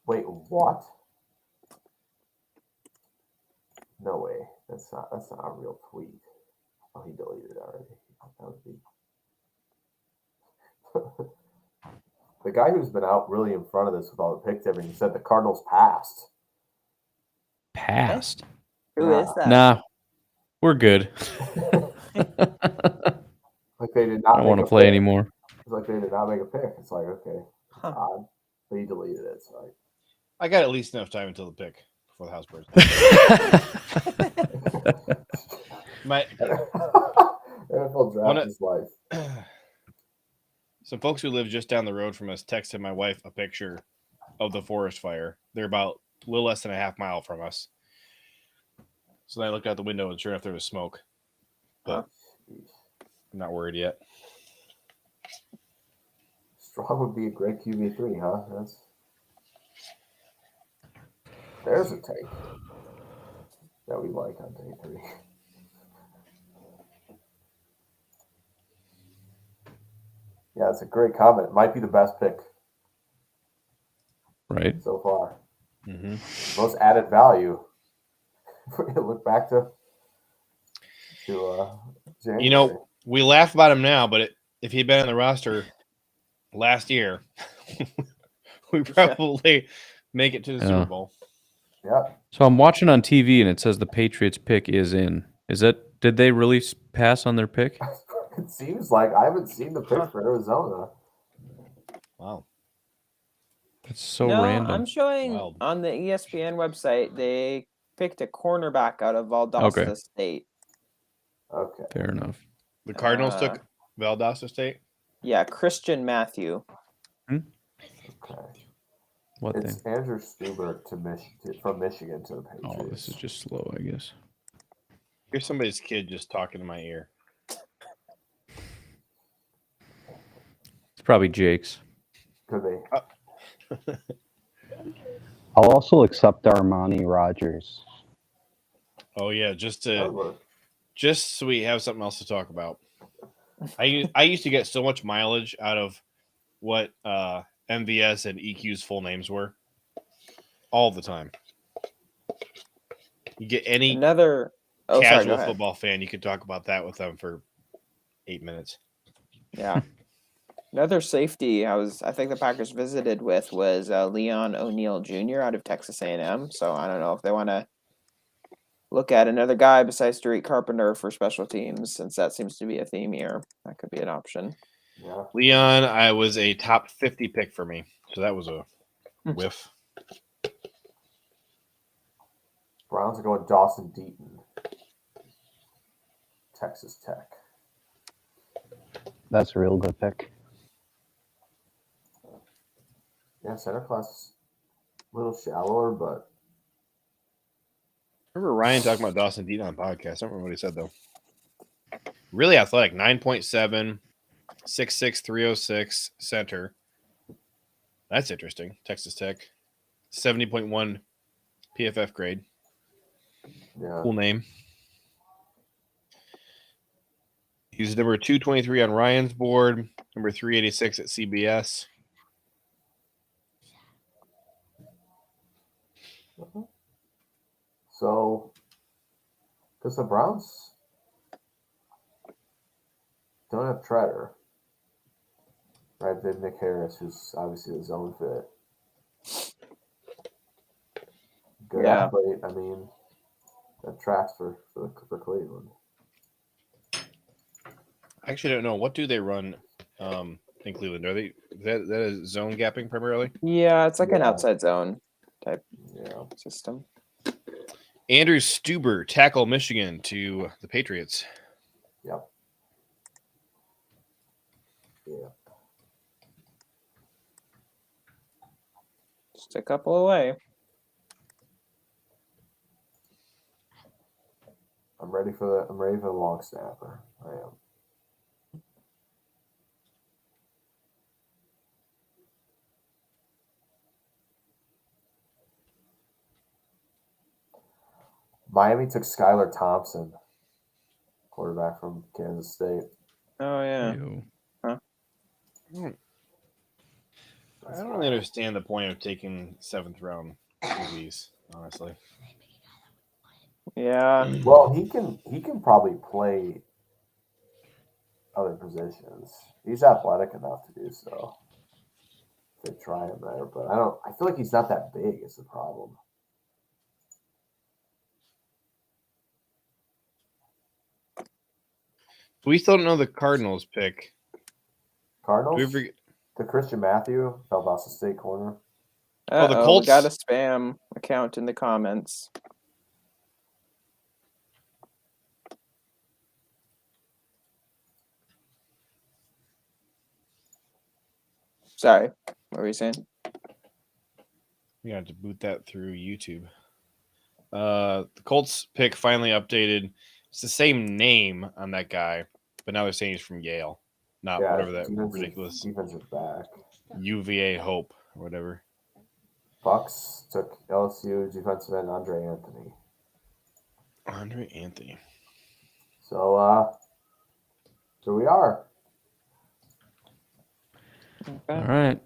Wait, what? No way. That's not a real tweet. Oh, he deleted it already. That would be. The guy who's been out really in front of this with all the pick tipping, he said the Cardinals passed. Passed? Who is that? Nah, we're good. Like they did not. I don't want to play pick. anymore. It's like they did not make a pick. It's like, okay, odd. But he deleted it. So I got at least enough time until the pick before the house burns. NFL draft is life. Some folks who live just down the road from us texted my wife a picture of the forest fire. They're about a little less than a half mile from us. So then I looked out the window and sure enough there was smoke. But I'm not worried yet. Strong would be a great QB3, huh? There's a take that we like on day 3. Yeah, it's a great comment. Might be the best pick. Right. So far. Mm-hmm. Most added value. Look back to January. We laugh about him now, but if he'd been on the roster last year, we probably make it to the Super Bowl. Yeah. So I'm watching on TV and it says the Patriots pick is in. Did they really pass on their pick? It seems like I haven't seen the pick for Arizona. Wow. That's so no, random. I'm showing on the ESPN website they picked a cornerback out of Valdosta State. Okay. Fair enough. The Cardinals took Valdosta State? Yeah, Christian Matthew. Okay. What it's thing? Andrew Stuber from Michigan to the Patriots. Oh, this is just slow, I guess. Here's somebody's kid just talking in my ear. It's probably Jake's. Could be. I'll also accept Armani Rogers. Oh yeah, just so we have something else to talk about. I used to get so much mileage out of what MVS and EQ's full names were all the time. You get any casual football fan, you could talk about that with them for 8 minutes. Yeah. Another safety I think the Packers visited with was Leon O'Neal Jr. out of Texas A&M. So I don't know if they want to look at another guy besides Tariq Carpenter for special teams, since that seems to be a theme here. That could be an option. Yeah. Leon, I was a top 50 pick for me, so that was a whiff. Browns are going Dawson Deaton Texas Tech. That's a real good pick. Yeah, center class a little shallower, but I remember Ryan talking about Dawson Dean on the podcast. I don't remember what he said though. Really athletic, 9.7, 6'6", 306 center. That's interesting. Texas Tech, 70.1 PFF grade. yeah. Cool name. He's number 223 on Ryan's board, number 386 at CBS. So, because the Browns don't have Treader, right? They have Nick Harris, who's obviously his own fit. Good Yeah. athlete. I mean, that tracks for Cleveland. I actually don't know. What do they run in Cleveland? Are they that is zone gapping primarily? Yeah, it's like an Yeah. outside zone type Yeah. system. Andrew Stuber, tackle Michigan to the Patriots. Yep. Yeah. Just a couple away. I'm ready for the long snapper. I am. Miami took Skylar Thompson, quarterback from Kansas State. Oh yeah. Ew. Huh? I don't really understand the point of taking 7th round QBs, honestly. Yeah. Well, he can probably play other positions. He's athletic enough to do so. They try him there, but I feel like he's not that big is the problem. We still don't know the Cardinals pick. Cardinals? Do we ever- The Christian Matthew, Valdosta State corner. Oh, the Uh-oh, Colts- we got a spam account in the comments. Sorry, what were you saying? We got to boot that through YouTube. The Colts pick finally updated. It's the same name on that guy, but now they're saying he's from Yale, not whatever that ridiculous defensive back. UVA Hope or whatever. Bucks took LSU defensive end Andre Anthony. Andre Anthony. So here we are. All right.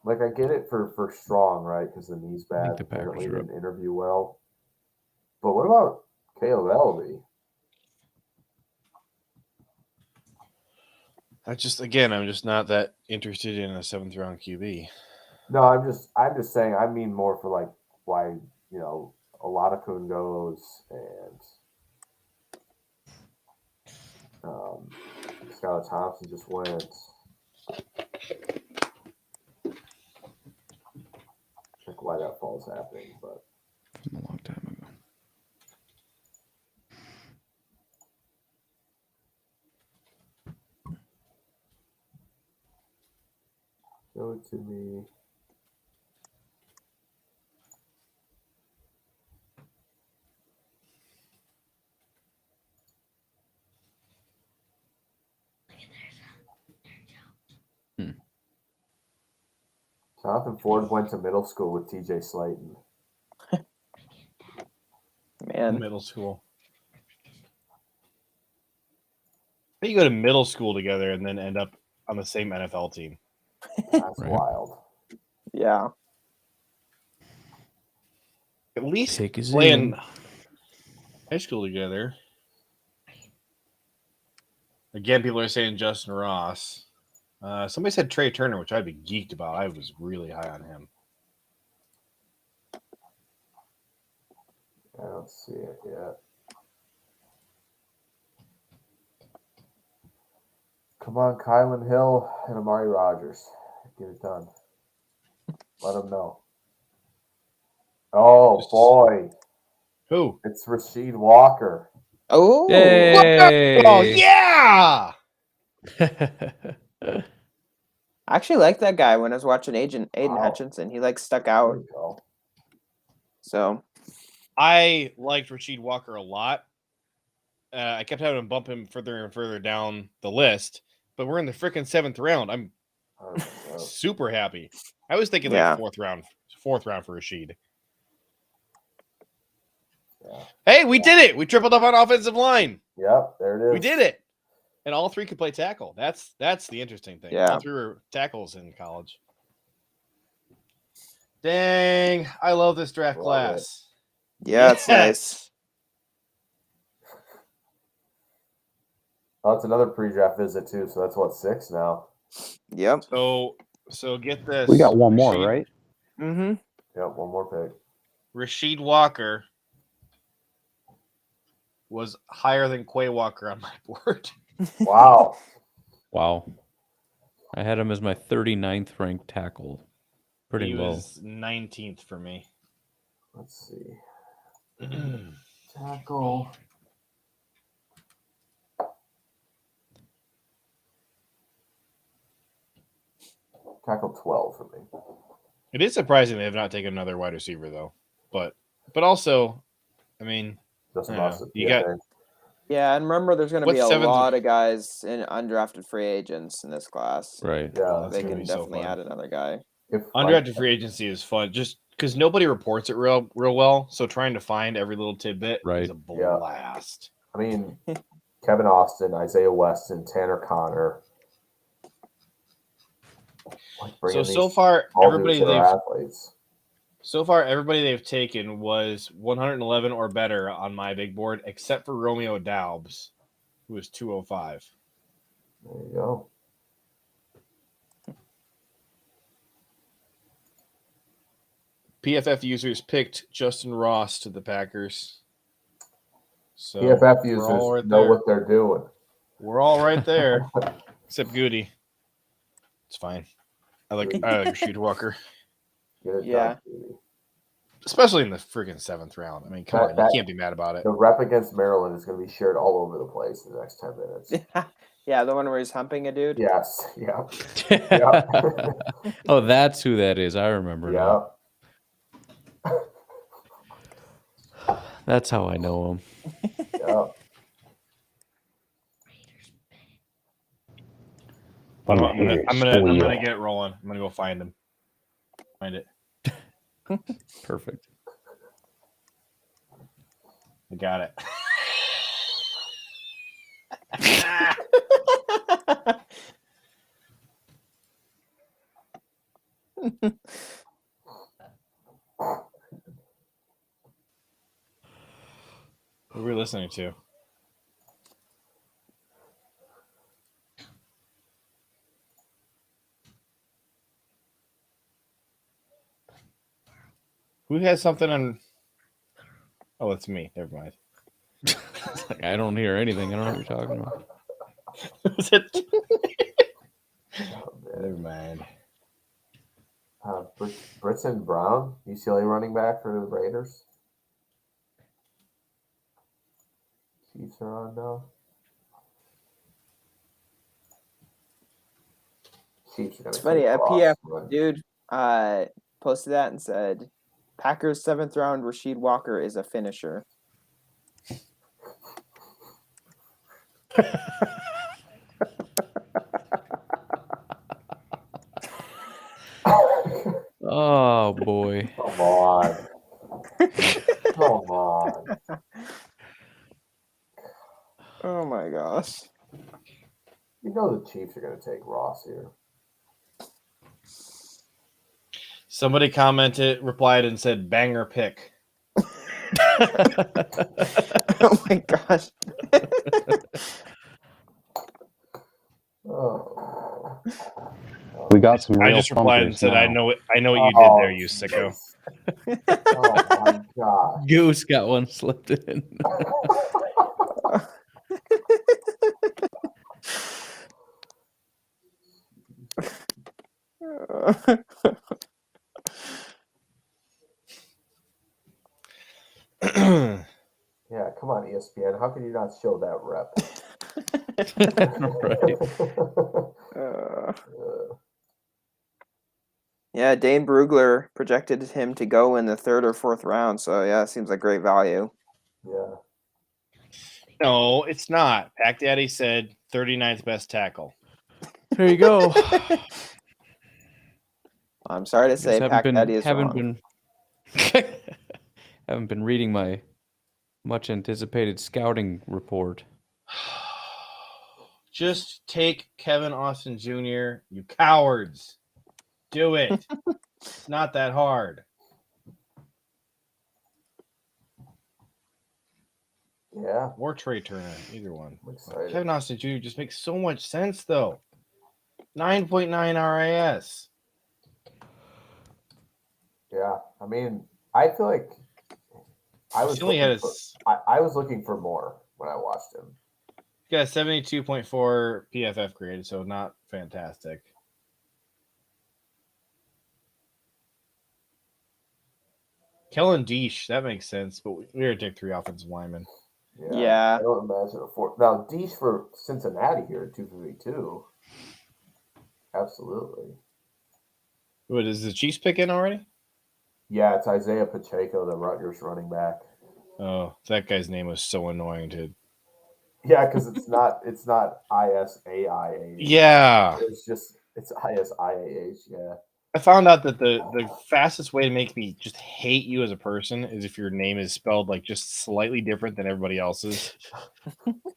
Like I get it for Strong, right? Because the knee's bad. the Packers Apparently are didn't interview well. But what about Caleb Ellaby? I'm just not that interested in a 7th round QB. No, I'm just saying. I mean more for like why Oladokun goes and Skylar Thompson just went. Like why that fall's happening, but From a long time ago. show it to me. Jonathan Ford went to middle school with TJ Slayton. Man. Middle school. How do you go to middle school together and then end up on the same NFL team? That's wild. Yeah. At least Pick his playing in. high school together. Again, people are saying Justin Ross. Somebody said Trey Turner, which I'd be geeked about. I was really high on him. I don't see it yet. Come on, Kylan Hill and Amari Rogers. Get it done. Let them know. Oh, boy. Who? It's Rasheed Walker. Oh, Oh yeah! I actually like that guy when I was watching Aiden Hutchinson. He like stuck out. So I liked Rasheed Walker a lot. I kept having to bump him further and further down the list, but we're in the freaking 7th round. I'm super happy. I was thinking Yeah. like fourth round for Rasheed. Hey, we did it! We tripled up on offensive line. Yep, there it is. We did it, and all 3 could play tackle. That's the interesting thing. Yeah. All 3 were tackles in college. Dang, I love this draft class. yeah, it's nice. Oh, it's another pre-draft visit too, so that's what, 6 now. Yep. So get this. We got one more, right? Mm-hmm. Yep, one more pick. Rasheed Walker was higher than Quay Walker on my board. Wow. Wow. I had him as my 39th ranked tackle. Pretty He low. was 19th for me. Let's see. Tackle. Tackle 12 for me. It is surprising they have not taken another wide receiver though, but also, I mean, Justin I don't know. Austin, You got Yeah, and remember, there's going to be What's a 7th? lot of guys in undrafted free agents in this class. Right. Yeah, that's They gonna can be so definitely fun. add another guy. Undrafted free agency is fun, just because nobody reports it real well. So trying to find every little tidbit is a Yeah. blast. I mean, Kevin Austin, Isaiah Weston, Tanner Connor. Like bringing So these far, all everybody dudes that are athletes. they've taken was 111 or better on my big board, except for Romeo Daubs, who was 205. There you go. PFF users picked Justin Ross to the Packers. So PFF we're all users right know there. what they're doing. We're all right there, except Goody. It's fine. I like Rasheed Walker, Get it Yeah. done, Judy. especially in the freaking 7th round. I mean, come on, That- you can't be mad about it. The rep against Maryland is going to be shared all over the place in the next 10 minutes. Yeah, the one where he's humping a dude. Yes. Yeah. Oh, that's who that is. I remember now. That's how I know him. Yeah. I'm gonna get rolling. I'm gonna go find him. Find it. Perfect. I got it. What were we listening to? Who has something on? Oh, it's me. Never mind. I don't hear anything. I don't know what you're talking about. Was it? Never mind. Britson Brown, UCLA running back for the Raiders. Chiefs are on now. Chiefs are It's going funny. to A PF dude posted that and said, Packers 7th round Rasheed Walker is a finisher. Oh boy. Come on. Come on. Oh my gosh. You know the Chiefs are going to take Ross here. Somebody replied and said, "Banger pick." Oh my gosh. Oh. We got some I real just replied and pumpers said, now. "I know what you did there, you sicko." Oh my god. Goose got one slipped in. ESPN. How can you not show that rep? Yeah, Dane Brugler projected him to go in the 3rd or 4th round. So yeah, it seems like great value. Yeah. No, it's not. Pack Daddy said 39th best tackle. There you go. I'm sorry to say, Pack Daddy is wrong. Haven't been reading my much anticipated scouting report. Just take Kevin Austin Jr., you cowards. Do it. It's not that hard. Yeah. Or Trey Turner, either one. I'm excited. Kevin Austin Jr. just makes so much sense, though. 9.9 RIS. Yeah. I mean, I feel like I was looking for more when I watched him. He got a 72.4 PFF grade, so not fantastic. Kellen Deesh, that makes sense, but we were take 3 offensive linemen. Yeah. I don't imagine a 4. Now, Deesh for Cincinnati here at 252. Absolutely. What, is the Chiefs pick in already? Yeah, it's Isaiah Pacheco, the Rutgers running back. Oh, that guy's name was so annoying to. Yeah, because it's not ISAIA. Yeah. It's ISIAH. Yeah. I found out that the fastest way to make me just hate you as a person is if your name is spelled like just slightly different than everybody else's.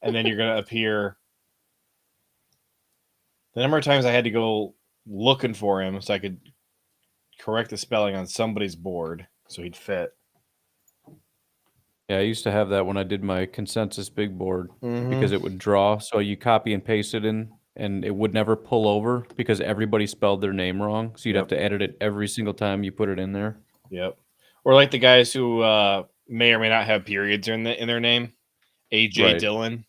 And then you're going to appear. The number of times I had to go looking for him so I could correct the spelling on somebody's board so he'd fit. Yeah, I used to have that when I did my consensus big board Mhm. because it would draw. So you copy and paste it in, and it would never pull over because everybody spelled their name wrong. So you'd have to edit it every single time you put it in there. Yep. Or like the guys who may or may not have periods in their name. AJ Right. Dillon.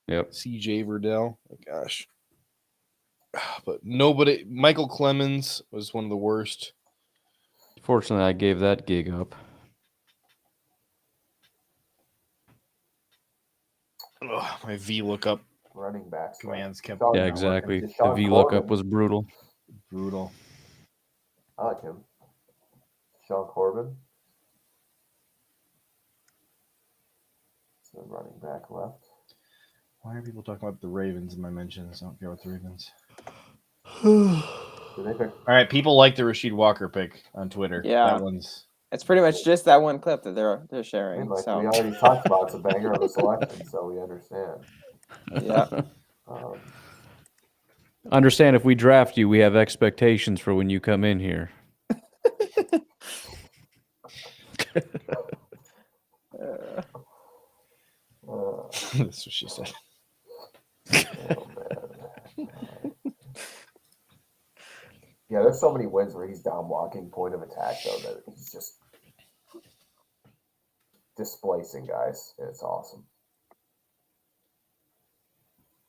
Yep. CJ Verdell. Oh, gosh. But nobody. Michael Clemens was one of the worst. Fortunately, I gave that gig up. Ugh, my VLOOKUP Running backs. commands kept. Yeah, exactly. The Deshaun VLOOKUP Corbin. was brutal. Brutal. I like him. Sean Corbin. So running back left. Why are people talking about the Ravens in my mentions? I don't care about the Ravens. Did they pick? All right, people like the Rasheed Walker pick on Twitter. Yeah. That one's. It's pretty much just that one clip that they're I sharing. mean, like So we already talked about, it's a banger of a selection, so we understand. yeah. Understand, if we draft you, we have expectations for when you come in here. That's what she said. Oh, man. Yeah, there's so many wins where he's down blocking point of attack, though, that he's just displacing guys, and it's awesome.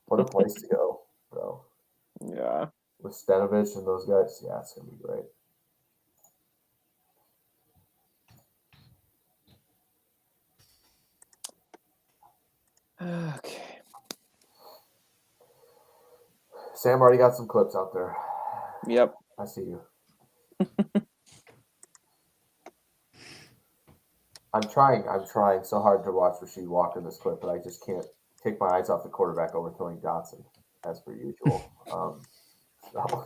What a place to go, bro. Yeah. With Stenovich and those guys, yeah, it's going to be great. Okay. Sam already got some clips out there. Yep. I see you. I'm trying so hard to watch Rasheed Walker in this clip, but I just can't take my eyes off the quarterback overthrowing Dotson, as per usual. So.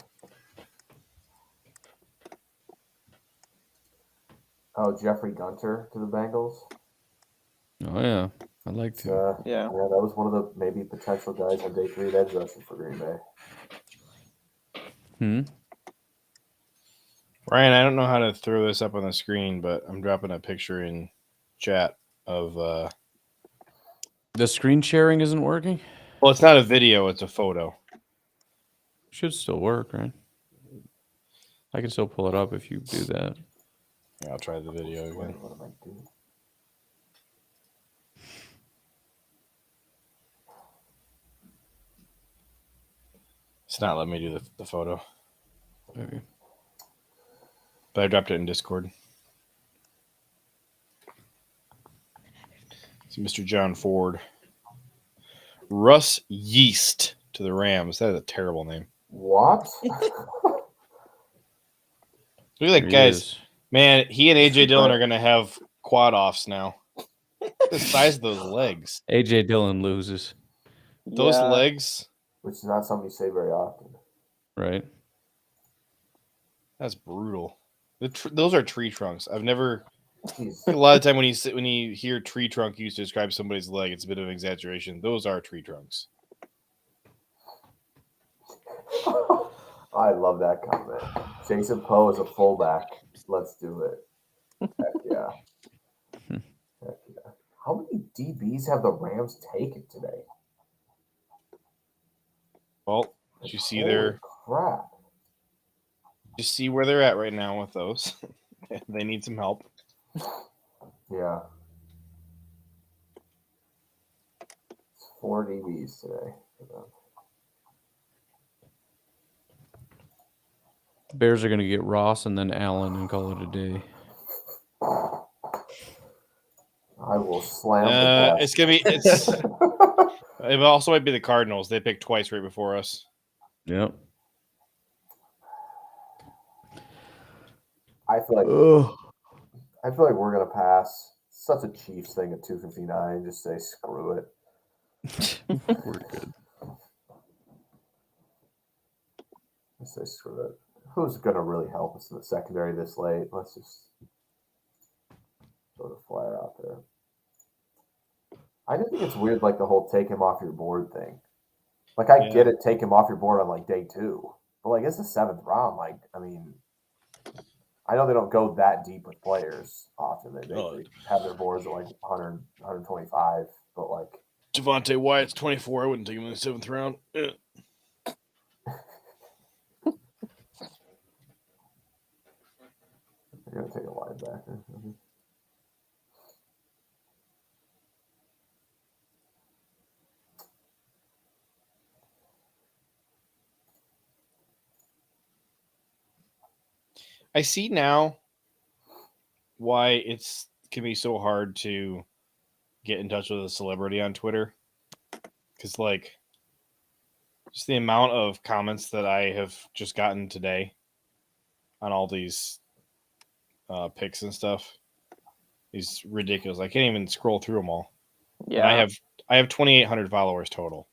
Oh, Jeffrey Gunter to the Bengals. Oh, yeah. I'd like to. Yeah. That was one of the maybe potential guys on day 3 edge rusher for Green Bay. Ryan, I don't know how to throw this up on the screen, but I'm dropping a picture in chat of. The screen sharing isn't working? Well, it's not a video; it's a photo. Should still work, right? I can still pull it up if you do that. Yeah, I'll try the video again. What am I doing? It's not letting me do the photo. Okay. But I dropped it in Discord. So Mr. John Ford. Russ Yeast to the Rams. That is a terrible name. What? Look at that, There he guys. is. Man, he and AJ Dillon are going to have quad offs now. The size of those legs. AJ Dillon loses. Those Yeah. legs. Which is not something you say very often. Right. That's brutal. Those are tree trunks. I've never. Jeez. A lot of time when you hear tree trunk used to describe somebody's leg, it's a bit of an exaggeration. Those are tree trunks. I love that comment. Jason Poe is a fullback. Let's do it. Heck yeah. Heck yeah. How many DBs have the Rams taken today? Well, did you see Holy crap. You see where they're at right now with those. They need some help. Yeah. It's 4 DBs today. The Bears are going to get Ross and then Allen and call it a day. I will slam the desk. It's gonna be. It also might be the Cardinals. They picked twice right before us. Yep. I feel like we're gonna pass. Such a Chiefs thing at 2:59. Just say screw it. We're good. Just say screw it. Who's gonna really help us in the secondary this late? Let's just throw the flyer out there. I just think it's weird, like the whole take him off your board thing. Like I get it, take him off your board on like day 2, but like it's the 7th round. Like I mean. I know they don't go that deep with players often. They have their boards at like 100, 125, but like Devontae Wyatt's 24. I wouldn't take him in the 7th round. They're gonna take a linebacker. I see now why it can be so hard to get in touch with a celebrity on Twitter. Because, like, just the amount of comments that I have just gotten today on all these picks and stuff is ridiculous. I can't even scroll through them all. Yeah. And I have 2,800 followers total.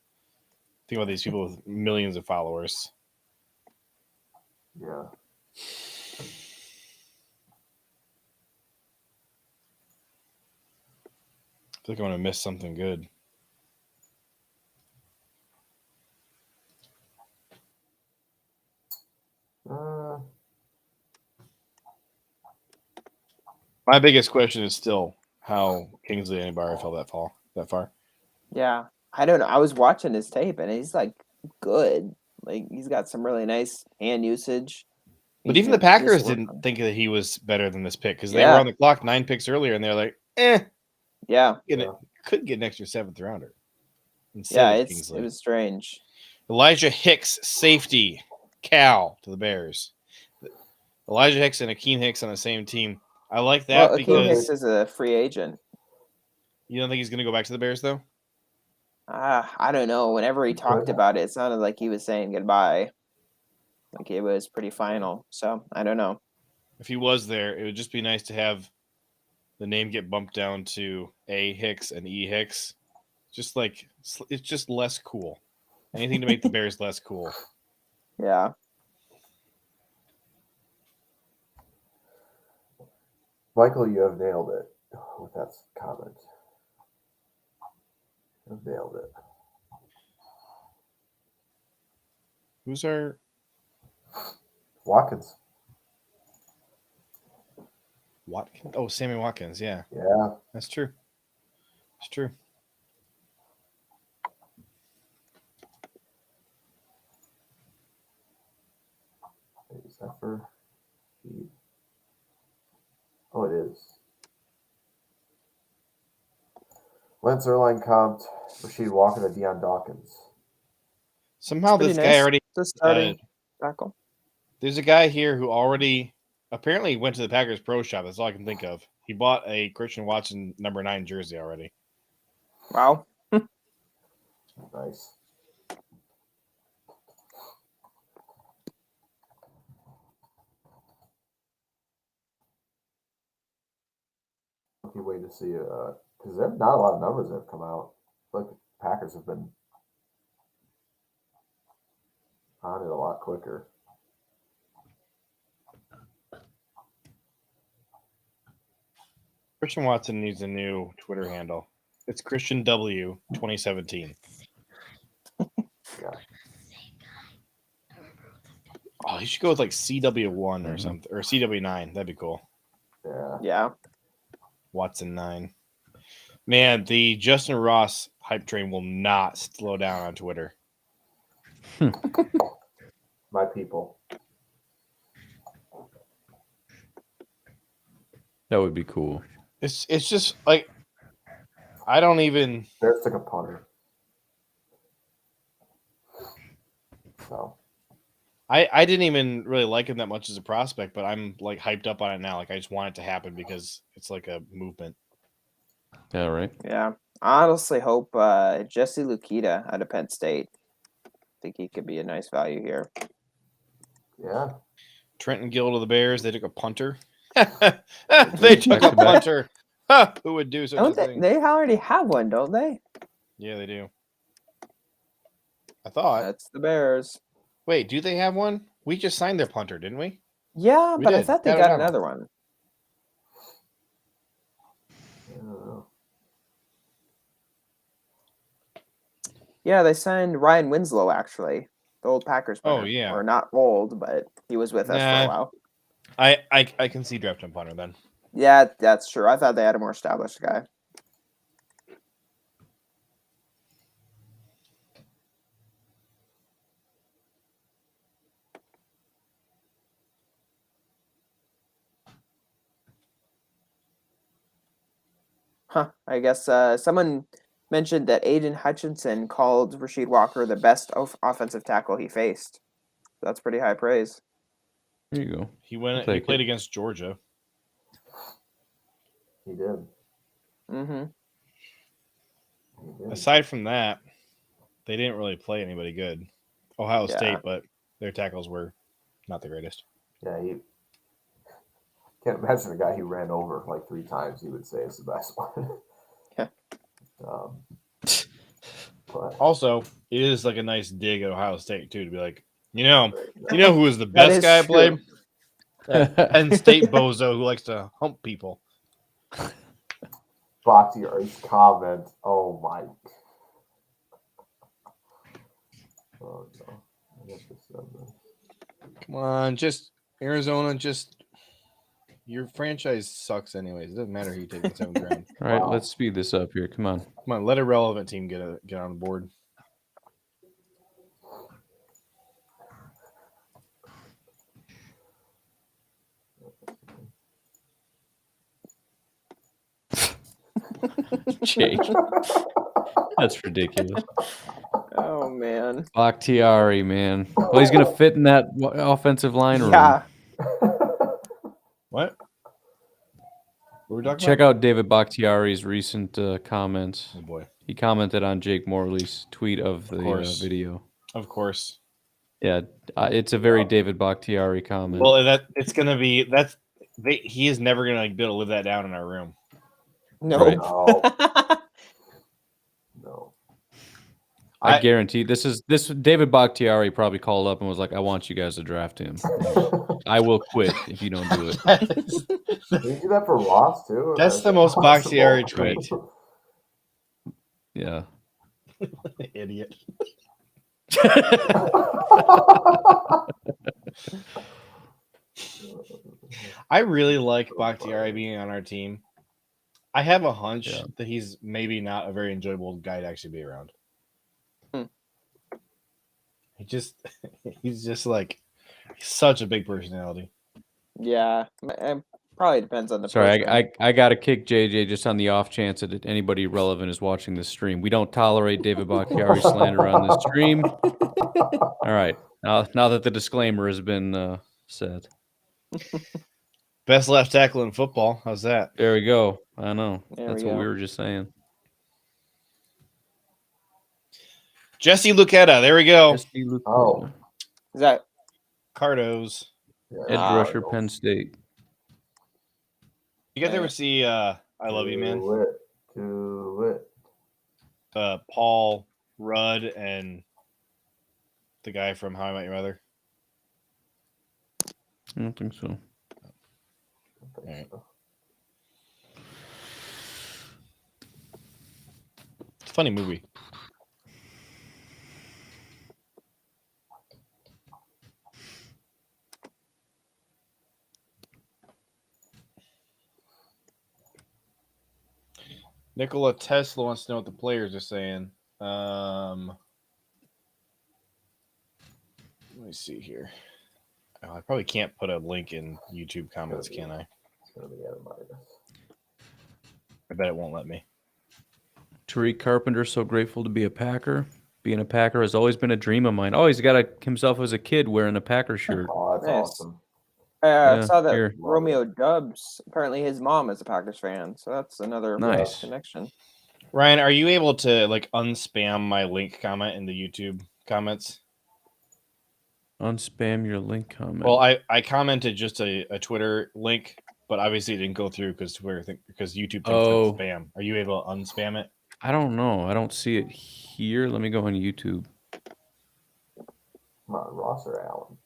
Think about these people with millions of followers. Yeah. I feel like I'm going to miss something good. My biggest question is still how Kingsley Anikbari fell that far. Yeah. I don't know. I was watching his tape and he's like good. Like he's got some really nice hand usage. But even the Packers didn't think that he was better than this pick because they were on the clock 9 picks earlier and they're like, Yeah. Could get an extra 7th rounder. Yeah, it was strange. Elijah Hicks, safety, Cal to the Bears. Elijah Hicks and Akeem Hicks on the same team. I like that Akeem because Hicks is a free agent. You don't think he's going to go back to the Bears though? I don't know. Whenever he talked about it, it sounded like he was saying goodbye. Like it was pretty final. So I don't know. If he was there, it would just be nice to have the name get bumped down to A Hicks and E Hicks. Just like it's just less cool. Anything to make the Bears less cool. Yeah. Michael, you have nailed it with that comment. You have nailed it. Who's our Watkins? Watkins? Oh, Sammy Watkins. Yeah. Yeah. That's true. It's true. Is that for? Oh, it is. Lance Erline comped Rasheed Walker to Deion Dawkins. Somehow this guy already starting tackle. There's a guy here who already apparently went to the Packers Pro Shop. That's all I can think of. He bought a Christian Watson number 9 jersey already. Wow. Nice. Lucky way to see because there's not a lot of numbers that have come out. Like the Packers have been on it a lot quicker. Christian Watson needs a new Twitter handle. It's Christian W 2017. Yeah. Oh, he should go with like CW1 or something, or CW9. That'd be cool. Yeah. Yeah. Watson 9. Man, the Justin Ross hype train will not slow down on Twitter. My people. That would be cool. It's just like I don't even. There's like a punter. So. I didn't even really like him that much as a prospect, but I'm like hyped up on it now. Like I just want it to happen because it's like a movement. Yeah, right. Yeah. I honestly hope Jesse Lukita out of Penn State. I think he could be a nice value here. Yeah. Trenton Gill to the Bears. They took a punter. They took a punter. Who would do such a thing? They already have one, don't they? Yeah, they do. I thought. That's the Bears. Wait, do they have one? We just signed their punter, didn't we? Yeah, We but I did. thought they I don't got know. another one. Yeah, they signed Ryan Winslow, actually. The old Packers player. Oh, yeah. Or not old, but he was with us for a while. I can see drafting a punter then. Yeah, that's true. I thought they had a more established guy. Huh. I guess someone mentioned that Aiden Hutchinson called Rasheed Walker the best offensive tackle he faced. That's pretty high praise. There you go. He played against Georgia. He did. Mm-hmm. Aside from that, they didn't really play anybody good. Ohio Yeah. State, but their tackles were not the greatest. Yeah, he can't imagine the guy he ran over like 3 times. He would say is the best one. Yeah. But Also, it is like a nice dig at Ohio State too to be like, you know who was the That best is guy I played? true. Penn State bozo who likes to hump people. Bakhtiari's comment. Oh my. Oh no. I guess it's, Come on, just Arizona, your franchise sucks anyways. It doesn't matter who you take in the 7th round. All right, let's speed this up here. Come on. Come on, let a relevant team get on the board. Jake. That's ridiculous. Oh, man. Bakhtiari, man. Well, he's going to fit in that offensive line room. Yeah. What? What are we talking Check about? out David Bakhtiari's recent comments. Oh, boy. He commented on Jake Morley's tweet of the course. video. Of course. Yeah, it's a very David Bakhtiari comment. Well, it's gonna be he is never gonna be able to live that down in our room. No. Right. No. I guarantee this David Bakhtiari probably called up and was like, I want you guys to draft him. I will quit if you don't do it. Did you do that for Ross too? That's the most Bakhtiari tweet. Yeah. Idiot. I really like Bakhtiari being on our team. I have a hunch that he's maybe not a very enjoyable guy to actually be around. He's just like such a big personality. Yeah. It probably depends on the Sorry, person. I got to kick JJ just on the off chance that anybody relevant is watching this stream. We don't tolerate David Bakhtiari slander on this stream. All right. Now that the disclaimer has been said. Best left tackle in football. How's that? There we go. I know. There That's we what go. we were just saying. Jesse Lucetta. There we go. Jesse Lucetta. Oh, Is that Cardos. Edge rusher, Penn State. You guys ever see I Love You, Man? Do it. Paul Rudd and the guy from How I Met Your Mother. I don't think so. All right. It's a funny movie. Nikola Tesla wants to know what the players are saying. Let me see here. Oh, I probably can't put a link in YouTube comments, can I? I bet it won't let me. Tariq Carpenter, so grateful to be a Packer. Being a Packer has always been a dream of mine. Oh, he's got himself as a kid wearing a Packer shirt. Oh, that's Nice. awesome. I Yeah, saw that here. Romeo Dubs. Apparently, his mom is a Packers fan, so that's another Nice. connection. Ryan, are you able to like unspam my link comment in the YouTube comments? Unspam your link comment. Well, I commented just a Twitter link, but obviously it didn't go through because YouTube thinks Oh. it's spam. Are you able to unspam it? I don't know. I don't see it here. Let me go on YouTube. Come on, Ross or Allen?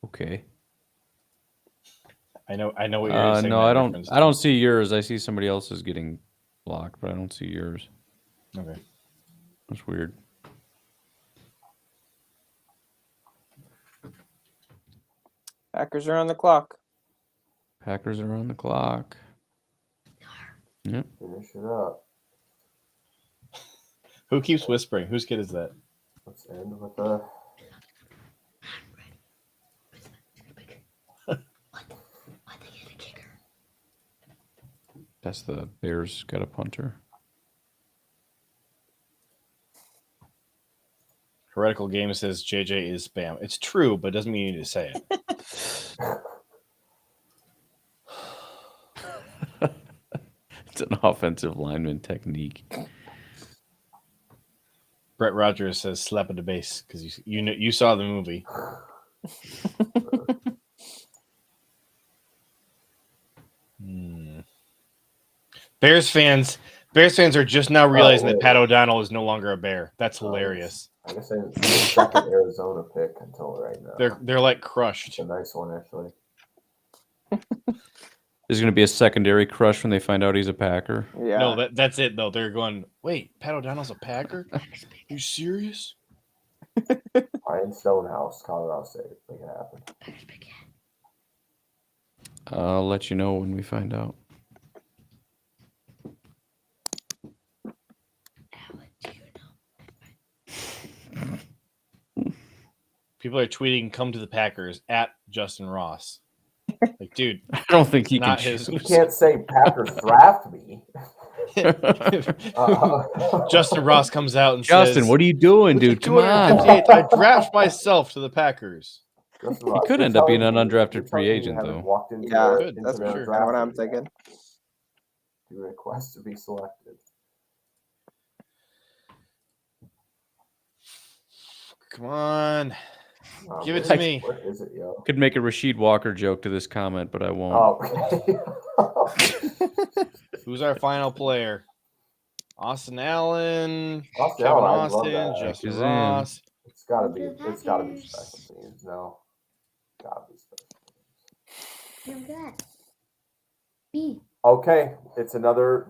Okay. I know what you're saying. No, I don't see yours. I see somebody else's getting blocked, but I don't see yours. Okay. That's weird. Packers are on the clock. Packers are on the clock. Yep. Finish it up. Who keeps whispering? Whose kid is that? Let's end with a. That's the Bears got a punter. Heretical Game says JJ is spam. It's true, but it doesn't mean you need to say it. It's an offensive lineman technique. Brett Rogers says slap at the base because you saw the movie. Bears fans are just now realizing that Pat O'Donnell is no longer a Bear. That's hilarious. I guess I'm the second Arizona pick until right now. They're like crushed. It's a nice one actually. There's going to be a secondary crush when they find out he's a Packer. Yeah. No, that's it though. They're going, wait, Pat O'Donnell's a Packer? Are you serious? Ryan Stonehouse, Colorado State. Make it happen. I'll let you know when we find out. People are tweeting, "Come to the Packers" at Justin Ross. Like, dude, I don't think he not can. his. You can't say Packers draft me. Justin Ross comes out and Justin, says, what are you doing, dude? Come on. 258, I draft myself to the Packers. He could end up being an undrafted free agent, though. Yeah, Good, that's for for sure. sure what I'm thinking. You request to be selected. Come on, Oh, give it where- to me. Where is it, yo? Could make a Rasheed Walker joke to this comment, but I won't. Oh, Who's our final player? Austin Allen, Austin Kevin Allen, I love Austin, that. Justin He's in. Ross. it's gotta be special teams. No, gotta be special teams. Look at that. B. Okay, it's another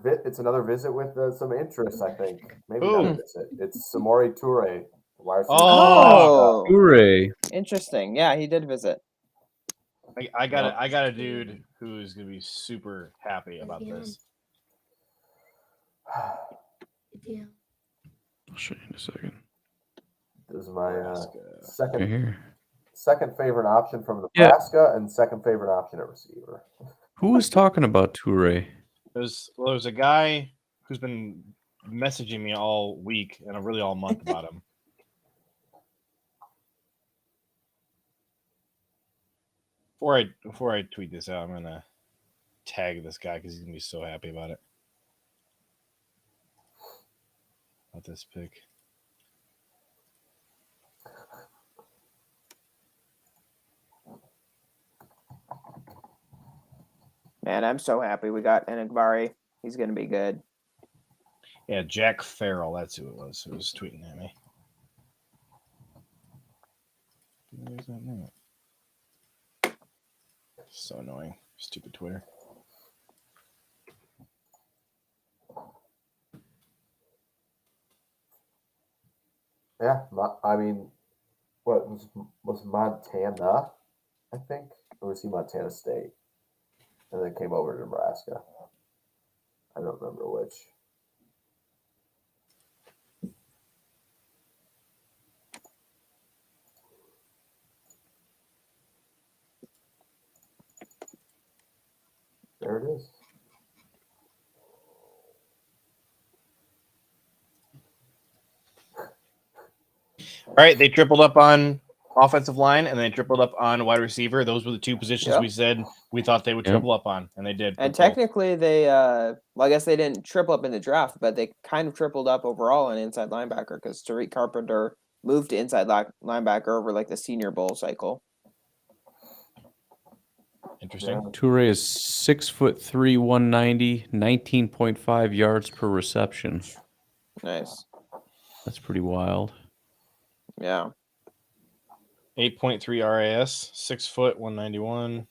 visit with some interest. I think maybe not a Who? visit. It's Samori Toure. Wide receiver. Oh, Hooray. Interesting. Yeah, he did visit. I got a dude who's gonna be super happy about this. Yeah. I'll show you in a second. This is my Right second here. favorite option from Yeah. Nebraska and second favorite option at receiver. Who was talking about Toure? There's a guy who's been messaging me all week and really all month about him. Before I tweet this out, I'm gonna tag this guy because he's gonna be so happy about it. About this pick. Man, I'm so happy we got Enigbari. He's going to be good. Yeah, Jack Farrell. That's who it was. Who was tweeting at me. Where's that name? So annoying. Stupid Twitter. Yeah, I mean, what was Montana? I think, or was he Montana State? And then came over to Nebraska. I don't remember which. There it is. All right, they tripled up on offensive line and they tripled up on wide receiver. Those were the two positions we said we thought they would triple up on, and they did. And technically, they well, I guess they didn't triple up in the draft, but they kind of tripled up overall in inside linebacker because Tariq Carpenter moved to inside linebacker over like the Senior Bowl cycle. Interesting. Toure is 6'3", 190, 19.5 yards per reception. Nice. That's pretty wild. Yeah. 8.3 RAS, 6 foot, 191.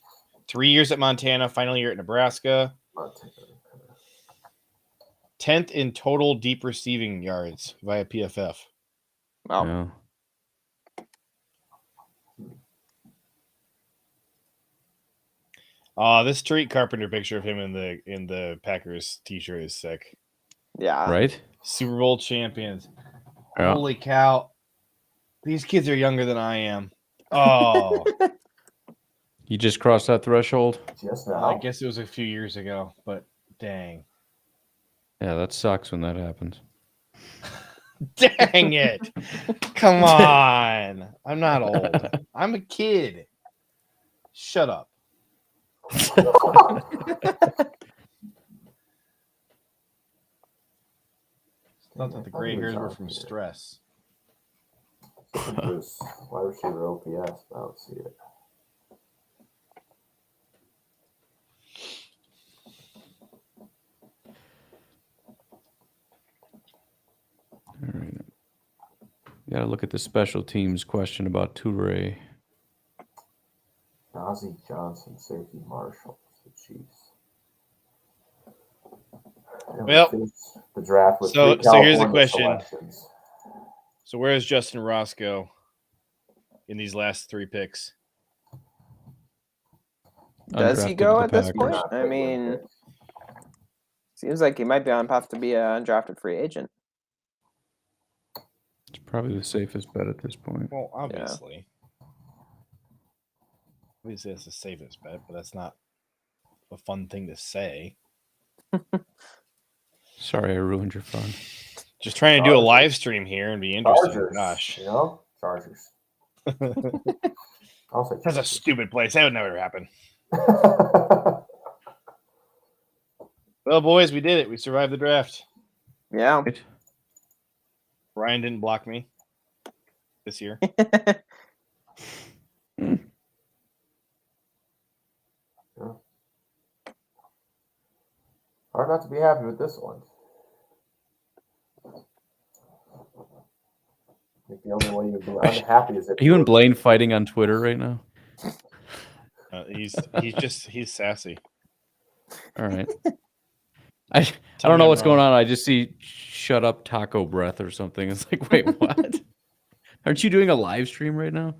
3 years at Montana, final year at Nebraska. 10th in total deep receiving yards via PFF. Wow. Yeah. This Tariq Carpenter picture of him in the Packers t-shirt is sick. Yeah. Right? Super Bowl champions. Yeah. Holy cow. These kids are younger than I am. Oh. You just crossed that threshold? Just now. I guess it was a few years ago, but dang. Yeah, that sucks when that happens. Dang it. Come on. I'm not old. I'm a kid. Shut up. Thought that the gray hairs were from stress. This wide receiver OPS, I don't see it. All right. You got to look at the special teams question about Toure. Nazi Johnson, safety Marshall, the Chiefs. And Well, the draft with so three here's the California question. selections. So where is Justin Roscoe in these last 3 picks? Does he Undrafted go to at this Packers. point? I mean, seems like he might be on path to be an undrafted free agent. It's probably the safest bet at this point. Well, obviously. Obviously, that's the safest bet, but that's not a fun thing to say. Sorry, I ruined your fun. Just trying to do a live stream here and be interesting. Chargers, Gosh. you know? Chargers. I'll say That's a stupid place. That would never happen. Well, boys, we did it. We survived the draft. Yeah. Ryan didn't block me this year. Hard not to be happy with this one. I think the only one you'd be unhappy is if Are you and Blaine fighting on Twitter right now? He's sassy. All right. I don't know what's going on. I just see "shut up, taco breath" or something. It's like, wait, what? Aren't you doing a live stream right now?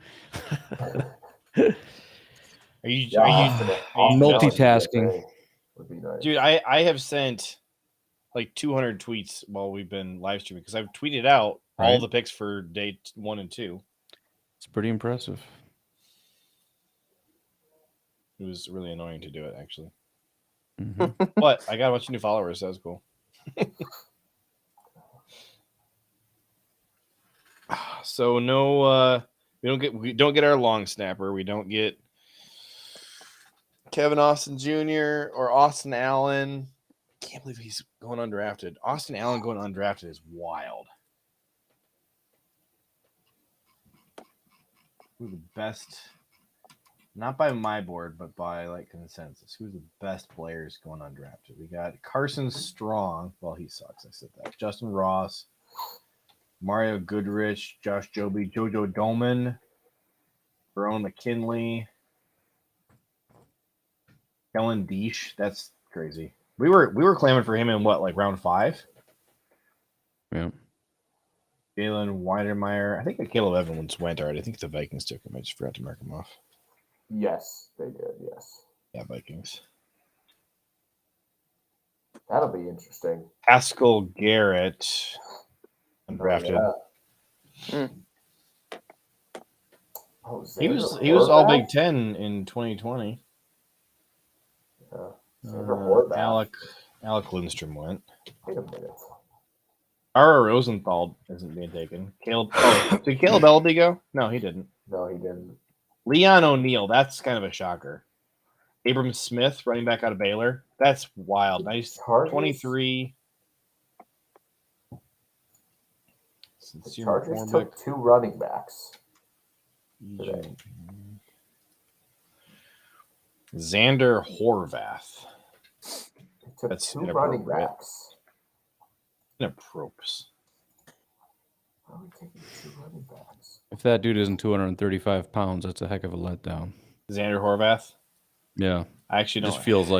Are you multitasking? Would be nice. Dude, I have sent like 200 tweets while we've been live streaming because I've tweeted out all Right. the picks for day 1 and 2. It's pretty impressive. It was really annoying to do it, actually. Mhm. But I got a bunch of new followers. That was cool. So no, we don't get our long snapper. We don't get Kevin Austin Jr. or Austin Allen. Can't believe he's going undrafted. Austin Allen going undrafted is wild. Who's the best? Not by my board, but by like consensus. Who's the best players going undrafted? We got Carson Strong. Well, he sucks. I said that. Justin Ross, Mario Goodrich, Josh Joby, JoJo Doman, Verone McKinley, Kellen Deesh. That's crazy. We were clamoring for him in what, like round 5? Yeah. Jalen Weidermeyer. I think that Caleb Evans went already. I think the Vikings took him. I just forgot to mark him off. Yes, they did. Yes. Yeah, Vikings. That'll be interesting. Haskell Garrett. Undrafted. Yeah. Oh, He was Xander all Horvath? Big Ten in 2020. Yeah. Xander Horvath. Alec Lindstrom went. Wait a minute. Ara Rosenthal isn't being taken. Did Caleb Ellaby go? No, he didn't. No, he didn't. Leon O'Neal, that's kind of a shocker. Abram Smith, running back out of Baylor. That's wild. Nice. Chargers? 23. The Chargers took 2 running backs. today. Xander Horvath. Took That's 2 running inappropriate. backs. Inappropriate. Why are we taking 2 running backs? If that dude isn't 235 pounds, that's a heck of a letdown. Xander Horvath. Yeah, I actually just don't. feels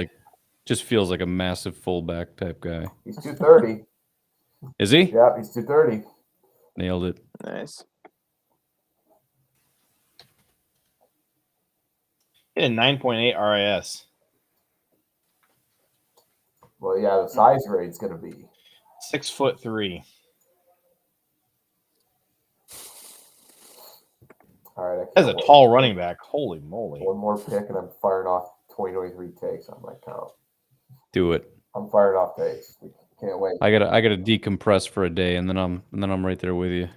like a massive fullback type guy. He's 230. Is he? Yeah, he's 230. Nailed it. Nice. He had a 9.8 RIS. Well, yeah, the size rate's going to be 6'3". all right. As a tall running back, holy moly! One more pick, and I'm firing off 2023 takes on my count. Do it. I'm firing off takes. We can't wait. I gotta decompress for a day, and then I'm right there with you.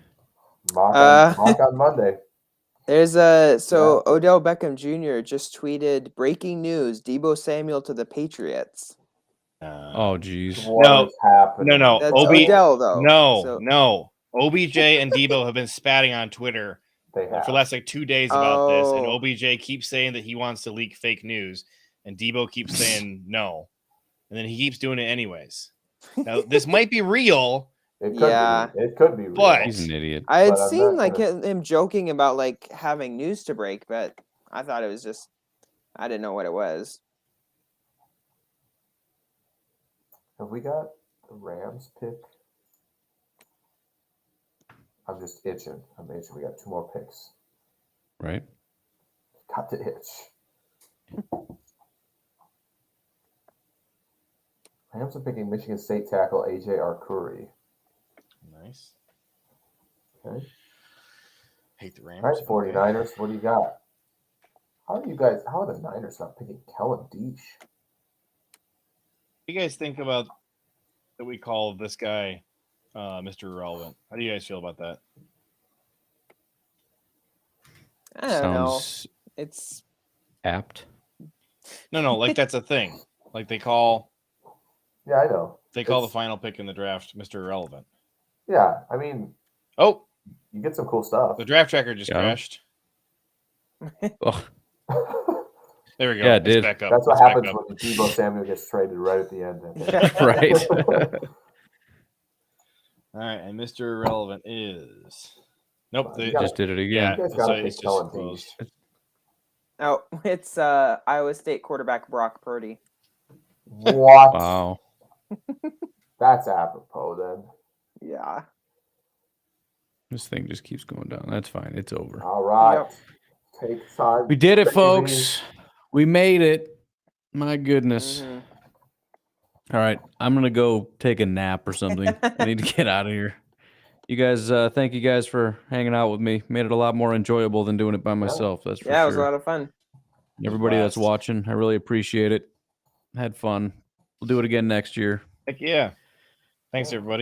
Mock on Monday. There's Odell Beckham Jr. just tweeted breaking news: Deebo Samuel to the Patriots. Oh, geez. No. That's Odell though. No. OBJ and Debo have been spatting on Twitter for the last like 2 days about this, and OBJ keeps saying that he wants to leak fake news, and Debo keeps saying no, and then he keeps doing it anyways. Now this might be real. It could be real. But he's an idiot. I had seen like him joking about like having news to break, but I thought it was just I didn't know what it was. Have we got the Rams pick? I'm just itching. We got 2 more picks. Right. Got the itch. Rams are picking Michigan State tackle AJ Arcuri. Nice. Okay. Hate the Rams. All right, 49ers. What do you got? How are the Niners not picking Kellen Deesh? What do you guys think about that we call this guy Mr. Irrelevant? How do you guys feel about that? I don't know. Sounds It's apt. No, like that's a thing. Like they call Yeah, I know. the final pick in the draft Mr. Irrelevant. Yeah, I mean, Oh, you get some cool stuff. the draft tracker just Yeah. crashed. Oh, There we go. Yeah, it It's did. back up. That's what It's back happens up. when Deebo Samuel gets traded right at the end. right. All right, and Mr. Irrelevant is nope. They Just did it again. You guys gotta pick it's just Kellen closed. Deesh. Oh, it's Iowa State quarterback Brock Purdy. What? Wow. That's apropos then. Yeah. This thing just keeps going down. That's fine. It's over. All right. Yep. Take time. We did it, Take folks. easy. We made it. My goodness. Mhm. All right. I'm going to go take a nap or something. I need to get out of here. You guys, thank you guys for hanging out with me. Made it a lot more enjoyable than doing it by myself. That's for Yeah, sure. it was a lot of fun. Everybody that's watching, I really appreciate it. Had fun. We'll do it again next year. Heck yeah! Thanks everybody.